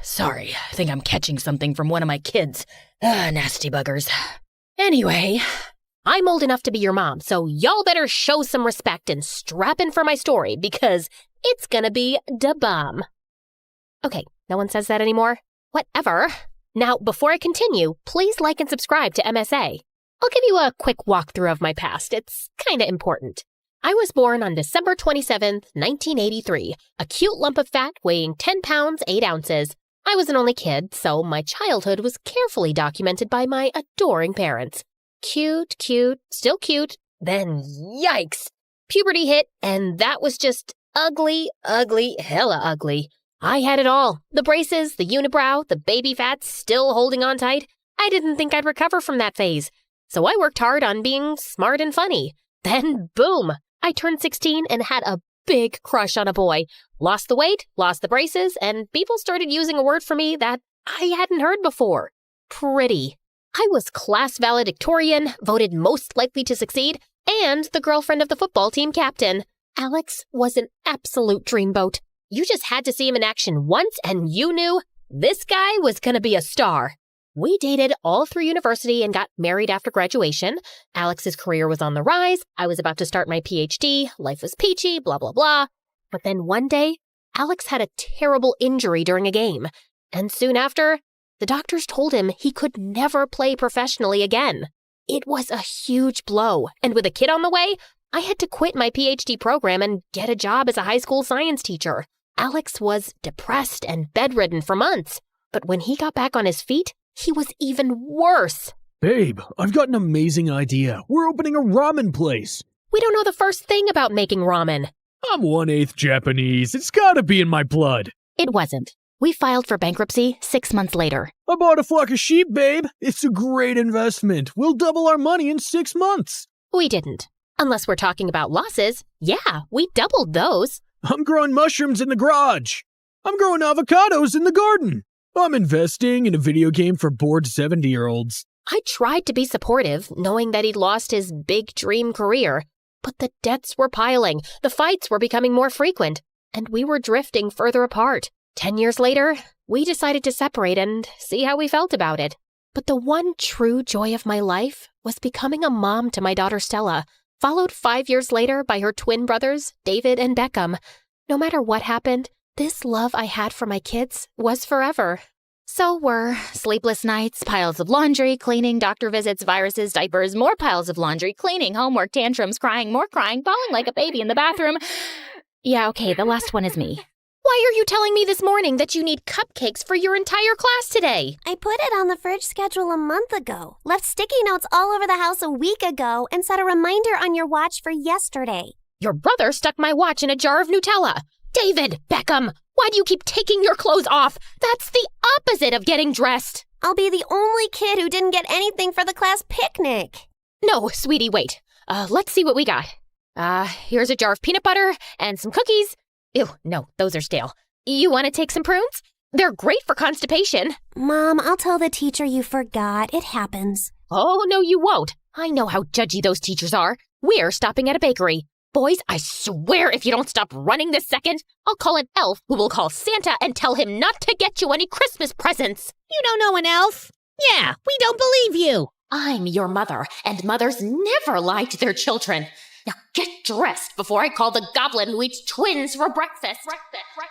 Sorry, I think I'm catching something from one of my kids. Nasty buggers. Anyway, I'm old enough to be your mom, so y'all better show some respect and strap in for my story because it's gonna be da bomb. Okay, no one says that anymore? Whatever. Now, before I continue, please like and subscribe to MSA. I'll give you a quick walkthrough of my past. It's kinda important. I was born on December 27th, 1983, a cute lump of fat weighing 10 pounds, 8 ounces. I was an only kid, so my childhood was carefully documented by my adoring parents. Cute, still cute. Then, yikes! Puberty hit, and that was just ugly, hella ugly. I had it all. The braces, the unibrow, the baby fat still holding on tight. I didn't think I'd recover from that phase. So I worked hard on being smart and funny. Then, boom! I turned 16 and had a big crush on a boy. Lost the weight, lost the braces, and people started using a word for me that I hadn't heard before. Pretty. I was class valedictorian, voted most likely to succeed, and the girlfriend of the football team captain. Alex was an absolute dreamboat. You just had to see him in action once and you knew this guy was gonna be a star. We dated all through university and got married after graduation. Alex's career was on the rise. I was about to start my PhD. Life was peachy, blah, blah, blah. But then one day, Alex had a terrible injury during a game, and soon after, the doctors told him he could never play professionally again. It was a huge blow, and with a kid on the way, I had to quit my PhD program and get a job as a high school science teacher. Alex was depressed and bedridden for months, but when he got back on his feet, he was even worse. Babe, I've got an amazing idea. We're opening a ramen place. We don't know the first thing about making ramen. I'm 1/8 Japanese. It's gotta be in my blood. It wasn't. We filed for bankruptcy 6 months later. I bought a flock of sheep, babe. It's a great investment. We'll double our money in 6 months. We didn't. Unless we're talking about losses. Yeah, we doubled those. I'm growing mushrooms in the garage. I'm growing avocados in the garden. I'm investing in a video game for bored 70-year-olds. I tried to be supportive, knowing that he'd lost his big dream career. But the debts were piling, the fights were becoming more frequent, and we were drifting further apart. 10 years later, we decided to separate and see how we felt about it. But the one true joy of my life was becoming a mom to my daughter Stella, followed 5 years later by her twin brothers, David and Beckham. No matter what happened, this love I had for my kids was forever. So were sleepless nights, piles of laundry, cleaning, doctor visits, viruses, diapers, more piles of laundry, cleaning, homework, tantrums, crying, more crying, bawling like a baby in the bathroom. Yeah, okay, the last one is me. Why are you telling me this morning that you need cupcakes for your entire class today? I put it on the fridge schedule a month ago, left sticky notes all over the house a week ago, and set a reminder on your watch for yesterday. Your brother stuck my watch in a jar of Nutella. David, Beckham, why do you keep taking your clothes off? That's the opposite of getting dressed. I'll be the only kid who didn't get anything for the class picnic. No, sweetie, wait. Let's see what we got. Here's a jar of peanut butter and some cookies. Ew, no, those are stale. You want to take some prunes? They're great for constipation. Mom, I'll tell the teacher you forgot. It happens. Oh, no, you won't. I know how judgy those teachers are. We're stopping at a bakery. Boys, I swear if you don't stop running this second, I'll call an elf who will call Santa and tell him not to get you any Christmas presents. You don't know an elf? Yeah, we don't believe you. I'm your mother, and mothers never lie to their children. Now get dressed before I call the goblin who eats twins for breakfast.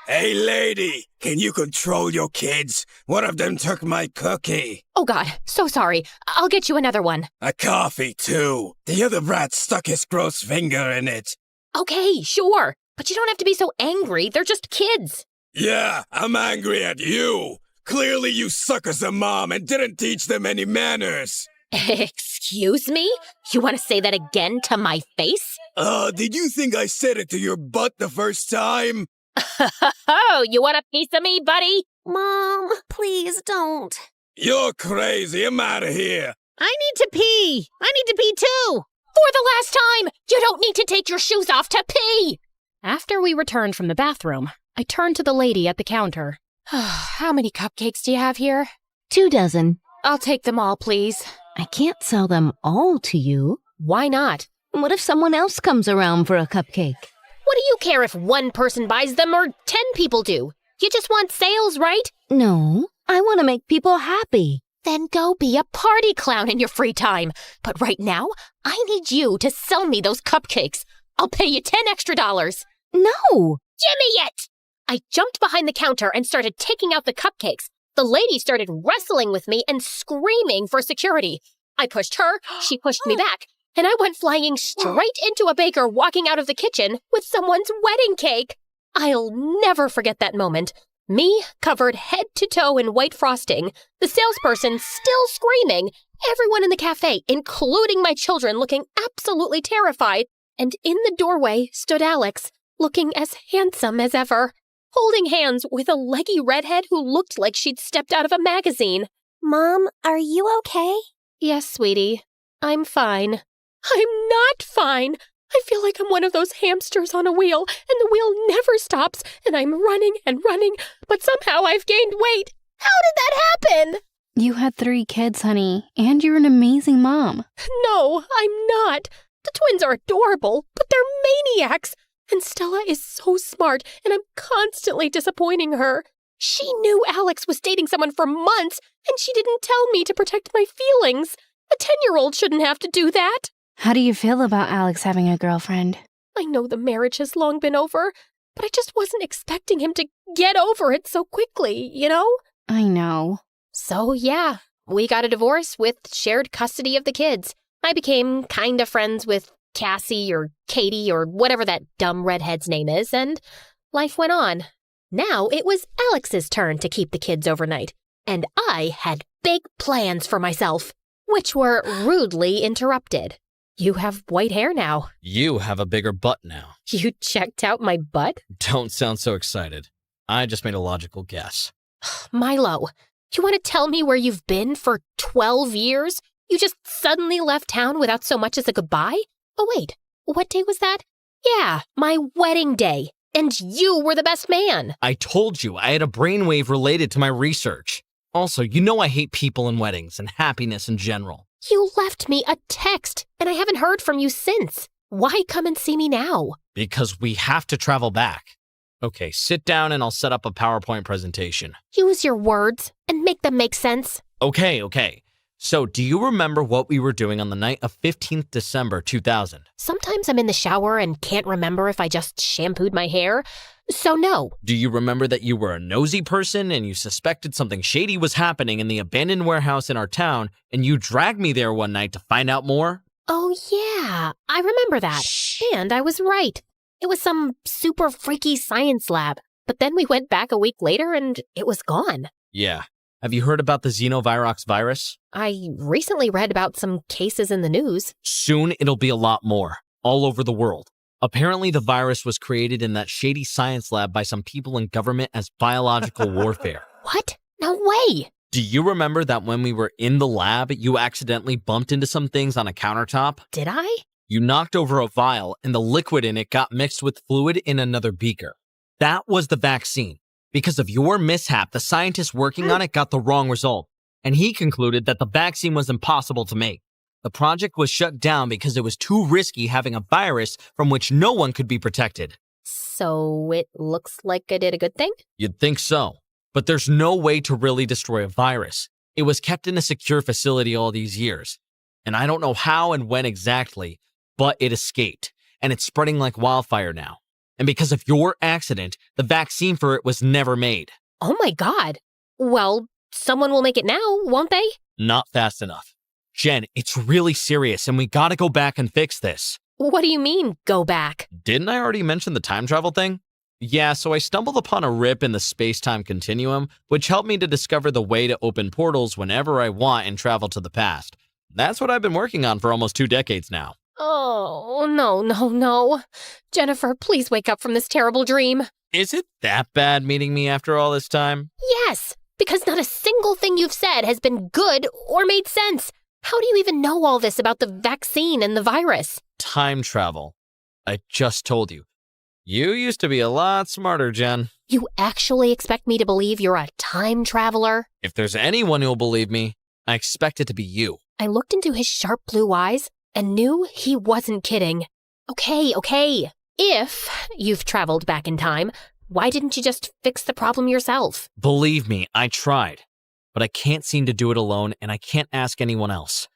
Hey, lady, can you control your kids? One of them took my cookie. Oh, God, so sorry. I'll get you another one. A coffee, too. The other brat stuck his gross finger in it. Okay, sure. But you don't have to be so angry. They're just kids. Yeah, I'm angry at you. Clearly you suck as a mom and didn't teach them any manners. Excuse me? You want to say that again to my face? Did you think I said it to your butt the first time? Oh, you want a piece of me, buddy? Mom, please don't. You're crazy. I'm out of here. I need to pee. I need to pee too. For the last time, you don't need to take your shoes off to pee. After we returned from the bathroom, I turned to the lady at the counter. How many cupcakes do you have here? 2 dozen. I'll take them all, please. I can't sell them all to you. Why not? What if someone else comes around for a cupcake? What do you care if one person buys them or 10 people do? You just want sales, right? No, I want to make people happy. Then go be a party clown in your free time. But right now, I need you to sell me those cupcakes. I'll pay you $10 extra. No! Gimme it! I jumped behind the counter and started taking out the cupcakes. The lady started wrestling with me and screaming for security. I pushed her, she pushed me back, and I went flying straight into a baker walking out of the kitchen with someone's wedding cake. I'll never forget that moment. Me, covered head to toe in white frosting, the salesperson still screaming, everyone in the cafe, including my children, looking absolutely terrified, and in the doorway stood Alex, looking as handsome as ever, holding hands with a leggy redhead who looked like she'd stepped out of a magazine. Mom, are you okay? Yes, sweetie. I'm fine. I'm not fine. I feel like I'm one of those hamsters on a wheel, and the wheel never stops, and I'm running and running, but somehow I've gained weight. How did that happen? You had 3 kids, honey, and you're an amazing mom. No, I'm not. The twins are adorable, but they're maniacs. And Stella is so smart, and I'm constantly disappointing her. She knew Alex was dating someone for months, and she didn't tell me to protect my feelings. A 10-year-old shouldn't have to do that. How do you feel about Alex having a girlfriend? I know the marriage has long been over, but I just wasn't expecting him to get over it so quickly, you know? I know. So, yeah, we got a divorce with shared custody of the kids. I became kinda friends with Cassie or Katie or whatever that dumb redhead's name is, and life went on. Now it was Alex's turn to keep the kids overnight, and I had big plans for myself, which were rudely interrupted. You have white hair now. You have a bigger butt now. You checked out my butt? Don't sound so excited. I just made a logical guess. Milo, you want to tell me where you've been for 12 years? You just suddenly left town without so much as a goodbye? Oh wait, what day was that? Yeah, my wedding day. And you were the best man. I told you I had a brainwave related to my research. Also, you know I hate people and weddings and happiness in general. You left me a text, and I haven't heard from you since. Why come and see me now? Because we have to travel back. Okay, sit down and I'll set up a PowerPoint presentation. Use your words and make them make sense. Okay. So, do you remember what we were doing on the night of 15th December 2000? Sometimes I'm in the shower and can't remember if I just shampooed my hair. So no. Do you remember that you were a nosy person and you suspected something shady was happening in the abandoned warehouse in our town and you dragged me there one night to find out more? Oh yeah, I remember that. And I was right. It was some super freaky science lab. But then we went back a week later and it was gone. Yeah. Have you heard about the xenovirox virus? I recently read about some cases in the news. Soon it'll be a lot more, all over the world. Apparently the virus was created in that shady science lab by some people in government as biological warfare. What? No way! Do you remember that when we were in the lab, you accidentally bumped into some things on a countertop? Did I? You knocked over a vial and the liquid in it got mixed with fluid in another beaker. That was the vaccine. Because of your mishap, the scientist working on it got the wrong result, and he concluded that the vaccine was impossible to make. The project was shut down because it was too risky having a virus from which no one could be protected. So it looks like I did a good thing? You'd think so, but there's no way to really destroy a virus. It was kept in a secure facility all these years, and I don't know how and when exactly, but it escaped, and it's spreading like wildfire now. And because of your accident, the vaccine for it was never made. Oh my God. Well, someone will make it now, won't they? Not fast enough. Jen, it's really serious and we gotta go back and fix this. What do you mean, go back? Didn't I already mention the time travel thing? Yeah, so I stumbled upon a rip in the space-time continuum, which helped me to discover the way to open portals whenever I want and travel to the past. That's what I've been working on for almost 2 decades now. Oh, no. Jennifer, please wake up from this terrible dream. Is it that bad meeting me after all this time? Yes, because not a single thing you've said has been good or made sense. How do you even know all this about the vaccine and the virus? Time travel. I just told you. You used to be a lot smarter, Jen. You actually expect me to believe you're a time traveler? If there's anyone who'll believe me, I expect it to be you. I looked into his sharp blue eyes and knew he wasn't kidding. Okay. If you've traveled back in time, why didn't you just fix the problem yourself? Believe me, I tried. But I can't seem to do it alone, and I can't ask anyone else.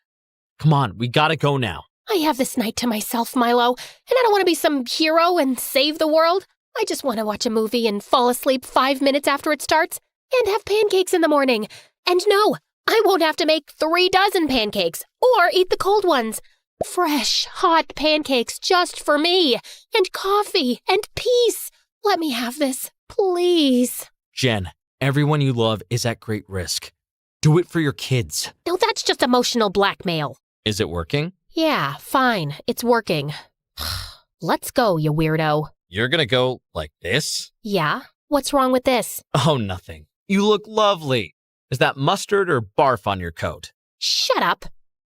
Come on, we gotta go now. I have this night to myself, Milo, and I don't want to be some hero and save the world. I just want to watch a movie and fall asleep 5 minutes after it starts and have pancakes in the morning. And no, I won't have to make 3 dozen pancakes or eat the cold ones. Fresh, hot pancakes just for me, and coffee, and peace. Let me have this, please. Jen, everyone you love is at great risk. Do it for your kids. No, that's just emotional blackmail. Is it working? Yeah, fine. It's working. Let's go, you weirdo. You're gonna go like this? Yeah? What's wrong with this? Oh, nothing. You look lovely. Is that mustard or barf on your coat? Shut up.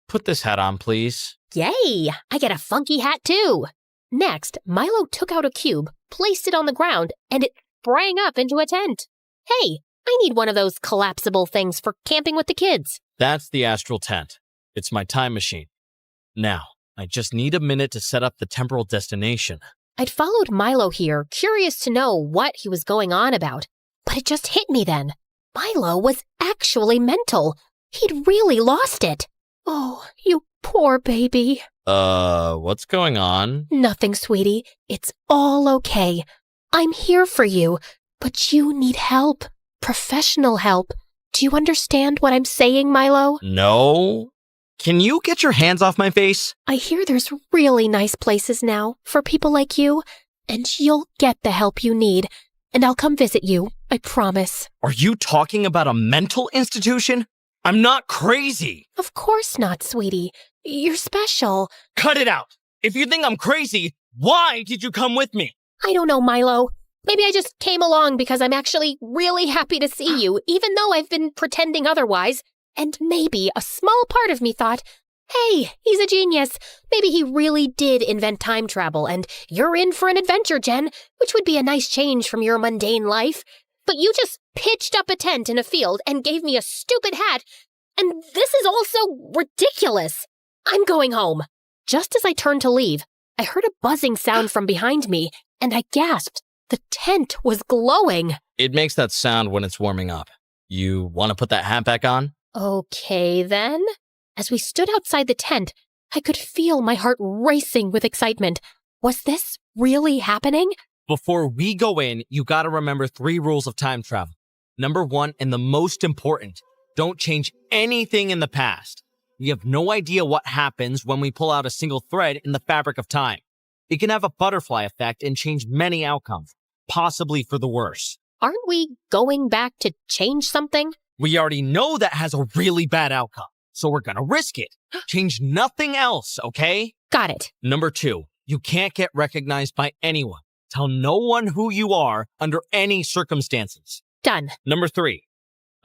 Put this hat on, please. Yay! I get a funky hat, too. Next, Milo took out a cube, placed it on the ground, and it sprang up into a tent. Hey, I need one of those collapsible things for camping with the kids. That's the astral tent. It's my time machine. Now, I just need a minute to set up the temporal destination. I'd followed Milo here, curious to know what he was going on about. But it just hit me then. Milo was actually mental. He'd really lost it. Oh, you poor baby. What's going on? Nothing, sweetie. It's all okay. I'm here for you, but you need help. Professional help. Do you understand what I'm saying, Milo? No. Can you get your hands off my face? I hear there's really nice places now for people like you, and you'll get the help you need, and I'll come visit you, I promise. Are you talking about a mental institution? I'm not crazy. Of course not, sweetie. You're special. Cut it out. If you think I'm crazy, why did you come with me? I don't know, Milo. Maybe I just came along because I'm actually really happy to see you, even though I've been pretending otherwise. And maybe a small part of me thought, hey, he's a genius. Maybe he really did invent time travel, and you're in for an adventure, Jen, which would be a nice change from your mundane life. But you just pitched up a tent in a field and gave me a stupid hat, and this is also ridiculous. I'm going home. Just as I turned to leave, I heard a buzzing sound from behind me, and I gasped. The tent was glowing. It makes that sound when it's warming up. You want to put that hat back on? Okay, then. As we stood outside the tent, I could feel my heart racing with excitement. Was this really happening? Before we go in, you gotta remember 3 rules of time travel. Number 1, and the most important, don't change anything in the past. We have no idea what happens when we pull out a single thread in the fabric of time. It can have a butterfly effect and change many outcomes, possibly for the worse. Aren't we going back to change something? We already know that has a really bad outcome, so we're gonna risk it. Change nothing else, okay? Got it. Number 2, you can't get recognized by anyone. Tell no one who you are under any circumstances. Done. Number 3.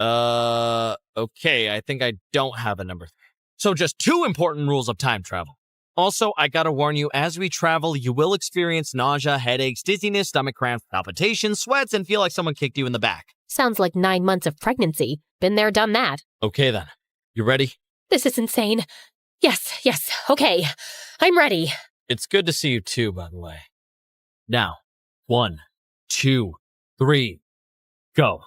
Okay, I think I don't have a number 3. So just 2 important rules of time travel. Also, I gotta warn you, as we travel, you will experience nausea, headaches, dizziness, stomach cramps, palpitations, sweats, and feel like someone kicked you in the back. Sounds like 9 months of pregnancy. Been there, done that. Okay then. You ready? This is insane. Yes, okay. I'm ready. It's good to see you too, by the way. Now, 1, 2, 3, go.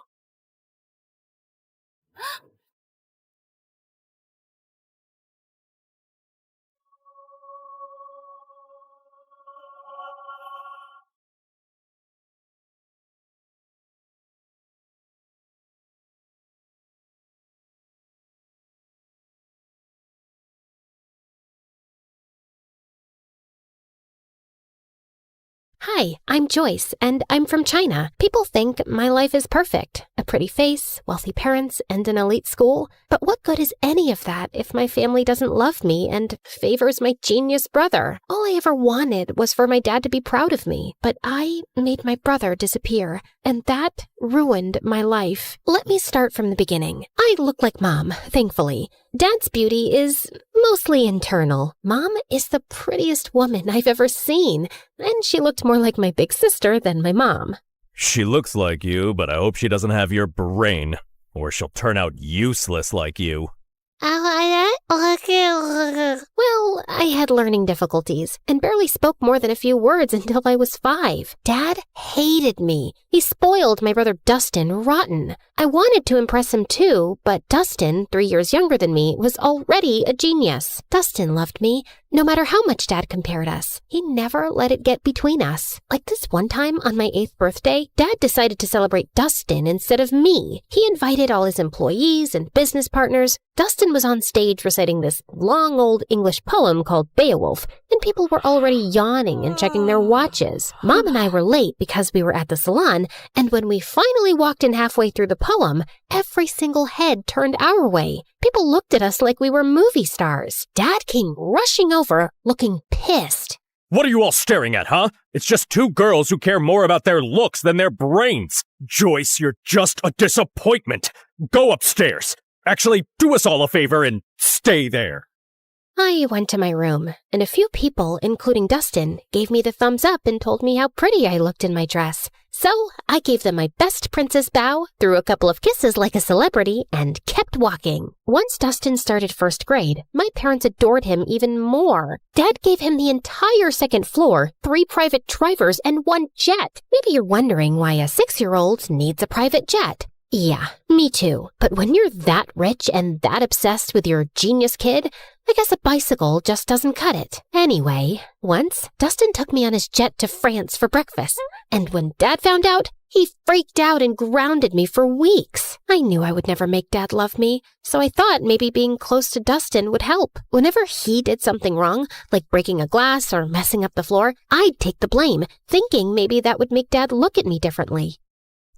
Hi, I'm Joyce, and I'm from China. People think my life is perfect. A pretty face, wealthy parents, and an elite school. But what good is any of that if my family doesn't love me and favors my genius brother? All I ever wanted was for my dad to be proud of me. But I made my brother disappear, and that ruined my life. Let me start from the beginning. I look like Mom, thankfully. Dad's beauty is mostly internal. Mom is the prettiest woman I've ever seen, and she looked more like my big sister than my mom. She looks like you, but I hope she doesn't have your brain, or she'll turn out useless like you. Well, I had learning difficulties and barely spoke more than a few words until I was 5. Dad hated me. He spoiled my brother Dustin rotten. I wanted to impress him too, but Dustin, 3 years younger than me, was already a genius. Dustin loved me, no matter how much Dad compared us. He never let it get between us. Like this one time on my 8th birthday, Dad decided to celebrate Dustin instead of me. He invited all his employees and business partners. Dustin was on stage reciting this long old English poem called Beowulf, and people were already yawning and checking their watches. Mom and I were late because we were at the salon, and when we finally walked in halfway through the poem, every single head turned our way. People looked at us like we were movie stars. Dad came rushing over, looking pissed. What are you all staring at, huh? It's just 2 girls who care more about their looks than their brains. Joyce, you're just a disappointment. Go upstairs. Actually, do us all a favor and stay there. I went to my room, and a few people, including Dustin, gave me the thumbs up and told me how pretty I looked in my dress. So I gave them my best princess bow, threw a couple of kisses like a celebrity, and kept walking. Once Dustin started 1st grade, my parents adored him even more. Dad gave him the entire 2nd floor, 3 private drivers, and 1 jet. Maybe you're wondering why a 6-year-old needs a private jet. Yeah, me too. But when you're that rich and that obsessed with your genius kid, I guess a bicycle just doesn't cut it. Anyway, once, Dustin took me on his jet to France for breakfast. And when Dad found out, he freaked out and grounded me for weeks. I knew I would never make Dad love me, so I thought maybe being close to Dustin would help. Whenever he did something wrong, like breaking a glass or messing up the floor, I'd take the blame, thinking maybe that would make Dad look at me differently.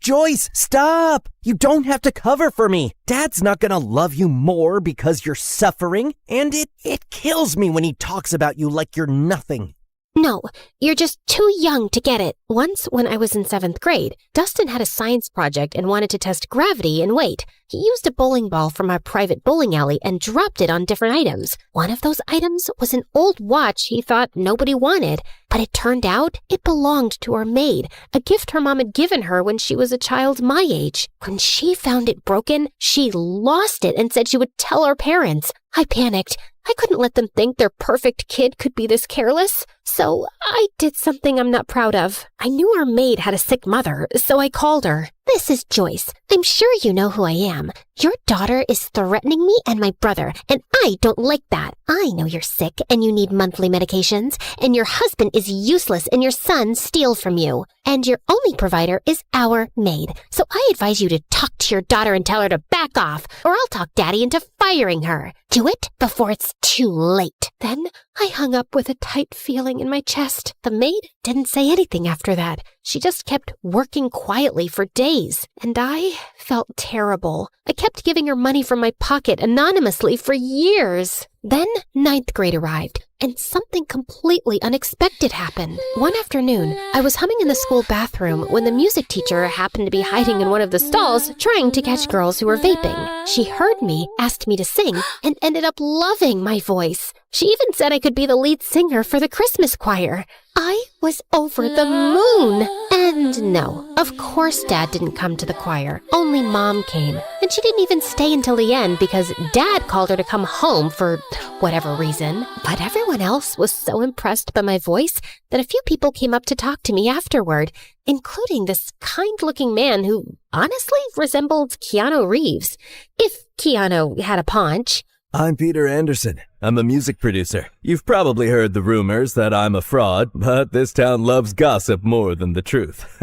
Joyce, stop! You don't have to cover for me. Dad's not gonna love you more because you're suffering, and it kills me when he talks about you like you're nothing. No, you're just too young to get it. Once, when I was in 7th grade, Dustin had a science project and wanted to test gravity and weight. He used a bowling ball from our private bowling alley and dropped it on different items. One of those items was an old watch he thought nobody wanted, but it turned out it belonged to our maid, a gift her mom had given her when she was a child my age. When she found it broken, she lost it and said she would tell our parents. I panicked. I couldn't let them think their perfect kid could be this careless. So I did something I'm not proud of. I knew our maid had a sick mother, so I called her. This is Joyce. I'm sure you know who I am. Your daughter is threatening me and my brother, and I don't like that. I know you're sick and you need monthly medications, and your husband is useless and your son steals from you. And your only provider is our maid. So I advise you to talk to your daughter and tell her to back off, or I'll talk Daddy into firing her. Do it before it's too late. Then I hung up with a tight feeling in my chest. The maid didn't say anything after that. She just kept working quietly for days, and I felt terrible. I kept giving her money from my pocket anonymously for years. Then 9th grade arrived, and something completely unexpected happened. One afternoon, I was humming in the school bathroom when the music teacher happened to be hiding in one of the stalls trying to catch girls who were vaping. She heard me, asked me to sing, and ended up loving my voice. She even said I could be the lead singer for the Christmas choir. I was over the moon. And no, of course Dad didn't come to the choir. Only Mom came. And she didn't even stay until the end because Dad called her to come home for whatever reason. But everyone else was so impressed by my voice that a few people came up to talk to me afterward, including this kind-looking man who honestly resembled Keanu Reeves. If Keanu had a paunch. I'm Peter Anderson. I'm a music producer. You've probably heard the rumors that I'm a fraud, but this town loves gossip more than the truth.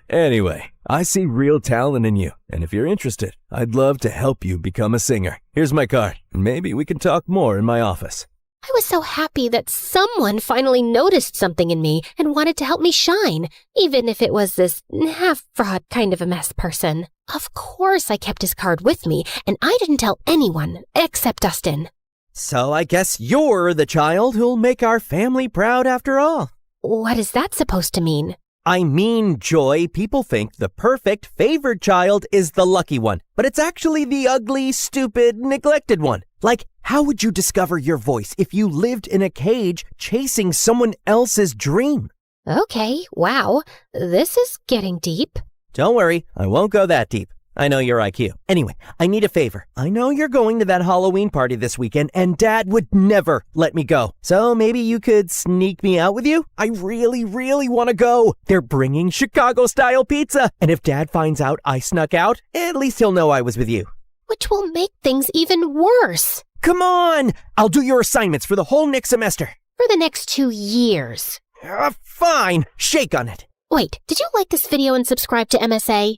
Anyway, I see real talent in you, and if you're interested, I'd love to help you become a singer. Here's my card, and maybe we can talk more in my office. I was so happy that someone finally noticed something in me and wanted to help me shine, even if it was this half-fraud kind of a mess person. Of course I kept his card with me, and I didn't tell anyone except Dustin. So I guess you're the child who'll make our family proud after all. What is that supposed to mean? I mean, Joy, people think the perfect, favored child is the lucky one, but it's actually the ugly, stupid, neglected one. Like, how would you discover your voice if you lived in a cage chasing someone else's dream? Okay, wow, this is getting deep. Don't worry, I won't go that deep. I know your IQ. Anyway, I need a favor. I know you're going to that Halloween party this weekend, and Dad would never let me go. So maybe you could sneak me out with you? I really, really want to go. They're bringing Chicago-style pizza. And if Dad finds out I snuck out, at least he'll know I was with you. Which will make things even worse. Come on! I'll do your assignments for the whole next semester. For the next 2 years. Fine. Shake on it. Wait, did you like this video and subscribe to MSA?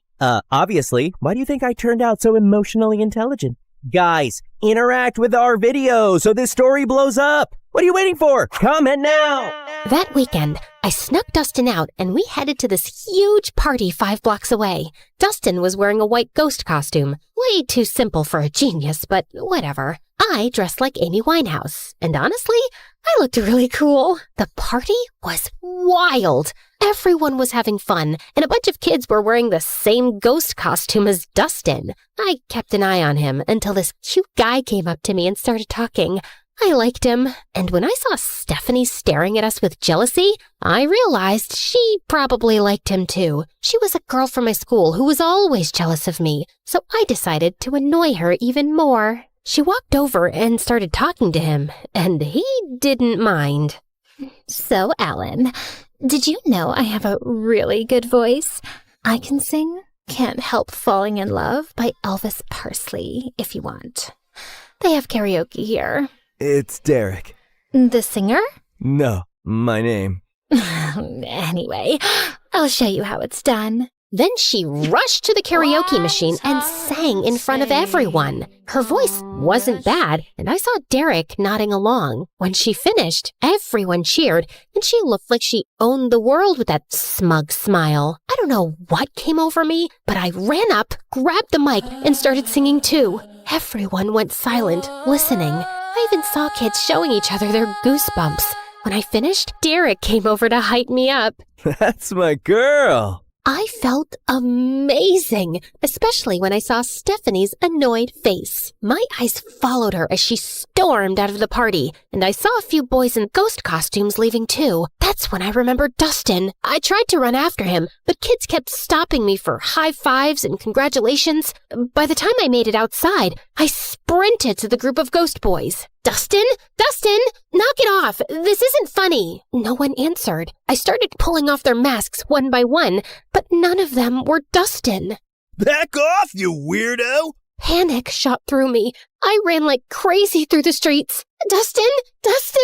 Obviously. Why do you think I turned out so emotionally intelligent? Guys, interact with our video so this story blows up. What are you waiting for? Comment now! That weekend, I snuck Dustin out and we headed to this huge party 5 blocks away. Dustin was wearing a white ghost costume. Way too simple for a genius, but whatever. I dressed like Amy Winehouse, and honestly, I looked really cool. The party was wild. Everyone was having fun, and a bunch of kids were wearing the same ghost costume as Dustin. I kept an eye on him until this cute guy came up to me and started talking. I liked him, and when I saw Stephanie staring at us with jealousy, I realized she probably liked him too. She was a girl from my school who was always jealous of me, so I decided to annoy her even more. She walked over and started talking to him, and he didn't mind. So, Alan, did you know I have a really good voice? I can sing Can't Help Falling in Love by Elvis Presley, if you want. They have karaoke here. It's Derek. The singer? No, my name. Anyway, I'll show you how it's done. Then she rushed to the karaoke machine and sang in front of everyone. Her voice wasn't bad, and I saw Derek nodding along. When she finished, everyone cheered, and she looked like she owned the world with that smug smile. I don't know what came over me, but I ran up, grabbed the mic, and started singing too. Everyone went silent, listening. I even saw kids showing each other their goosebumps. When I finished, Derek came over to hype me up. That's my girl. I felt amazing, especially when I saw Stephanie's annoyed face. My eyes followed her as she stormed out of the party, and I saw a few boys in ghost costumes leaving too. That's when I remembered Dustin. I tried to run after him, but kids kept stopping me for high fives and congratulations. By the time I made it outside, I sprinted to the group of ghost boys. Dustin? Dustin! Knock it off! This isn't funny! No one answered. I started pulling off their masks one by one, but none of them were Dustin. Back off, you weirdo! Panic shot through me. I ran like crazy through the streets. Dustin! Dustin!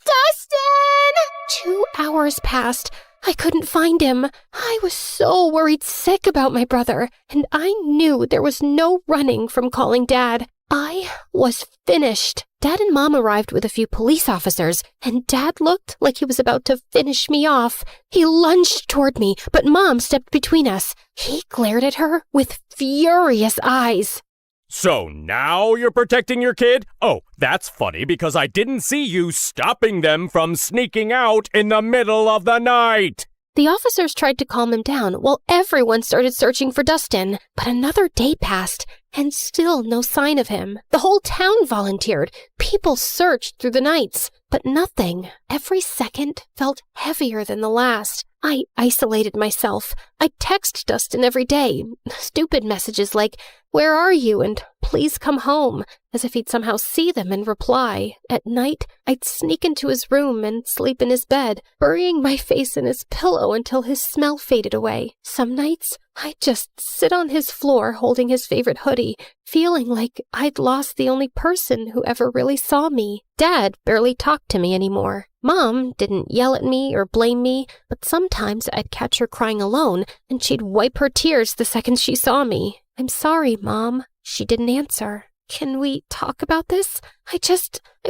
Dustin! 2 hours passed. I couldn't find him. I was so worried sick about my brother, and I knew there was no running from calling Dad. I was finished. Dad and Mom arrived with a few police officers, and Dad looked like he was about to finish me off. He lunged toward me, but Mom stepped between us. He glared at her with furious eyes. So now you're protecting your kid? Oh, that's funny because I didn't see you stopping them from sneaking out in the middle of the night. The officers tried to calm him down while everyone started searching for Dustin. But another day passed, and still no sign of him. The whole town volunteered. People searched through the nights, but nothing. Every second felt heavier than the last. I isolated myself. I text Dustin every day. Stupid messages like, "Where are you?" and "Please come home," as if he'd somehow see them and reply. At night, I'd sneak into his room and sleep in his bed, burying my face in his pillow until his smell faded away. Some nights, I'd just sit on his floor holding his favorite hoodie, feeling like I'd lost the only person who ever really saw me. Dad barely talked to me anymore. Mom didn't yell at me or blame me, but sometimes I'd catch her crying alone, and she'd wipe her tears the second she saw me. "I'm sorry, Mom." She didn't answer. "Can we talk about this? I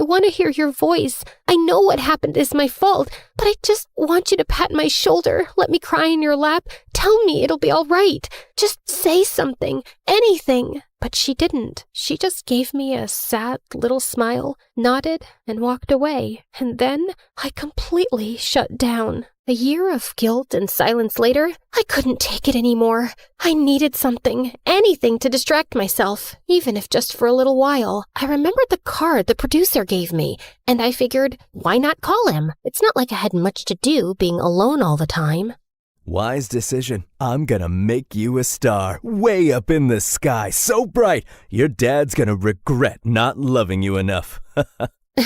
want to hear your voice. I know what happened is my fault, but I just want you to pat my shoulder, let me cry in your lap, tell me it'll be all right. Just say something, anything." But she didn't. She just gave me a sad little smile, nodded, and walked away. And then I completely shut down. A year of guilt and silence later, I couldn't take it anymore. I needed something, anything to distract myself, even if just for a little while. I remembered the card the producer gave me, and I figured, why not call him? It's not like I had much to do being alone all the time. Wise decision. I'm gonna make you a star, way up in the sky, so bright, your dad's gonna regret not loving you enough.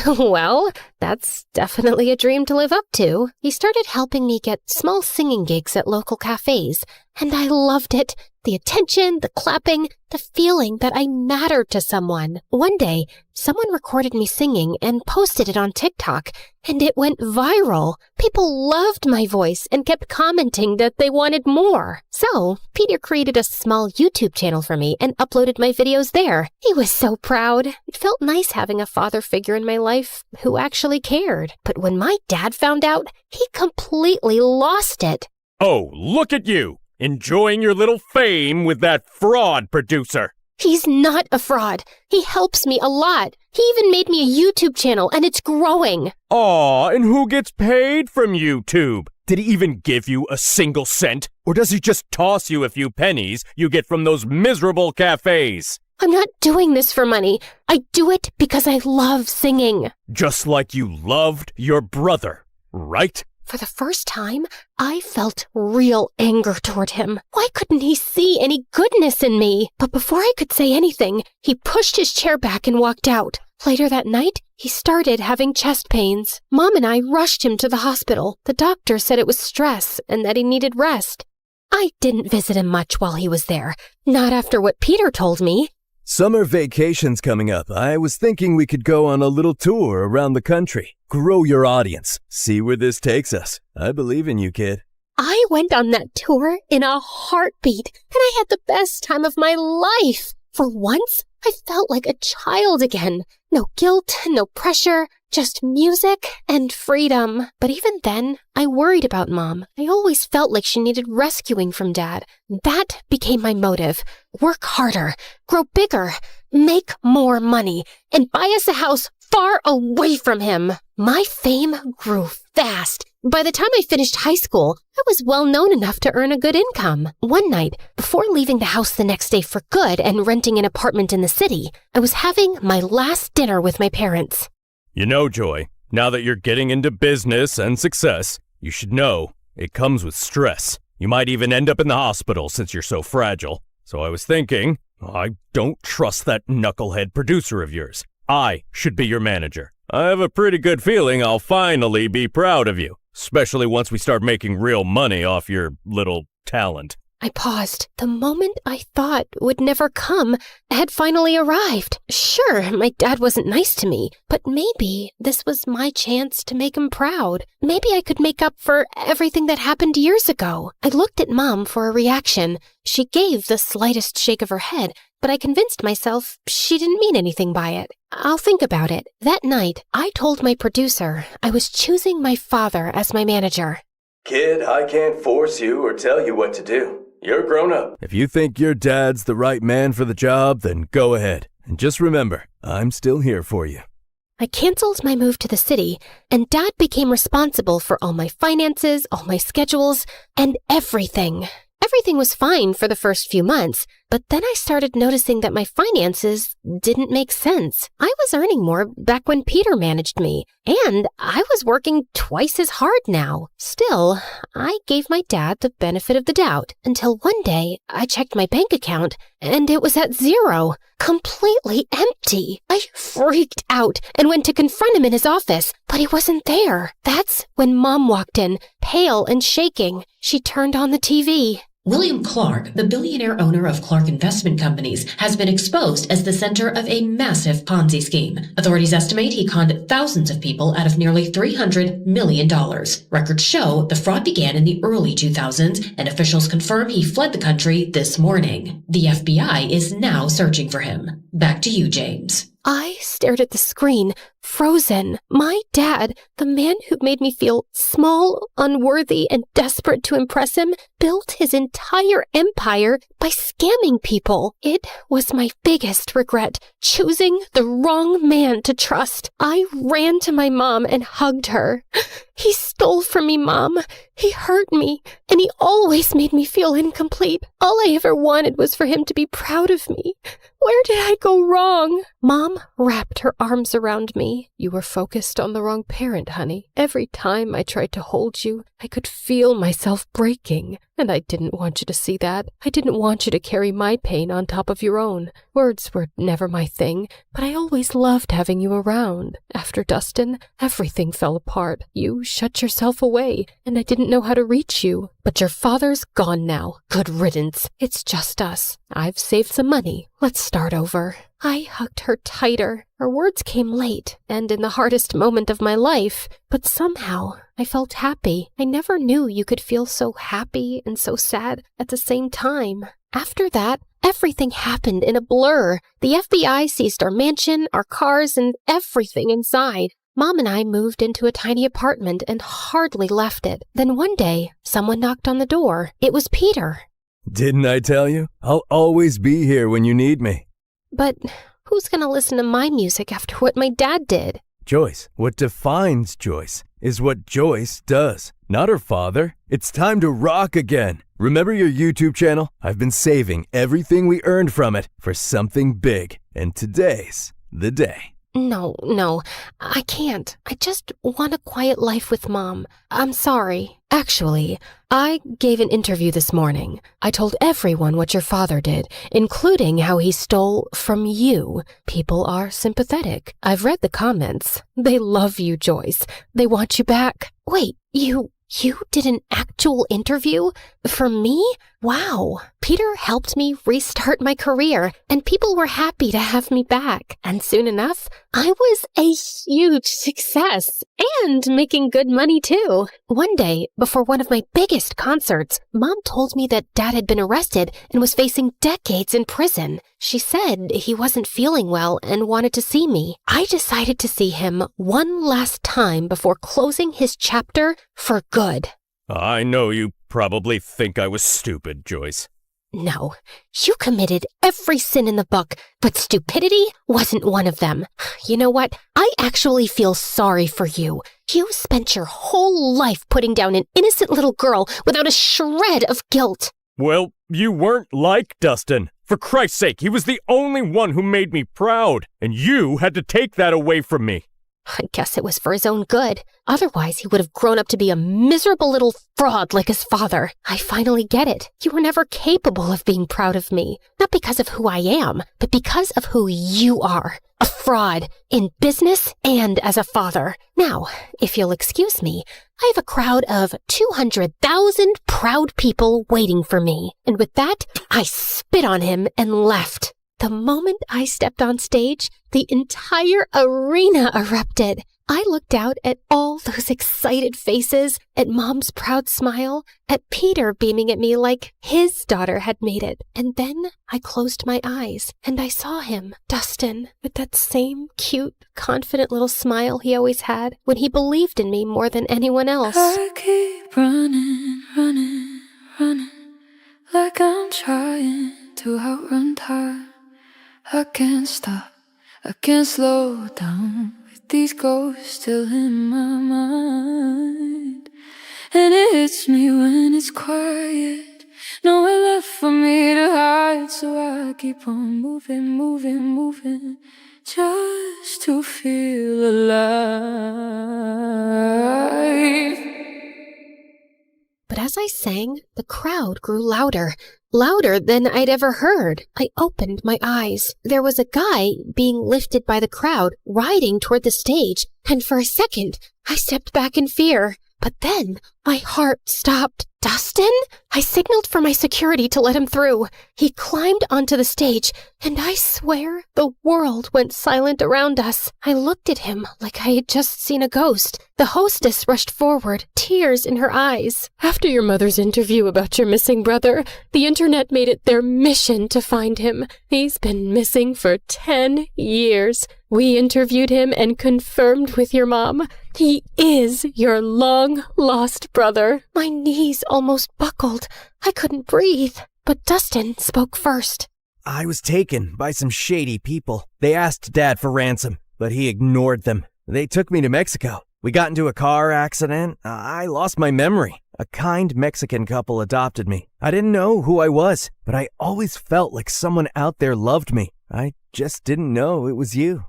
Well, that's definitely a dream to live up to. He started helping me get small singing gigs at local cafes, and I loved it. The attention, the clapping, the feeling that I mattered to someone. One day, someone recorded me singing and posted it on TikTok, and it went viral. People loved my voice and kept commenting that they wanted more. So, Peter created a small YouTube channel for me and uploaded my videos there. He was so proud. It felt nice having a father figure in my life who actually cared. But when my dad found out, he completely lost it. Oh, look at you! Enjoying your little fame with that fraud producer. He's not a fraud. He helps me a lot. He even made me a YouTube channel, and it's growing. Aw, and who gets paid from YouTube? Did he even give you a single cent? Or does he just toss you a few pennies you get from those miserable cafes? I'm not doing this for money. I do it because I love singing. Just like you loved your brother, right? For the first time, I felt real anger toward him. Why couldn't he see any goodness in me? But before I could say anything, he pushed his chair back and walked out. Later that night, he started having chest pains. Mom and I rushed him to the hospital. The doctor said it was stress and that he needed rest. I didn't visit him much while he was there. Not after what Peter told me. Summer vacation's coming up. I was thinking we could go on a little tour around the country. Grow your audience. See where this takes us. I believe in you, kid. I went on that tour in a heartbeat, and I had the best time of my life. For once, I felt like a child again. No guilt, no pressure, just music and freedom. But even then, I worried about Mom. I always felt like she needed rescuing from Dad. That became my motive. Work harder, grow bigger, make more money, and buy us a house far away from him. My fame grew fast. By the time I finished high school, I was well known enough to earn a good income. One night, before leaving the house the next day for good and renting an apartment in the city, I was having my last dinner with my parents. You know, Joy, now that you're getting into business and success, you should know it comes with stress. You might even end up in the hospital since you're so fragile. So I was thinking, I don't trust that knucklehead producer of yours. I should be your manager. I have a pretty good feeling I'll finally be proud of you, especially once we start making real money off your little talent. I paused. The moment I thought would never come had finally arrived. Sure, my dad wasn't nice to me, but maybe this was my chance to make him proud. Maybe I could make up for everything that happened years ago. I looked at Mom for a reaction. She gave the slightest shake of her head, but I convinced myself she didn't mean anything by it. I'll think about it. That night, I told my producer I was choosing my father as my manager. Kid, I can't force you or tell you what to do. You're grown up. If you think your dad's the right man for the job, then go ahead. And just remember, I'm still here for you. I canceled my move to the city, and Dad became responsible for all my finances, all my schedules, and everything. Everything was fine for the first few months, but then I started noticing that my finances didn't make sense. I was earning more back when Peter managed me, and I was working twice as hard now. Still, I gave my dad the benefit of the doubt until one day I checked my bank account and it was at zero, completely empty. I freaked out and went to confront him in his office, but he wasn't there. That's when Mom walked in, pale and shaking. She turned on the TV. William Clark, the billionaire owner of Clark Investment Companies, has been exposed as the center of a massive Ponzi scheme. Authorities estimate he conned thousands of people out of nearly $300 million. Records show the fraud began in the early 2000s, and officials confirm he fled the country this morning. The FBI is now searching for him. Back to you, James. I stared at the screen, frozen. My dad, the man who made me feel small, unworthy, and desperate to impress him, built his entire empire by scamming people. It was my biggest regret, choosing the wrong man to trust. I ran to my mom and hugged her. He stole from me, Mom. He hurt me, and he always made me feel incomplete. All I ever wanted was for him to be proud of me. Where did I go wrong? Mom wrapped her arms around me. You were focused on the wrong parent, honey. Every time I tried to hold you, I could feel myself breaking. And I didn't want you to see that. I didn't want you to carry my pain on top of your own. Words were never my thing, but I always loved having you around. After Dustin, everything fell apart. You shut yourself away, and I didn't know how to reach you. But your father's gone now. Good riddance. It's just us. I've saved some money. Let's start over. I hugged her tighter. Her words came late, and in the hardest moment of my life, but somehow I felt happy. I never knew you could feel so happy and so sad at the same time. After that, everything happened in a blur. The FBI seized our mansion, our cars, and everything inside. Mom and I moved into a tiny apartment and hardly left it. Then one day, someone knocked on the door. It was Peter. Didn't I tell you? I'll always be here when you need me. But who's gonna listen to my music after what my dad did? Joyce, what defines Joyce is what Joyce does, not her father. It's time to rock again. Remember your YouTube channel? I've been saving everything we earned from it for something big, and today's the day. No, I can't. I just want a quiet life with Mom. I'm sorry. Actually, I gave an interview this morning. I told everyone what your father did, including how he stole from you. People are sympathetic. I've read the comments. They love you, Joyce. They want you back. Wait, you did an actual interview? For me? Wow, Peter helped me restart my career, and people were happy to have me back. And soon enough, I was a huge success and making good money too. One day, before one of my biggest concerts, Mom told me that Dad had been arrested and was facing decades in prison. She said he wasn't feeling well and wanted to see me. I decided to see him one last time before closing his chapter for good. I know you probably think I was stupid, Joyce. No, you committed every sin in the book, but stupidity wasn't one of them. You know what? I actually feel sorry for you. You spent your whole life putting down an innocent little girl without a shred of guilt. Well, you weren't like Dustin. For Christ's sake, he was the only one who made me proud, and you had to take that away from me. I guess it was for his own good. Otherwise, he would have grown up to be a miserable little fraud like his father. I finally get it. You were never capable of being proud of me. Not because of who I am, but because of who you are. A fraud in business and as a father. Now, if you'll excuse me, I have a crowd of 200,000 proud people waiting for me. And with that, I spit on him and left. The moment I stepped on stage, the entire arena erupted. I looked out at all those excited faces, at Mom's proud smile, at Peter beaming at me like his daughter had made it. And then I closed my eyes, and I saw him, Dustin, with that same cute, confident little smile he always had when he believed in me more than anyone else. I keep running, running, running, like I'm trying to outrun time. I can't stop, I can't slow down, with these ghosts still in my mind. And it hits me when it's quiet, nowhere left for me to hide. So I keep on moving, moving, moving, just to feel alive. But as I sang, the crowd grew louder, louder than I'd ever heard. I opened my eyes. There was a guy being lifted by the crowd, riding toward the stage, and for a second, I stepped back in fear. But then, my heart stopped. Dustin? I signaled for my security to let him through. He climbed onto the stage, and I swear the world went silent around us. I looked at him like I had just seen a ghost. The hostess rushed forward, tears in her eyes. After your mother's interview about your missing brother, the internet made it their mission to find him. He's been missing for 10 years. We interviewed him and confirmed with your mom. He is your long-lost brother. My knees almost buckled. I couldn't breathe. But Dustin spoke first. I was taken by some shady people. They asked Dad for ransom, but he ignored them. They took me to Mexico. We got into a car accident. I lost my memory. A kind Mexican couple adopted me. I didn't know who I was, but I always felt like someone out there loved me. I just didn't know it was you.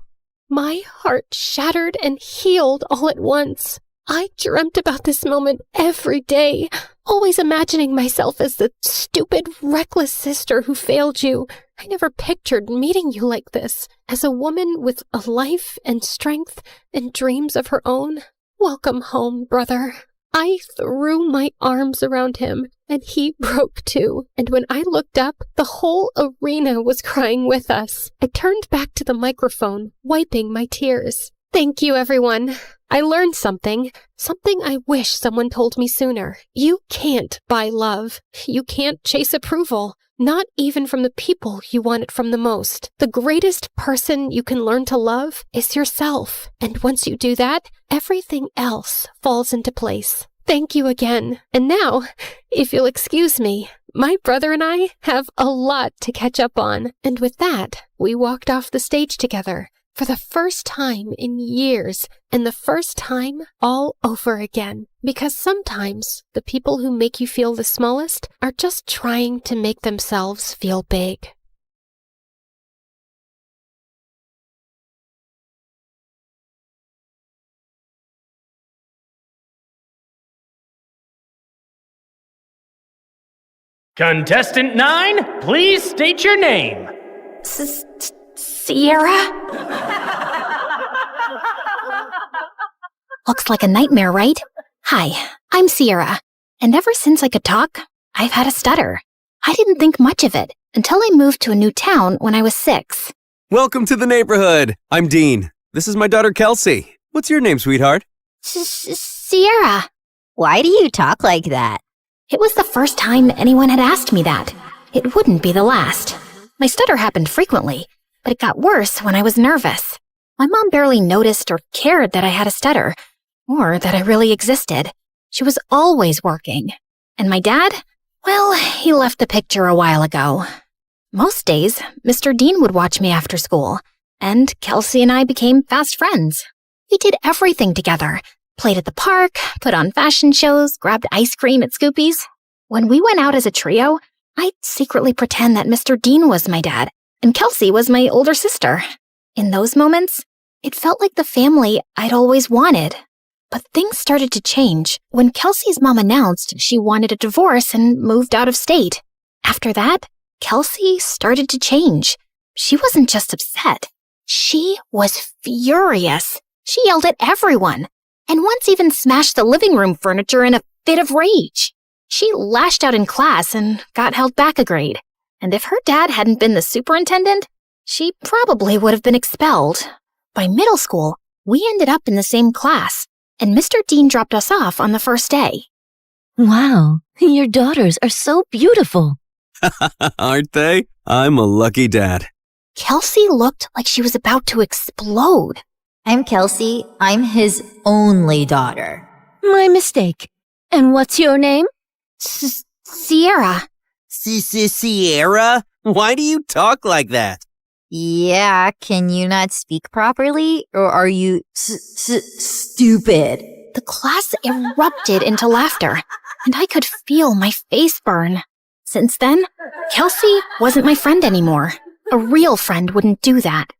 My heart shattered and healed all at once. I dreamt about this moment every day, always imagining myself as the stupid, reckless sister who failed you. I never pictured meeting you like this, as a woman with a life and strength and dreams of her own. Welcome home, brother. I threw my arms around him, and he broke too. And when I looked up, the whole arena was crying with us. I turned back to the microphone, wiping my tears. Thank you, everyone. I learned something I wish someone told me sooner. You can't buy love. You can't chase approval. Not even from the people you want it from the most. The greatest person you can learn to love is yourself. And once you do that, everything else falls into place. Thank you again. And now, if you'll excuse me, my brother and I have a lot to catch up on. And with that, we walked off the stage together. For the first time in years, and the first time all over again. Because sometimes the people who make you feel the smallest are just trying to make themselves feel big. Contestant 9, please state your name. Sierra? Looks like a nightmare, right? Hi, I'm Sierra. And ever since I could talk, I've had a stutter. I didn't think much of it until I moved to a new town when I was 6. Welcome to the neighborhood. I'm Dean. This is my daughter, Kelsey. What's your name, sweetheart? Sierra. Why do you talk like that? It was the first time anyone had asked me that. It wouldn't be the last. My stutter happened frequently, but it got worse when I was nervous. My mom barely noticed or cared that I had a stutter, or that I really existed. She was always working. And my dad? Well, he left the picture a while ago. Most days, Mr. Dean would watch me after school, and Kelsey and I became fast friends. We did everything together. Played at the park, put on fashion shows, grabbed ice cream at Scoopy's. When we went out as a trio, I'd secretly pretend that Mr. Dean was my dad, and Kelsey was my older sister. In those moments, it felt like the family I'd always wanted. But things started to change when Kelsey's mom announced she wanted a divorce and moved out of state. After that, Kelsey started to change. She wasn't just upset. She was furious. She yelled at everyone, and once even smashed the living room furniture in a fit of rage. She lashed out in class and got held back a grade. And if her dad hadn't been the superintendent, she probably would have been expelled. By middle school, we ended up in the same class, and Mr. Dean dropped us off on the first day. Wow, your daughters are so beautiful. Aren't they? I'm a lucky dad. Kelsey looked like she was about to explode. I'm Kelsey. I'm his only daughter. My mistake. And what's your name? Sierra. Sierra? Why do you talk like that? Yeah, can you not speak properly? Or are you stupid? The class erupted into laughter, and I could feel my face burn. Since then, Kelsey wasn't my friend anymore. A real friend wouldn't do that.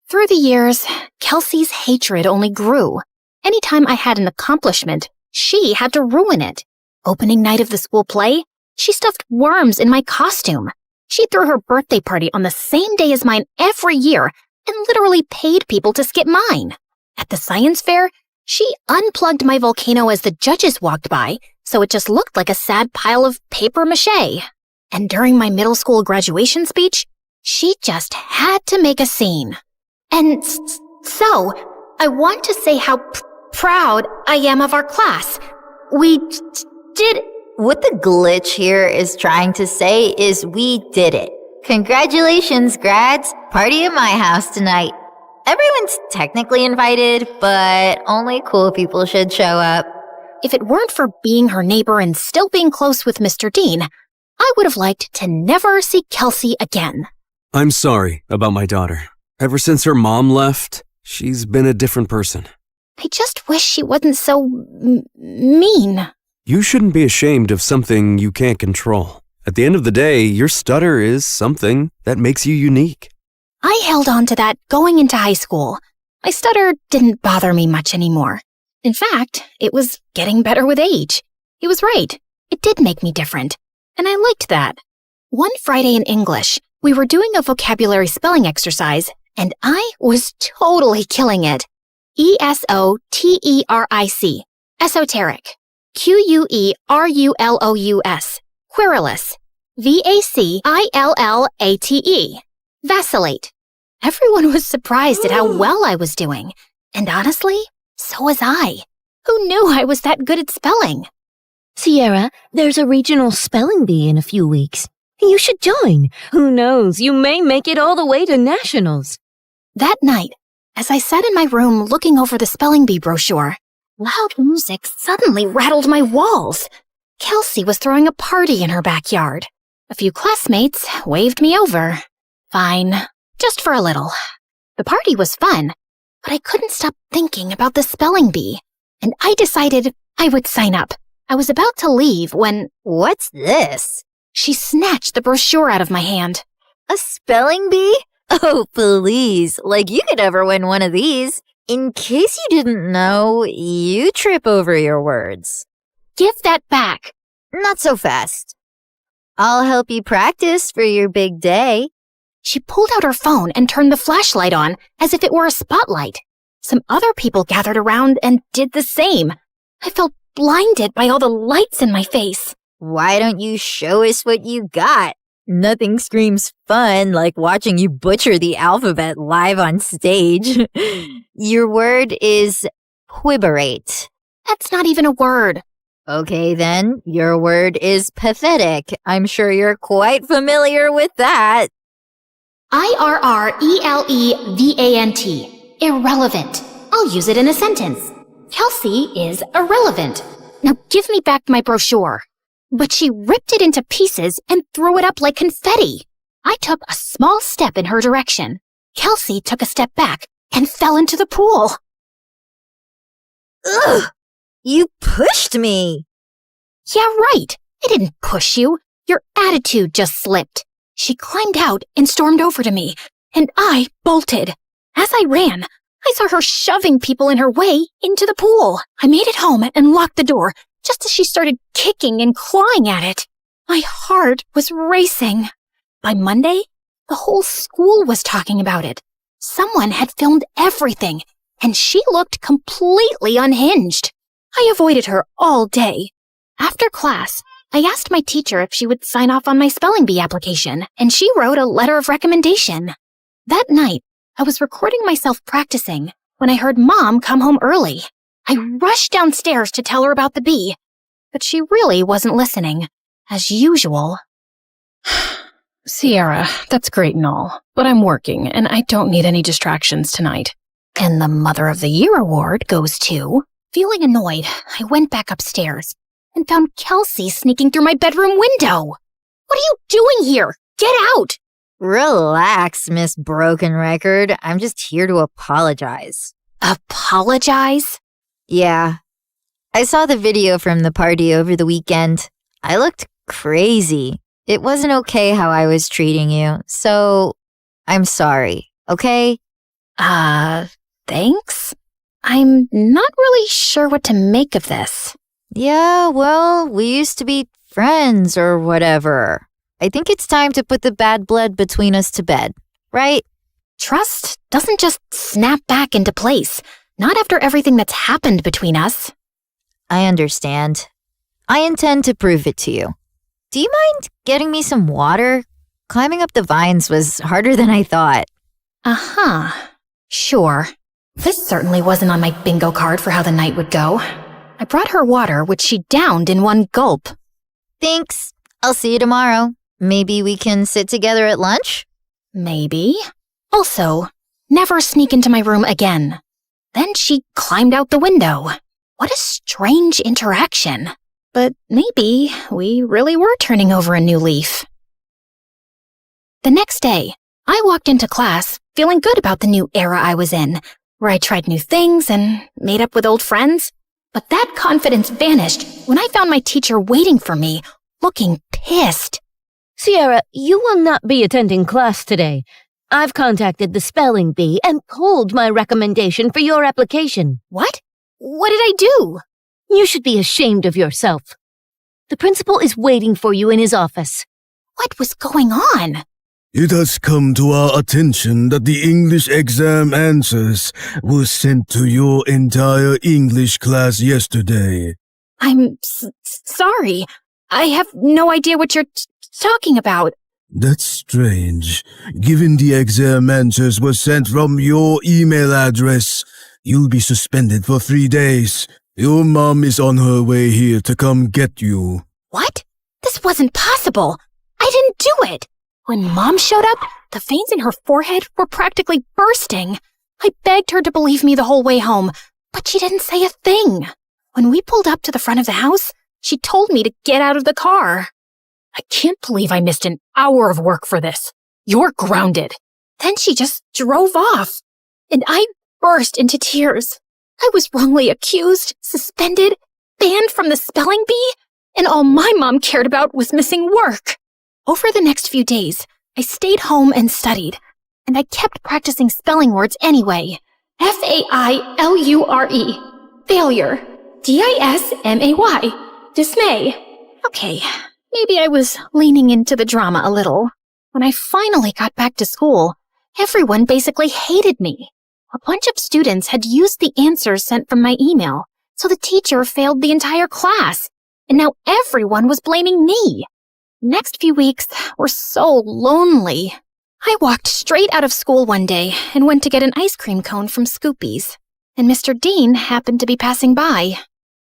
Through the years, Kelsey's hatred only grew. Anytime I had an accomplishment, she had to ruin it. Opening night of the school play, she stuffed worms in my costume. She threw her birthday party on the same day as mine every year and literally paid people to skip mine. At the science fair, she unplugged my volcano as the judges walked by, so it just looked like a sad pile of paper mache. And during my middle school graduation speech, she just had to make a scene. And so, I want to say how proud I am of our class. We did... What the glitch here is trying to say is we did it. Congratulations, grads. Party at my house tonight. Everyone's technically invited, but only cool people should show up. If it weren't for being her neighbor and still being close with Mr. Dean, I would have liked to never see Kelsey again. I'm sorry about my daughter. Ever since her mom left, she's been a different person. I just wish she wasn't so mean. You shouldn't be ashamed of something you can't control. At the end of the day, your stutter is something that makes you unique. I held on to that going into high school. My stutter didn't bother me much anymore. In fact, it was getting better with age. He was right. It did make me different. And I liked that. One Friday in English, we were doing a vocabulary spelling exercise, and I was totally killing it. ESOTERIC. Esoteric. QUERULOUS. Querulous. VACILLATE. Vacillate. Everyone was surprised at how well I was doing. And honestly, so was I. Who knew I was that good at spelling? Sierra, there's a regional spelling bee in a few weeks. You should join. Who knows, you may make it all the way to nationals. That night, as I sat in my room looking over the spelling bee brochure, loud music suddenly rattled my walls. Kelsey was throwing a party in her backyard. A few classmates waved me over. Fine, just for a little. The party was fun, but I couldn't stop thinking about the spelling bee, and I decided I would sign up. I was about to leave when... What's this? She snatched the brochure out of my hand. A spelling bee? Oh, please. Like you could ever win one of these. In case you didn't know, you trip over your words. Give that back. Not so fast. I'll help you practice for your big day. She pulled out her phone and turned the flashlight on as if it were a spotlight. Some other people gathered around and did the same. I felt blinded by all the lights in my face. Why don't you show us what you got? Nothing screams fun like watching you butcher the alphabet live on stage. Your word is quiberate. That's not even a word. Okay, then. Your word is pathetic. I'm sure you're quite familiar with that. IRRELEVANT. Irrelevant. I'll use it in a sentence. Kelsey is irrelevant. Now give me back my brochure. But she ripped it into pieces and threw it up like confetti. I took a small step in her direction. Kelsey took a step back and fell into the pool. Ugh! You pushed me! Yeah, right. I didn't push you. Your attitude just slipped. She climbed out and stormed over to me, and I bolted. As I ran, I saw her shoving people in her way into the pool. I made it home and locked the door just as she started kicking and clawing at it. My heart was racing. By Monday, the whole school was talking about it. Someone had filmed everything, and she looked completely unhinged. I avoided her all day. After class, I asked my teacher if she would sign off on my spelling bee application, and she wrote a letter of recommendation. That night, I was recording myself practicing when I heard Mom come home early. I rushed downstairs to tell her about the bee, but she really wasn't listening, as usual. Sierra, that's great and all, but I'm working and I don't need any distractions tonight. And the Mother of the Year award goes to... Feeling annoyed, I went back upstairs and found Kelsey sneaking through my bedroom window. What are you doing here? Get out! Relax, Miss Broken Record. I'm just here to apologize. Apologize? Yeah. I saw the video from the party over the weekend. I looked crazy. It wasn't okay how I was treating you, so I'm sorry, okay? Thanks? I'm not really sure what to make of this. Yeah, well, we used to be friends or whatever. I think it's time to put the bad blood between us to bed, right? Trust doesn't just snap back into place, not after everything that's happened between us. I understand. I intend to prove it to you. Do you mind getting me some water? Climbing up the vines was harder than I thought. Uh-huh. Sure. This certainly wasn't on my bingo card for how the night would go. I brought her water, which she downed in one gulp. Thanks. I'll see you tomorrow. Maybe we can sit together at lunch? Maybe. Also, never sneak into my room again. Then she climbed out the window. What a strange interaction. But maybe we really were turning over a new leaf. The next day, I walked into class feeling good about the new era I was in, where I tried new things and made up with old friends. But that confidence vanished when I found my teacher waiting for me, looking pissed. Sierra, you will not be attending class today. I've contacted the spelling bee and pulled my recommendation for your application. What? What did I do? You should be ashamed of yourself. The principal is waiting for you in his office. What was going on? It has come to our attention that the English exam answers were sent to your entire English class yesterday. I'm sorry. I have no idea what you're talking about. That's strange. Given the exam answers were sent from your email address, you'll be suspended for 3 days. Your mom is on her way here to come get you. What? This wasn't possible. I didn't do it. When Mom showed up, the veins in her forehead were practically bursting. I begged her to believe me the whole way home, but she didn't say a thing. When we pulled up to the front of the house, she told me to get out of the car. I can't believe I missed an hour of work for this. You're grounded. Then she just drove off, and I burst into tears. I was wrongly accused, suspended, banned from the spelling bee, and all my mom cared about was missing work. Over the next few days, I stayed home and studied, and I kept practicing spelling words anyway. Failure. Failure. Dismay. Dismay. Okay, maybe I was leaning into the drama a little. When I finally got back to school, everyone basically hated me. A bunch of students had used the answers sent from my email, so the teacher failed the entire class, and now everyone was blaming me. Next few weeks were so lonely. I walked straight out of school one day and went to get an ice cream cone from Scoopy's, and Mr. Dean happened to be passing by.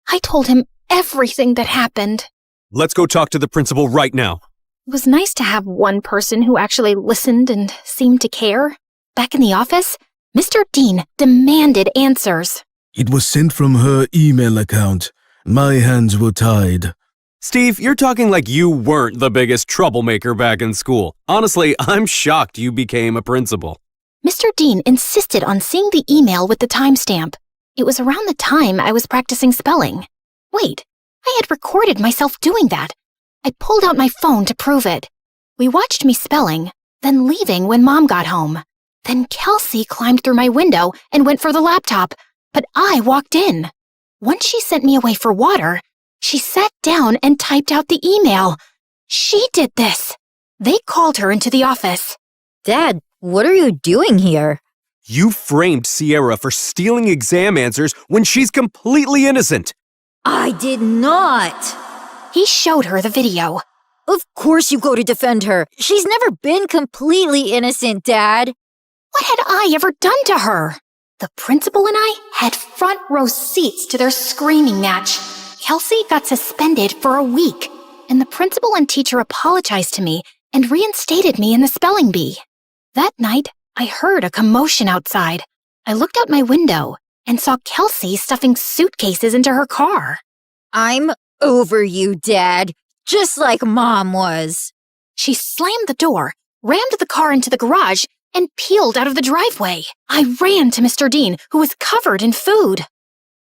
I told him everything that happened. Let's go talk to the principal right now. It was nice to have one person who actually listened and seemed to care. Back in the office, Mr. Dean demanded answers. It was sent from her email account. My hands were tied. Steve, you're talking like you weren't the biggest troublemaker back in school. Honestly, I'm shocked you became a principal. Mr. Dean insisted on seeing the email with the timestamp. It was around the time I was practicing spelling. Wait, I had recorded myself doing that. I pulled out my phone to prove it. We watched me spelling, then leaving when Mom got home. Then Kelsey climbed through my window and went for the laptop, but I walked in. Once she sent me away for water, she sat down and typed out the email. She did this. They called her into the office. Dad, what are you doing here? You framed Sierra for stealing exam answers when she's completely innocent. I did not. He showed her the video. Of course you go to defend her. She's never been completely innocent, Dad. What had I ever done to her? The principal and I had front row seats to their screaming match. Kelsey got suspended for a week, and the principal and teacher apologized to me and reinstated me in the spelling bee. That night, I heard a commotion outside. I looked out my window and saw Kelsey stuffing suitcases into her car. I'm over you, Dad, just like Mom was. She slammed the door, rammed the car into the garage, and peeled out of the driveway. I ran to Mr. Dean, who was covered in food.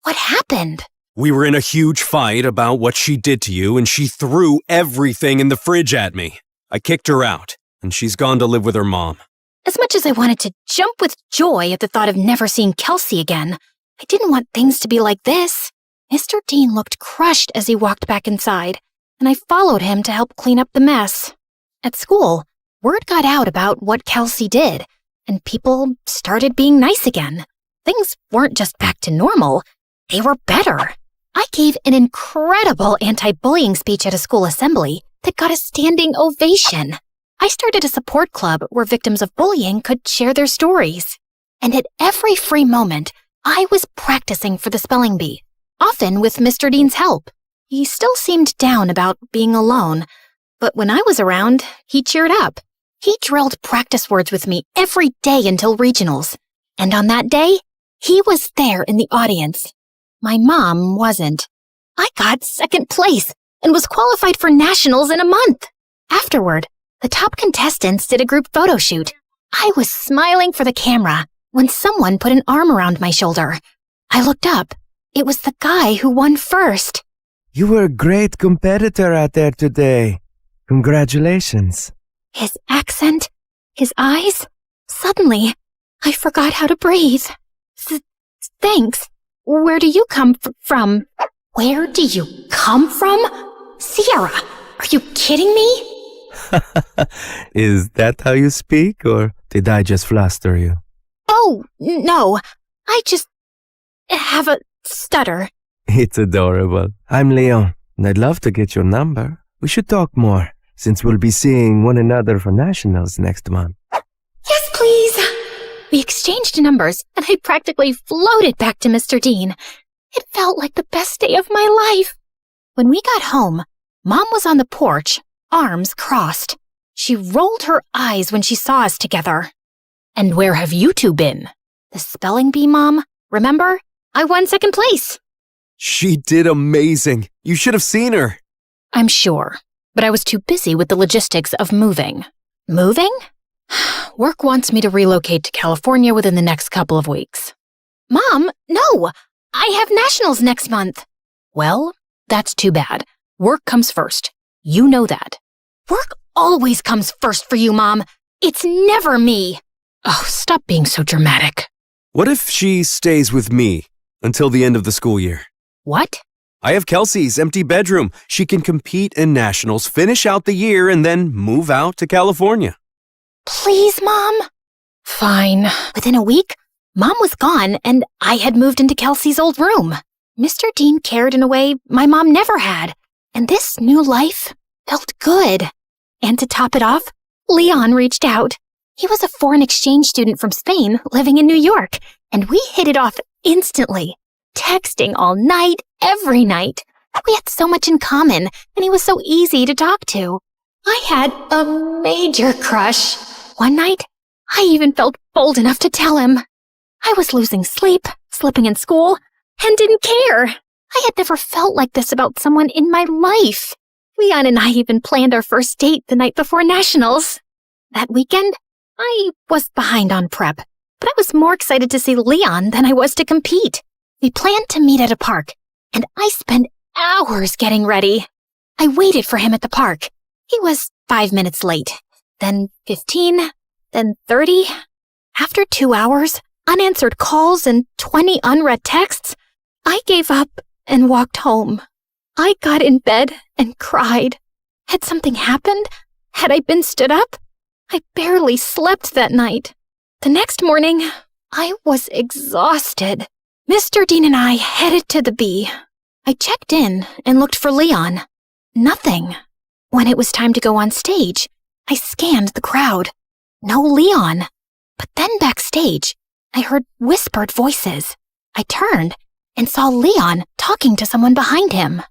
What happened? We were in a huge fight about what she did to you, and she threw everything in the fridge at me. I kicked her out, and she's gone to live with her mom. As much as I wanted to jump with joy at the thought of never seeing Kelsey again, I didn't want things to be like this. Mr. Dean looked crushed as he walked back inside, and I followed him to help clean up the mess. At school, word got out about what Kelsey did, and people started being nice again. Things weren't just back to normal, they were better. I gave an incredible anti-bullying speech at a school assembly that got a standing ovation. I started a support club where victims of bullying could share their stories. And at every free moment, I was practicing for the spelling bee, often with Mr. Dean's help. He still seemed down about being alone, but when I was around, he cheered up. He drilled practice words with me every day until regionals. And on that day, he was there in the audience. My mom wasn't. I got second place and was qualified for nationals in a month. Afterward, the top contestants did a group photo shoot. I was smiling for the camera when someone put an arm around my shoulder. I looked up. It was the guy who won first. You were a great competitor out there today. Congratulations. His accent, his eyes. Suddenly, I forgot how to breathe. Thanks. Where do you come from? Where do you come from? Sierra, are you kidding me? Is that how you speak, or did I just fluster you? Oh, no. I just have a stutter. It's adorable. I'm Leon, and I'd love to get your number. We should talk more, since we'll be seeing one another for nationals next month. Yes, please. We exchanged numbers, and I practically floated back to Mr. Dean. It felt like the best day of my life. When we got home, Mom was on the porch, arms crossed. She rolled her eyes when she saw us together. And where have you two been? The spelling bee, Mom. Remember? I won second place. She did amazing. You should have seen her. I'm sure, but I was too busy with the logistics of moving. Moving? Work wants me to relocate to California within the next couple of weeks. Mom, no! I have nationals next month. Well, that's too bad. Work comes first. You know that. Work always comes first for you, Mom. It's never me. Oh, stop being so dramatic. What if she stays with me until the end of the school year? What? I have Kelsey's empty bedroom. She can compete in nationals, finish out the year, and then move out to California. Please, Mom? Fine. Within a week, Mom was gone, and I had moved into Kelsey's old room. Mr. Dean cared in a way my mom never had, and this new life felt good. And to top it off, Leon reached out. He was a foreign exchange student from Spain living in New York, and we hit it off instantly, texting all night, every night. We had so much in common, and he was so easy to talk to. I had a major crush. One night, I even felt bold enough to tell him. I was losing sleep, slipping in school, and didn't care. I had never felt like this about someone in my life. Leon and I even planned our first date the night before nationals. That weekend, I was behind on prep, but I was more excited to see Leon than I was to compete. We planned to meet at a park, and I spent hours getting ready. I waited for him at the park. He was 5 minutes late, then 15, then 30. After 2 hours, unanswered calls, and 20 unread texts, I gave up and walked home. I got in bed and cried. Had something happened? Had I been stood up? I barely slept that night. The next morning, I was exhausted. Mr. Dean and I headed to the B. I checked in and looked for Leon. Nothing. When it was time to go on stage, I scanned the crowd. No Leon. But then backstage, I heard whispered voices. I turned and saw Leon talking to someone behind him.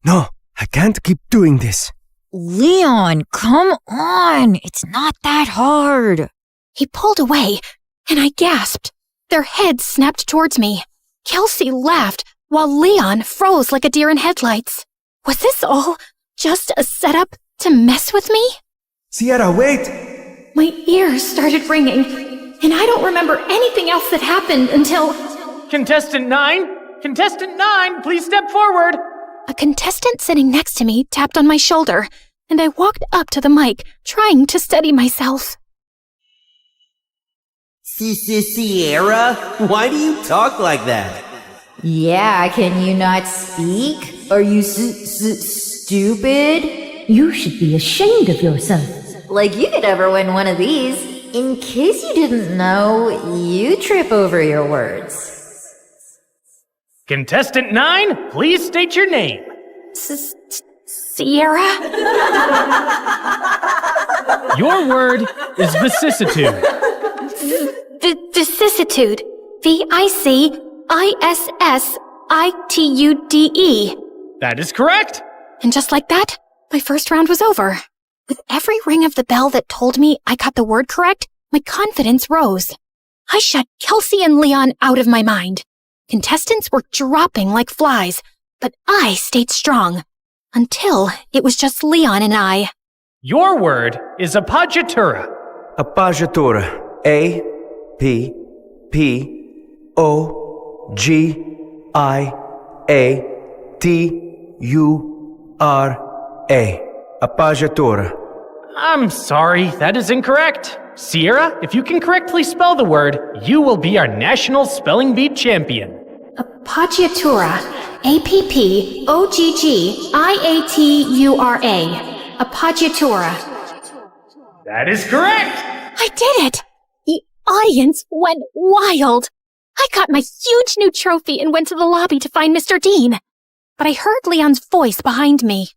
No, I can't keep doing this. Leon, come on. It's not that hard. He pulled away, and I gasped. Their heads snapped towards me. Kelsey laughed, while Leon froze like a deer in headlights. Was this all just a setup to mess with me? Sierra, wait! My ears started ringing, and I don't remember anything else that happened until... Contestant 9? Contestant 9, please step forward! A contestant sitting next to me tapped on my shoulder, and I walked up to the mic, trying to steady myself. Sierra? Why do you talk like that? Yeah, can you not speak? Are you stupid? You should be ashamed of yourself. Like you could ever win one of these. In case you didn't know, you trip over your words. Contestant 9, please state your name. Sierra? Your word is vicissitude. Vicissitude. VICISSITUDE. That is correct. And just like that, my first round was over. With every ring of the bell that told me I got the word correct, my confidence rose. I shut Kelsey and Leon out of my mind. Contestants were dropping like flies, but I stayed strong. Until it was just Leon and I. Your word is appoggiatura. Appoggiatura. A-P-P-O-G-I-A-T-U-R-A. Appoggiatura. I'm sorry, that is incorrect. Sierra, if you can correctly spell the word, you will be our national spelling bee champion. Appoggiatura. APPOGGIATURA. Appoggiatura. That is correct! I did it! The audience went wild. I got my huge new trophy and went to the lobby to find Mr. Dean. But I heard Leon's voice behind me.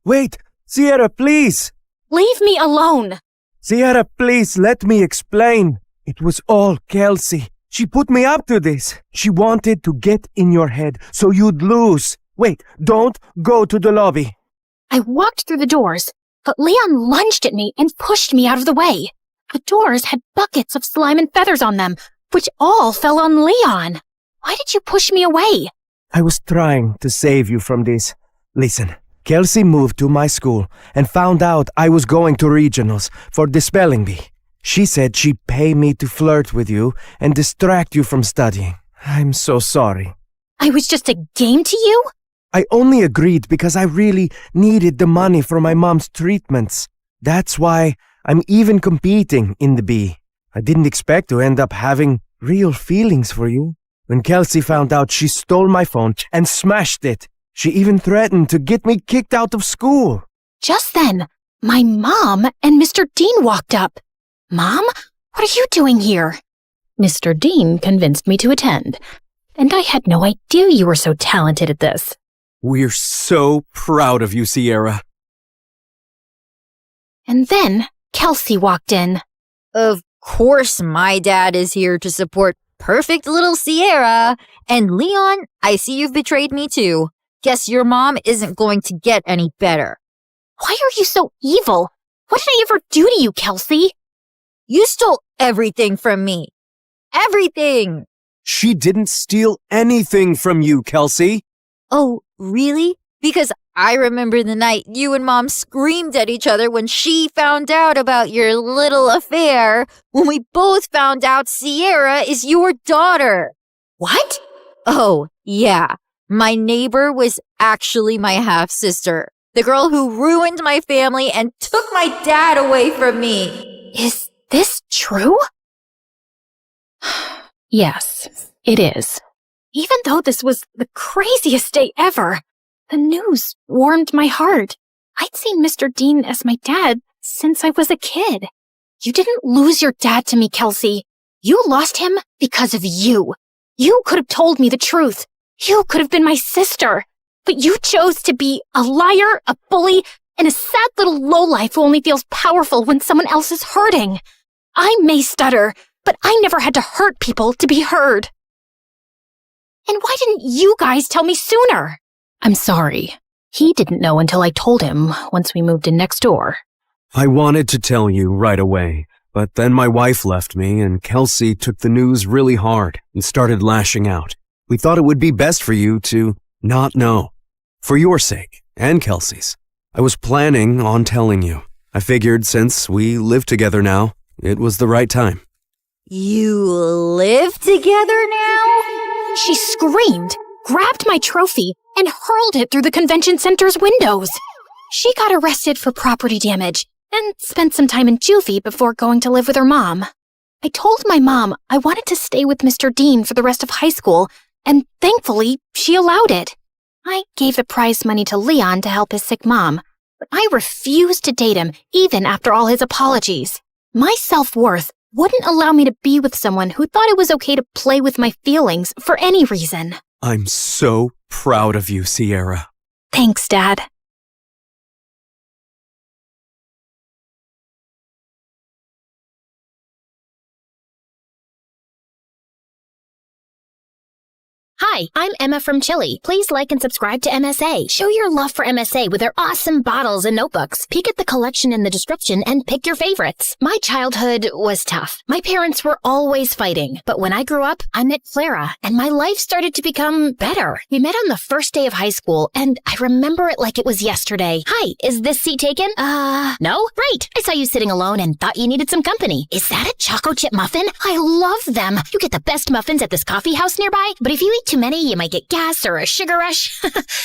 Wait, Sierra, please! Leave me alone! Sierra, please, let me explain. It was all Kelsey. She put me up to this. She wanted to get in your head so you'd lose. Wait, don't go to the lobby. I walked through the doors, but Leon lunged at me and pushed me out of the way. The doors had buckets of slime and feathers on them, which all fell on Leon. Why did you push me away? I was trying to save you from this. Listen, Kelsey moved to my school and found out I was going to regionals for the spelling bee. She said she'd pay me to flirt with you and distract you from studying. I'm so sorry. I was just a game to you? I only agreed because I really needed the money for my mom's treatments. That's why I'm even competing in the bee. I didn't expect to end up having real feelings for you. When Kelsey found out, she stole my phone and smashed it. She even threatened to get me kicked out of school. Just then, my mom and Mr. Dean walked up. Mom, what are you doing here? Mr. Dean convinced me to attend, and I had no idea you were so talented at this. We're so proud of you, Sierra. And then Kelsey walked in. Of course my dad is here to support perfect little Sierra. And Leon, I see you've betrayed me too. Guess your mom isn't going to get any better. Why are you so evil? What did I ever do to you, Kelsey? You stole everything from me. Everything! She didn't steal anything from you, Kelsey. Oh, really? Because I remember the night you and Mom screamed at each other when she found out about your little affair, when we both found out Sierra is your daughter. What? Oh, yeah. My neighbor was actually my half-sister. The girl who ruined my family and took my dad away from me. Is this true? Yes, it is. Even though this was the craziest day ever, the news warmed my heart. I'd seen Mr. Dean as my dad since I was a kid. You didn't lose your dad to me, Kelsey. You lost him because of you. You could have told me the truth. You could have been my sister. But you chose to be a liar, a bully, and a sad little lowlife who only feels powerful when someone else is hurting. I may stutter, but I never had to hurt people to be heard. And why didn't you guys tell me sooner? I'm sorry. He didn't know until I told him once we moved in next door. I wanted to tell you right away, but then my wife left me and Kelsey took the news really hard and started lashing out. We thought it would be best for you to not know. For your sake, and Kelsey's. I was planning on telling you. I figured since we live together now, it was the right time. You live together now? She screamed, grabbed my trophy, and hurled it through the convention center's windows. She got arrested for property damage and spent some time in juvie before going to live with her mom. I told my mom I wanted to stay with Mr. Dean for the rest of high school, and thankfully, she allowed it. I gave the prize money to Leon to help his sick mom, but I refused to date him even after all his apologies. My self-worth wouldn't allow me to be with someone who thought it was okay to play with my feelings for any reason. I'm so proud of you, Sierra. Thanks, Dad. Hi, I'm Emma from Chile. Please like and subscribe to MSA. Show your love for MSA with their awesome bottles and notebooks. Peek at the collection in the description and pick your favorites. My childhood was tough. My parents were always fighting. But when I grew up, I met Clara, and my life started to become better. We met on the first day of high school, and I remember it like it was yesterday. Hi, is this seat taken? No? Great. I saw you sitting alone and thought you needed some company. Is that a choco chip muffin? I love them. You get the best muffins at this coffee house nearby, but if you eat too many, you might get gas or a sugar rush.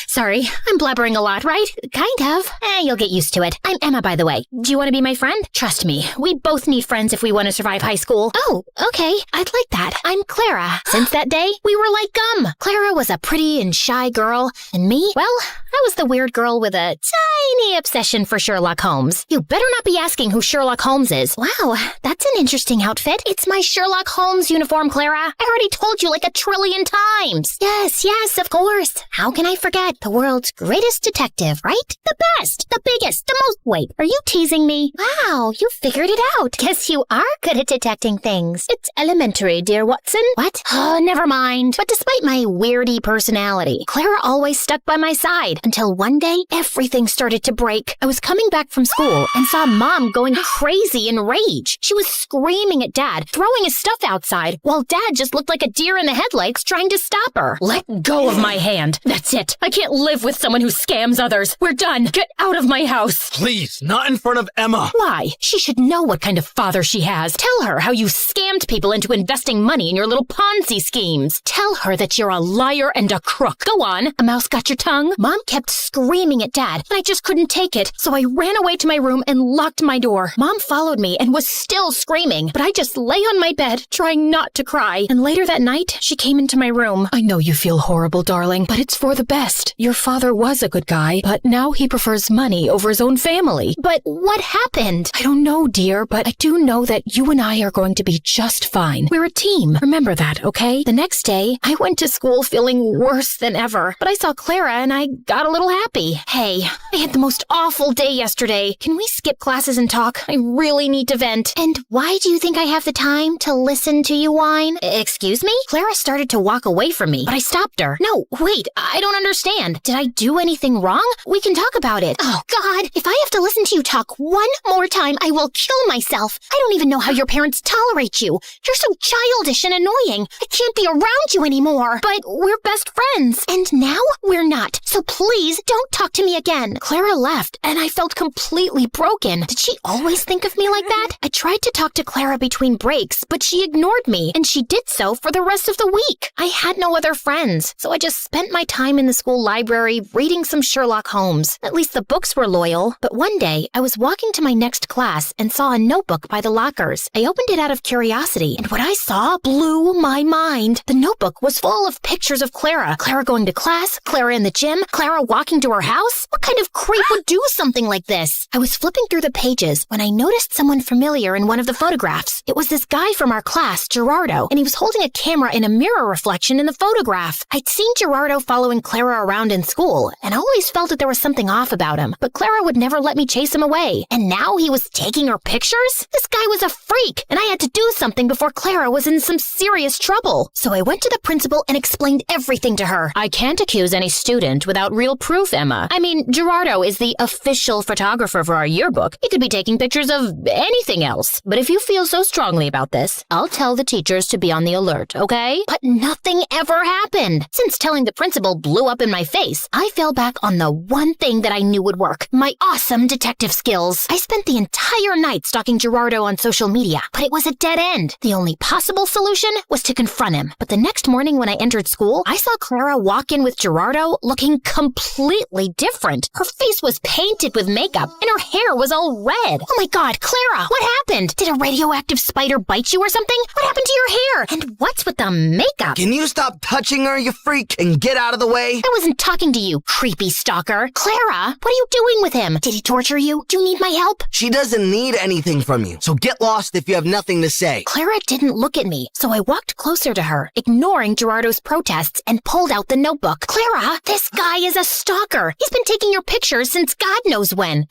Sorry, I'm blabbering a lot, right? Kind of. You'll get used to it. I'm Emma, by the way. Do you want to be my friend? Trust me, we both need friends if we want to survive high school. Oh, okay. I'd like that. I'm Clara. Since that day, we were like gum. Clara was a pretty and shy girl, and me, well, I was the weird girl with a tiny obsession for Sherlock Holmes. You better not be asking who Sherlock Holmes is. Wow, that's an interesting outfit. It's my Sherlock Holmes uniform, Clara. I already told you like a trillion times. Yes, of course. How can I forget? The world's greatest detective, right? The best, the biggest, the most... Wait, are you teasing me? Wow, you figured it out. Guess you are good at detecting things. It's elementary, dear Watson. What? Oh, never mind. But despite my weirdy personality, Clara always stuck by my side until one day, everything started to break. I was coming back from school and saw Mom going crazy in rage. She was screaming at Dad, throwing his stuff outside, while Dad just looked like a deer in the headlights trying to stop her. Let go of my hand. That's it. I can't live with someone who scams others. We're done. Get out of my house. Please, not in front of Emma. Why? She should know what kind of father she has. Tell her how you scammed people into investing money in your little Ponzi schemes. Tell her that you're a liar and a crook. Go on. A mouse got your tongue? Mom kept screaming at Dad, and I just couldn't take it. So I ran away to my room and locked my door. Mom followed me and was still screaming, but I just lay on my bed, trying not to cry. And later that night, she came into my room. I know you feel horrible, darling, but it's for the best. Your father was a good guy, but now he prefers money over his own family. But what happened? I don't know, dear, but I do know that you and I are going to be just fine. We're a team. Remember that, okay? The next day, I went to school feeling worse than ever, but I saw Clara and I got got a little happy. Hey, I had the most awful day yesterday. Can we skip classes and talk? I really need to vent. And why do you think I have the time to listen to you whine? Excuse me? Clara started to walk away from me, but I stopped her. No, wait, I don't understand. Did I do anything wrong? We can talk about it. Oh, God, if I have to listen to you talk one more time, I will kill myself. I don't even know how your parents tolerate you. You're so childish and annoying. I can't be around you anymore. But we're best friends. And now we're not. So please don't talk to me again. Clara left, and I felt completely broken. Did she always think of me like that? I tried to talk to Clara between breaks, but she ignored me, and she did so for the rest of the week. I had no other friends, so I just spent my time in the school library reading some Sherlock Holmes. At least the books were loyal. But one day, I was walking to my next class and saw a notebook by the lockers. I opened it out of curiosity, and what I saw blew my mind. The notebook was full of pictures of Clara. Clara going to class, Clara in the gym, Clara walking to her house. What kind of creep would do something like this? I was flipping through the pages when I noticed someone familiar in one of the photographs. It was this guy from our class, Gerardo, and he was holding a camera in a mirror reflection in the photograph. I'd seen Gerardo following Clara around in school, and I always felt that there was something off about him, but Clara would never let me chase him away. And now he was taking her pictures? This guy was a freak, and I had to do something before Clara was in some serious trouble. So I went to the principal and explained everything to her. I can't accuse any student without real proof, Emma. I mean, Gerardo is the official photographer for our yearbook. He could be taking pictures of anything else. But if you feel so strongly about this, I'll tell the teachers to be on the alert, okay? But nothing ever happened. Since telling the principal blew up in my face, I fell back on the one thing that I knew would work, my awesome detective skills. I spent the entire night stalking Gerardo on social media, but it was a dead end. The only possible solution was to confront him. But the next morning when I entered school, I saw Clara walk in with Gerardo looking completely different. Her face was painted with makeup, and her hair was all red. Oh my God, Clara, what happened? Did a radioactive spider bite you or something? What happened to your hair? And what's with the makeup? Can you stop touching her, you freak, and get out of the way? I wasn't talking to you, creepy stalker. Clara, what are you doing with him? Did he torture you? Do you need my help? She doesn't need anything from you, so get lost if you have nothing to say. Clara didn't look at me, so I walked closer to her, ignoring Gerardo's protests, and pulled out the notebook. Clara, this guy is a stalker. He's been taking your pictures since God knows when.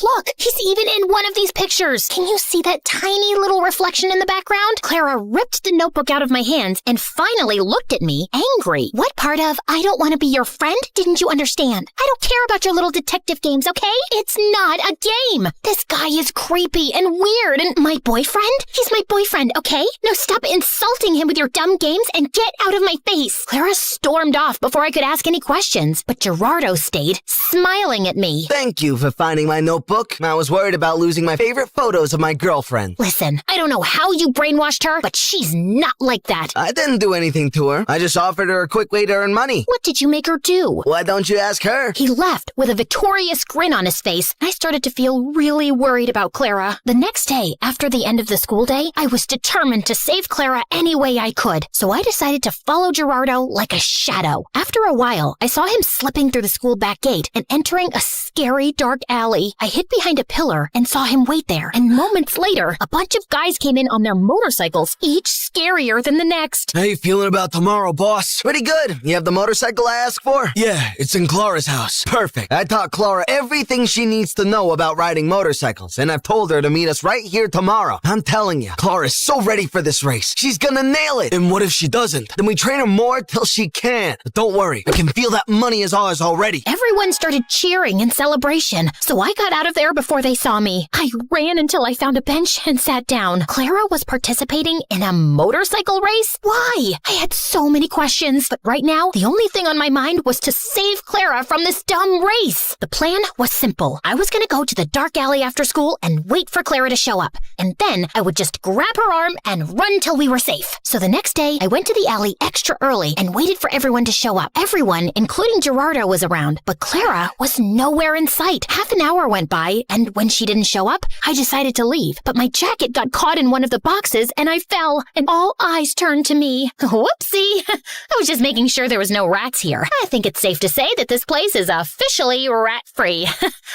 Look, he's even in one of these pictures. Can you see that tiny little reflection in the background? Clara ripped the notebook out of my hands and finally looked at me, angry. What part of I don't want to be your friend didn't you understand? I don't care about your little detective games, okay? It's not a game. This guy is creepy and weird, and my boyfriend? He's my boyfriend, okay? Now stop insulting him with your dumb games and get out of my face. Clara stormed off before I could ask any questions, but Gerardo stayed, smiling at me. Thank you for finding my notebook. I was worried about losing my favorite photos of my girlfriend. Listen, I don't know how you brainwashed her, but she's not like that. I didn't do anything to her. I just offered her a quick way to earn money. What did you make her do? Why don't you ask her? He left with a victorious grin on his face. I started to feel really worried about Clara. The next day, after the end of the school day, I was determined to save Clara any way I could. So I decided to follow Gerardo like a shadow. After a while, I saw him slipping through the school back gate and entering a scary dark alley. I hid behind a pillar and saw him wait there. And moments later, a bunch of guys came in on their motorcycles, each scarier than the next. How you feeling about tomorrow, boss? Pretty good. You have the motorcycle I asked for? Yeah, it's in Clara's house. Perfect. I taught Clara everything she needs to know about riding motorcycles, and I've told her to meet us right here tomorrow. I'm telling you, Clara's so ready for this race. She's gonna nail it. And what if she doesn't? Then we train her more till she can. But don't worry, I can feel that money is ours already. Everyone started cheering in celebration, so I got out of there before they saw me. I ran until I found a bench and sat down. Clara was participating in a motorcycle race? Why? I had so many questions, but right now, the only thing on my mind was to save Clara from this dumb race. The plan was simple. I was gonna go to the dark alley after school and wait for Clara to show up, and then I would just grab her arm and run till we were safe. So the next day, I went to the alley extra early and waited for everyone to show up. Everyone, including Gerardo, was around, but Clara was nowhere in sight. Half an hour went by, and when she didn't show up, I decided to leave. But my jacket got caught in one of the boxes, and I fell, and all eyes turned to me. Whoopsie! I was just making sure there was no rats here. I think it's safe to say that this place is officially rat-free.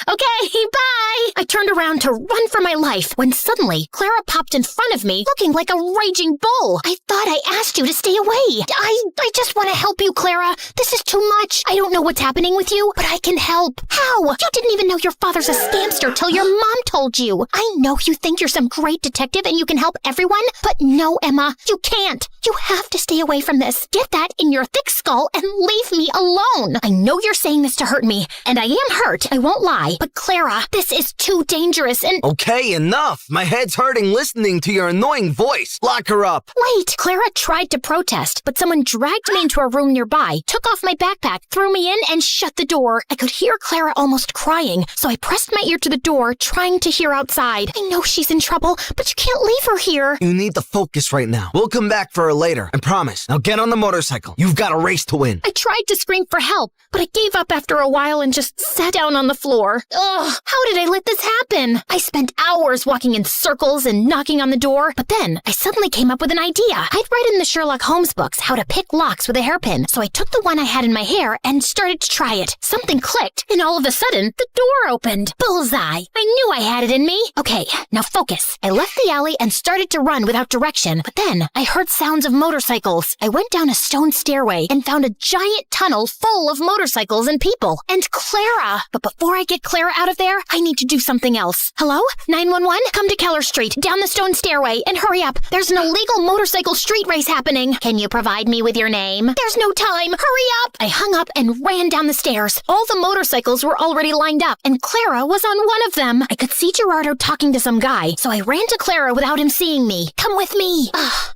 Okay, bye! I turned around to run for my life when suddenly Clara popped in front of me, looking like a raging bull. I thought I asked you to stay away. I just want to help you, Clara. This is too much. I don't know what what's happening with you, but I can help. How? You didn't even know your father's a scamster till your mom told you. I know you think you're some great detective and you can help everyone, but no, Emma, you can't. You have to stay away from this. Get that in your thick skull and leave me alone. I know you're saying this to hurt me, and I am hurt, I won't lie. But Clara, this is too dangerous and— Okay, enough. My head's hurting listening to your annoying voice. Lock her up. Wait, Clara tried to protest, but someone dragged me into a room nearby, took off my backpack, threw me in, and shut the door. I could hear Clara almost crying, so I pressed my ear to the door, trying to hear outside. I know she's in trouble, but you can't leave her here. You need to focus right now. We'll come back for her later, I promise. Now get on the motorcycle. You've got a race to win. I tried to scream for help, but I gave up after a while and just sat down on the floor. Ugh, how did I let this happen? I spent hours walking in circles and knocking on the door, but then I suddenly came up with an idea. I'd read in the Sherlock Holmes books how to pick locks with a hairpin, so I took the one I had in my hair and started to try it. Something clicked, and all of a sudden, the door opened. Bullseye! I knew I had it in me. Okay, now focus. I left the alley and started to run without direction, but then I heard sounds of motorcycles. I went down a stone stairway and found a giant tunnel full of motorcycles and people. And Clara! But before I get Clara out of there, I need to do something else. Hello? 911? Come to Keller Street, down the stone stairway, and hurry up. There's an illegal motorcycle street race happening. Can you provide me with your name? There's no time. Hurry up! I hung up and ran down the stairs. All the motorcycles were already lined up, and Clara was on one of them. I could see Gerardo talking to some guy, so I ran to Clara without him seeing me. Come with me.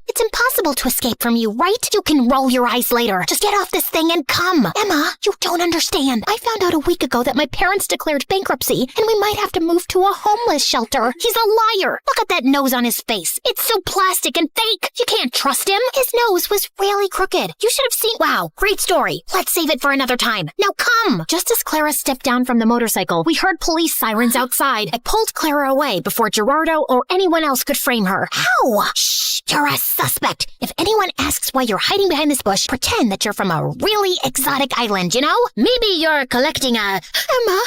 It's impossible to escape from you, right? You can roll your eyes later. Just get off this thing and come. Emma, you don't understand. I found out a week ago that my parents declared bankruptcy, and we might have to move to a homeless shelter. He's a liar. Look at that nose on his face. It's so plastic and fake. You can't trust him. His nose was really crooked. You should have seen— Wow, great story. Let's save it for another time. Now come. Just as Clara stepped down from the motorcycle, we heard police sirens outside. I pulled Clara away before Gerardo or anyone else could frame her. How? Shh, you're a suspect. If anyone asks why you're hiding behind this bush, pretend that you're from a really exotic island, you know? Maybe you're collecting a— Emma,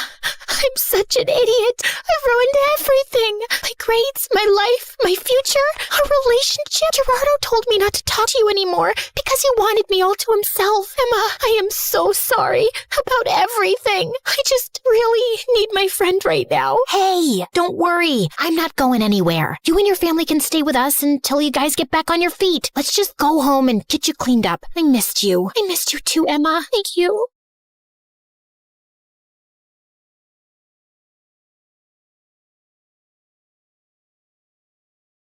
I'm such an idiot. I've ruined everything. My grades, my life, my future, our relationship. Gerardo told me not to talk to you anymore because he wanted me all to himself. Emma, I am so sorry about everything. I just really need my friend right now. Hey, don't worry. I'm not going anywhere. You and your family can stay with us until you guys get back on your feet. Let's just go home and get you cleaned up. I missed you. I missed you too, Emma. Thank you.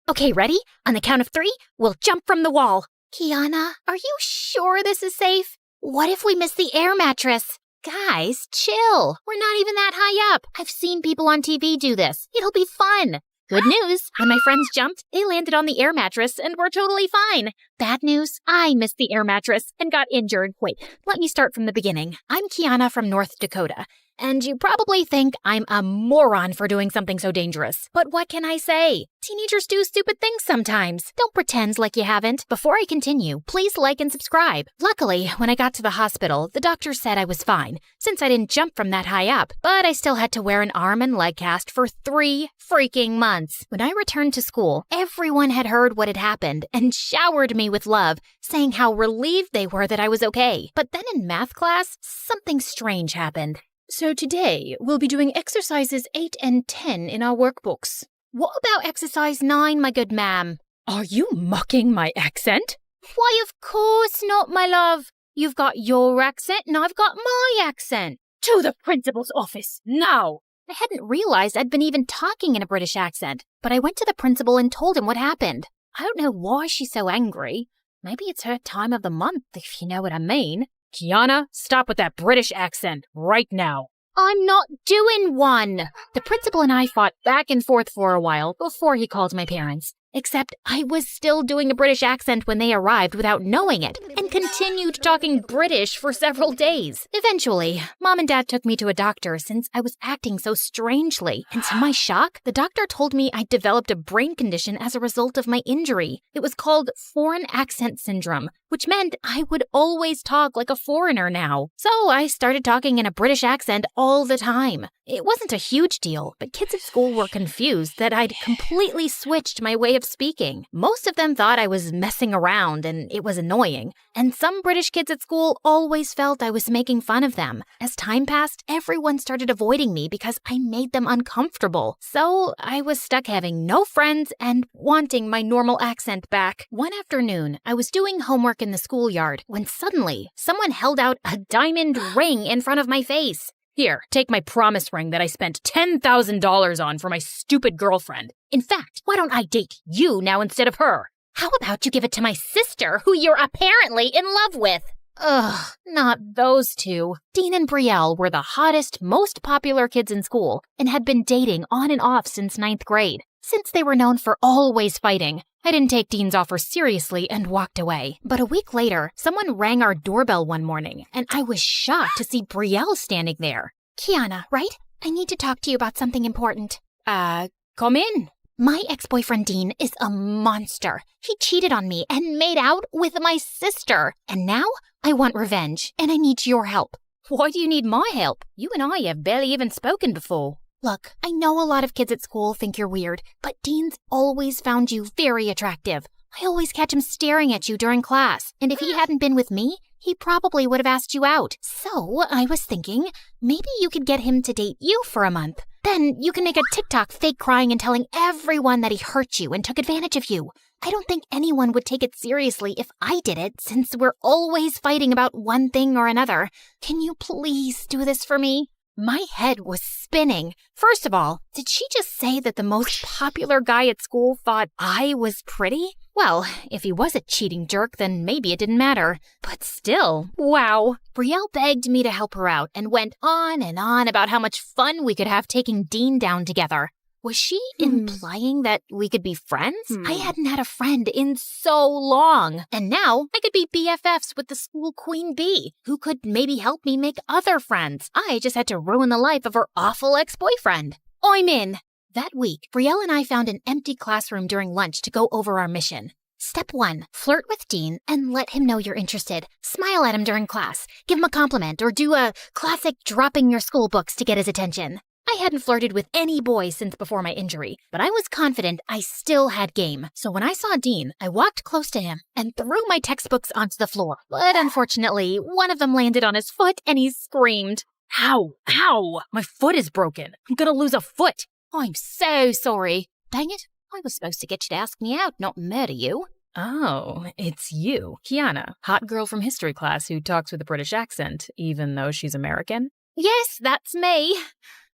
Okay, ready? On the count of 3, we'll jump from the wall. Kiana, are you sure this is safe? What if we miss the air mattress? Guys, chill. We're not even that high up. I've seen people on TV do this. It'll be fun. Good news, when my friends jumped, they landed on the air mattress and were totally fine. Bad news, I missed the air mattress and got injured. Wait, let me start from the beginning. I'm Kiana from North Dakota. And you probably think I'm a moron for doing something so dangerous. But what can I say? Teenagers do stupid things sometimes. Don't pretend like you haven't. Before I continue, please like and subscribe. Luckily, when I got to the hospital, the doctor said I was fine, since I didn't jump from that high up. But I still had to wear an arm and leg cast for 3 freaking months. When I returned to school, everyone had heard what had happened and showered me with love, saying how relieved they were that I was okay. But then in math class, something strange happened. So today, we'll be doing exercises 8 and 10 in our workbooks. What about exercise 9, my good ma'am? Are you mocking my accent? Why, of course not, my love. You've got your accent and I've got my accent. To the principal's office, now! I hadn't realized I'd been even talking in a British accent, but I went to the principal and told him what happened. I don't know why she's so angry. Maybe it's her time of the month, if you know what I mean. Kiana, stop with that British accent right now. I'm not doing one. The principal and I fought back and forth for a while before he called my parents. Except I was still doing a British accent when they arrived without knowing it, and continued talking British for several days. Eventually, Mom and Dad took me to a doctor since I was acting so strangely. And to my shock, the doctor told me I'd developed a brain condition as a result of my injury. It was called foreign accent syndrome, which meant I would always talk like a foreigner now. So I started talking in a British accent all the time. It wasn't a huge deal, but kids at school were confused that I'd completely switched my way of speaking. Most of them thought I was messing around and it was annoying. And some British kids at school always felt I was making fun of them. As time passed, everyone started avoiding me because I made them uncomfortable. So I was stuck having no friends and wanting my normal accent back. One afternoon, I was doing homework in the schoolyard when suddenly someone held out a diamond ring in front of my face. Here, take my promise ring that I spent $10,000 on for my stupid girlfriend. In fact, why don't I date you now instead of her? How about you give it to my sister, who you're apparently in love with? Ugh, not those two. Dean and Brielle were the hottest, most popular kids in school and had been dating on and off since 9th grade. Since they were known for always fighting, I didn't take Dean's offer seriously and walked away. But a week later, someone rang our doorbell one morning, and I was shocked to see Brielle standing there. Kiana, right? I need to talk to you about something important. Come in. My ex-boyfriend Dean is a monster. He cheated on me and made out with my sister. And now I want revenge, and I need your help. Why do you need my help? You and I have barely even spoken before. Look, I know a lot of kids at school think you're weird, but Dean's always found you very attractive. I always catch him staring at you during class, and if he hadn't been with me, he probably would have asked you out. So I was thinking, maybe you could get him to date you for a month. Then you can make a TikTok fake crying and telling everyone that he hurt you and took advantage of you. I don't think anyone would take it seriously if I did it, since we're always fighting about one thing or another. Can you please do this for me? My head was spinning. First of all, did she just say that the most popular guy at school thought I was pretty? Well, if he was a cheating jerk, then maybe it didn't matter. But still, wow. Brielle begged me to help her out and went on and on about how much fun we could have taking Dean down together. Was she implying that we could be friends? I hadn't had a friend in so long. And now I could be BFFs with the school queen bee, who could maybe help me make other friends. I just had to ruin the life of her awful ex-boyfriend. I'm in. That week, Brielle and I found an empty classroom during lunch to go over our mission. Step 1, flirt with Dean and let him know you're interested. Smile at him during class, give him a compliment, or do a classic dropping your school books to get his attention. I hadn't flirted with any boy since before my injury, but I was confident I still had game. So when I saw Dean, I walked close to him and threw my textbooks onto the floor. But unfortunately, one of them landed on his foot and he screamed. Ow! Ow! My foot is broken. I'm gonna lose a foot. I'm so sorry. Dang it. I was supposed to get you to ask me out, not murder you. Oh, it's you, Kiana, hot girl from history class who talks with a British accent, even though she's American. Yes, that's me.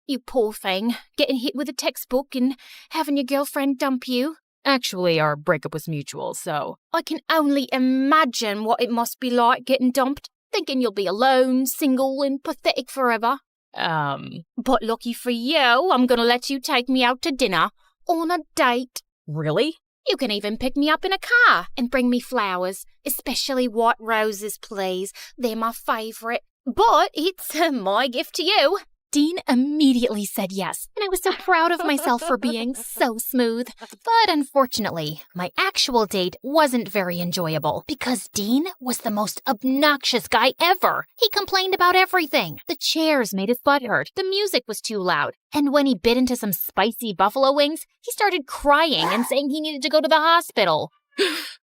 You poor thing, getting hit with a textbook and having your girlfriend dump you. Actually, our breakup was mutual, so I can only imagine what it must be like getting dumped, thinking you'll be alone, single, and pathetic forever. But lucky for you, I'm gonna let you take me out to dinner on a date. Really? You can even pick me up in a car and bring me flowers, especially white roses, please. They're my favorite. But it's my gift to you. Dean immediately said yes, and I was so proud of myself for being so smooth. But unfortunately, my actual date wasn't very enjoyable because Dean was the most obnoxious guy ever. He complained about everything. The chairs made his butt hurt, the music was too loud, and when he bit into some spicy buffalo wings, he started crying and saying he needed to go to the hospital.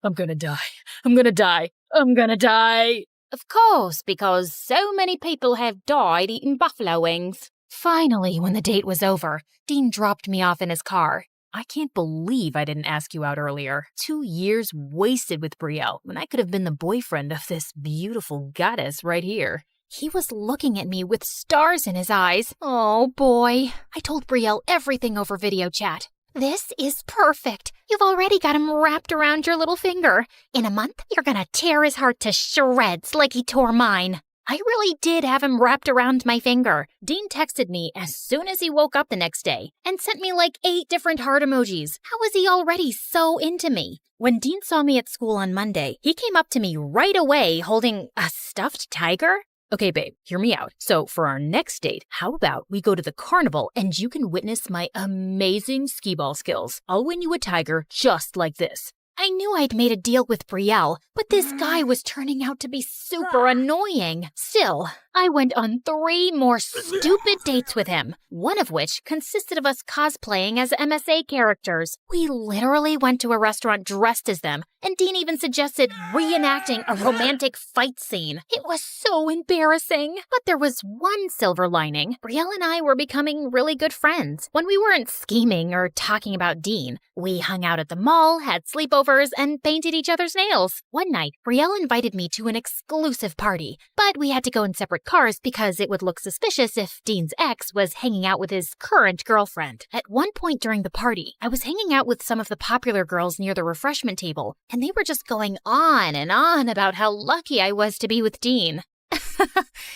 I'm gonna die. I'm gonna die. I'm gonna die. Of course, because so many people have died eating buffalo wings. Finally, when the date was over, Dean dropped me off in his car. I can't believe I didn't ask you out earlier. 2 years wasted with Brielle when I could have been the boyfriend of this beautiful goddess right here. He was looking at me with stars in his eyes. Oh boy. I told Brielle everything over video chat. This is perfect. You've already got him wrapped around your little finger. In a month, you're gonna tear his heart to shreds like he tore mine. I really did have him wrapped around my finger. Dean texted me as soon as he woke up the next day and sent me like 8 different heart emojis. How was he already so into me? When Dean saw me at school on Monday, he came up to me right away holding a stuffed tiger. Okay, babe, hear me out. So for our next date, how about we go to the carnival and you can witness my amazing skee-ball skills. I'll win you a tiger just like this. I knew I'd made a deal with Brielle, but this guy was turning out to be super annoying. Still, I went on 3 more stupid dates with him, one of which consisted of us cosplaying as MSA characters. We literally went to a restaurant dressed as them, and Dean even suggested reenacting a romantic fight scene. It was so embarrassing. But there was one silver lining. Brielle and I were becoming really good friends. When we weren't scheming or talking about Dean, we hung out at the mall, had sleepovers, and painted each other's nails. One night, Brielle invited me to an exclusive party, but we had to go in separate cars because it would look suspicious if Dean's ex was hanging out with his current girlfriend. At one point during the party, I was hanging out with some of the popular girls near the refreshment table, and they were just going on and on about how lucky I was to be with Dean.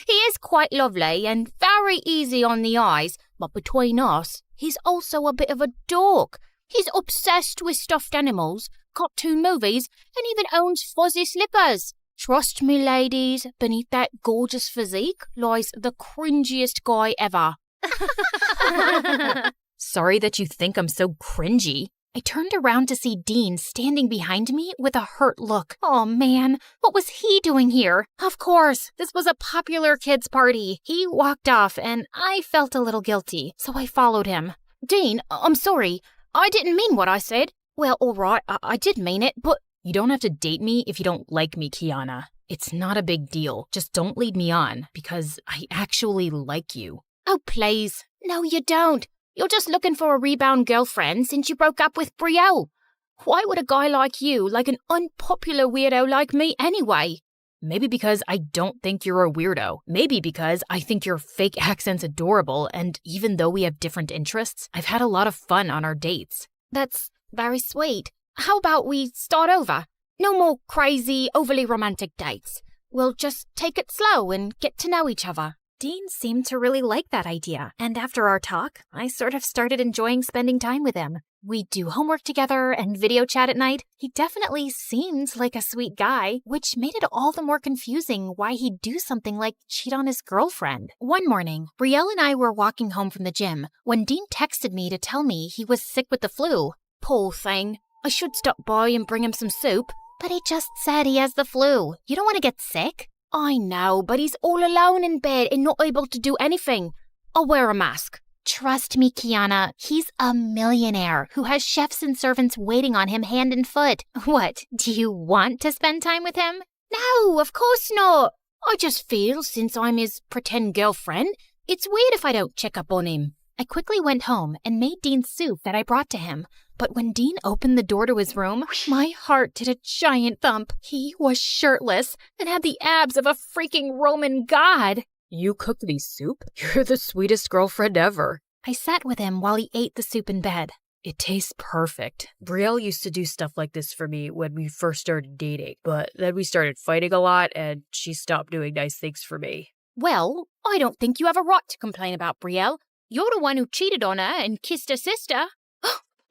He is quite lovely and very easy on the eyes, but between us, he's also a bit of a dork. He's obsessed with stuffed animals, cartoon movies, and even owns fuzzy slippers. Trust me, ladies, beneath that gorgeous physique lies the cringiest guy ever. Sorry that you think I'm so cringy. I turned around to see Dean standing behind me with a hurt look. Oh man, what was he doing here? Of course, this was a popular kids' party. He walked off and I felt a little guilty, so I followed him. Dean, I'm sorry. I didn't mean what I said. Well, alright, I did mean it, but... You don't have to date me if you don't like me, Kiana. It's not a big deal. Just don't lead me on, because I actually like you. Oh, please. No, you don't. You're just looking for a rebound girlfriend since you broke up with Brielle. Why would a guy like you like an unpopular weirdo like me anyway? Maybe because I don't think you're a weirdo. Maybe because I think your fake accent's adorable, and even though we have different interests, I've had a lot of fun on our dates. That's very sweet. How about we start over? No more crazy, overly romantic dates. We'll just take it slow and get to know each other. Dean seemed to really like that idea, and after our talk, I sort of started enjoying spending time with him. We'd do homework together and video chat at night. He definitely seemed like a sweet guy, which made it all the more confusing why he'd do something like cheat on his girlfriend. One morning, Brielle and I were walking home from the gym when Dean texted me to tell me he was sick with the flu. Poor thing. I should stop by and bring him some soup. But he just said he has the flu. You don't want to get sick? I know, but he's all alone in bed and not able to do anything. I'll wear a mask. Trust me, Kiana, he's a millionaire who has chefs and servants waiting on him hand and foot. What, do you want to spend time with him? No, of course not. I just feel, since I'm his pretend girlfriend, it's weird if I don't check up on him. I quickly went home and made Dean soup that I brought to him. But when Dean opened the door to his room, my heart did a giant thump. He was shirtless and had the abs of a freaking Roman god. You cooked me soup? You're the sweetest girlfriend ever. I sat with him while he ate the soup in bed. It tastes perfect. Brielle used to do stuff like this for me when we first started dating, but then we started fighting a lot and she stopped doing nice things for me. Well, I don't think you have a right to complain about Brielle. You're the one who cheated on her and kissed her sister.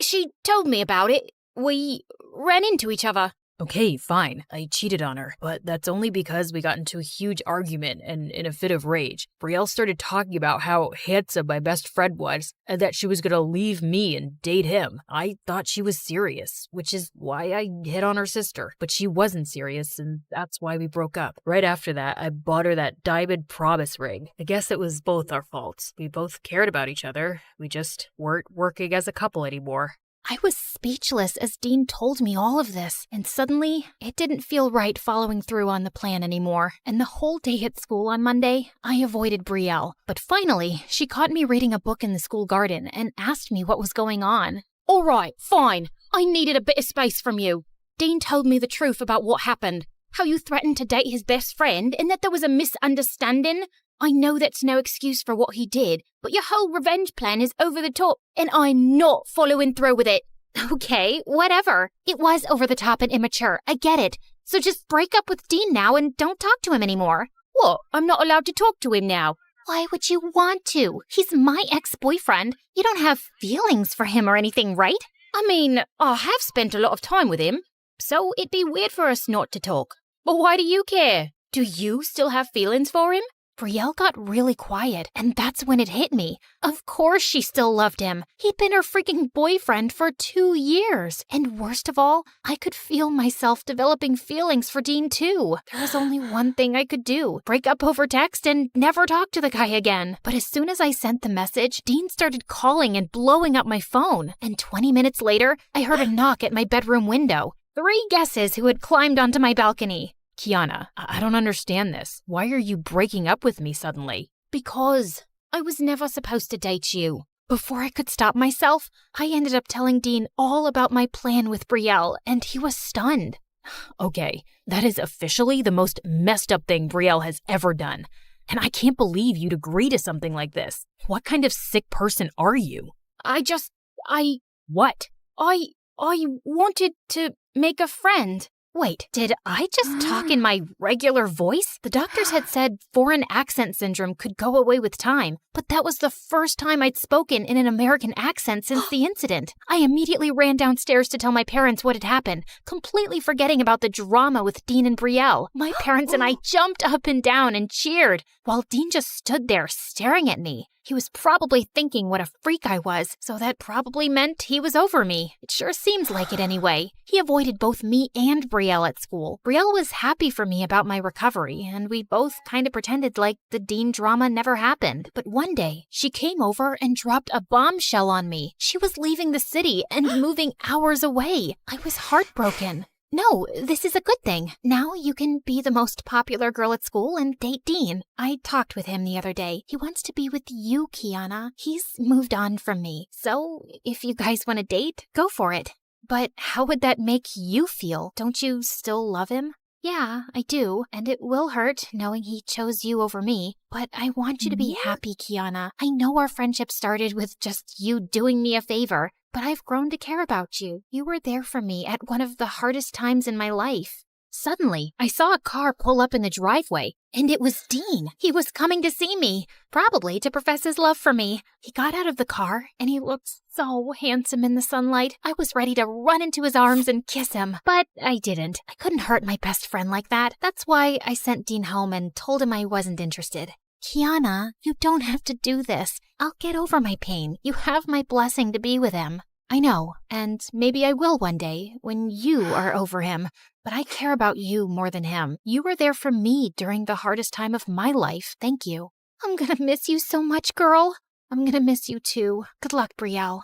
She told me about it. We ran into each other. Okay, fine. I cheated on her, but that's only because we got into a huge argument and in a fit of rage. Brielle started talking about how handsome my best friend was and that she was going to leave me and date him. I thought she was serious, which is why I hit on her sister. But she wasn't serious, and that's why we broke up. Right after that, I bought her that diamond promise ring. I guess it was both our faults. We both cared about each other. We just weren't working as a couple anymore. I was speechless as Dean told me all of this, and suddenly, it didn't feel right following through on the plan anymore. And the whole day at school on Monday, I avoided Brielle. But finally, she caught me reading a book in the school garden and asked me what was going on. All right, fine. I needed a bit of space from you. Dean told me the truth about what happened. How you threatened to date his best friend and that there was a misunderstanding. I know that's no excuse for what he did, but your whole revenge plan is over the top, and I'm not following through with it. Okay, whatever. It was over the top and immature. I get it. So just break up with Dean now and don't talk to him anymore. What? I'm not allowed to talk to him now? Why would you want to? He's my ex-boyfriend. You don't have feelings for him or anything, right? I mean, I have spent a lot of time with him, so it'd be weird for us not to talk. But why do you care? Do you still have feelings for him? Brielle got really quiet, and that's when it hit me. Of course she still loved him. He'd been her freaking boyfriend for 2 years. And worst of all, I could feel myself developing feelings for Dean too. There was only one thing I could do: break up over text and never talk to the guy again. But as soon as I sent the message, Dean started calling and blowing up my phone. And 20 minutes later, I heard a knock at my bedroom window. 3 guesses who had climbed onto my balcony. Kiana, I don't understand this. Why are you breaking up with me suddenly? Because I was never supposed to date you. Before I could stop myself, I ended up telling Dean all about my plan with Brielle, and he was stunned. Okay, that is officially the most messed up thing Brielle has ever done. And I can't believe you'd agree to something like this. What kind of sick person are you? What? I wanted to make a friend. Wait, did I just talk in my regular voice? The doctors had said foreign accent syndrome could go away with time, but that was the first time I'd spoken in an American accent since the incident. I immediately ran downstairs to tell my parents what had happened, completely forgetting about the drama with Dean and Brielle. My parents and I jumped up and down and cheered, while Dean just stood there staring at me. He was probably thinking what a freak I was, so that probably meant he was over me. It sure seems like it anyway. He avoided both me and Brielle at school. Brielle was happy for me about my recovery, and we both kind of pretended like the Dean drama never happened. But one day, she came over and dropped a bombshell on me. She was leaving the city and moving hours away. I was heartbroken. No, this is a good thing. Now you can be the most popular girl at school and date Dean. I talked with him the other day. He wants to be with you, Kiana. He's moved on from me. So if you guys want to date, go for it. But how would that make you feel? Don't you still love him? Yeah, I do, and it will hurt knowing he chose you over me. But I want you to be happy, Kiana. I know our friendship started with just you doing me a favor, but I've grown to care about you. You were there for me at one of the hardest times in my life. Suddenly, I saw a car pull up in the driveway, and it was Dean. He was coming to see me, probably to profess his love for me. He got out of the car, and he looked so handsome in the sunlight. I was ready to run into his arms and kiss him, but I didn't. I couldn't hurt my best friend like that. That's why I sent Dean home and told him I wasn't interested. Kiana, you don't have to do this. I'll get over my pain. You have my blessing to be with him. I know, and maybe I will one day when you are over him. But I care about you more than him. You were there for me during the hardest time of my life. Thank you. I'm gonna miss you so much, girl. I'm gonna miss you too. Good luck, Brielle.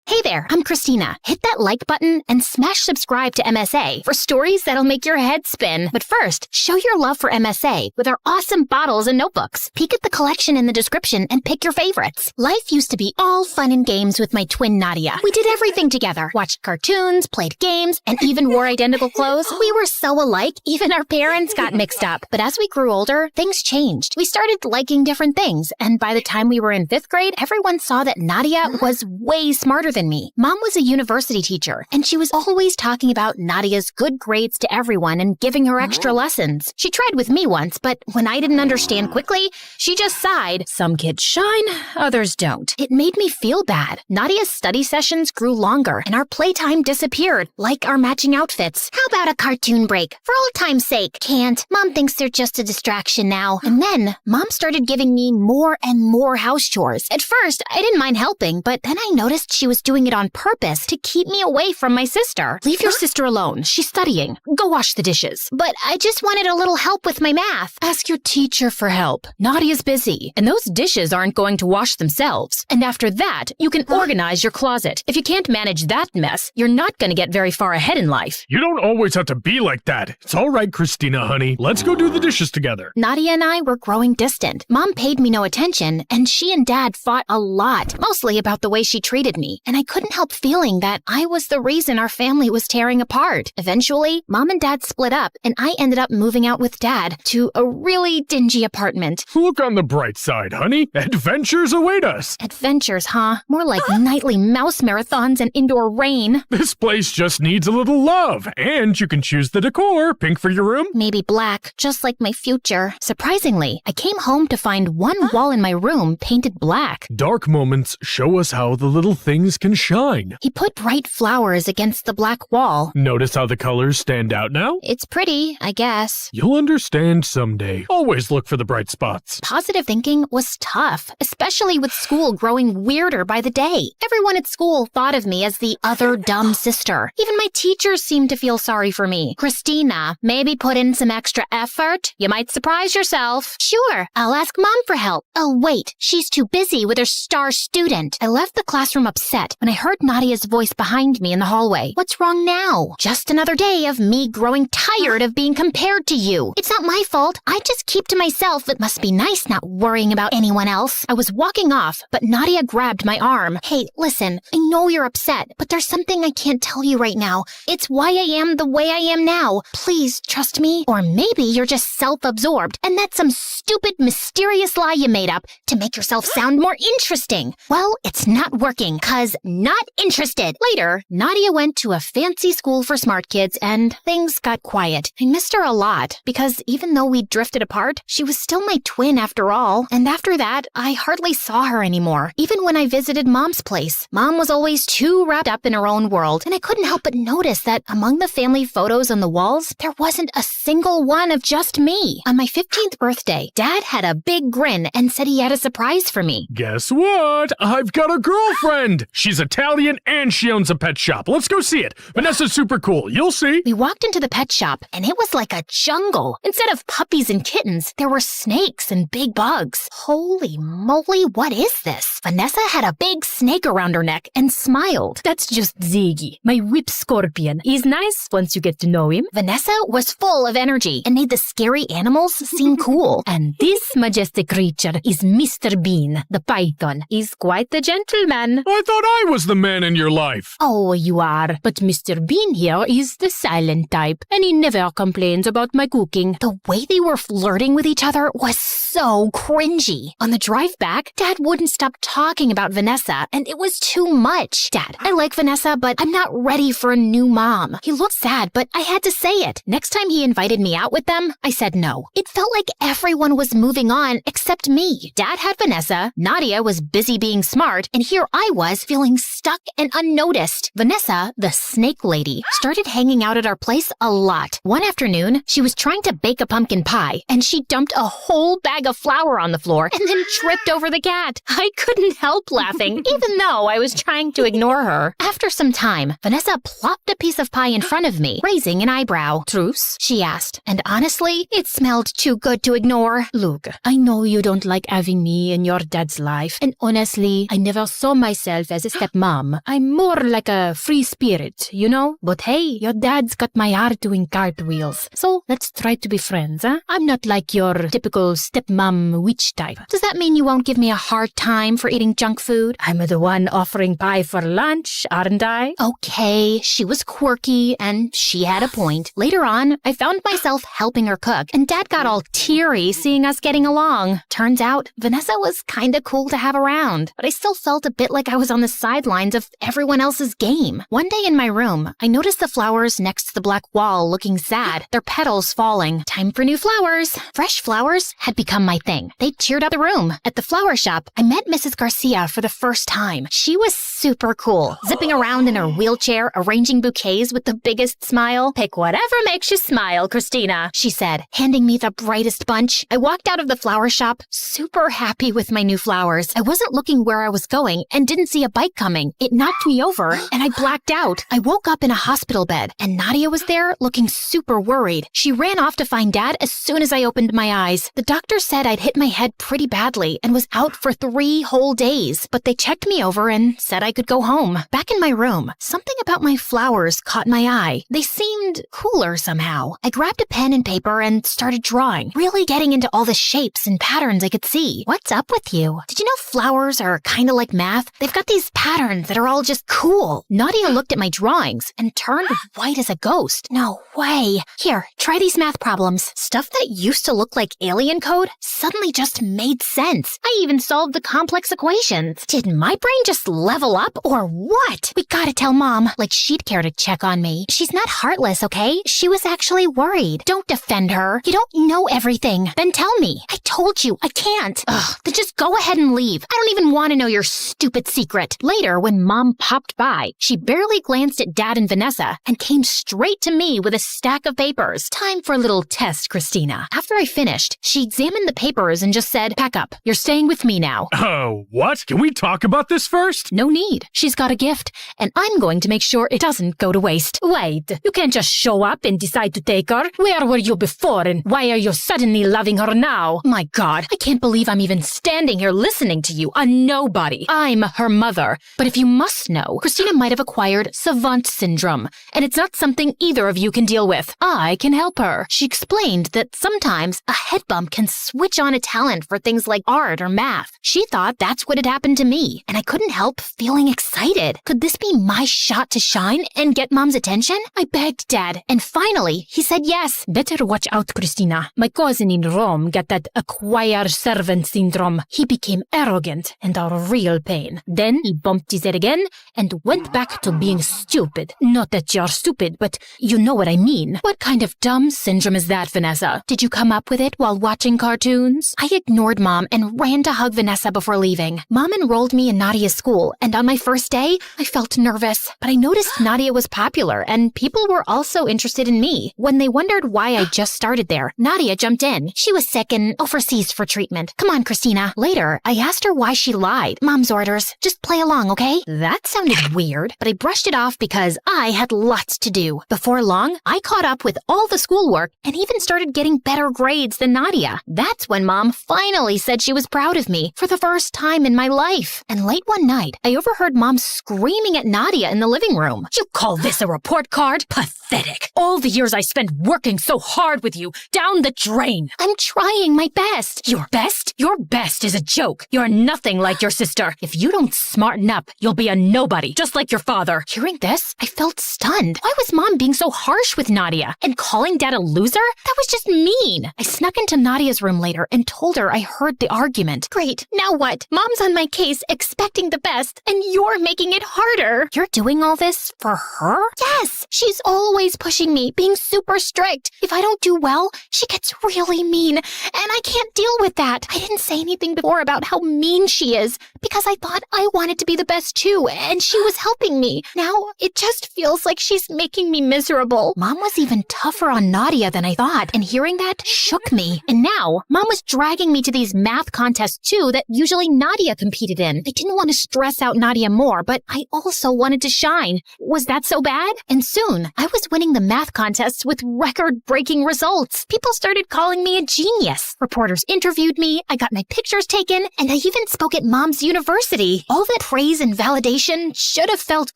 Hey there, I'm Christina. Hit that like button and smash subscribe to MSA for stories that'll make your head spin. But first, show your love for MSA with our awesome bottles and notebooks. Peek at the collection in the description and pick your favorites. Life used to be all fun and games with my twin Nadia. We did everything together. Watched cartoons, played games, and even wore identical clothes. We were so alike, even our parents got mixed up. But as we grew older, things changed. We started liking different things, and by the time we were in 5th grade, everyone saw that Nadia was way smarter than me. Mom was a university teacher, and she was always talking about Nadia's good grades to everyone and giving her extra lessons. She tried with me once, but when I didn't understand quickly, she just sighed. Some kids shine, others don't. It made me feel bad. Nadia's study sessions grew longer, and our playtime disappeared, like our matching outfits. How about a cartoon break? For old time's sake. Can't. Mom thinks they're just a distraction now. And then, Mom started giving me more and more house chores. At first, I didn't mind helping, but then I noticed she was doing it on purpose to keep me away from my sister. Leave your sister alone. She's studying. Go wash the dishes. But I just wanted a little help with my math. Ask your teacher for help. Nadia's busy, and those dishes aren't going to wash themselves. And after that, you can organize your closet. If you can't manage that mess, you're not going to get very far ahead in life. You don't always have to be like that. It's all right, Christina, honey. Let's go do the dishes together. Nadia and I were growing distant. Mom paid me no attention, and she and Dad fought a lot, mostly about the way she treated me, and I couldn't couldn't help feeling that I was the reason our family was tearing apart. Eventually, Mom and Dad split up, and I ended up moving out with Dad to a really dingy apartment. Look on the bright side, honey. Adventures await us. Adventures, huh? More like nightly mouse marathons and indoor rain. This place just needs a little love, and you can choose the decor. Pink for your room? Maybe black, just like my future. Surprisingly, I came home to find one wall in my room painted black. Dark moments show us how the little things can shine. He put bright flowers against the black wall. Notice how the colors stand out now? It's pretty, I guess. You'll understand someday. Always look for the bright spots. Positive thinking was tough, especially with school growing weirder by the day. Everyone at school thought of me as the other dumb sister. Even my teachers seemed to feel sorry for me. Christina, maybe put in some extra effort? You might surprise yourself. Sure, I'll ask Mom for help. Oh, wait, she's too busy with her star student. I left the classroom upset when I heard Nadia's voice behind me in the hallway. What's wrong now? Just another day of me growing tired of being compared to you. It's not my fault. I just keep to myself. It must be nice not worrying about anyone else. I was walking off, but Nadia grabbed my arm. Hey, listen, I know you're upset, but there's something I can't tell you right now. It's why I am the way I am now. Please trust me. Or maybe you're just self-absorbed, and that's some stupid, mysterious lie you made up to make yourself sound more interesting. Well, it's not working, 'cause not interested. Later, Nadia went to a fancy school for smart kids, and things got quiet. I missed her a lot, because even though we drifted apart, she was still my twin after all. And after that, I hardly saw her anymore. Even when I visited Mom's place, Mom was always too wrapped up in her own world, and I couldn't help but notice that among the family photos on the walls, there wasn't a single one of just me. On my 15th birthday, Dad had a big grin and said he had a surprise for me. Guess what? I've got a girlfriend. She's Italian and she owns a pet shop. Let's go see it. Vanessa's super cool. You'll see. We walked into the pet shop, and it was like a jungle. Instead of puppies and kittens, there were snakes and big bugs. Holy moly, what is this? Vanessa had a big snake around her neck and smiled. That's just Ziggy, my whip scorpion. He's nice once you get to know him. Vanessa was full of energy and made the scary animals seem cool. And this majestic creature is Mr. Bean, the python. He's quite the gentleman. I thought I was the man in your life. Oh, you are. But Mr. Bean here is the silent type, and he never complains about my cooking. The way they were flirting with each other was so cringy. On the drive back, Dad wouldn't stop talking about Vanessa, and it was too much. Dad, I like Vanessa, but I'm not ready for a new mom. He looked sad, but I had to say it. Next time he invited me out with them, I said no. It felt like everyone was moving on except me. Dad had Vanessa, Nadia was busy being smart, and here I was feeling stuck and unnoticed. Vanessa, the snake lady, started hanging out at our place a lot. One afternoon, she was trying to bake a pumpkin pie, and she dumped a whole bag of flour on the floor and then tripped over the cat. I couldn't help laughing, even though I was trying to ignore her. After some time, Vanessa plopped a piece of pie in front of me, raising an eyebrow. Truce? She asked, and honestly, it smelled too good to ignore. Look, I know you don't like having me in your dad's life, and honestly, I never saw myself as a stepmom. I'm more like a free spirit, you know? But hey, your dad's got my heart doing cartwheels, so let's try to be friends, huh? I'm not like your typical stepmom witch type. Does that mean you won't give me a hard time for eating junk food? I'm the one offering pie for lunch, aren't I? Okay, she was quirky, and she had a point. Later on, I found myself helping her cook, and Dad got all teary seeing us getting along. Turns out, Vanessa was kinda cool to have around, but I still felt a bit like I was on the sidelines of everyone else's game. One day in my room, I noticed the flowers next to the black wall looking sad, their petals falling. Time for new flowers. Fresh flowers had become my thing. They cheered up the room. At the flower shop, I met Mrs. Garcia for the first time. She was super cool, zipping around in her wheelchair, arranging bouquets with the biggest smile. Pick whatever makes you smile, Christina, she said, handing me the brightest bunch. I walked out of the flower shop, super happy with my new flowers. I wasn't looking where I was going and didn't see a bike coming. It knocked me over, and I blacked out. I woke up in a hospital bed, and Nadia was there looking super worried. She ran off to find Dad as soon as I opened my eyes. The doctor said I'd hit my head pretty badly and was out for 3 whole days, but they checked me over and said I could go home. Back in my room, something about my flowers caught my eye. They seemed cooler somehow. I grabbed a pen and paper and started drawing, really getting into all the shapes and patterns I could see. What's up with you? Did you know flowers are kind of like math? They've got these patterns that are all just cool. Nadia looked at my drawings and turned white as a ghost. No way. Here, try these math problems. Stuff that used to look like alien code suddenly just made sense. I even solved the complex equations. Did my brain just level up or what? We gotta tell Mom, like she'd care to check on me. She's not heartless, okay? She was actually worried. Don't defend her. You don't know everything. Then tell me. I told you, I can't. Ugh, then just go ahead and leave. I don't even want to know your stupid secret. Later, when Mom popped by, she barely glanced at Dad and Vanessa and came straight to me with a stack of papers. Time for a little test, Christina. After I finished, she examined the papers and just said, pack up. You're staying with me now. Oh, what? Can we talk about this first? No need. She's got a gift, and I'm going to make sure it doesn't go to waste. Wait, you can't just show up and decide to take her. Where were you before and why are you suddenly loving her now? My God, I can't believe I'm even standing here listening to you, a nobody. I'm her mother. But if you must know, Christina might have acquired savant syndrome, and it's not something either of you can deal with. I can help her. She explained that sometimes a head bump can switch on a talent for things like art or math. She thought that's what had happened to me, and I couldn't help feeling excited. Could this be my shot to shine and get Mom's attention? I begged Dad, and finally, he said yes. Better watch out, Christina. My cousin in Rome got that acquire servant syndrome. He became arrogant and a real pain. Then he bumped his head again and went back to being stupid. Not that you're stupid, but you know what I mean. What kind of dumb syndrome is that, Vanessa? Did you come up with it while watching cartoons? I ignored Mom and ran to hug Vanessa before leaving. Mom enrolled me in Nadia's school, and on my first day, I felt nervous. But I noticed Nadia was popular, and people were also interested in me. When they wondered why I just started there, Nadia jumped in. She was sick and overseas for treatment. Come on, Christina. Later, I asked her why she lied. Mom's orders. Just play along, okay? That sounded weird, but I brushed it off because I had lots to do. Before long, I caught up with all the schoolwork and even started getting better grades than Nadia. That's when Mom finally said she was proud of me for the first time in my life. And late one night, I overheard Mom screaming at Nadia in the living room. You call this a report card? Pathetic. All the years I spent working so hard with you, down the drain. I'm trying my best. Your best? Your best is a joke. You're nothing like your sister. If you don't smarten up, you'll be a nobody, just like your father. Hearing this, I felt stunned. Why was Mom being so harsh with Nadia? And calling Dad a loser? That was just mean. I snuck into Nadia's room later and told her I heard the argument. Great. Now what? Mom's on my case, expecting the best, and you're making it harder. You're doing all this for her? Yes. She's always pushing me, being super strict. If I don't do well, she gets really mean, and I can't deal with that. I didn't say anything before about how mean she is because I thought I wanted to be the best too, and she was helping me. Now, it just feels like she's making me miserable. Mom was even tougher on Nadia than I thought, and hearing that shook me. And now, Mom was dragging me to these math contests too that usually Nadia competed in. I didn't want to stress out Nadia more, but I also wanted to shine. Was that so bad? And soon, I was winning the math contests with record-breaking results. People started calling me a genius. Reporters interviewed me, I got my pictures taken, and I even spoke at Mom's university. All that praise and validation should have felt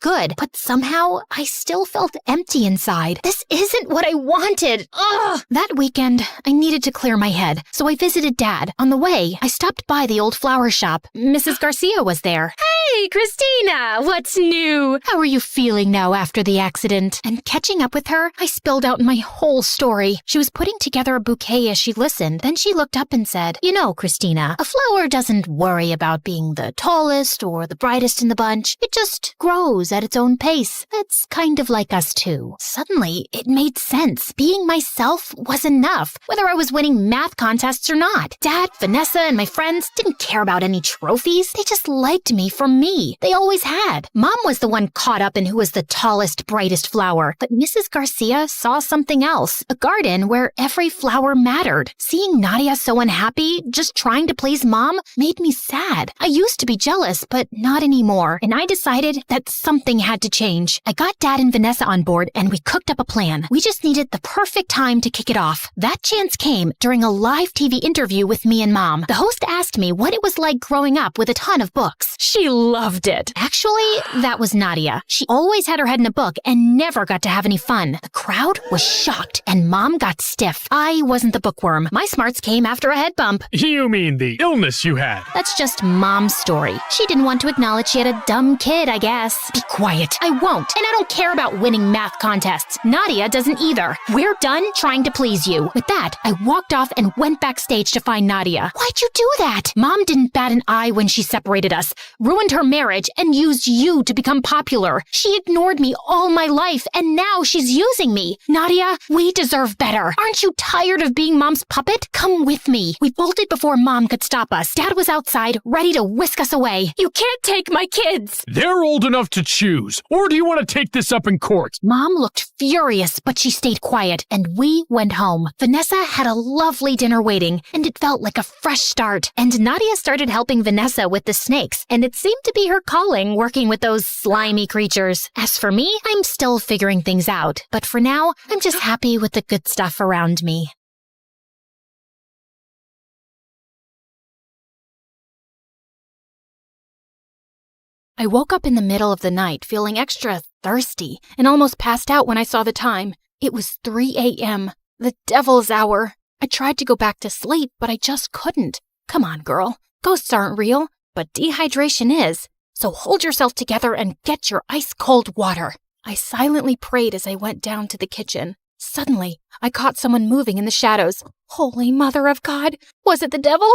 good, but somehow I still felt empty inside. This isn't what I wanted. Ugh! That weekend, I needed to clear my head, so I visited Dad. On the way, I stopped by the old flower shop. Mrs. Garcia was there. Hey, Christina, what's new? How are you feeling now after the accident? And catching up with her, I spilled out my whole story. She was putting together a bouquet as she listened. Then she looked up and said, you know, Christina, a flower doesn't worry about being the tallest or the brightest in the bunch. It just grows at its own pace. That's kind of like us too. Suddenly, it made sense. Being myself was enough, whether I was winning math contests or not. Dad, Vanessa, and my friends didn't care about any trophies. They just liked me for me. They always had. Mom was the one caught up in who was the tallest, brightest flower. But Mrs. Garcia saw something else. A garden where every flower mattered. Seeing Nadia so unhappy, just trying to please Mom, made me sad. I used to be jealous, but not anymore. And I decided that something had to change. I got Dad and Vanessa on board, and we cooked up a plan. We just needed the perfect time to kick it off. That chance came during a live TV interview with me and Mom. The host asked me what it was like growing up with a ton of books. She loved it. Actually, that was Nadia. She always had her head in a book and never got to have any fun. The crowd was shocked, and Mom got stiff. I wasn't the bookworm. My smarts came after a head bump. You mean the illness you had? That's just Mom's story. She didn't want to acknowledge she had a dumb kid, I guess. Be quiet. I won't. And I don't care about winning math contests. Nadia doesn't either. We're done trying to please you. With that, I walked off and went backstage to find Nadia. Why'd you do that? Mom didn't bat an eye when she separated us, ruined her marriage, and used you to become popular. She ignored me all my life, and now she's using me. Nadia, we deserve better. Aren't you tired of being Mom's puppet? Come with me. We bolted before Mom could stop us. Dad was outside, ready to whisk us away. You can't take my kids. They're old enough to choose. Or do you want to take this up in court? Mom looked furious, but she stayed quiet, and we went home. Vanessa had a lovely dinner waiting, and it felt like a fresh start. And Nadia started helping Vanessa with the snakes, and it seemed to be her calling working with those slimy creatures. As for me, I'm still figuring things out. But for now, I'm just happy with the good stuff around me. I woke up in the middle of the night feeling extra thirsty and almost passed out when I saw the time. It was 3 a.m., the devil's hour. I tried to go back to sleep, but I just couldn't. Come on, girl. Ghosts aren't real, but dehydration is. So hold yourself together and get your ice-cold water. I silently prayed as I went down to the kitchen. Suddenly, I caught someone moving in the shadows. Holy Mother of God! Was it the devil?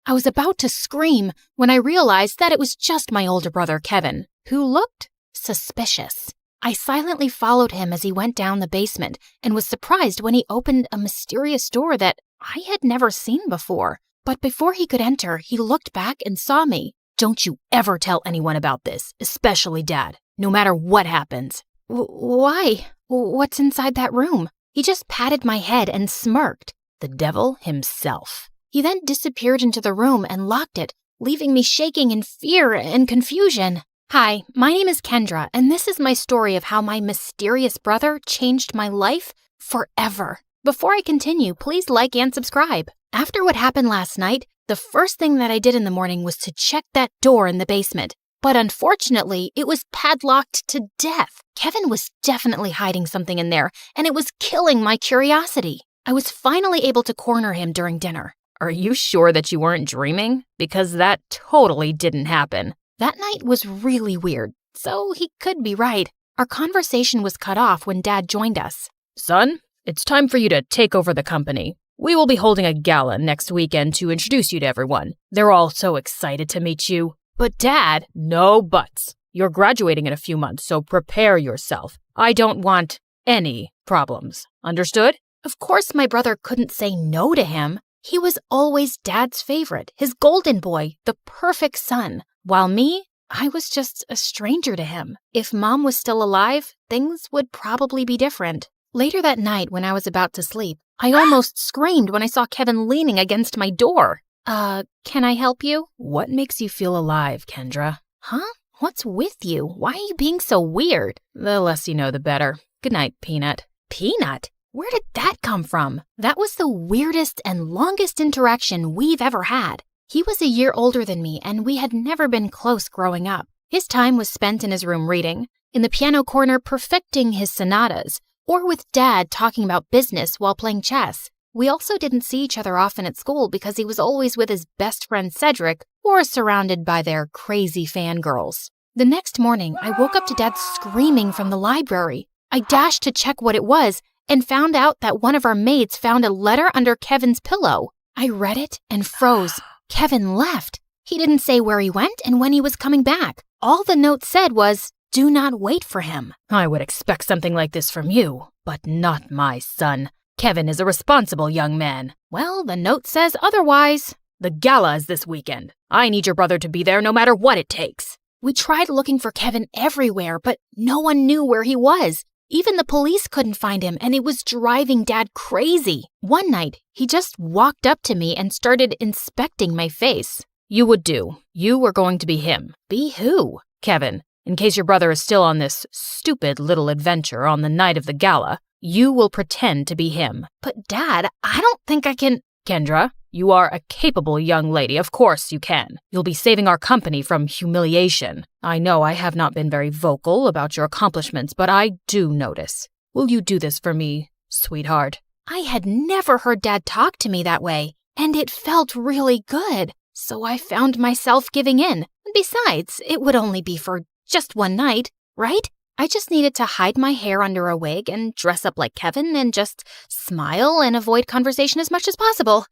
I was about to scream when I realized that it was just my older brother, Kevin, who looked suspicious. I silently followed him as he went down the basement and was surprised when he opened a mysterious door that I had never seen before. But before he could enter, he looked back and saw me. Don't you ever tell anyone about this, especially Dad, no matter what happens. Why? What's inside that room? He just patted my head and smirked. The devil himself. He then disappeared into the room and locked it, leaving me shaking in fear and confusion. Hi, my name is Kendra, and this is my story of how my mysterious brother changed my life forever. Before I continue, please like and subscribe. After what happened last night, the first thing that I did in the morning was to check that door in the basement. But unfortunately, it was padlocked to death. Kevin was definitely hiding something in there, and it was killing my curiosity. I was finally able to corner him during dinner. Are you sure that you weren't dreaming? Because that totally didn't happen. That night was really weird, so he could be right. Our conversation was cut off when Dad joined us. Son, it's time for you to take over the company. We will be holding a gala next weekend to introduce you to everyone. They're all so excited to meet you. But Dad, no buts. You're graduating in a few months, so prepare yourself. I don't want any problems. Understood? Of course my brother couldn't say no to him. He was always Dad's favorite, his golden boy, the perfect son. While me, I was just a stranger to him. If Mom was still alive, things would probably be different. Later that night, when I was about to sleep, I almost screamed when I saw Kevin leaning against my door. Can I help you? What makes you feel alive, Kendra? Huh? What's with you? Why are you being so weird? The less you know, the better. Good night, Peanut. Peanut? Where did that come from? That was the weirdest and longest interaction we've ever had. He was a year older than me, and we had never been close growing up. His time was spent in his room reading, in the piano corner perfecting his sonatas, or with Dad talking about business while playing chess. We also didn't see each other often at school because he was always with his best friend Cedric or surrounded by their crazy fangirls. The next morning, I woke up to Dad screaming from the library. I dashed to check what it was and found out that one of our maids found a letter under Kevin's pillow. I read it and froze. Kevin left. He didn't say where he went and when he was coming back. All the note said was, "Do not wait for him." I would expect something like this from you, but not my son. Kevin is a responsible young man. Well, the note says otherwise. The gala is this weekend. I need your brother to be there no matter what it takes. We tried looking for Kevin everywhere, but no one knew where he was. Even the police couldn't find him, and it was driving Dad crazy. One night, he just walked up to me and started inspecting my face. You would do. You were going to be him. Be who? Kevin. In case your brother is still on this stupid little adventure on the night of the gala, you will pretend to be him. But Dad, I don't think I can... Kendra, You are a capable young lady. Of course you can. You'll be saving our company from humiliation. I know I have not been very vocal about your accomplishments, but I do notice. Will you do this for me, sweetheart? I had never heard Dad talk to me that way, and it felt really good. So I found myself giving in. Besides, it would only be for just one night, right? I just needed to hide my hair under a wig and dress up like Kevin and just smile and avoid conversation as much as possible.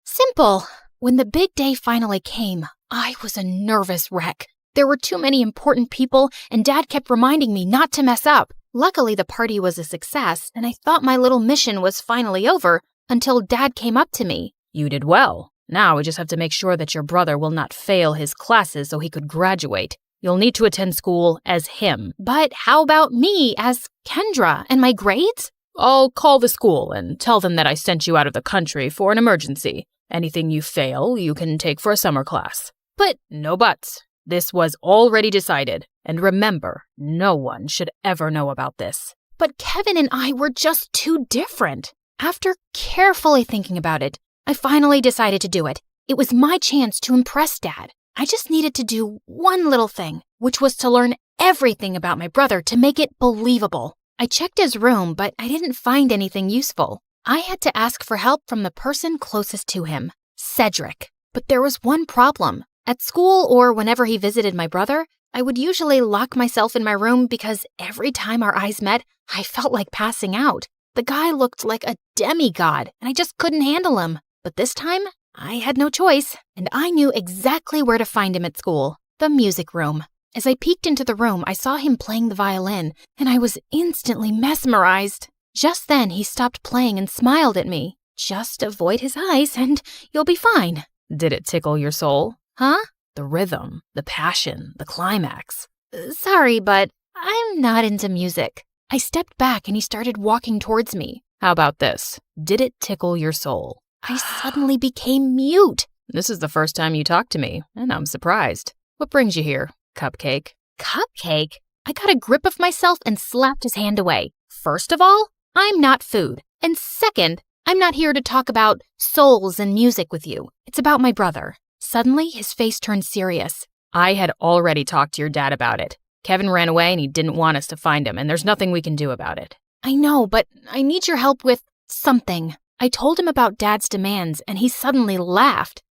Simple. When the big day finally came, I was a nervous wreck. There were too many important people, and Dad kept reminding me not to mess up. Luckily, the party was a success, and I thought my little mission was finally over until Dad came up to me. You did well. Now we just have to make sure that your brother will not fail his classes so he could graduate. You'll need to attend school as him. But how about me as Kendra and my grades? I'll call the school and tell them that I sent you out of the country for an emergency. Anything you fail, you can take for a summer class. But no buts. This was already decided. And remember, no one should ever know about this. But Kevin and I were just too different. After carefully thinking about it, I finally decided to do it. It was my chance to impress Dad. I just needed to do one little thing, which was to learn everything about my brother to make it believable. I checked his room, but I didn't find anything useful. I had to ask for help from the person closest to him, Cedric. But there was one problem. At school or whenever he visited my brother, I would usually lock myself in my room because every time our eyes met, I felt like passing out. The guy looked like a demigod, and I just couldn't handle him. But this time, I had no choice, and I knew exactly where to find him at school, the music room. As I peeked into the room, I saw him playing the violin, and I was instantly mesmerized. Just then, he stopped playing and smiled at me. Just avoid his eyes, and you'll be fine. Did it tickle your soul? Huh? The rhythm, the passion, the climax. Sorry, but I'm not into music. I stepped back, and he started walking towards me. How about this? Did it tickle your soul? I suddenly became mute. This is the first time you talked to me, and I'm surprised. What brings you here, Cupcake? Cupcake? I got a grip of myself and slapped his hand away. First of all, I'm not food. And second, I'm not here to talk about souls and music with you. It's about my brother. Suddenly, his face turned serious. I had already talked to your dad about it. Kevin ran away and he didn't want us to find him, and there's nothing we can do about it. I know, but I need your help with something. I told him about Dad's demands, and he suddenly laughed.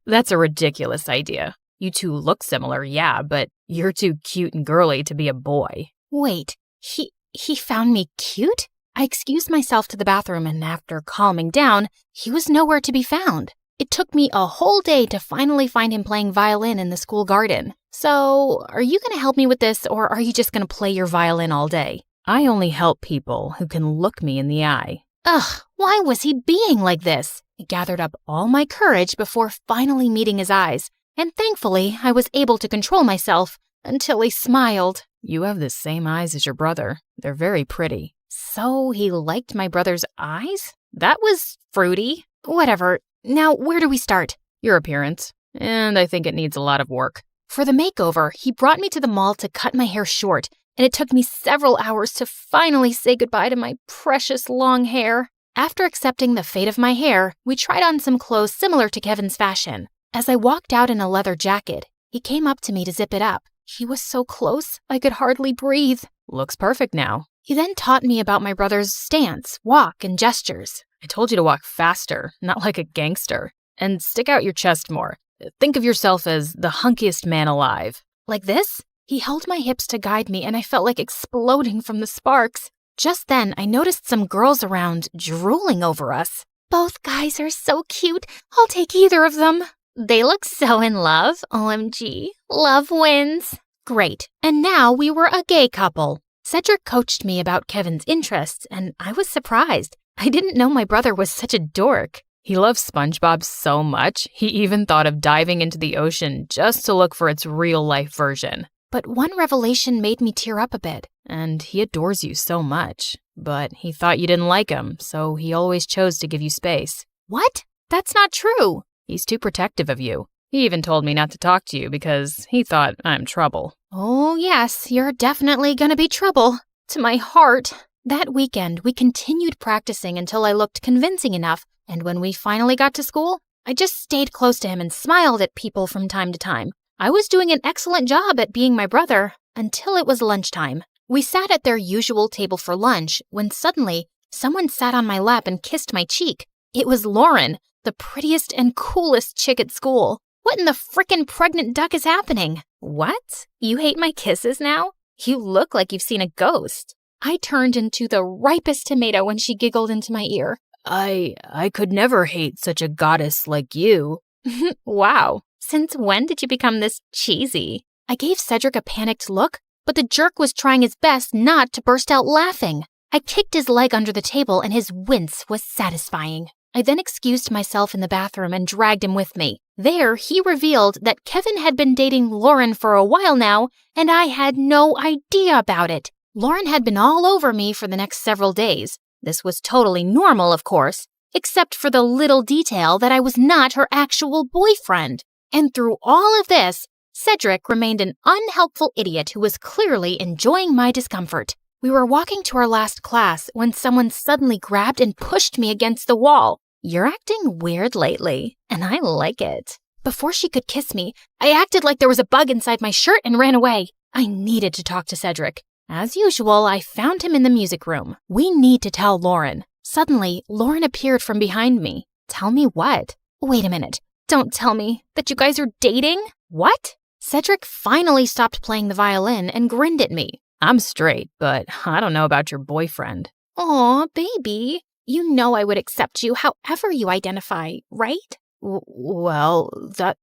That's a ridiculous idea. You two look similar, yeah, but you're too cute and girly to be a boy. Wait, he found me cute? I excused myself to the bathroom, and after calming down, he was nowhere to be found. It took me a whole day to finally find him playing violin in the school garden. So, are you going to help me with this, or are you just going to play your violin all day? I only help people who can look me in the eye. Ugh, why was he being like this? I gathered up all my courage before finally meeting his eyes, and thankfully I was able to control myself until he smiled. You have the same eyes as your brother. They're very pretty. So he liked my brother's eyes? That was fruity. Whatever. Now, where do we start? Your appearance. And I think it needs a lot of work. For the makeover, he brought me to the mall to cut my hair short, and it took me several hours to finally say goodbye to my precious long hair. After accepting the fate of my hair, we tried on some clothes similar to Kevin's fashion. As I walked out in a leather jacket, he came up to me to zip it up. He was so close, I could hardly breathe. Looks perfect now. He then taught me about my brother's stance, walk, and gestures. I told you to walk faster, not like a gangster. And stick out your chest more. Think of yourself as the hunkiest man alive. Like this? He held my hips to guide me, and I felt like exploding from the sparks. Just then, I noticed some girls around drooling over us. Both guys are so cute. I'll take either of them. They look so in love. OMG. Love wins. Great. And now we were a gay couple. Cedric coached me about Kevin's interests, and I was surprised. I didn't know my brother was such a dork. He loves SpongeBob so much, he even thought of diving into the ocean just to look for its real-life version. But one revelation made me tear up a bit. And he adores you so much. But he thought you didn't like him, so he always chose to give you space. What? That's not true. He's too protective of you. He even told me not to talk to you because he thought I'm trouble. Oh, yes, you're definitely gonna be trouble. To my heart. That weekend, we continued practicing until I looked convincing enough, and when we finally got to school, I just stayed close to him and smiled at people from time to time. I was doing an excellent job at being my brother until it was lunchtime. We sat at their usual table for lunch when suddenly someone sat on my lap and kissed my cheek. It was Lauren, the prettiest and coolest chick at school. What in the frickin' pregnant duck is happening? What? You hate my kisses now? You look like you've seen a ghost. I turned into the ripest tomato when she giggled into my ear. I could never hate such a goddess like you. Wow. Since when did you become this cheesy? I gave Cedric a panicked look, but the jerk was trying his best not to burst out laughing. I kicked his leg under the table and his wince was satisfying. I then excused myself in the bathroom and dragged him with me. There, he revealed that Kevin had been dating Lauren for a while now, and I had no idea about it. Lauren had been all over me for the next several days. This was totally normal, of course, except for the little detail that I was not her actual boyfriend. And through all of this, Cedric remained an unhelpful idiot who was clearly enjoying my discomfort. We were walking to our last class when someone suddenly grabbed and pushed me against the wall. You're acting weird lately, and I like it. Before she could kiss me, I acted like there was a bug inside my shirt and ran away. I needed to talk to Cedric. As usual, I found him in the music room. We need to tell Lauren. Suddenly, Lauren appeared from behind me. Tell me what? Wait a minute. Don't tell me that you guys are dating? What? Cedric finally stopped playing the violin and grinned at me. I'm straight, but I don't know about your boyfriend. Aw, baby. You know I would accept you however you identify, right? Well,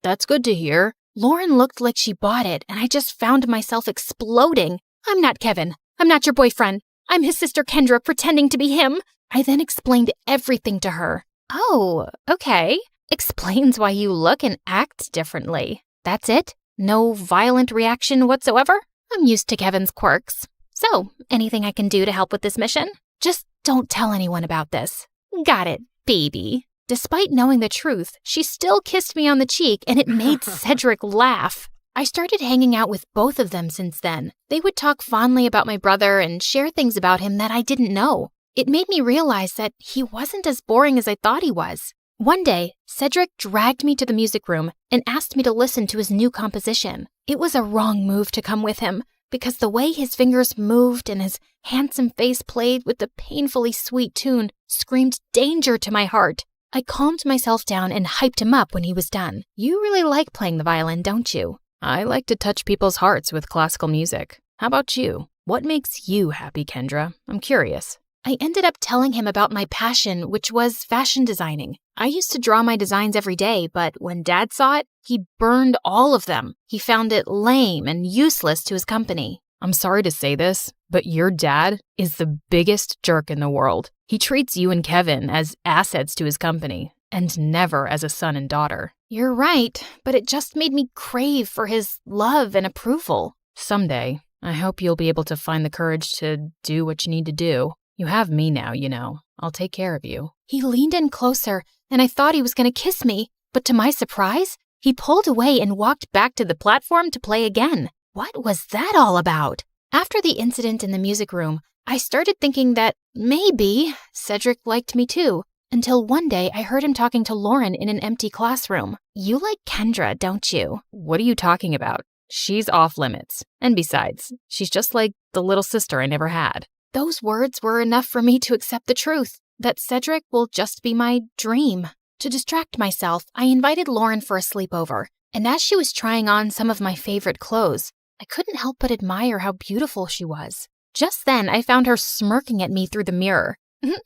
that's good to hear. Lauren looked like she bought it, and I just found myself exploding. I'm not Kevin. I'm not your boyfriend. I'm his sister Kendra pretending to be him. I then explained everything to her. Oh, okay. Explains why you look and act differently. That's it? No violent reaction whatsoever? I'm used to Kevin's quirks. So, anything I can do to help with this mission? Just don't tell anyone about this. Got it, baby. Despite knowing the truth, she still kissed me on the cheek and it made Cedric laugh. I started hanging out with both of them since then. They would talk fondly about my brother and share things about him that I didn't know. It made me realize that he wasn't as boring as I thought he was. One day, Cedric dragged me to the music room and asked me to listen to his new composition. It was a wrong move to come with him, because the way his fingers moved and his handsome face played with the painfully sweet tune screamed danger to my heart. I calmed myself down and hyped him up when he was done. You really like playing the violin, don't you? I like to touch people's hearts with classical music. How about you? What makes you happy, Kendra? I'm curious. I ended up telling him about my passion, which was fashion designing. I used to draw my designs every day, but when Dad saw it, he burned all of them. He found it lame and useless to his company. I'm sorry to say this, but your dad is the biggest jerk in the world. He treats you and Kevin as assets to his company, and never as a son and daughter. You're right, but it just made me crave for his love and approval. Someday, I hope you'll be able to find the courage to do what you need to do. You have me now, you know. I'll take care of you. He leaned in closer, and I thought he was going to kiss me, but to my surprise, he pulled away and walked back to the platform to play again. What was that all about? After the incident in the music room, I started thinking that maybe Cedric liked me too, until one day I heard him talking to Lauren in an empty classroom. You like Kendra, don't you? What are you talking about? She's off limits. And besides, she's just like the little sister I never had. Those words were enough for me to accept the truth, that Cedric will just be my dream. To distract myself, I invited Lauren for a sleepover, and as she was trying on some of my favorite clothes, I couldn't help but admire how beautiful she was. Just then, I found her smirking at me through the mirror.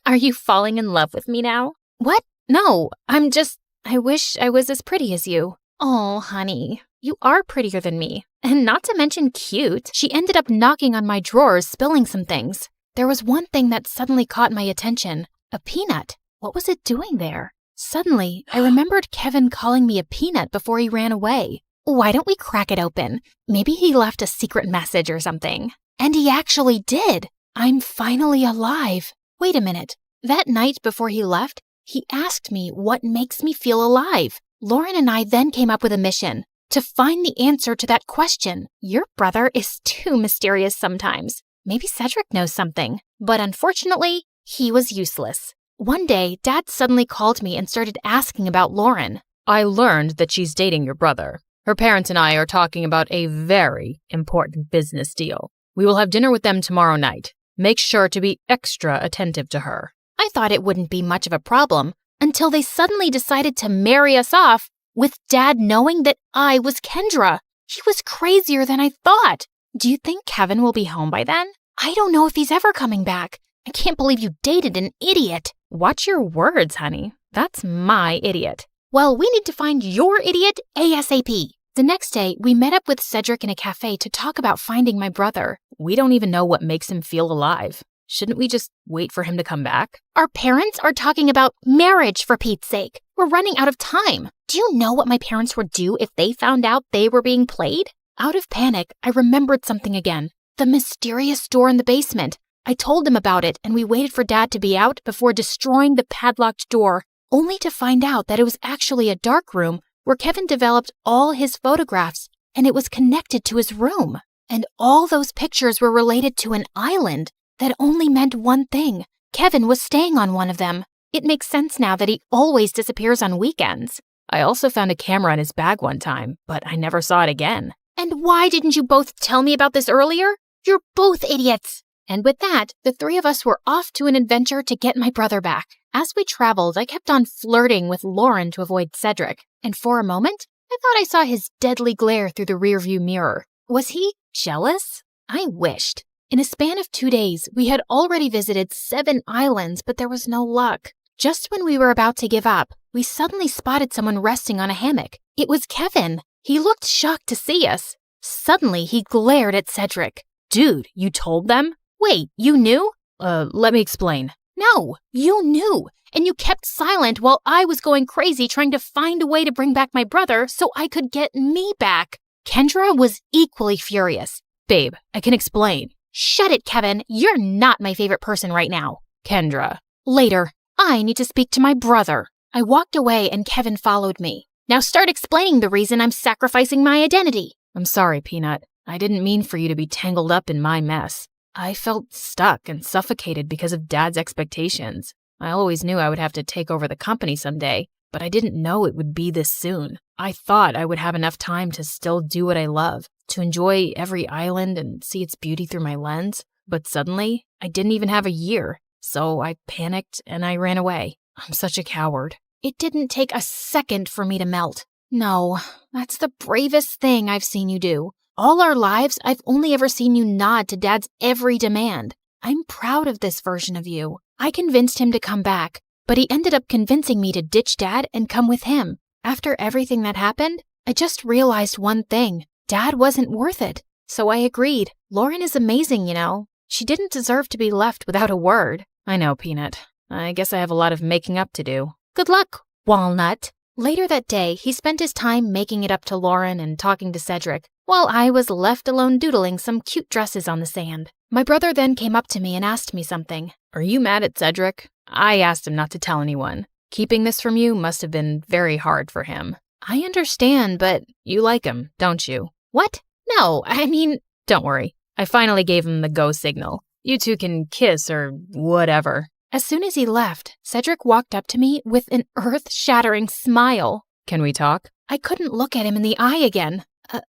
Are you falling in love with me now? What? No, I wish I was as pretty as you. Oh, honey, you are prettier than me. And not to mention cute. She ended up knocking on my drawers, spilling some things. There was one thing that suddenly caught my attention. A peanut. What was it doing there? Suddenly, I remembered Kevin calling me a peanut before he ran away. Why don't we crack it open? Maybe he left a secret message or something. And he actually did. I'm finally alive. Wait a minute. That night before he left, he asked me what makes me feel alive. Lauren and I then came up with a mission to find the answer to that question. Your brother is too mysterious sometimes. maybe Cedric knows something. But unfortunately, he was useless. One day, Dad suddenly called me and started asking about Lauren. I learned that she's dating your brother. Her parents and I are talking about a very important business deal. We will have dinner with them tomorrow night. Make sure to be extra attentive to her. I thought it wouldn't be much of a problem until they suddenly decided to marry us off with Dad knowing that I was Kendra. He was crazier than I thought. Do you think Kevin will be home by then? I don't know if he's ever coming back. I can't believe you dated an idiot. Watch your words, honey. That's my idiot. Well, we need to find your idiot ASAP. The next day, we met up with Cedric in a cafe to talk about finding my brother. We don't even know what makes him feel alive. Shouldn't we just wait for him to come back? Our parents are talking about marriage, for Pete's sake. We're running out of time. Do you know what my parents would do if they found out they were being played? Out of panic, I remembered something again. The mysterious door in the basement. I told them about it, and we waited for Dad to be out before destroying the padlocked door, only to find out that it was actually a dark room where Kevin developed all his photographs, and it was connected to his room. And all those pictures were related to an island that only meant one thing. Kevin was staying on one of them. It makes sense now that he always disappears on weekends. I also found a camera in his bag one time, but I never saw it again. And why didn't you both tell me about this earlier? You're both idiots. And with that, the three of us were off to an adventure to get my brother back. As we traveled, I kept on flirting with Lauren to avoid Cedric. And for a moment, I thought I saw his deadly glare through the rearview mirror. Was he jealous? I wished. In a span of 2 days, we had already visited 7 islands, but there was no luck. Just when we were about to give up, we suddenly spotted someone resting on a hammock. It was Kevin. He looked shocked to see us. Suddenly, he glared at Cedric. Dude, you told them? Wait, you knew? Let me explain. No, you knew. And you kept silent while I was going crazy trying to find a way to bring back my brother so I could get me back. Kendra was equally furious. Babe, I can explain. Shut it, Kevin. You're not my favorite person right now. Kendra. Later. I need to speak to my brother. I walked away and Kevin followed me. Now start explaining the reason I'm sacrificing my identity. I'm sorry, Peanut. I didn't mean for you to be tangled up in my mess. I felt stuck and suffocated because of Dad's expectations. I always knew I would have to take over the company someday, but I didn't know it would be this soon. I thought I would have enough time to still do what I love, to enjoy every island and see its beauty through my lens. But suddenly, I didn't even have a year, so I panicked and I ran away. I'm such a coward. It didn't take a second for me to melt. No, that's the bravest thing I've seen you do. All our lives, I've only ever seen you nod to Dad's every demand. I'm proud of this version of you. I convinced him to come back, but he ended up convincing me to ditch Dad and come with him. After everything that happened, I just realized one thing. Dad wasn't worth it. So I agreed. Lauren is amazing, you know. She didn't deserve to be left without a word. I know, Peanut. I guess I have a lot of making up to do. Good luck, Walnut. Later that day, he spent his time making it up to Lauren and talking to Cedric, while I was left alone doodling some cute dresses on the sand. My brother then came up to me and asked me something. Are you mad at Cedric? I asked him not to tell anyone. Keeping this from you must have been very hard for him. I understand, but you like him, don't you? What? No, I mean... Don't worry. I finally gave him the go signal. You two can kiss or whatever. As soon as he left, Cedric walked up to me with an earth-shattering smile. Can we talk? I couldn't look at him in the eye again.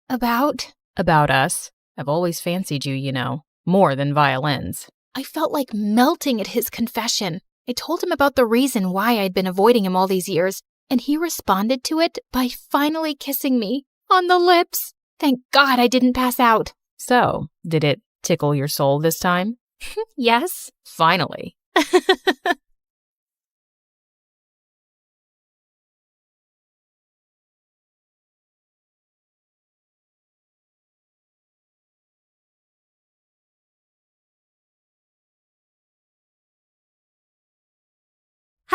About us. I've always fancied you, you know. More than violins. I felt like melting at his confession. I told him about the reason why I'd been avoiding him all these years, and he responded to it by finally kissing me on the lips. Thank God I didn't pass out. So, did it tickle your soul this time? Yes. Finally.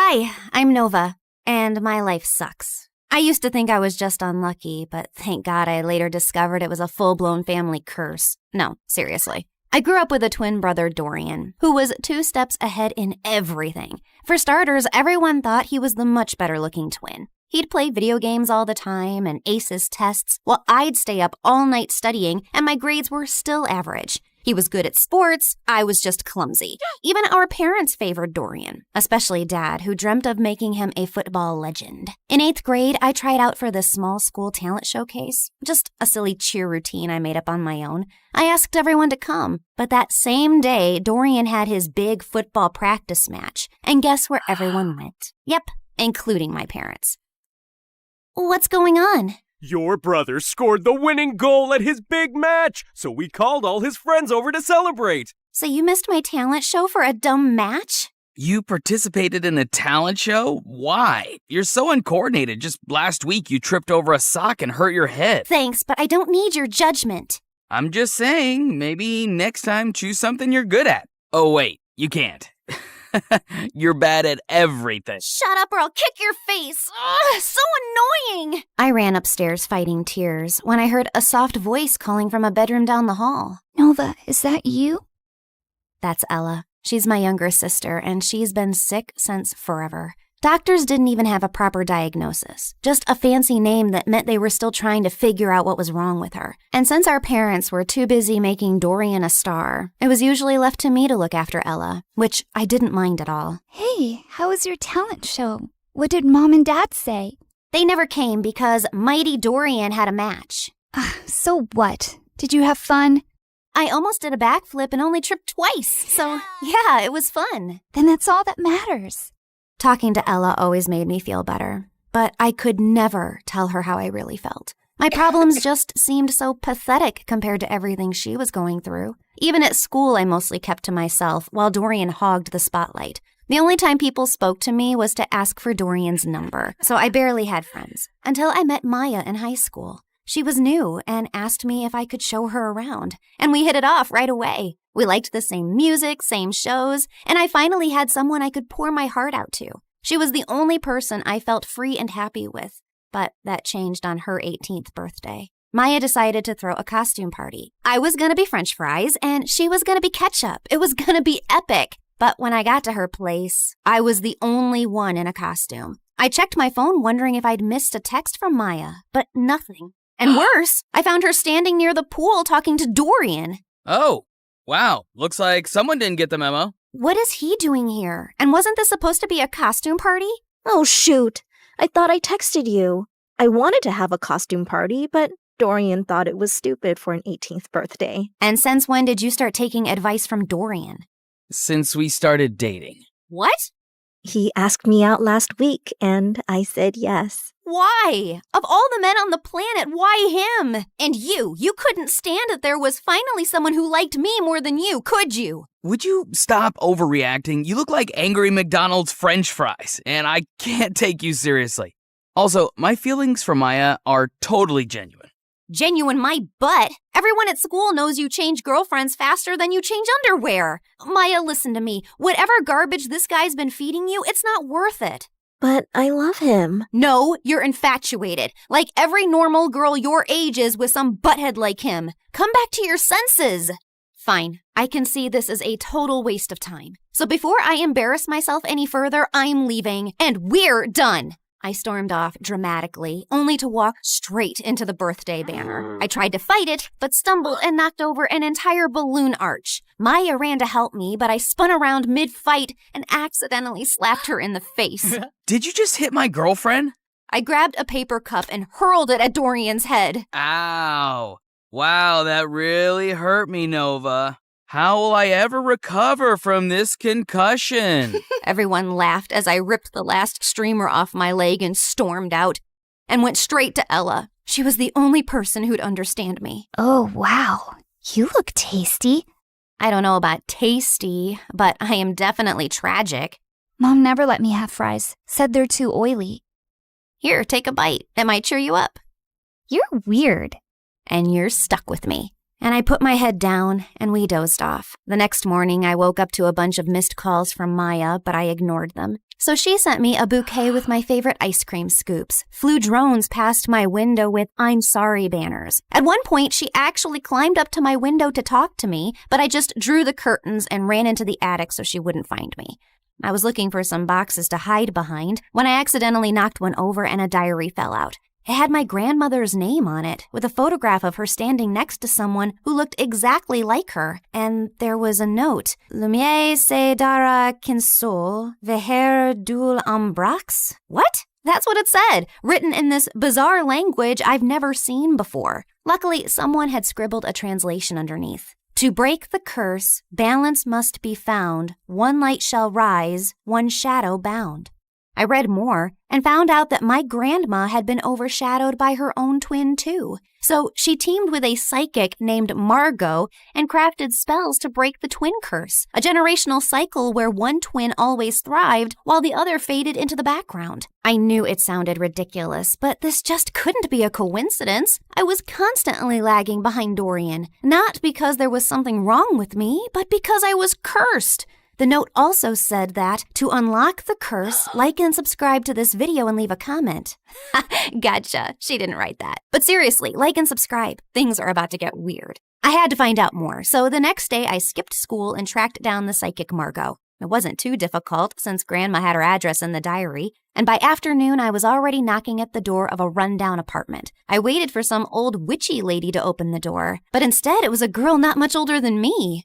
Hi, I'm Nova, and my life sucks. I used to think I was just unlucky, but thank God I later discovered it was a full-blown family curse. No, seriously. I grew up with a twin brother, Dorian, who was 2 steps ahead in everything. For starters, everyone thought he was the much better-looking twin. He'd play video games all the time and ace his tests, while I'd stay up all night studying, and my grades were still average. He was good at sports, I was just clumsy. Even our parents favored Dorian, especially Dad, who dreamt of making him a football legend. In 8th grade, I tried out for the small school talent showcase, just a silly cheer routine I made up on my own. I asked everyone to come, but that same day, Dorian had his big football practice match, and guess where everyone went? Yep, including my parents. What's going on? Your brother scored the winning goal at his big match, so we called all his friends over to celebrate. So you missed my talent show for a dumb match? You participated in a talent show? Why? You're so uncoordinated. Just last week you tripped over a sock and hurt your head. Thanks, but I don't need your judgment. I'm just saying, maybe next time choose something you're good at. Oh wait, you can't. You're bad at everything. Shut up or I'll kick your face. Ugh, so annoying. I ran upstairs fighting tears when I heard a soft voice calling from a bedroom down the hall. Nova, is that you? That's Ella. She's my younger sister, and she's been sick since forever. Doctors didn't even have a proper diagnosis, just a fancy name that meant they were still trying to figure out what was wrong with her. And since our parents were too busy making Dorian a star, it was usually left to me to look after Ella, which I didn't mind at all. Hey, how was your talent show? What did Mom and Dad say? They never came because Mighty Dorian had a match. So what? Did you have fun? I almost did a backflip and only tripped twice, so yeah, it was fun. Then that's all that matters. Talking to Ella always made me feel better, but I could never tell her how I really felt. My problems just seemed so pathetic compared to everything she was going through. Even at school, I mostly kept to myself while Dorian hogged the spotlight. The only time people spoke to me was to ask for Dorian's number, so I barely had friends. Until I met Maya in high school. She was new and asked me if I could show her around, and we hit it off right away. We liked the same music, same shows, and I finally had someone I could pour my heart out to. She was the only person I felt free and happy with, but that changed on her 18th birthday. Maya decided to throw a costume party. I was gonna be French fries, and she was gonna be ketchup. It was gonna be epic. But when I got to her place, I was the only one in a costume. I checked my phone wondering if I'd missed a text from Maya, but nothing. And worse, I found her standing near the pool talking to Dorian. Oh, wow. Looks like someone didn't get the memo. What is he doing here? And wasn't this supposed to be a costume party? Oh, shoot. I thought I texted you. I wanted to have a costume party, but Dorian thought it was stupid for an 18th birthday. And since when did you start taking advice from Dorian? Since we started dating. What? He asked me out last week, and I said yes. Why? Of all the men on the planet, why him? And you couldn't stand that there was finally someone who liked me more than you, could you? Would you stop overreacting? You look like angry McDonald's French fries, and I can't take you seriously. Also, my feelings for Maya are totally genuine. Genuine my butt. Everyone at school knows you change girlfriends faster than you change underwear. Maya, listen to me. Whatever garbage this guy's been feeding you, it's not worth it. But I love him. No, you're infatuated. Like every normal girl your age is with some butthead like him. Come back to your senses. Fine, I can see this is a total waste of time. So before I embarrass myself any further, I'm leaving, and we're done. I stormed off dramatically, only to walk straight into the birthday banner. I tried to fight it, but stumbled and knocked over an entire balloon arch. Maya ran to help me, but I spun around mid-fight and accidentally slapped her in the face. Did you just hit my girlfriend? I grabbed a paper cup and hurled it at Dorian's head. Ow. Wow, that really hurt me, Nova. How will I ever recover from this concussion? Everyone laughed as I ripped the last streamer off my leg and stormed out, and went straight to Ella. She was the only person who'd understand me. Oh, wow. You look tasty. I don't know about tasty, but I am definitely tragic. Mom never let me have fries. Said they're too oily. Here, take a bite. It might cheer you up. You're weird. And you're stuck with me. And I put my head down, and we dozed off. The next morning, I woke up to a bunch of missed calls from Maya, but I ignored them. So she sent me a bouquet with my favorite ice cream scoops, flew drones past my window with I'm sorry banners. At one point, she actually climbed up to my window to talk to me, but I just drew the curtains and ran into the attic so she wouldn't find me. I was looking for some boxes to hide behind when I accidentally knocked one over and a diary fell out. It had my grandmother's name on it, with a photograph of her standing next to someone who looked exactly like her. And there was a note. Lumiere se dara kinsol, veher dul ambrax? What? That's what it said, written in this bizarre language I've never seen before. Luckily, someone had scribbled a translation underneath. To break the curse, balance must be found. One light shall rise, one shadow bound. I read more and found out that my grandma had been overshadowed by her own twin too. So she teamed with a psychic named Margot and crafted spells to break the twin curse, a generational cycle where one twin always thrived while the other faded into the background. I knew it sounded ridiculous, but this just couldn't be a coincidence. I was constantly lagging behind Dorian, not because there was something wrong with me, but because I was cursed. The note also said that to unlock the curse, like and subscribe to this video and leave a comment. Gotcha. She didn't write that. But seriously, like and subscribe. Things are about to get weird. I had to find out more, so the next day I skipped school and tracked down the psychic Margot. It wasn't too difficult since Grandma had her address in the diary, and by afternoon I was already knocking at the door of a rundown apartment. I waited for some old witchy lady to open the door, but instead it was a girl not much older than me.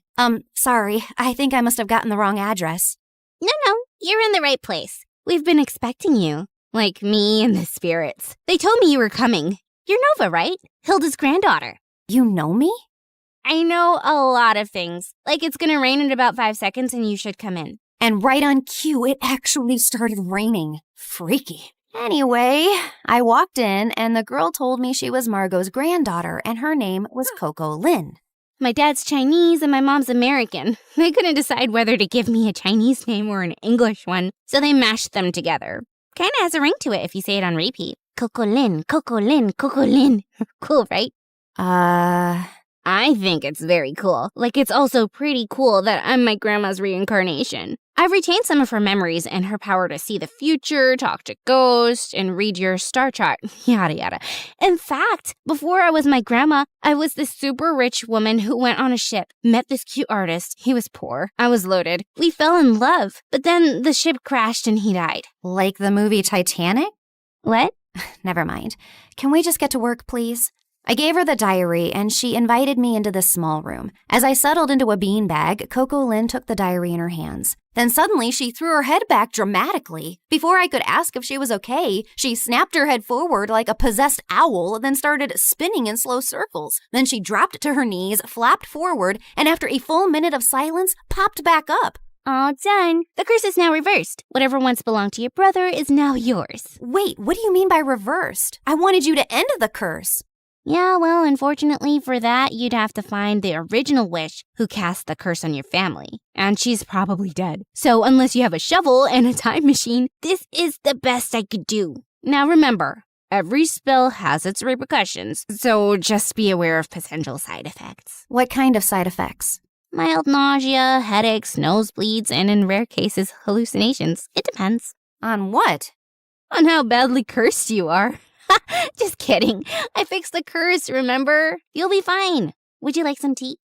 Sorry, I think I must have gotten the wrong address. No, you're in the right place. We've been expecting you. Like me and the spirits. They told me you were coming. You're Nova, right? Hilda's granddaughter. You know me? I know a lot of things. Like it's gonna rain in about 5 seconds and you should come in. And right on cue, it actually started raining. Freaky. Anyway, I walked in and the girl told me she was Margot's granddaughter and her name was Coco Lin. My dad's Chinese and my mom's American. They couldn't decide whether to give me a Chinese name or an English one, so they mashed them together. Kinda has a ring to it if you say it on repeat. Coco Lin, Coco Lin, Coco Lin. Cool, right? I think it's very cool. Like, it's also pretty cool that I'm my grandma's reincarnation. I've retained some of her memories and her power to see the future, talk to ghosts, and read your star chart, yada yada. In fact, before I was my grandma, I was this super rich woman who went on a ship, met this cute artist. He was poor. I was loaded. We fell in love, but then the ship crashed and he died. Like the movie Titanic? What? Never mind. Can we just get to work, please? I gave her the diary, and she invited me into this small room. As I settled into a beanbag, Coco Lin took the diary in her hands. Then suddenly, she threw her head back dramatically. Before I could ask if she was okay, she snapped her head forward like a possessed owl, then started spinning in slow circles. Then she dropped to her knees, flapped forward, and after a full minute of silence, popped back up. All done. The curse is now reversed. Whatever once belonged to your brother is now yours. Wait, what do you mean by reversed? I wanted you to end the curse. Yeah, well, unfortunately for that, you'd have to find the original witch who cast the curse on your family. And she's probably dead. So unless you have a shovel and a time machine, this is the best I could do. Now remember, every spell has its repercussions, so just be aware of potential side effects. What kind of side effects? Mild nausea, headaches, nosebleeds, and in rare cases, hallucinations. It depends. On what? On how badly cursed you are. Just kidding. I fixed the curse, remember? You'll be fine. Would you like some tea?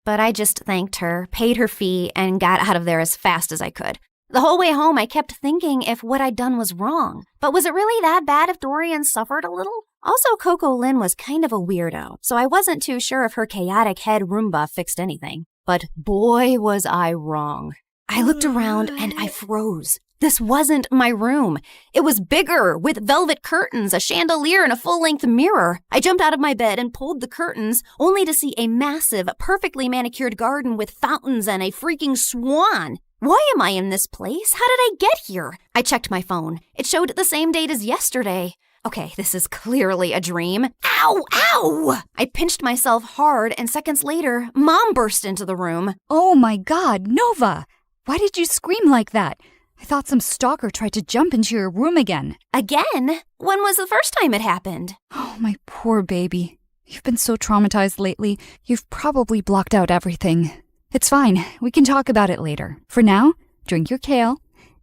But I just thanked her, paid her fee, and got out of there as fast as I could. The whole way home, I kept thinking if what I'd done was wrong. But was it really that bad if Dorian suffered a little? Also, Coco Lin was kind of a weirdo, so I wasn't too sure if her chaotic head Roomba fixed anything. But boy, was I wrong. I looked around and I froze. This wasn't my room. It was bigger, with velvet curtains, a chandelier, and a full-length mirror. I jumped out of my bed and pulled the curtains, only to see a massive, perfectly manicured garden with fountains and a freaking swan. Why am I in this place? How did I get here? I checked my phone. It showed the same date as yesterday. Okay, this is clearly a dream. Ow! Ow! I pinched myself hard, and seconds later, Mom burst into the room. Oh my God, Nova! Why did you scream like that? I thought some stalker tried to jump into your room again. Again? When was the first time it happened? Oh, my poor baby. You've been so traumatized lately, you've probably blocked out everything. It's fine. We can talk about it later. For now, drink your kale.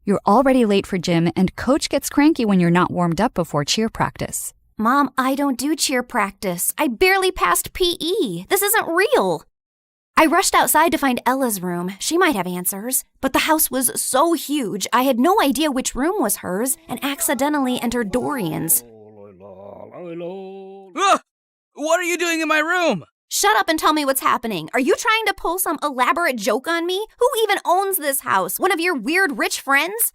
You're already late for gym, and Coach gets cranky when you're not warmed up before cheer practice. Mom, I don't do cheer practice. I barely passed PE. This isn't real. I rushed outside to find Ella's room. She might have answers. But the house was so huge, I had no idea which room was hers and accidentally entered Dorian's. Ah! What are you doing in my room? Shut up and tell me what's happening. Are you trying to pull some elaborate joke on me? Who even owns this house? One of your weird rich friends?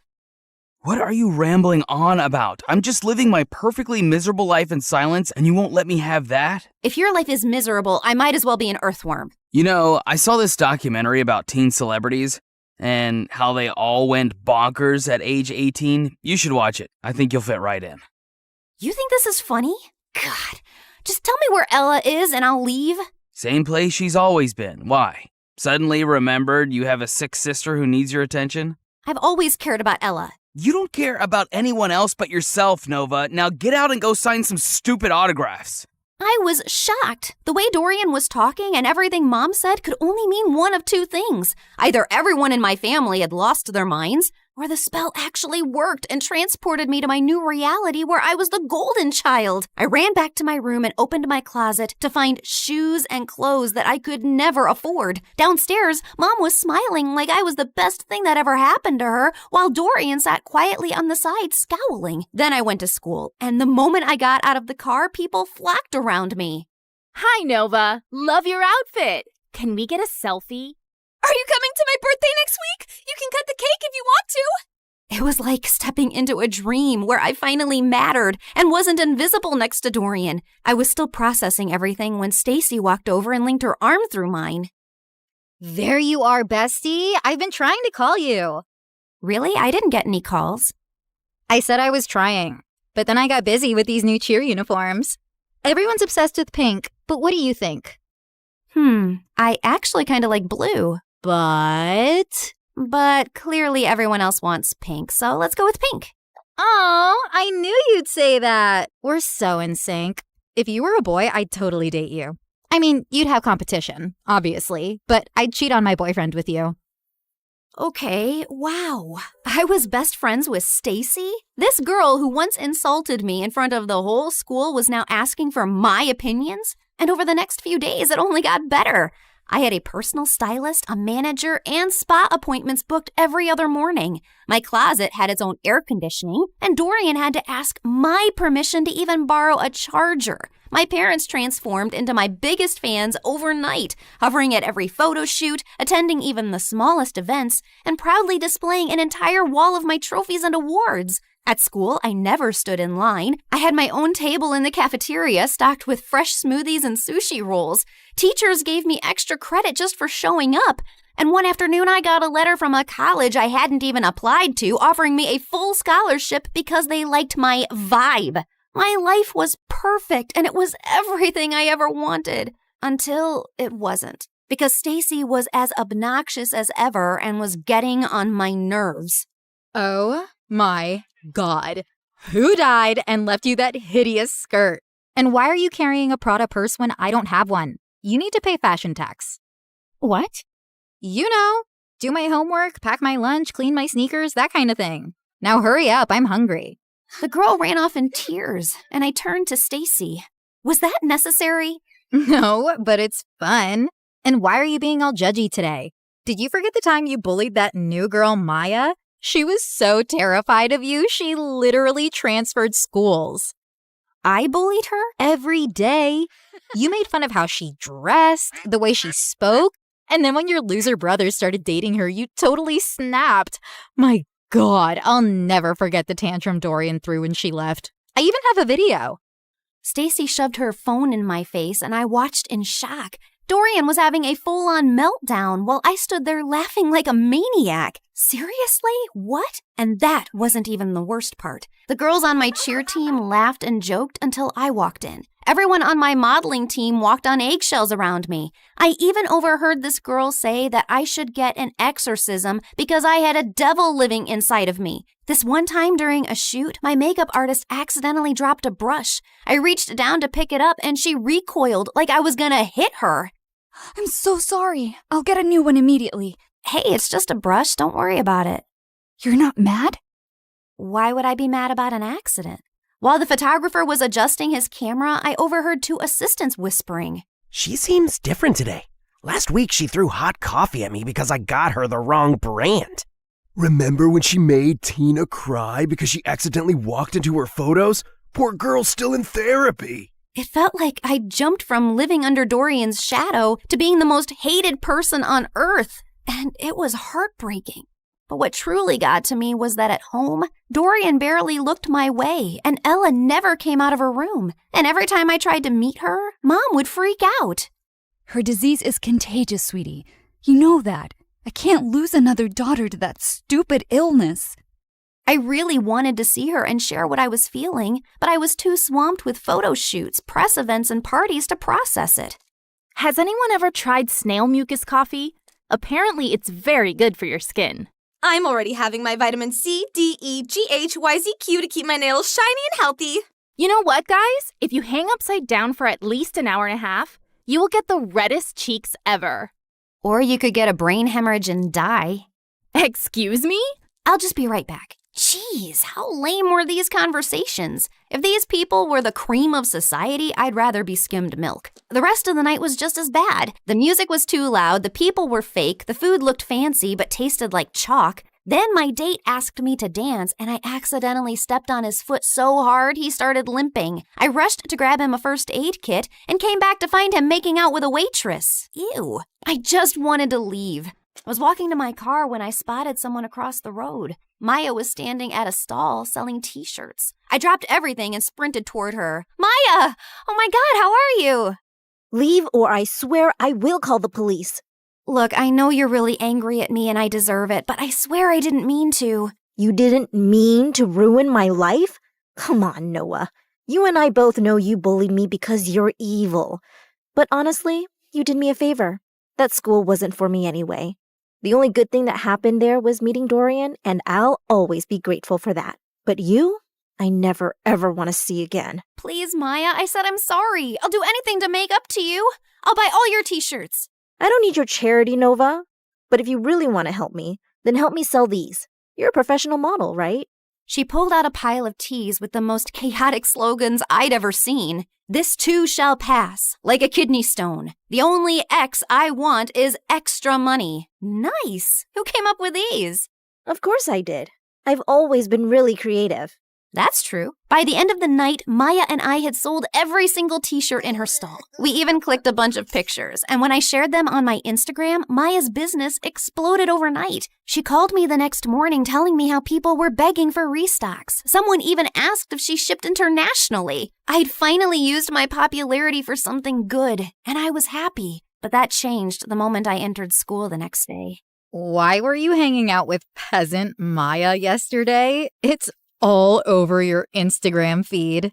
What are you rambling on about? I'm just living my perfectly miserable life in silence, and you won't let me have that? If your life is miserable, I might as well be an earthworm. You know, I saw this documentary about teen celebrities and how they all went bonkers at age 18. You should watch it. I think you'll fit right in. You think this is funny? God, just tell me where Ella is and I'll leave. Same place she's always been. Why? Suddenly remembered you have a sick sister who needs your attention? I've always cared about Ella. You don't care about anyone else but yourself, Nova. Now get out and go sign some stupid autographs. I was shocked. The way Dorian was talking and everything Mom said could only mean one of two things. Either everyone in my family had lost their minds, or the spell actually worked and transported me to my new reality where I was the golden child. I ran back to my room and opened my closet to find shoes and clothes that I could never afford. Downstairs, Mom was smiling like I was the best thing that ever happened to her, while Dorian sat quietly on the side scowling. Then I went to school, and the moment I got out of the car, people flocked around me. Hi, Nova. Love your outfit. Can we get a selfie? Are you coming to my birthday next week? You can cut the cake if you want to. It was like stepping into a dream where I finally mattered and wasn't invisible next to Dorian. I was still processing everything when Stacy walked over and linked her arm through mine. There you are, bestie. I've been trying to call you. Really? I didn't get any calls. I said I was trying, but then I got busy with these new cheer uniforms. Everyone's obsessed with pink, but what do you think? I actually kind of like blue. But clearly everyone else wants pink, so let's go with pink. Oh, I knew you'd say that. We're so in sync. If you were a boy, I'd totally date you. I mean, you'd have competition, obviously, but I'd cheat on my boyfriend with you. Okay, wow. I was best friends with Stacy? This girl who once insulted me in front of the whole school was now asking for my opinions? And over the next few days, it only got better. I had a personal stylist, a manager, and spa appointments booked every other morning. My closet had its own air conditioning, and Dorian had to ask my permission to even borrow a charger. My parents transformed into my biggest fans overnight, hovering at every photo shoot, attending even the smallest events, and proudly displaying an entire wall of my trophies and awards. At school, I never stood in line. I had my own table in the cafeteria stocked with fresh smoothies and sushi rolls. Teachers gave me extra credit just for showing up. And one afternoon, I got a letter from a college I hadn't even applied to offering me a full scholarship because they liked my vibe. My life was perfect, and it was everything I ever wanted. Until it wasn't. Because Stacy was as obnoxious as ever and was getting on my nerves. Oh my God. Who died and left you that hideous skirt? And why are you carrying a Prada purse when I don't have one? You need to pay fashion tax. What? You know, do my homework, pack my lunch, clean my sneakers, that kind of thing. Now hurry up, I'm hungry. The girl ran off in tears, and I turned to Stacy. Was that necessary? No, but it's fun. And why are you being all judgy today? Did you forget the time you bullied that new girl, Maya? She was so terrified of you, she literally transferred schools. I bullied her? Every day. You made fun of how she dressed, the way she spoke, and then when your loser brothers started dating her, you totally snapped. My God, I'll never forget the tantrum Dorian threw when she left. I even have a video. Stacy shoved her phone in my face, and I watched in shock. Dorian was having a full-on meltdown while I stood there laughing like a maniac. Seriously? What? And that wasn't even the worst part. The girls on my cheer team laughed and joked until I walked in. Everyone on my modeling team walked on eggshells around me. I even overheard this girl say that I should get an exorcism because I had a devil living inside of me. This one time during a shoot, my makeup artist accidentally dropped a brush. I reached down to pick it up and she recoiled like I was gonna hit her. I'm so sorry. I'll get a new one immediately. Hey, it's just a brush. Don't worry about it. You're not mad? Why would I be mad about an accident? While the photographer was adjusting his camera, I overheard two assistants whispering. She seems different today. Last week she threw hot coffee at me because I got her the wrong brand. Remember when she made Tina cry because she accidentally walked into her photos? Poor girl's still in therapy. It felt like I jumped from living under Dorian's shadow to being the most hated person on earth, and it was heartbreaking. But what truly got to me was that at home, Dorian barely looked my way, and Ella never came out of her room. And every time I tried to meet her, Mom would freak out. Her disease is contagious, sweetie. You know that. I can't lose another daughter to that stupid illness. I really wanted to see her and share what I was feeling, but I was too swamped with photo shoots, press events, and parties to process it. Has anyone ever tried snail mucus coffee? Apparently, it's very good for your skin. I'm already having my vitamin C, D, E, G, H, Y, Z, Q to keep my nails shiny and healthy. You know what, guys? If you hang upside down for at least an hour and a half, you will get the reddest cheeks ever. Or you could get a brain hemorrhage and die. Excuse me? I'll just be right back. Jeez, how lame were these conversations? If these people were the cream of society, I'd rather be skimmed milk. The rest of the night was just as bad. The music was too loud, the people were fake, the food looked fancy but tasted like chalk. Then my date asked me to dance, and I accidentally stepped on his foot so hard he started limping. I rushed to grab him a first aid kit and came back to find him making out with a waitress. Ew. I just wanted to leave. I was walking to my car when I spotted someone across the road. Maya was standing at a stall selling t-shirts. I dropped everything and sprinted toward her. Maya! Oh my God, how are you? Leave or I swear I will call the police. Look, I know you're really angry at me and I deserve it, but I swear I didn't mean to. You didn't mean to ruin my life? Come on, Noah. You and I both know you bullied me because you're evil. But honestly, you did me a favor. That school wasn't for me anyway. The only good thing that happened there was meeting Dorian, and I'll always be grateful for that. But you, I never ever want to see again. Please, Maya, I said I'm sorry. I'll do anything to make up to you. I'll buy all your t-shirts. I don't need your charity, Nova. But if you really want to help me, then help me sell these. You're a professional model, right? She pulled out a pile of tees with the most chaotic slogans I'd ever seen. This too shall pass, like a kidney stone. The only X I want is extra money. Nice. Who came up with these? Of course I did. I've always been really creative. That's true. By the end of the night, Maya and I had sold every single t-shirt in her stall. We even clicked a bunch of pictures, and when I shared them on my Instagram, Maya's business exploded overnight. She called me the next morning telling me how people were begging for restocks. Someone even asked if she shipped internationally. I'd finally used my popularity for something good, and I was happy. But that changed the moment I entered school the next day. Why were you hanging out with peasant Maya yesterday? It's all over your Instagram feed.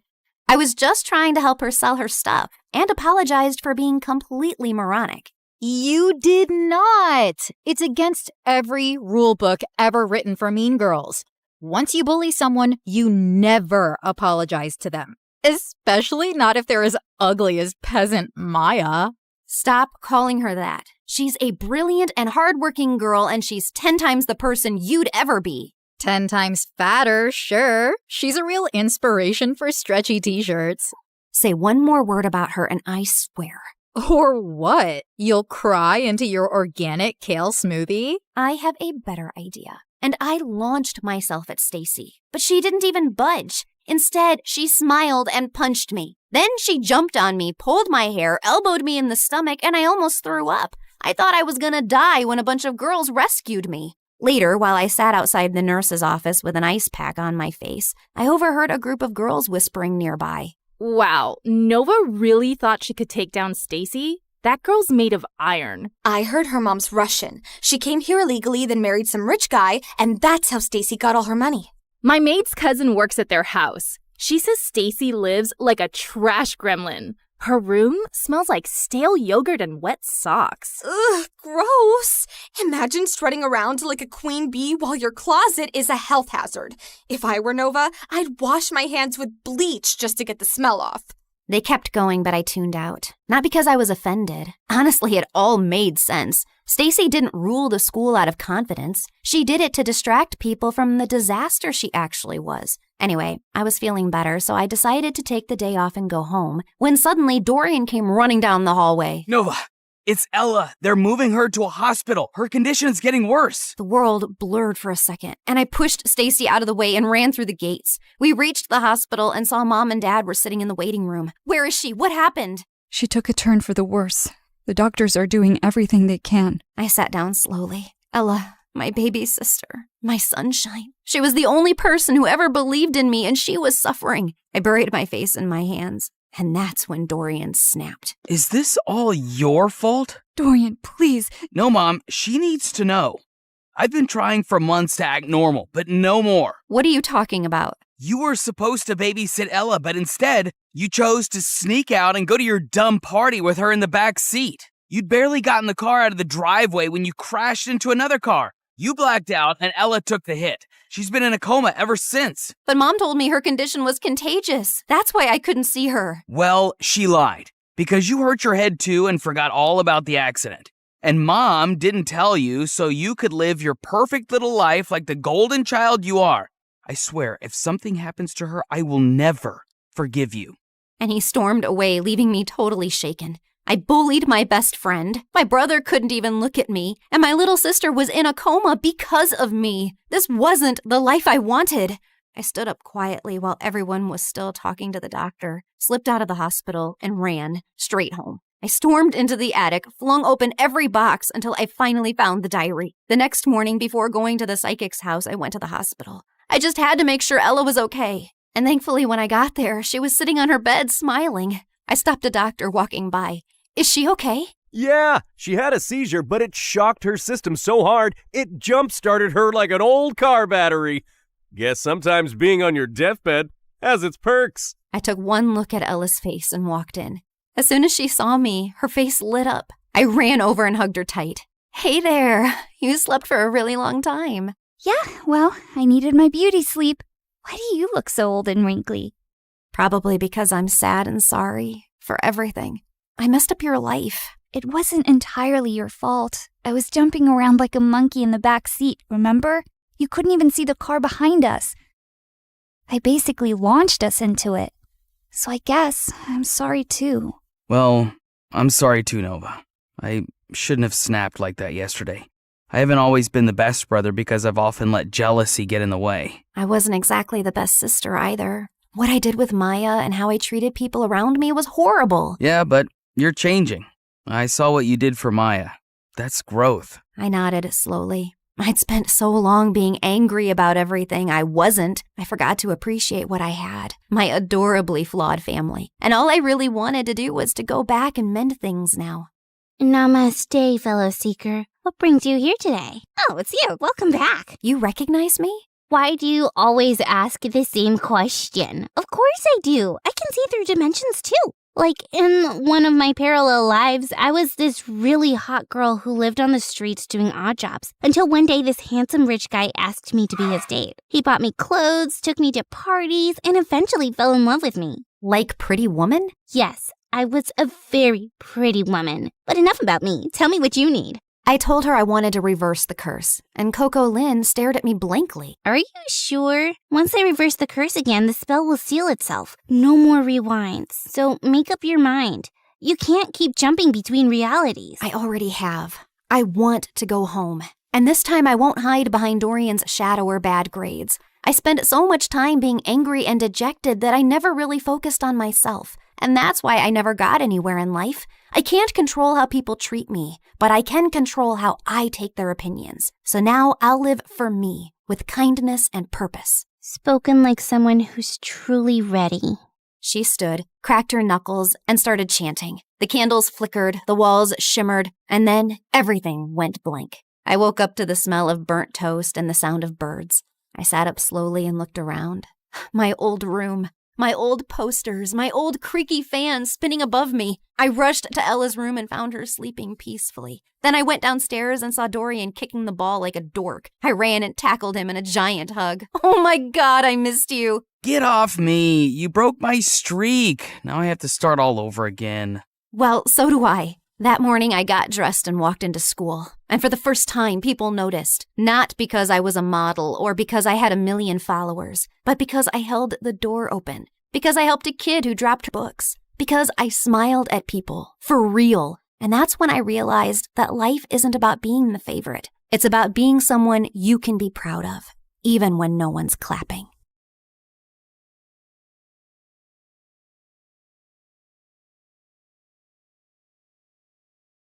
I was just trying to help her sell her stuff and apologized for being completely moronic. You did not. It's against every rule book ever written for mean girls. Once you bully someone, you never apologize to them, especially not if they're as ugly as peasant Maya. Stop calling her that. She's a brilliant and hardworking girl, and she's 10 times the person you'd ever be. 10 times fatter, sure. She's a real inspiration for stretchy t-shirts. Say one more word about her and I swear. Or what? You'll cry into your organic kale smoothie? I have a better idea. And I launched myself at Stacy, but she didn't even budge. Instead, she smiled and punched me. Then she jumped on me, pulled my hair, elbowed me in the stomach, and I almost threw up. I thought I was gonna die when a bunch of girls rescued me. Later, while I sat outside the nurse's office with an ice pack on my face, I overheard a group of girls whispering nearby. Wow, Nova really thought she could take down Stacy? That girl's made of iron. I heard her mom's Russian. She came here illegally, then married some rich guy, and that's how Stacy got all her money. My maid's cousin works at their house. She says Stacy lives like a trash gremlin. Her room smells like stale yogurt and wet socks. Ugh, gross. Imagine strutting around like a queen bee while your closet is a health hazard. If I were Nova, I'd wash my hands with bleach just to get the smell off. They kept going, but I tuned out. Not because I was offended. Honestly, it all made sense. Stacy didn't rule the school out of confidence. She did it to distract people from the disaster she actually was. Anyway, I was feeling better, so I decided to take the day off and go home, when suddenly Dorian came running down the hallway. Nova, It's Ella. They're moving her to a hospital. Her condition's getting worse. The world blurred for a second, and I pushed Stacy out of the way and ran through the gates. We reached the hospital and saw Mom and Dad were sitting in the waiting room. Where is she? What happened? She took a turn for the worse. The doctors are doing everything they can. I sat down slowly. Ella, my baby sister, my sunshine. She was the only person who ever believed in me, and she was suffering. I buried my face in my hands. And that's when Dorian snapped. Is this all your fault? Dorian, please. No, Mom, she needs to know. I've been trying for months to act normal, but no more. What are you talking about? You were supposed to babysit Ella, but instead, you chose to sneak out and go to your dumb party with her in the back seat. You'd barely gotten the car out of the driveway when you crashed into another car. You blacked out and Ella took the hit. She's been in a coma ever since. But Mom told me her condition was contagious. That's why I couldn't see her. Well, she lied. Because you hurt your head too and forgot all about the accident. And Mom didn't tell you so you could live your perfect little life like the golden child you are. I swear, if something happens to her, I will never forgive you. And he stormed away, leaving me totally shaken. I bullied my best friend. My brother couldn't even look at me. And my little sister was in a coma because of me. This wasn't the life I wanted. I stood up quietly while everyone was still talking to the doctor, slipped out of the hospital, and ran straight home. I stormed into the attic, flung open every box until I finally found the diary. The next morning, before going to the psychic's house, I went to the hospital. I just had to make sure Ella was okay. And thankfully, when I got there, she was sitting on her bed smiling. I stopped a doctor walking by. Is she okay? Yeah, she had a seizure, but it shocked her system so hard, it jump-started her like an old car battery. Guess sometimes being on your deathbed has its perks. I took one look at Ella's face and walked in. As soon as she saw me, her face lit up. I ran over and hugged her tight. Hey there, you slept for a really long time. Yeah, well, I needed my beauty sleep. Why do you look so old and wrinkly? Probably because I'm sad and sorry for everything. I messed up your life. It wasn't entirely your fault. I was jumping around like a monkey in the back seat, remember? You couldn't even see the car behind us. I basically launched us into it. So I guess I'm sorry too. Well, I'm sorry too, Nova. I shouldn't have snapped like that yesterday. I haven't always been the best brother because I've often let jealousy get in the way. I wasn't exactly the best sister either. What I did with Maya and how I treated people around me was horrible. Yeah, but you're changing. I saw what you did for Maya. That's growth. I nodded slowly. I'd spent so long being angry about everything I wasn't. I forgot to appreciate what I had, my adorably flawed family. And all I really wanted to do was to go back and mend things now. Namaste, fellow seeker. What brings you here today? Oh, it's you. Welcome back. You recognize me? Why do you always ask the same question? Of course I do. I can see through dimensions too. Like, in one of my parallel lives, I was this really hot girl who lived on the streets doing odd jobs. Until one day, this handsome rich guy asked me to be his date. He bought me clothes, took me to parties, and eventually fell in love with me. Like Pretty Woman? Yes, I was a very pretty woman. But enough about me. Tell me what you need. I told her I wanted to reverse the curse, and Coco Lynn stared at me blankly. Are you sure? Once I reverse the curse again, the spell will seal itself. No more rewinds. So make up your mind. You can't keep jumping between realities. I already have. I want to go home. And this time I won't hide behind Dorian's shadow or bad grades. I spent so much time being angry and dejected that I never really focused on myself. And that's why I never got anywhere in life. I can't control how people treat me, but I can control how I take their opinions. So now I'll live for me, with kindness and purpose. Spoken like someone who's truly ready. She stood, cracked her knuckles, and started chanting. The candles flickered, the walls shimmered, and then everything went blank. I woke up to the smell of burnt toast and the sound of birds. I sat up slowly and looked around. My old room. My old posters, my old creaky fan spinning above me. I rushed to Ella's room and found her sleeping peacefully. Then I went downstairs and saw Dorian kicking the ball like a dork. I ran and tackled him in a giant hug. Oh my God, I missed you. Get off me. You broke my streak. Now I have to start all over again. Well, so do I. That morning, I got dressed and walked into school. And for the first time, people noticed. Not because I was a model or because I had 1 million followers, but because I held the door open. Because I helped a kid who dropped books. Because I smiled at people. For real. And that's when I realized that life isn't about being the favorite. It's about being someone you can be proud of, even when no one's clapping.